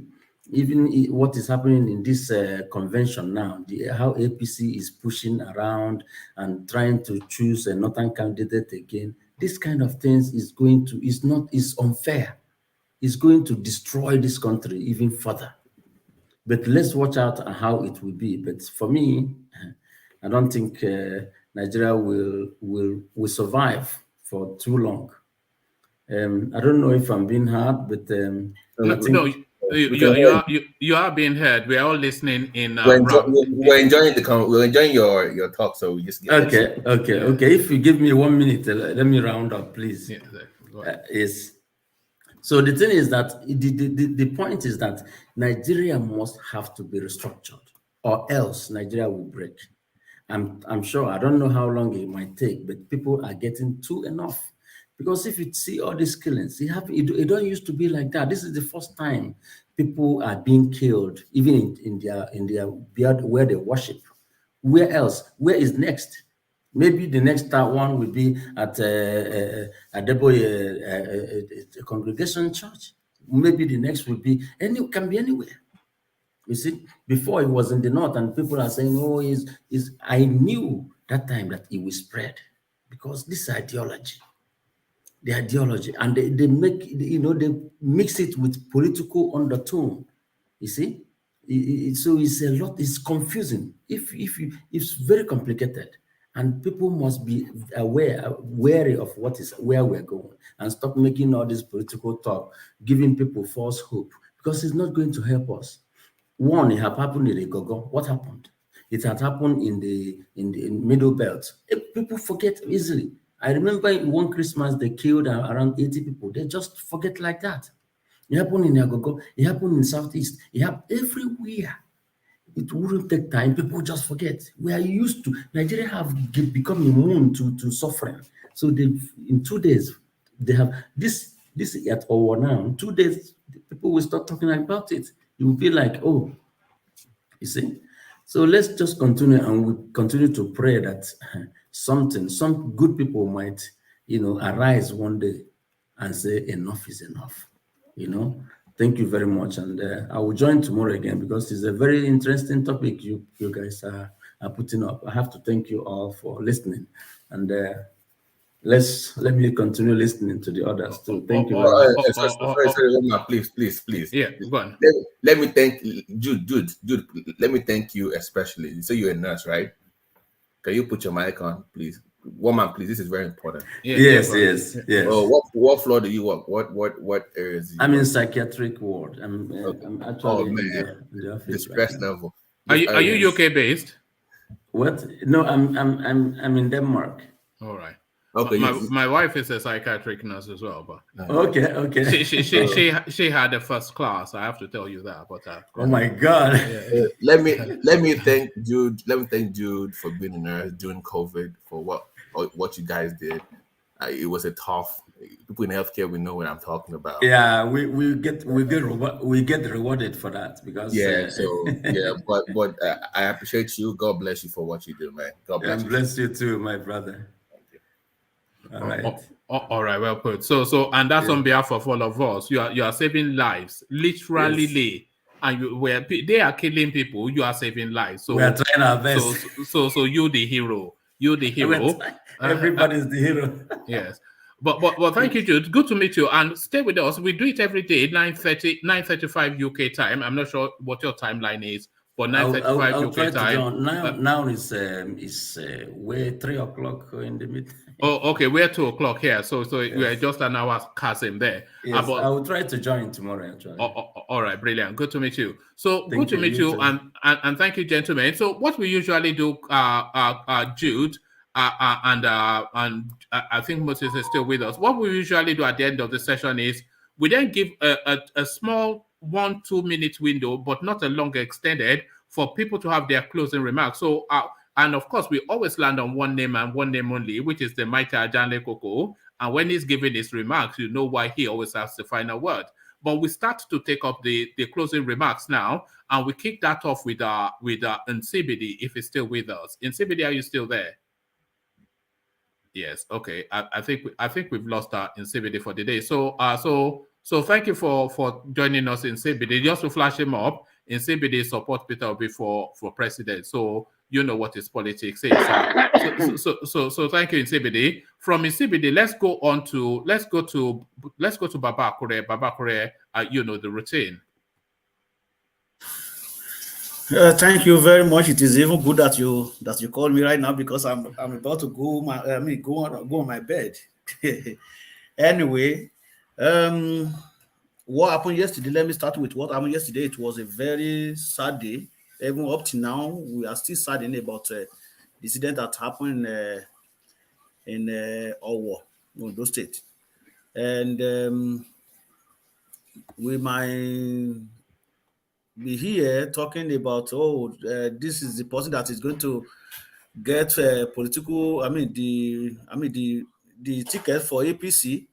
even what is happening in this convention now, how APC is pushing around and trying to choose a northern candidate again. This kind of things is unfair. It's going to destroy this country even further. But let's watch out how it will be. But for me, I don't think Nigeria will survive for too long. I don't know if I'm being heard, but you are being heard. We are all listening in. We're enjoying your talk, so we just get okay. If you give me 1 minute, let me round up, please. Yeah, so the thing is that the point is that Nigeria must have to be restructured, or else Nigeria will break. I'm sure. I don't know how long it might take, but people are getting too enough. Because if you see all these killings, it don't used to be like that. This is the first time people are being killed, even in their where they worship. Where else? Where is next? Maybe the next one will be at a congregation church. Maybe the next will be can be anywhere. You see, before it was in the north, and people are saying, "Oh, I knew that time that it will spread because this ideology." The ideology, and they make, they mix it with political undertone. You see, so it's a lot. It's confusing. It's very complicated, and people must be wary of where we're going, and stop making all this political talk, giving people false hope, because it's not going to help us. One, it had happened in the Gogo. What happened? It had happened in the Middle Belt. People forget easily. I remember one Christmas they killed around 80 people. They just forget like that. It happened in Agogo. It happened in Southeast. It happened everywhere. It wouldn't take time. People just forget. We are used to. Nigeria have become immune to suffering. So in 2 days, they have this This is at over now. 2 days, people will start talking about it. You will feel like, oh, you see. So let's just continue, and we continue to pray that some good people might, arise one day and say enough is enough. Thank you very much, and I will join tomorrow again because it's a very interesting topic you guys are putting up. I have to thank you all for listening, and let me continue listening to the others too. Thank you very much. Sorry, please. Yeah, go on. Let me thank Jude. Let me thank you especially. You say you're a nurse, right? Can you put your mic on, please? Woman, please. This is very important. Yes. What floor do you work? What areas? I'm in psychiatric ward. I'm actually in the office. The stress level. Are you UK based? What? No, I'm in Denmark. All right. Okay. My wife is a psychiatric nurse as well, but okay. She had a first class. I have to tell you that. But oh my God. Let me thank Jude. Let me thank Jude for being a nurse during COVID for what you guys did. It was a tough. People in healthcare, we know what I'm talking about. Yeah, we get rewarded for that because but I appreciate you. God bless you for what you do, man. God bless you. Bless you too, my brother. All right. All right, well put. So and that's on behalf of all of us. You are saving lives, literally. And they are killing people. You are saving lives. So we are trying our best. So you the hero. Everybody's the hero. Yes. But thank you, Jude. Good to meet you. And stay with us. We do it every day, 9:35 UK time. I'm not sure what your timeline is, but 9:35 UK time. Now is way 3 o'clock in the mid. Oh, okay. We're 2 o'clock here, so we are just an hour chasm there. Yes, I will try to join tomorrow. Actually. All right, brilliant. Good to meet you. So good to meet you, and thank you, gentlemen. So what we usually do, Jude, and I think Moses is still with us. What we usually do at the end of the session is we then give a small 1-2 minute window, but not a long extended, for people to have their closing remarks. So. And of course, we always land on one name and one name only, which is the mighty Ajanle Koko. And when he's giving his remarks, you know why he always has the final word. But we start to take up the closing remarks now, and we kick that off with Nsibidi, if he's still with us. Nsibidi, are you still there? Yes. Okay. I think we've lost Nsibidi for the day. So thank you for joining us, Nsibidi. Just to flash him up, Nsibidi support Peter Obi for president. So you know what his politics is. So thank you, Nsibidi. From Nsibidi, let's go to Baba Akure. Baba Akure, you know the routine. Thank you very much. It is even good that you called me right now because I'm about to go on my bed. Anyway, what happened yesterday? Let me start with what happened yesterday. It was a very sad day. Even up to now, we are still saddened about the incident that happened in Owo, Ondo State. And we might be here talking about, this is the person that is going to get the ticket for APC.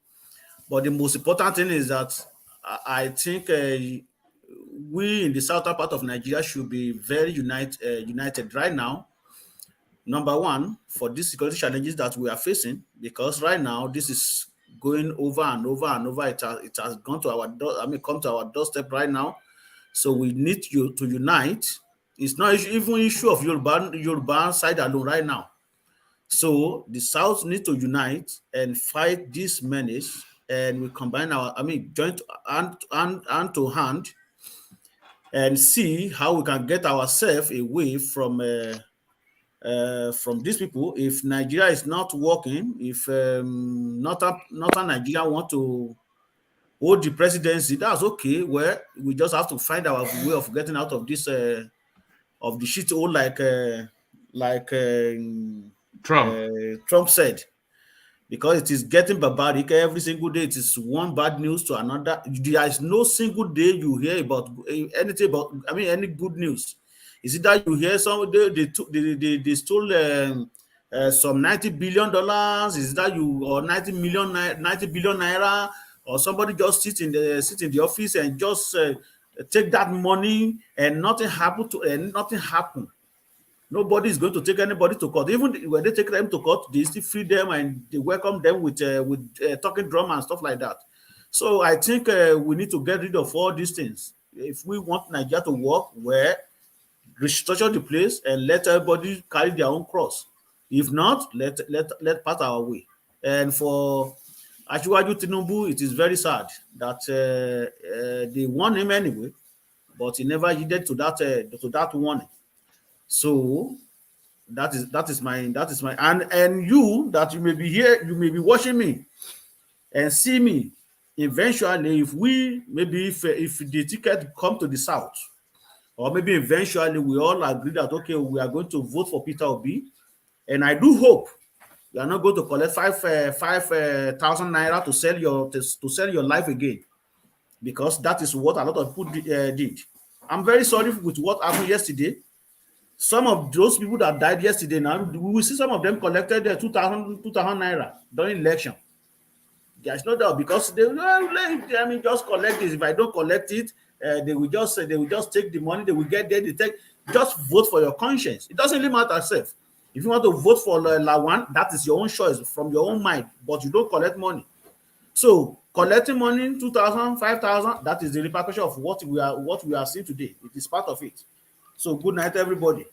But the most important thing is that I think we in the southern part of Nigeria should be very united right now. Number one, for these security challenges that we are facing, because right now this is going over and over and over. It has gone to our come to our doorstep right now. So we need you to unite. It's not even issue of Yoruba side alone right now. So the South need to unite and fight this menace, and we combine joint hand to hand, and see how we can get ourselves away from these people. If Nigeria is not working, if northern Nigeria want to hold the presidency, that's okay. Well, we just have to find our way of getting out of this of the shit hole, like Trump said. Because it is getting barbaric every single day. It is one bad news to another. There is no single day you hear about anything about any good news. Is it that you hear they stole some $90 billion? Is that 90 billion naira or somebody just sit in the office and just take that money and nothing happen nothing happen. Nobody is going to take anybody to court. Even when they take them to court, they still free them and they welcome them with talking drum and stuff like that. So I think we need to get rid of all these things. If we want Nigeria to work, where restructure the place and let everybody carry their own cross. If not, let pass our way. And for Asiwaju Tinubu, it is very sad that they won him anyway, but he never yielded to that warning. So that is my and you that you may be here, you may be watching me and see me. Eventually, if the ticket come to the south, or maybe eventually we all agree that okay, we are going to vote for Peter Obi, and I do hope you are not going to collect 5,000 naira to sell your life again, because that is what a lot of people did. I'm very sorry with what happened yesterday. Some of those people that died yesterday, now we will see some of them collected 2,000 naira during election. There's no doubt, because they just collect this. If I don't collect it, they will just take the money. They will get there. Just vote for your conscience. It doesn't really matter self. If you want to vote for Lawan, that is your own choice from your own mind, but you don't collect money. So collecting money, 2,000, 5,000, that is the repercussion of what we are seeing today. It is part of it. So good night, everybody.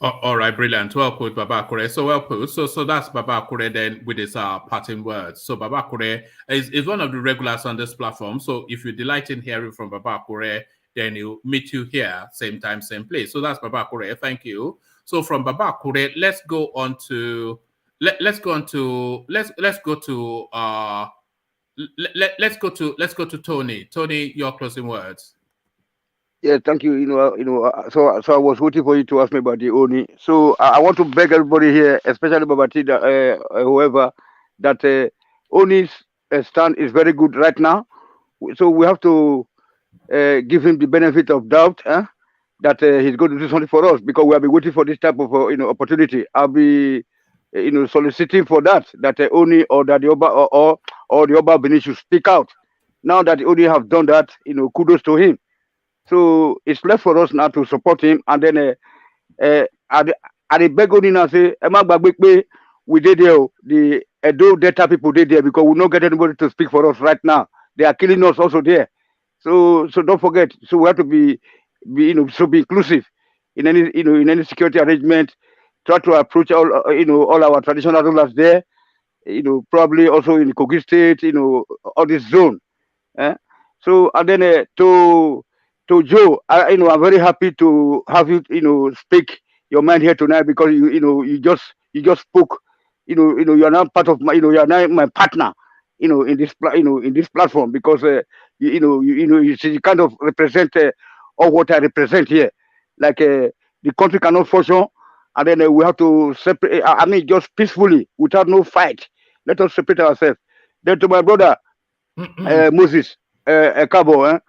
All right, brilliant. Well put, Baba Akure. So well put. So that's Baba Akure then with his parting words. So Baba Akure is one of the regulars on this platform. So if you delight in hearing from Baba Akure, then he'll meet you here, same time, same place. So that's Baba Akure. Thank you. So from Baba Akure, let's go to Tony. Tony, your closing words. Yeah, thank you. So I was waiting for you to ask me about the OONI. So I want to beg everybody here, especially Babati, whoever, that OONI's stand is very good right now. So we have to give him the benefit of doubt, that he's going to do something for us, because we have been waiting for this type of opportunity. I'll be soliciting for that OONI or that the Oba or the Oba Benin should speak out. Now that the OONI have done that, kudos to him. So it's left for us now to support him, and then at the Dominanace, we did there. The Edo Delta people did there, because we don't get anybody to speak for us right now. They are killing us also there. So don't forget. So we have to be inclusive in any security arrangement. Try to approach all our traditional rulers there. Probably also in Kogi State. All this zone. So and then to Joe, I'm very happy to have you, speak your mind here tonight, because you just spoke, you are now part of my, you are now my partner, in this platform, because you kind of represent all what I represent here. Like the country cannot function, and then we have to separate. Just peacefully, without no fight. Let us separate ourselves. Then to my brother Moses Kabo,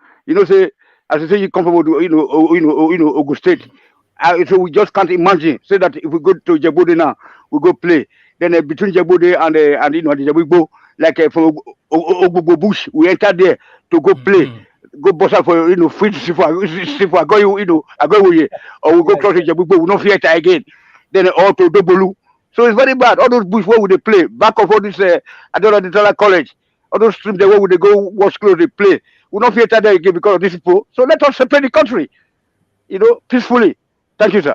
say. As I say, you come from Ogun State. So we just can't imagine. Say that if we go to Djibouti now, we go play. Then between Djibouti and the Djibouti, like from Ogbogo Bush, we enter there to go play, go boss out for free to see for I go I go with you, or we go cross the Djibouti, we not fear it again. Then all to Dobolu. So it's very bad. All those bush where would they play? Back of all this, I don't know the college. All those streams there where would they go watch close they play? We don't fear that again because of these people. So let us separate the country, peacefully. Thank you, sir.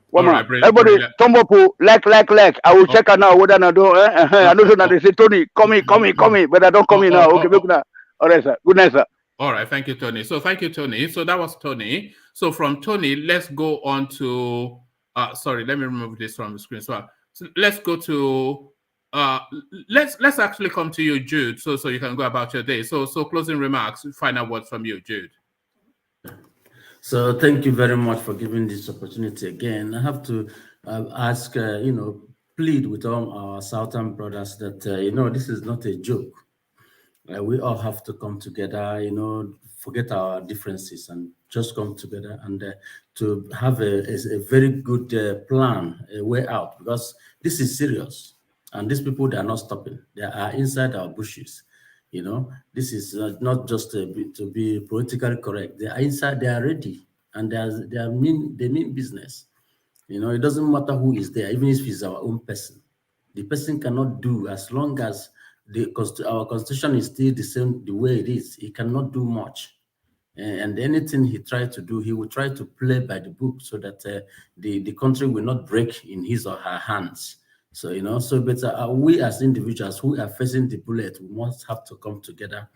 One right, everybody, thumb up, like. I will check her now whether I don't. I know that they say, Tony, come in, but I don't come in now. Okay, look now. All right, sir. Good night, sir. All right, thank you, Tony. So thank you, Tony. So that was Tony. So from Tony, let's go on to. Sorry, let me remove this from the screen. So let's go to. Let's actually come to you, Jude, so you can go about your day. So closing remarks, final words from you, Jude. So thank you very much for giving this opportunity again. I have to ask, plead with all our Southern brothers that, this is not a joke. We all have to come together, forget our differences and just come together and to have a very good plan, a way out, because this is serious. And these people, they are not stopping. They are inside our bushes. You know, this is not just to be politically correct. They are inside, they are ready, and they mean business. You know, it doesn't matter who is there, even if it's our own person. The person cannot do, as long as our constitution is still the same, the way it is, he cannot do much. And anything he tried to do, he will try to play by the book so that the country will not break in his or her hands. So, you know, so but we as individuals who are facing the bullet, we must have to come together,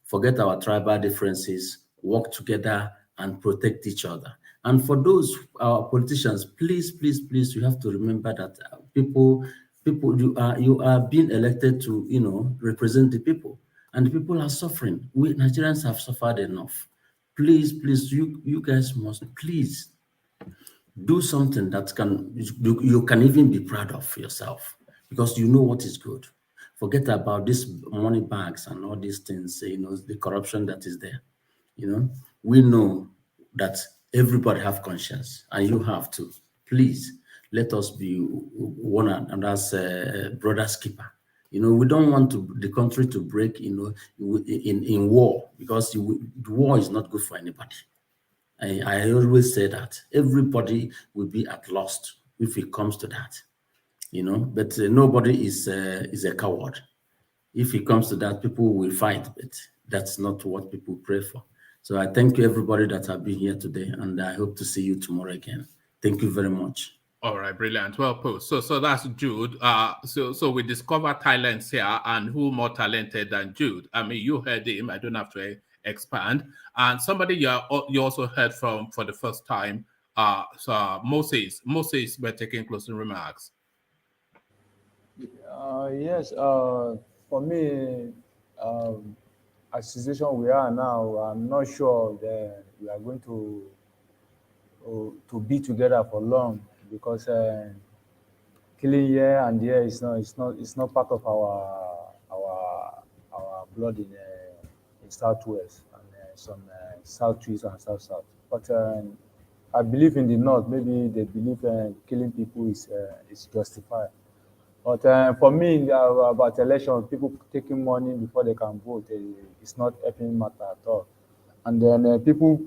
forget our tribal differences, work together and protect each other. And for those our politicians, please, please, please, you have to remember that people, you are being elected to, you know, represent the people, and the people are suffering. We Nigerians have suffered enough. Please, please, you guys must please do something that you can even be proud of yourself, because you know what is good. Forget about these money bags and all these things, you know, the corruption that is there. You know, we know that everybody have conscience, and you have to. Please, let us be one another's brother's keeper. You know, we don't want the country to break, you know, in war, because war is not good for anybody. I always say that everybody will be at loss if it comes to that, you know. But nobody is a coward. If it comes to that, people will fight, but that's not what people pray for. So I thank you, everybody that have been here today, and I hope to see you tomorrow again. Thank you very much. All right, brilliant. Well put. So that's Jude. So we discover talents here, and who more talented than Jude? I mean, you heard him. I don't have to expand. And somebody you also heard from for the first time. So Moses, we're taking closing remarks. Yes. For me, as the situation we are now, I'm not sure that we are going to be together for long, because killing here and there is not part of our blood in Southwest and some Southeast and South. But I believe in the North. Maybe they believe killing people is justified. But for me, about election, people taking money before they can vote, it's not helping matter at all. And then people,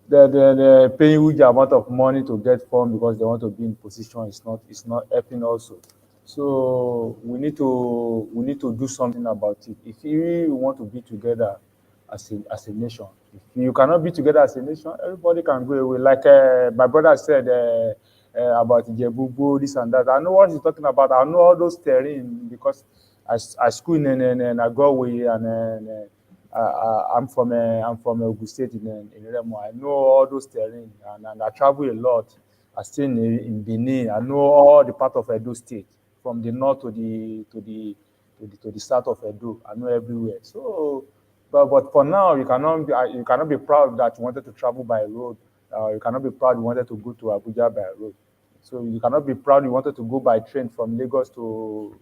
they're paying huge amount of money to get form because they want to be in position. It's not helping also. So we need to do something about it. If we want to be together as a nation, if you cannot be together as a nation, everybody can go away. Like my brother said about Jebubu, this and that. I know what he's talking about. I know all those terrain because I school in Agaway, and I'm from Ogun State in Remo. I know all those terrain, and I travel a lot. I stay in Benin. I know all the part of Edo State, from the north to the south of Edo. I know everywhere. So, but for now, you cannot be proud that you wanted to travel by road. You cannot be proud you wanted to go to Abuja by road. So you cannot be proud you wanted to go by train from Lagos to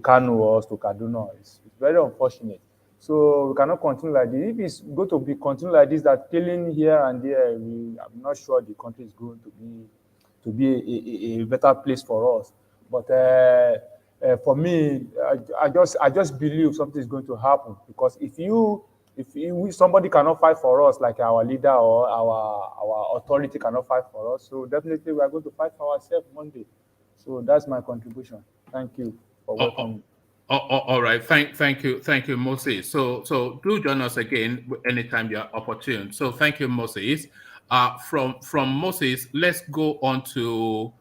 Kano or to Kaduna. It's very unfortunate. So we cannot continue like this. If it's going to be continue like this, that killing here and there, I'm not sure the country is going to be a better place for us. But for me, I just believe something is going to happen, because if somebody cannot fight for us, like our leader or our authority cannot fight for us, so definitely we are going to fight for ourselves one day. So that's my contribution. Thank you for welcoming. All right, thank you, Moses. So do join us again anytime you are opportune. So thank you, Moses. From Moses, let's go on to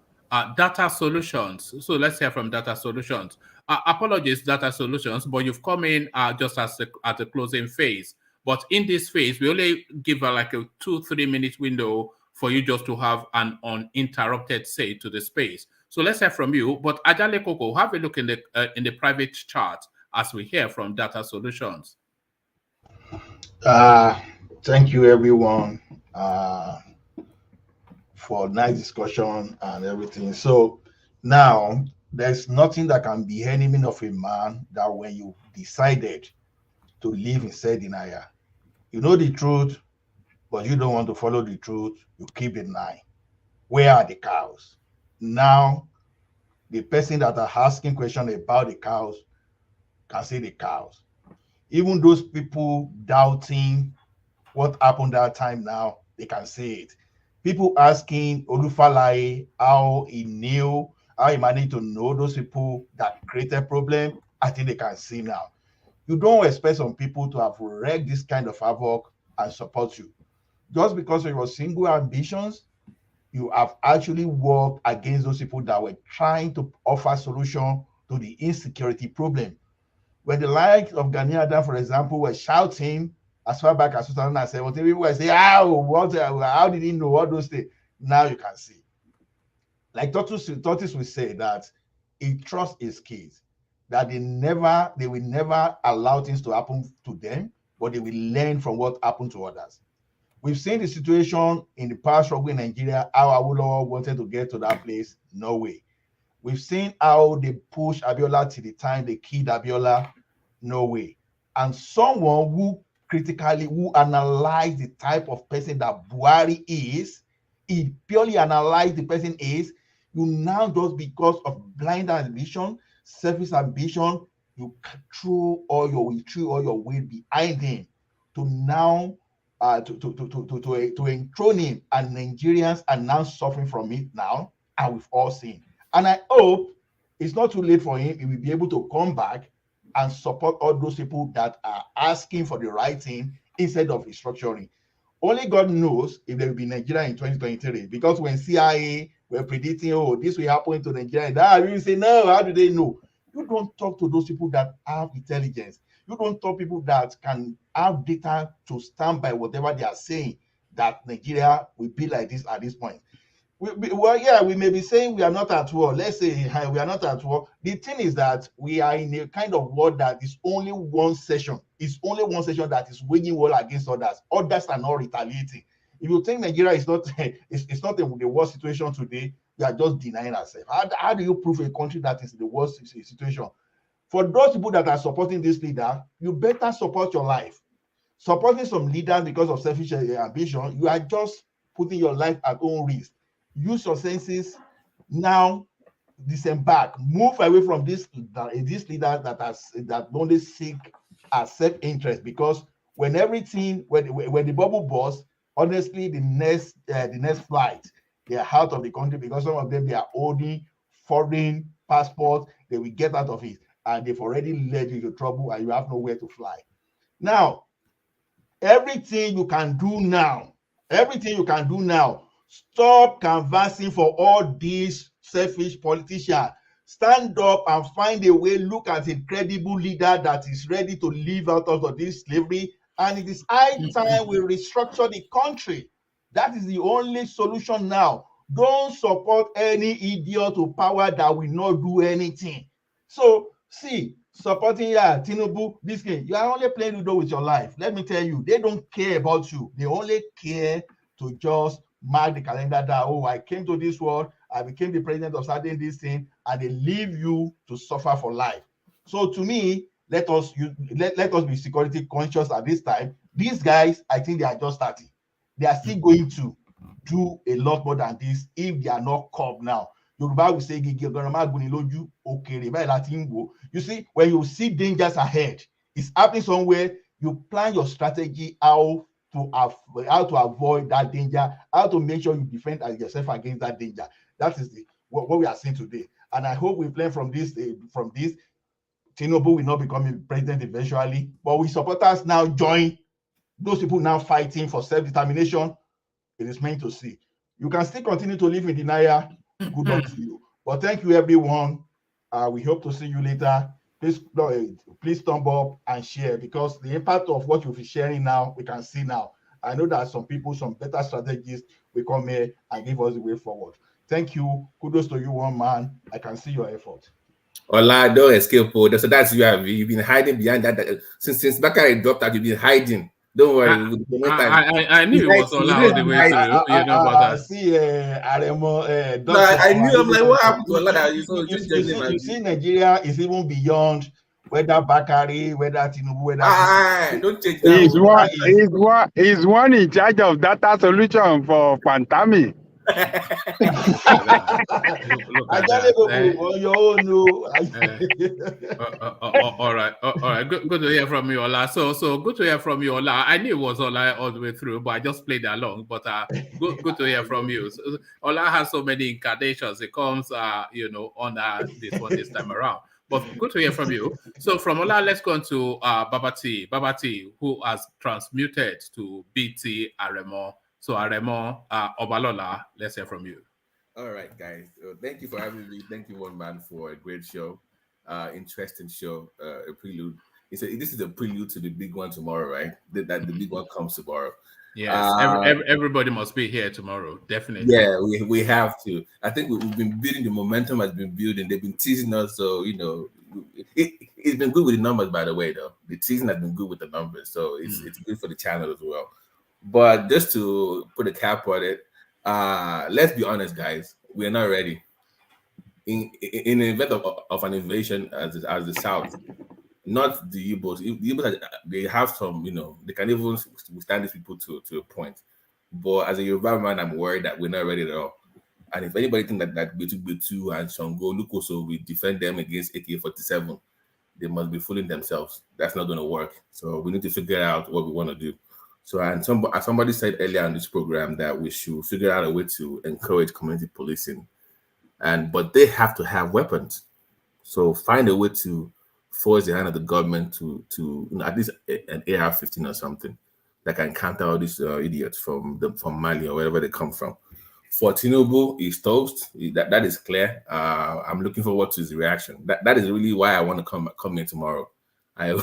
data solutions. So let's hear from data solutions. Apologies, data solutions, but you've come in just at the closing phase. But in this phase, we only give like a 2-3 minute window for you just to have an uninterrupted say to the space. So let's hear from you. But Ajale Koko, have a look in the private chat as we hear from data solutions. Thank you, everyone, for nice discussion and everything. So now there's nothing that can be enemy of a man that when you decided to live in said denial, you know the truth, but you don't want to follow the truth, you keep denying. Where are the cows? Now, the person that are asking questions about the cows can see the cows. Even those people doubting what happened that time now, they can say it. People asking Olufalaye how he managed to know those people that created problem, I think they can see now. You don't expect some people to have wreaked this kind of havoc and support you. Just because of your single ambitions, you have actually worked against those people that were trying to offer solution to the insecurity problem. When the likes of Gani Adams, for example, were shouting as far back as 2017, people were saying, how did he know all those things? Now you can see. Like Tortoise will say that he trusts his kids, that they will never allow things to happen to them, but they will learn from what happened to others. We've seen the situation in the power struggle in Nigeria, how Awolowo wanted to get to that place. No way. We've seen how they pushed Abiola to the time they killed Abiola. No way. And someone who analyzed the type of person that Buhari is, he purely analyzed the person is, you now just because of blind ambition, selfish ambition, you threw all your weight behind him to now to enthrone him, and Nigerians are now suffering from it now, and we've all seen. And I hope it's not too late for him. He will be able to come back and support all those people that are asking for the right thing instead of restructuring. Only God knows if there will be Nigeria in 2023, because when CIA were predicting, oh, this will happen to Nigeria, you say, no, how do they know? You don't talk to those people that have intelligence. You don't talk to people that can have data to stand by whatever they are saying, that Nigeria will be like this at this point. We may be saying we are not at war. Let's say we are not at war. The thing is that we are in a kind of war that is only one session. It's only one session that is waging war against others. Others are not retaliating. If you think Nigeria is not, it's not in the worst situation today, we are just denying ourselves. How do you prove a country that is in the worst situation? For those people that are supporting this leader, you better support your life. Supporting some leaders because of selfish ambition, you are just putting your life at own risk. Use your senses now, disembark, move away from this leader that only seek a self-interest, because when the bubble bursts, honestly, the next flight, they are out of the country, because some of them, they are holding foreign passports. They will get out of it, and they've already led you into trouble, and you have nowhere to fly. Now, everything you can do now, stop canvassing for all these selfish politicians. Stand up and find a way. Look at a credible leader that is ready to live out of this slavery. And it is high time we restructure the country. That is the only solution now. Don't support any idiot to power that will not do anything. So, see, supporting Tinubu, this game, you are only playing Ludo with your life. Let me tell you, they don't care about you. They only care to just mark the calendar that, oh, I came to this world, I became the president of starting this thing, and they leave you to suffer for life. So to me, let us be security conscious at this time. These guys, I think they are just starting. They are still going to do a lot more than this if they are not caught now. Yoruba will say, you see, when you see dangers ahead, it's happening somewhere, you plan your strategy how to avoid that danger, how to make sure you defend yourself against that danger. That is what we are seeing today. And I hope we learn from this. Tinubu will not become a president eventually, but we supporters now join those people now fighting for self-determination. It is meant to see. You can still continue to live in denial. Good luck to you. But thank you, everyone. We hope to see you later. Please thumb up and share, because the impact of what you'll be sharing now, we can see now. I know that some people, some better strategists will come here and give us the way forward. Thank you. Kudos to you, one man. I can see your effort. Ola, don't escape. So that's you've been hiding behind that. Since Bakari dropped out, you've been hiding. Don't worry. I knew it was Ola all the way through. You know about that. See, Aremo. No, I knew. I'm like, what happened to Ola? You see, Nigeria is even beyond whether Bakari, whether Tinubu, whether don't take that. He's one in charge of data solution for Pantami. I gotta go move on your own. No. All right. Good to hear from you, Ola. So good to hear from you, Ola. I knew it was Ola all the way through, but I just played along. But good to hear from you. So, Ola has so many incarnations. It comes, on this one this time around. But good to hear from you. So from Ola, let's go on to Babati. Babati, who has transmuted to BT Aremo. So Aremo, Obalola, let's hear from you. All right, guys. Thank you for having me. Thank you, one man, for a great show. Interesting show. A prelude. This is a prelude to the big one tomorrow, right? That the big one comes tomorrow. Yes, everybody must be here tomorrow. Definitely. Yeah, we have to. I think we've been building, the momentum has been building. They've been teasing us, so it's been good with the numbers. By the way, though, the teasing has been good with the numbers, so it's good for the channel as well. But just to put a cap on it, let's be honest, guys, we are not ready. In the event of an invasion as the South, not the U-boats. The U-boats, they have some, they can even withstand these people to a point. But as a Yoruba man, I'm worried that we're not ready at all. And if anybody thinks that Betu and Shango Lukoso will defend them against AK-47, they must be fooling themselves. That's not going to work. So we need to figure out what we want to do. So, and somebody said earlier on this program that we should figure out a way to encourage community policing, but they have to have weapons. So find a way to force the hand of the government to at least an AR-15 or something that can counter all these idiots from Mali or wherever they come from. For Tinubu, he's toast. That is clear. I'm looking forward to his reaction. That is really why I want to come in tomorrow. I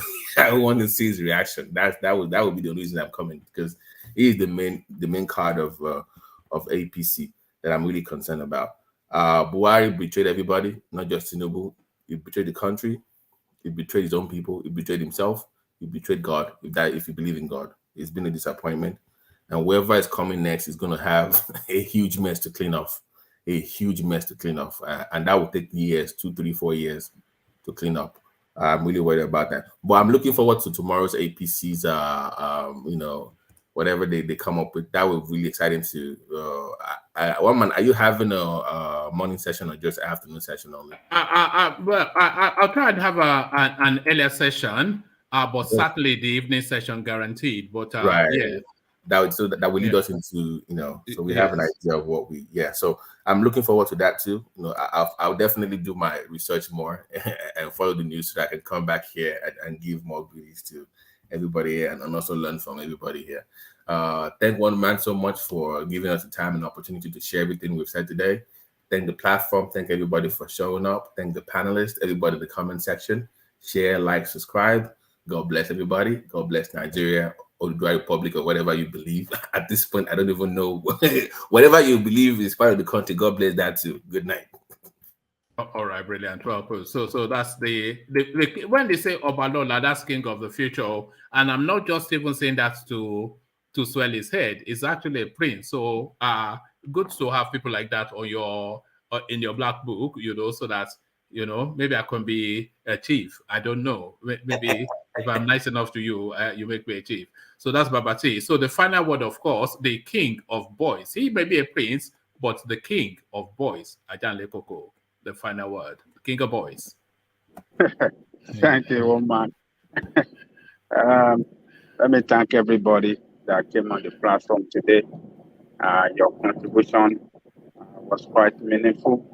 want to see his reaction. That would be the reason I'm coming, because he is the main card of APC that I'm really concerned about. Buhari betrayed everybody, not just Tinubu. He betrayed the country. He betrayed his own people. He betrayed himself. He betrayed God. If you believe in God, it's been a disappointment. And whoever is coming next is going to have a huge mess to clean off. And that will take years, 2, 3, 4 years to clean up. I'm really worried about that. But I'm looking forward to tomorrow's APC's, whatever they come up with. That will be really exciting to. One man, are you having a morning session or just afternoon session only? I'll try and have an earlier session, but certainly the evening session guaranteed. But right. Yeah. That will lead us into, so we have an idea of what so I'm looking forward to that too. I'll definitely do my research more and follow the news so that I can come back here and give more goodies to everybody here and also learn from everybody here. Thank one man so much for giving us the time and opportunity to share everything we've said today. Thank the platform. Thank everybody for showing up. Thank the panelists, everybody in the comment section. Share, like, subscribe. God bless everybody. God bless Nigeria, or the Republic, or whatever you believe. At this point, I don't even know. Whatever you believe is part of the country. God bless that too. Good night. All right, brilliant. Well, so that's the when they say Obalola, that's king of the future, and I'm not just even saying that to swell his head. It's actually a prince. So good to have people like that on your in your black book, so that maybe I can be a chief. I don't know. Maybe if I'm nice enough to you, you make me a chief. So that's Babati. So the final word, of course, the king of boys. He may be a prince, but the king of boys, Ajan Lekoko. The final word, the king of boys. Thank you, Oman. Let me thank everybody that came on the platform today. Your contribution was quite meaningful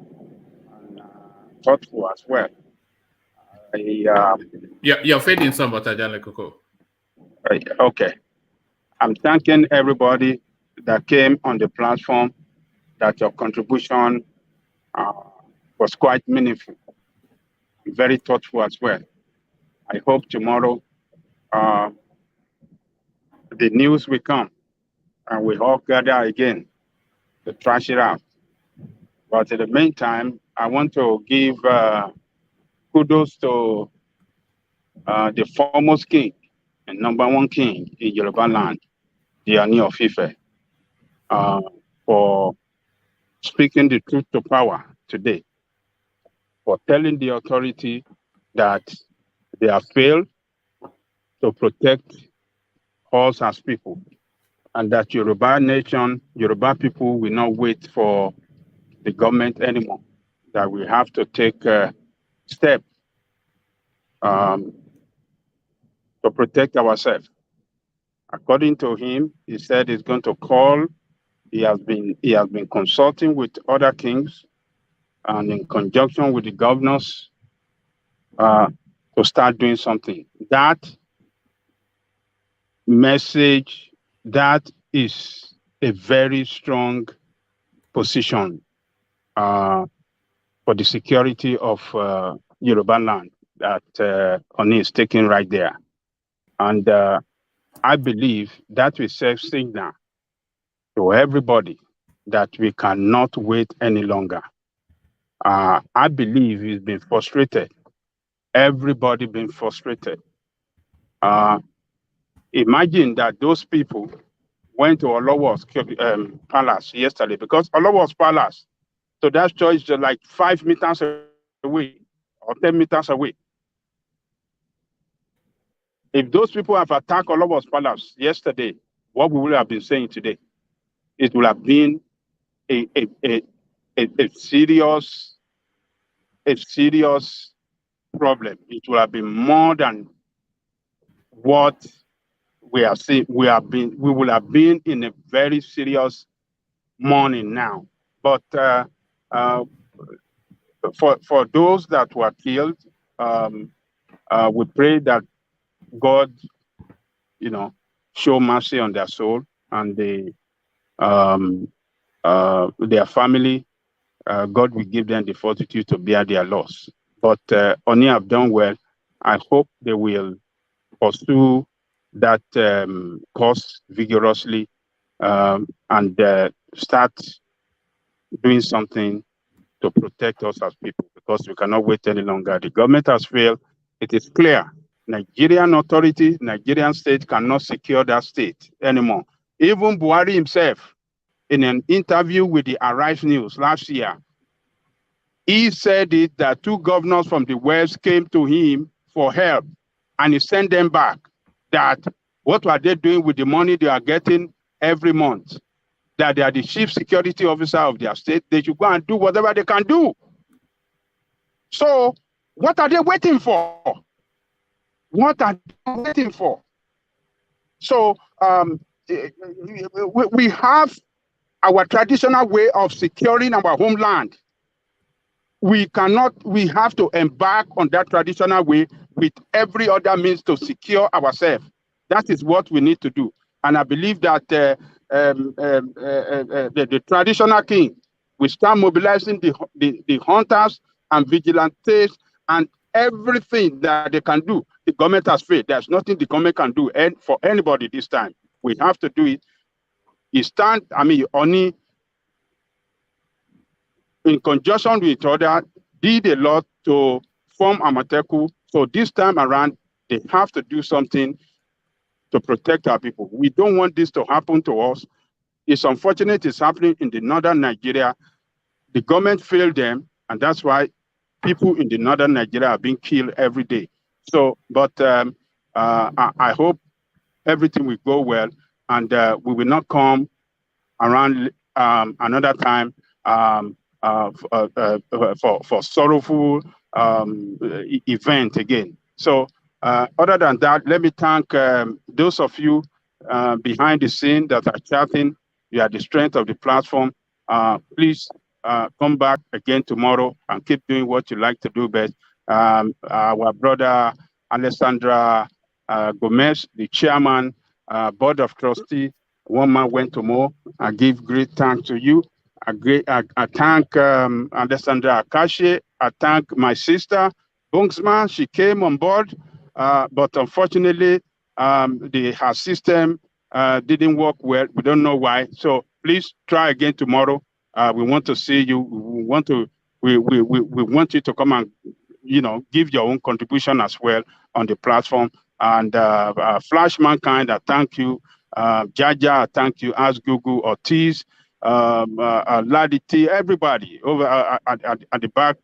and thoughtful as well. You're fading somewhat, Ajan Lekoko. Okay. I'm thanking everybody that came on the platform, that your contribution was quite meaningful, very thoughtful as well. I hope tomorrow the news will come and we all gather again to trash it out. But in the meantime, I want to give kudos to the foremost king and #1 king in Yorubaland, the Oni of Ife, for speaking the truth to power today, for telling the authority that they have failed to protect us as people and that Yoruba nation, Yoruba people will not wait for the government anymore, that we have to take steps to protect ourselves. According to him, he said he's going to call. He has been consulting with other kings and in conjunction with the governors to start doing something. That message, that is a very strong position for the security of Yoruba land that OONI is taking right there. And I believe that will serve signal to everybody that we cannot wait any longer. I believe he's been frustrated. Everybody been frustrated. Imagine that those people went to Olawa's palace yesterday, because Olawa's palace, so that church is like 5 meters away or 10 meters away. If those people have attacked Olawa's palace yesterday, what we would have been saying today, it would have been a serious problem. It would have been more than what we have seen. We will have been in a very serious mourning now. But for those that were killed, we pray that God, show mercy on their soul and their family. God will give them the fortitude to bear their loss. But OONI have done well. I hope they will pursue that cause vigorously and start doing something to protect us as people, because we cannot wait any longer. The government has failed. It is clear. Nigerian authority, Nigerian state cannot secure that state anymore. Even Buhari himself, in an interview with the Arise News last year, he said that 2 governors from the West came to him for help, and he sent them back. That what were they doing with the money they are getting every month? That they are the chief security officer of their state. They should go and do whatever they can do. So what are they waiting for? What are they waiting for? So we have our traditional way of securing our homeland. We have to embark on that traditional way with every other means to secure ourselves. That is what we need to do. And I believe that the traditional king will start mobilizing the hunters and vigilantes and everything that they can do. The government has failed. There's nothing the government can do for anybody this time. We have to do it. OONI, in conjunction with each other, did a lot to form Amateku. So this time around, they have to do something to protect our people. We don't want this to happen to us. It's unfortunate it's happening in the northern Nigeria. The government failed them, and that's why people in the northern Nigeria are being killed every day. So, but I hope everything will go well, and we will not come around another time for sorrowful event again. So other than that, let me thank those of you behind the scene that are chatting. You are the strength of the platform. Please come back again tomorrow and keep doing what you like to do best. Our brother Alessandra Gomez, the chairman, board of trustee, one man went to more. I give great thanks to you. I thank Alessandra Akashi. I thank my sister, Bunksman. She came on board, but unfortunately, her system didn't work well. We don't know why. So please try again tomorrow. We want to see you. We want you to come and give your own contribution as well on the platform. And Flash Mankind, I thank you. Jaja, I thank you. Ask Google, Ortiz, Ladity, everybody over at the back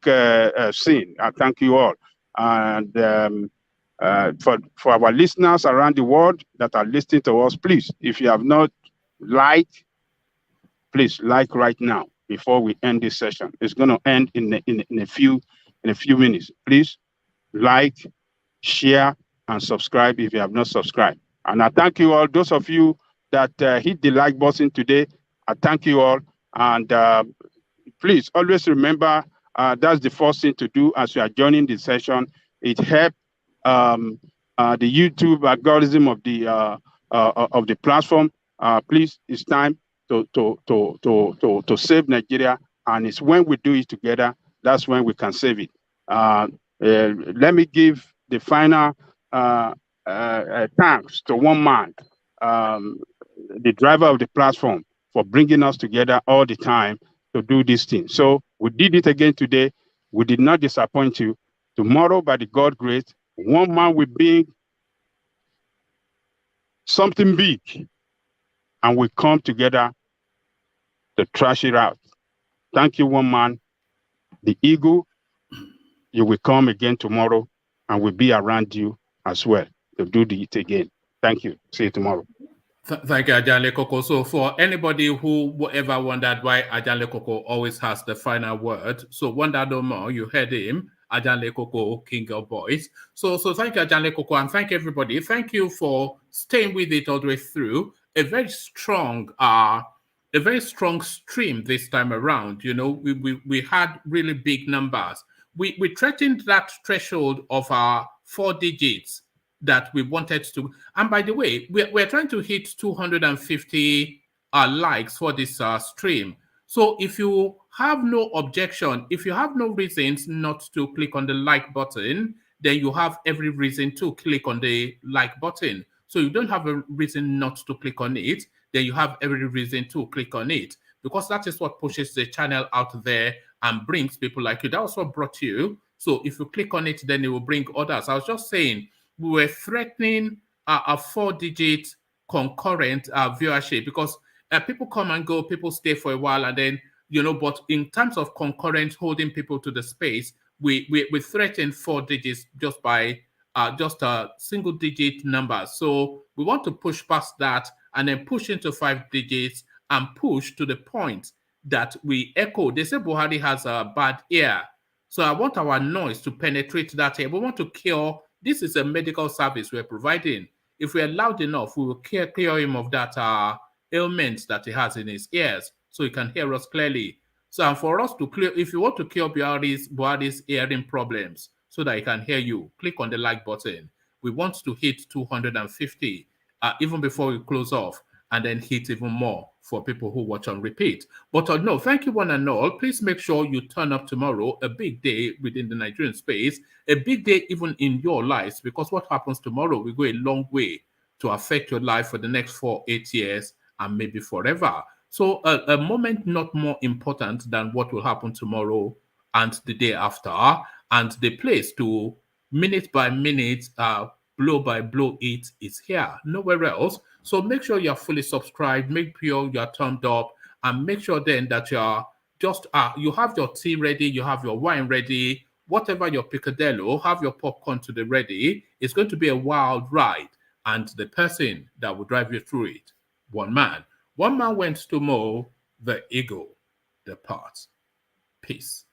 scene. I thank you all. And for our listeners around the world that are listening to us, please, if you have not like, please like right now before we end this session. It's going to end in a few minutes. Please like, share, and subscribe if you have not subscribed. And I thank you all, those of you that hit the like button today. I thank you all. And please always remember that's the first thing to do as you are joining the session. It helps the YouTube algorithm of the platform. Please, it's time to save Nigeria, and it's when we do it together that's when we can save it. Let me give the final thanks to one man, the driver of the platform, for bringing us together all the time to do this thing. So we did it again today. We did not disappoint you. Tomorrow, by the God grace, one man will bring something big, and we come together to trash it out. Thank you, one man. The eagle, you will come again tomorrow, and we'll be around you as well to do it again. Thank you. See you tomorrow. Thank you, Ajanle Koko. So for anybody who ever wondered why Ajanle Koko always has the final word, so wonder no more, you heard him, Ajanle Koko, King of Boys. So thank you, Ajanle Koko, and thank everybody. Thank you for staying with it all the way through. A very strong stream this time around. You know, we had really big numbers. We threatened that threshold of our 4 digits that we wanted to. And by the way, we're trying to hit 250 likes for this stream. So if you have no objection, if you have no reasons not to click on the like button, then you have every reason to click on the like button. So you don't have a reason not to click on it, then you have every reason to click on it, because that is what pushes the channel out there and brings people like you. That was what brought you. So if you click on it, then it will bring others. I was just saying, we were threatening a 4-digit concurrent viewership, because people come and go, people stay for a while, and then, you know, but in terms of concurrent holding people to the space, we threatened 4 digits just by just a single-digit number. So we want to push past that and then push into 5 digits and push to the point that we echo. They say Buhari has a bad ear. So I want our noise to penetrate that ear. We want to cure. This is a medical service we're providing. If we're loud enough, we will cure him of that ailment that he has in his ears, so he can hear us clearly. So, and for us to clear, if you want to cure Buhari's hearing problems so that he can hear you, click on the like button. We want to hit 250 even before we close off, and then hit even more for people who watch on repeat. But no, thank you one and all. Please make sure you turn up tomorrow, a big day within the Nigerian space, a big day even in your lives, because what happens tomorrow will go a long way to affect your life for the next 4-8 years and maybe forever. So a moment not more important than what will happen tomorrow and the day after, and the place to minute by minute, blow by blow it is here, nowhere else. So make sure you're fully subscribed, make sure you're turned up, and make sure then that you're just, you have your tea ready, you have your wine ready, whatever your picadillo, have your popcorn to the ready. It's going to be a wild ride, and the person that will drive you through it, one man. One man went to mow, the eagle departs. Peace.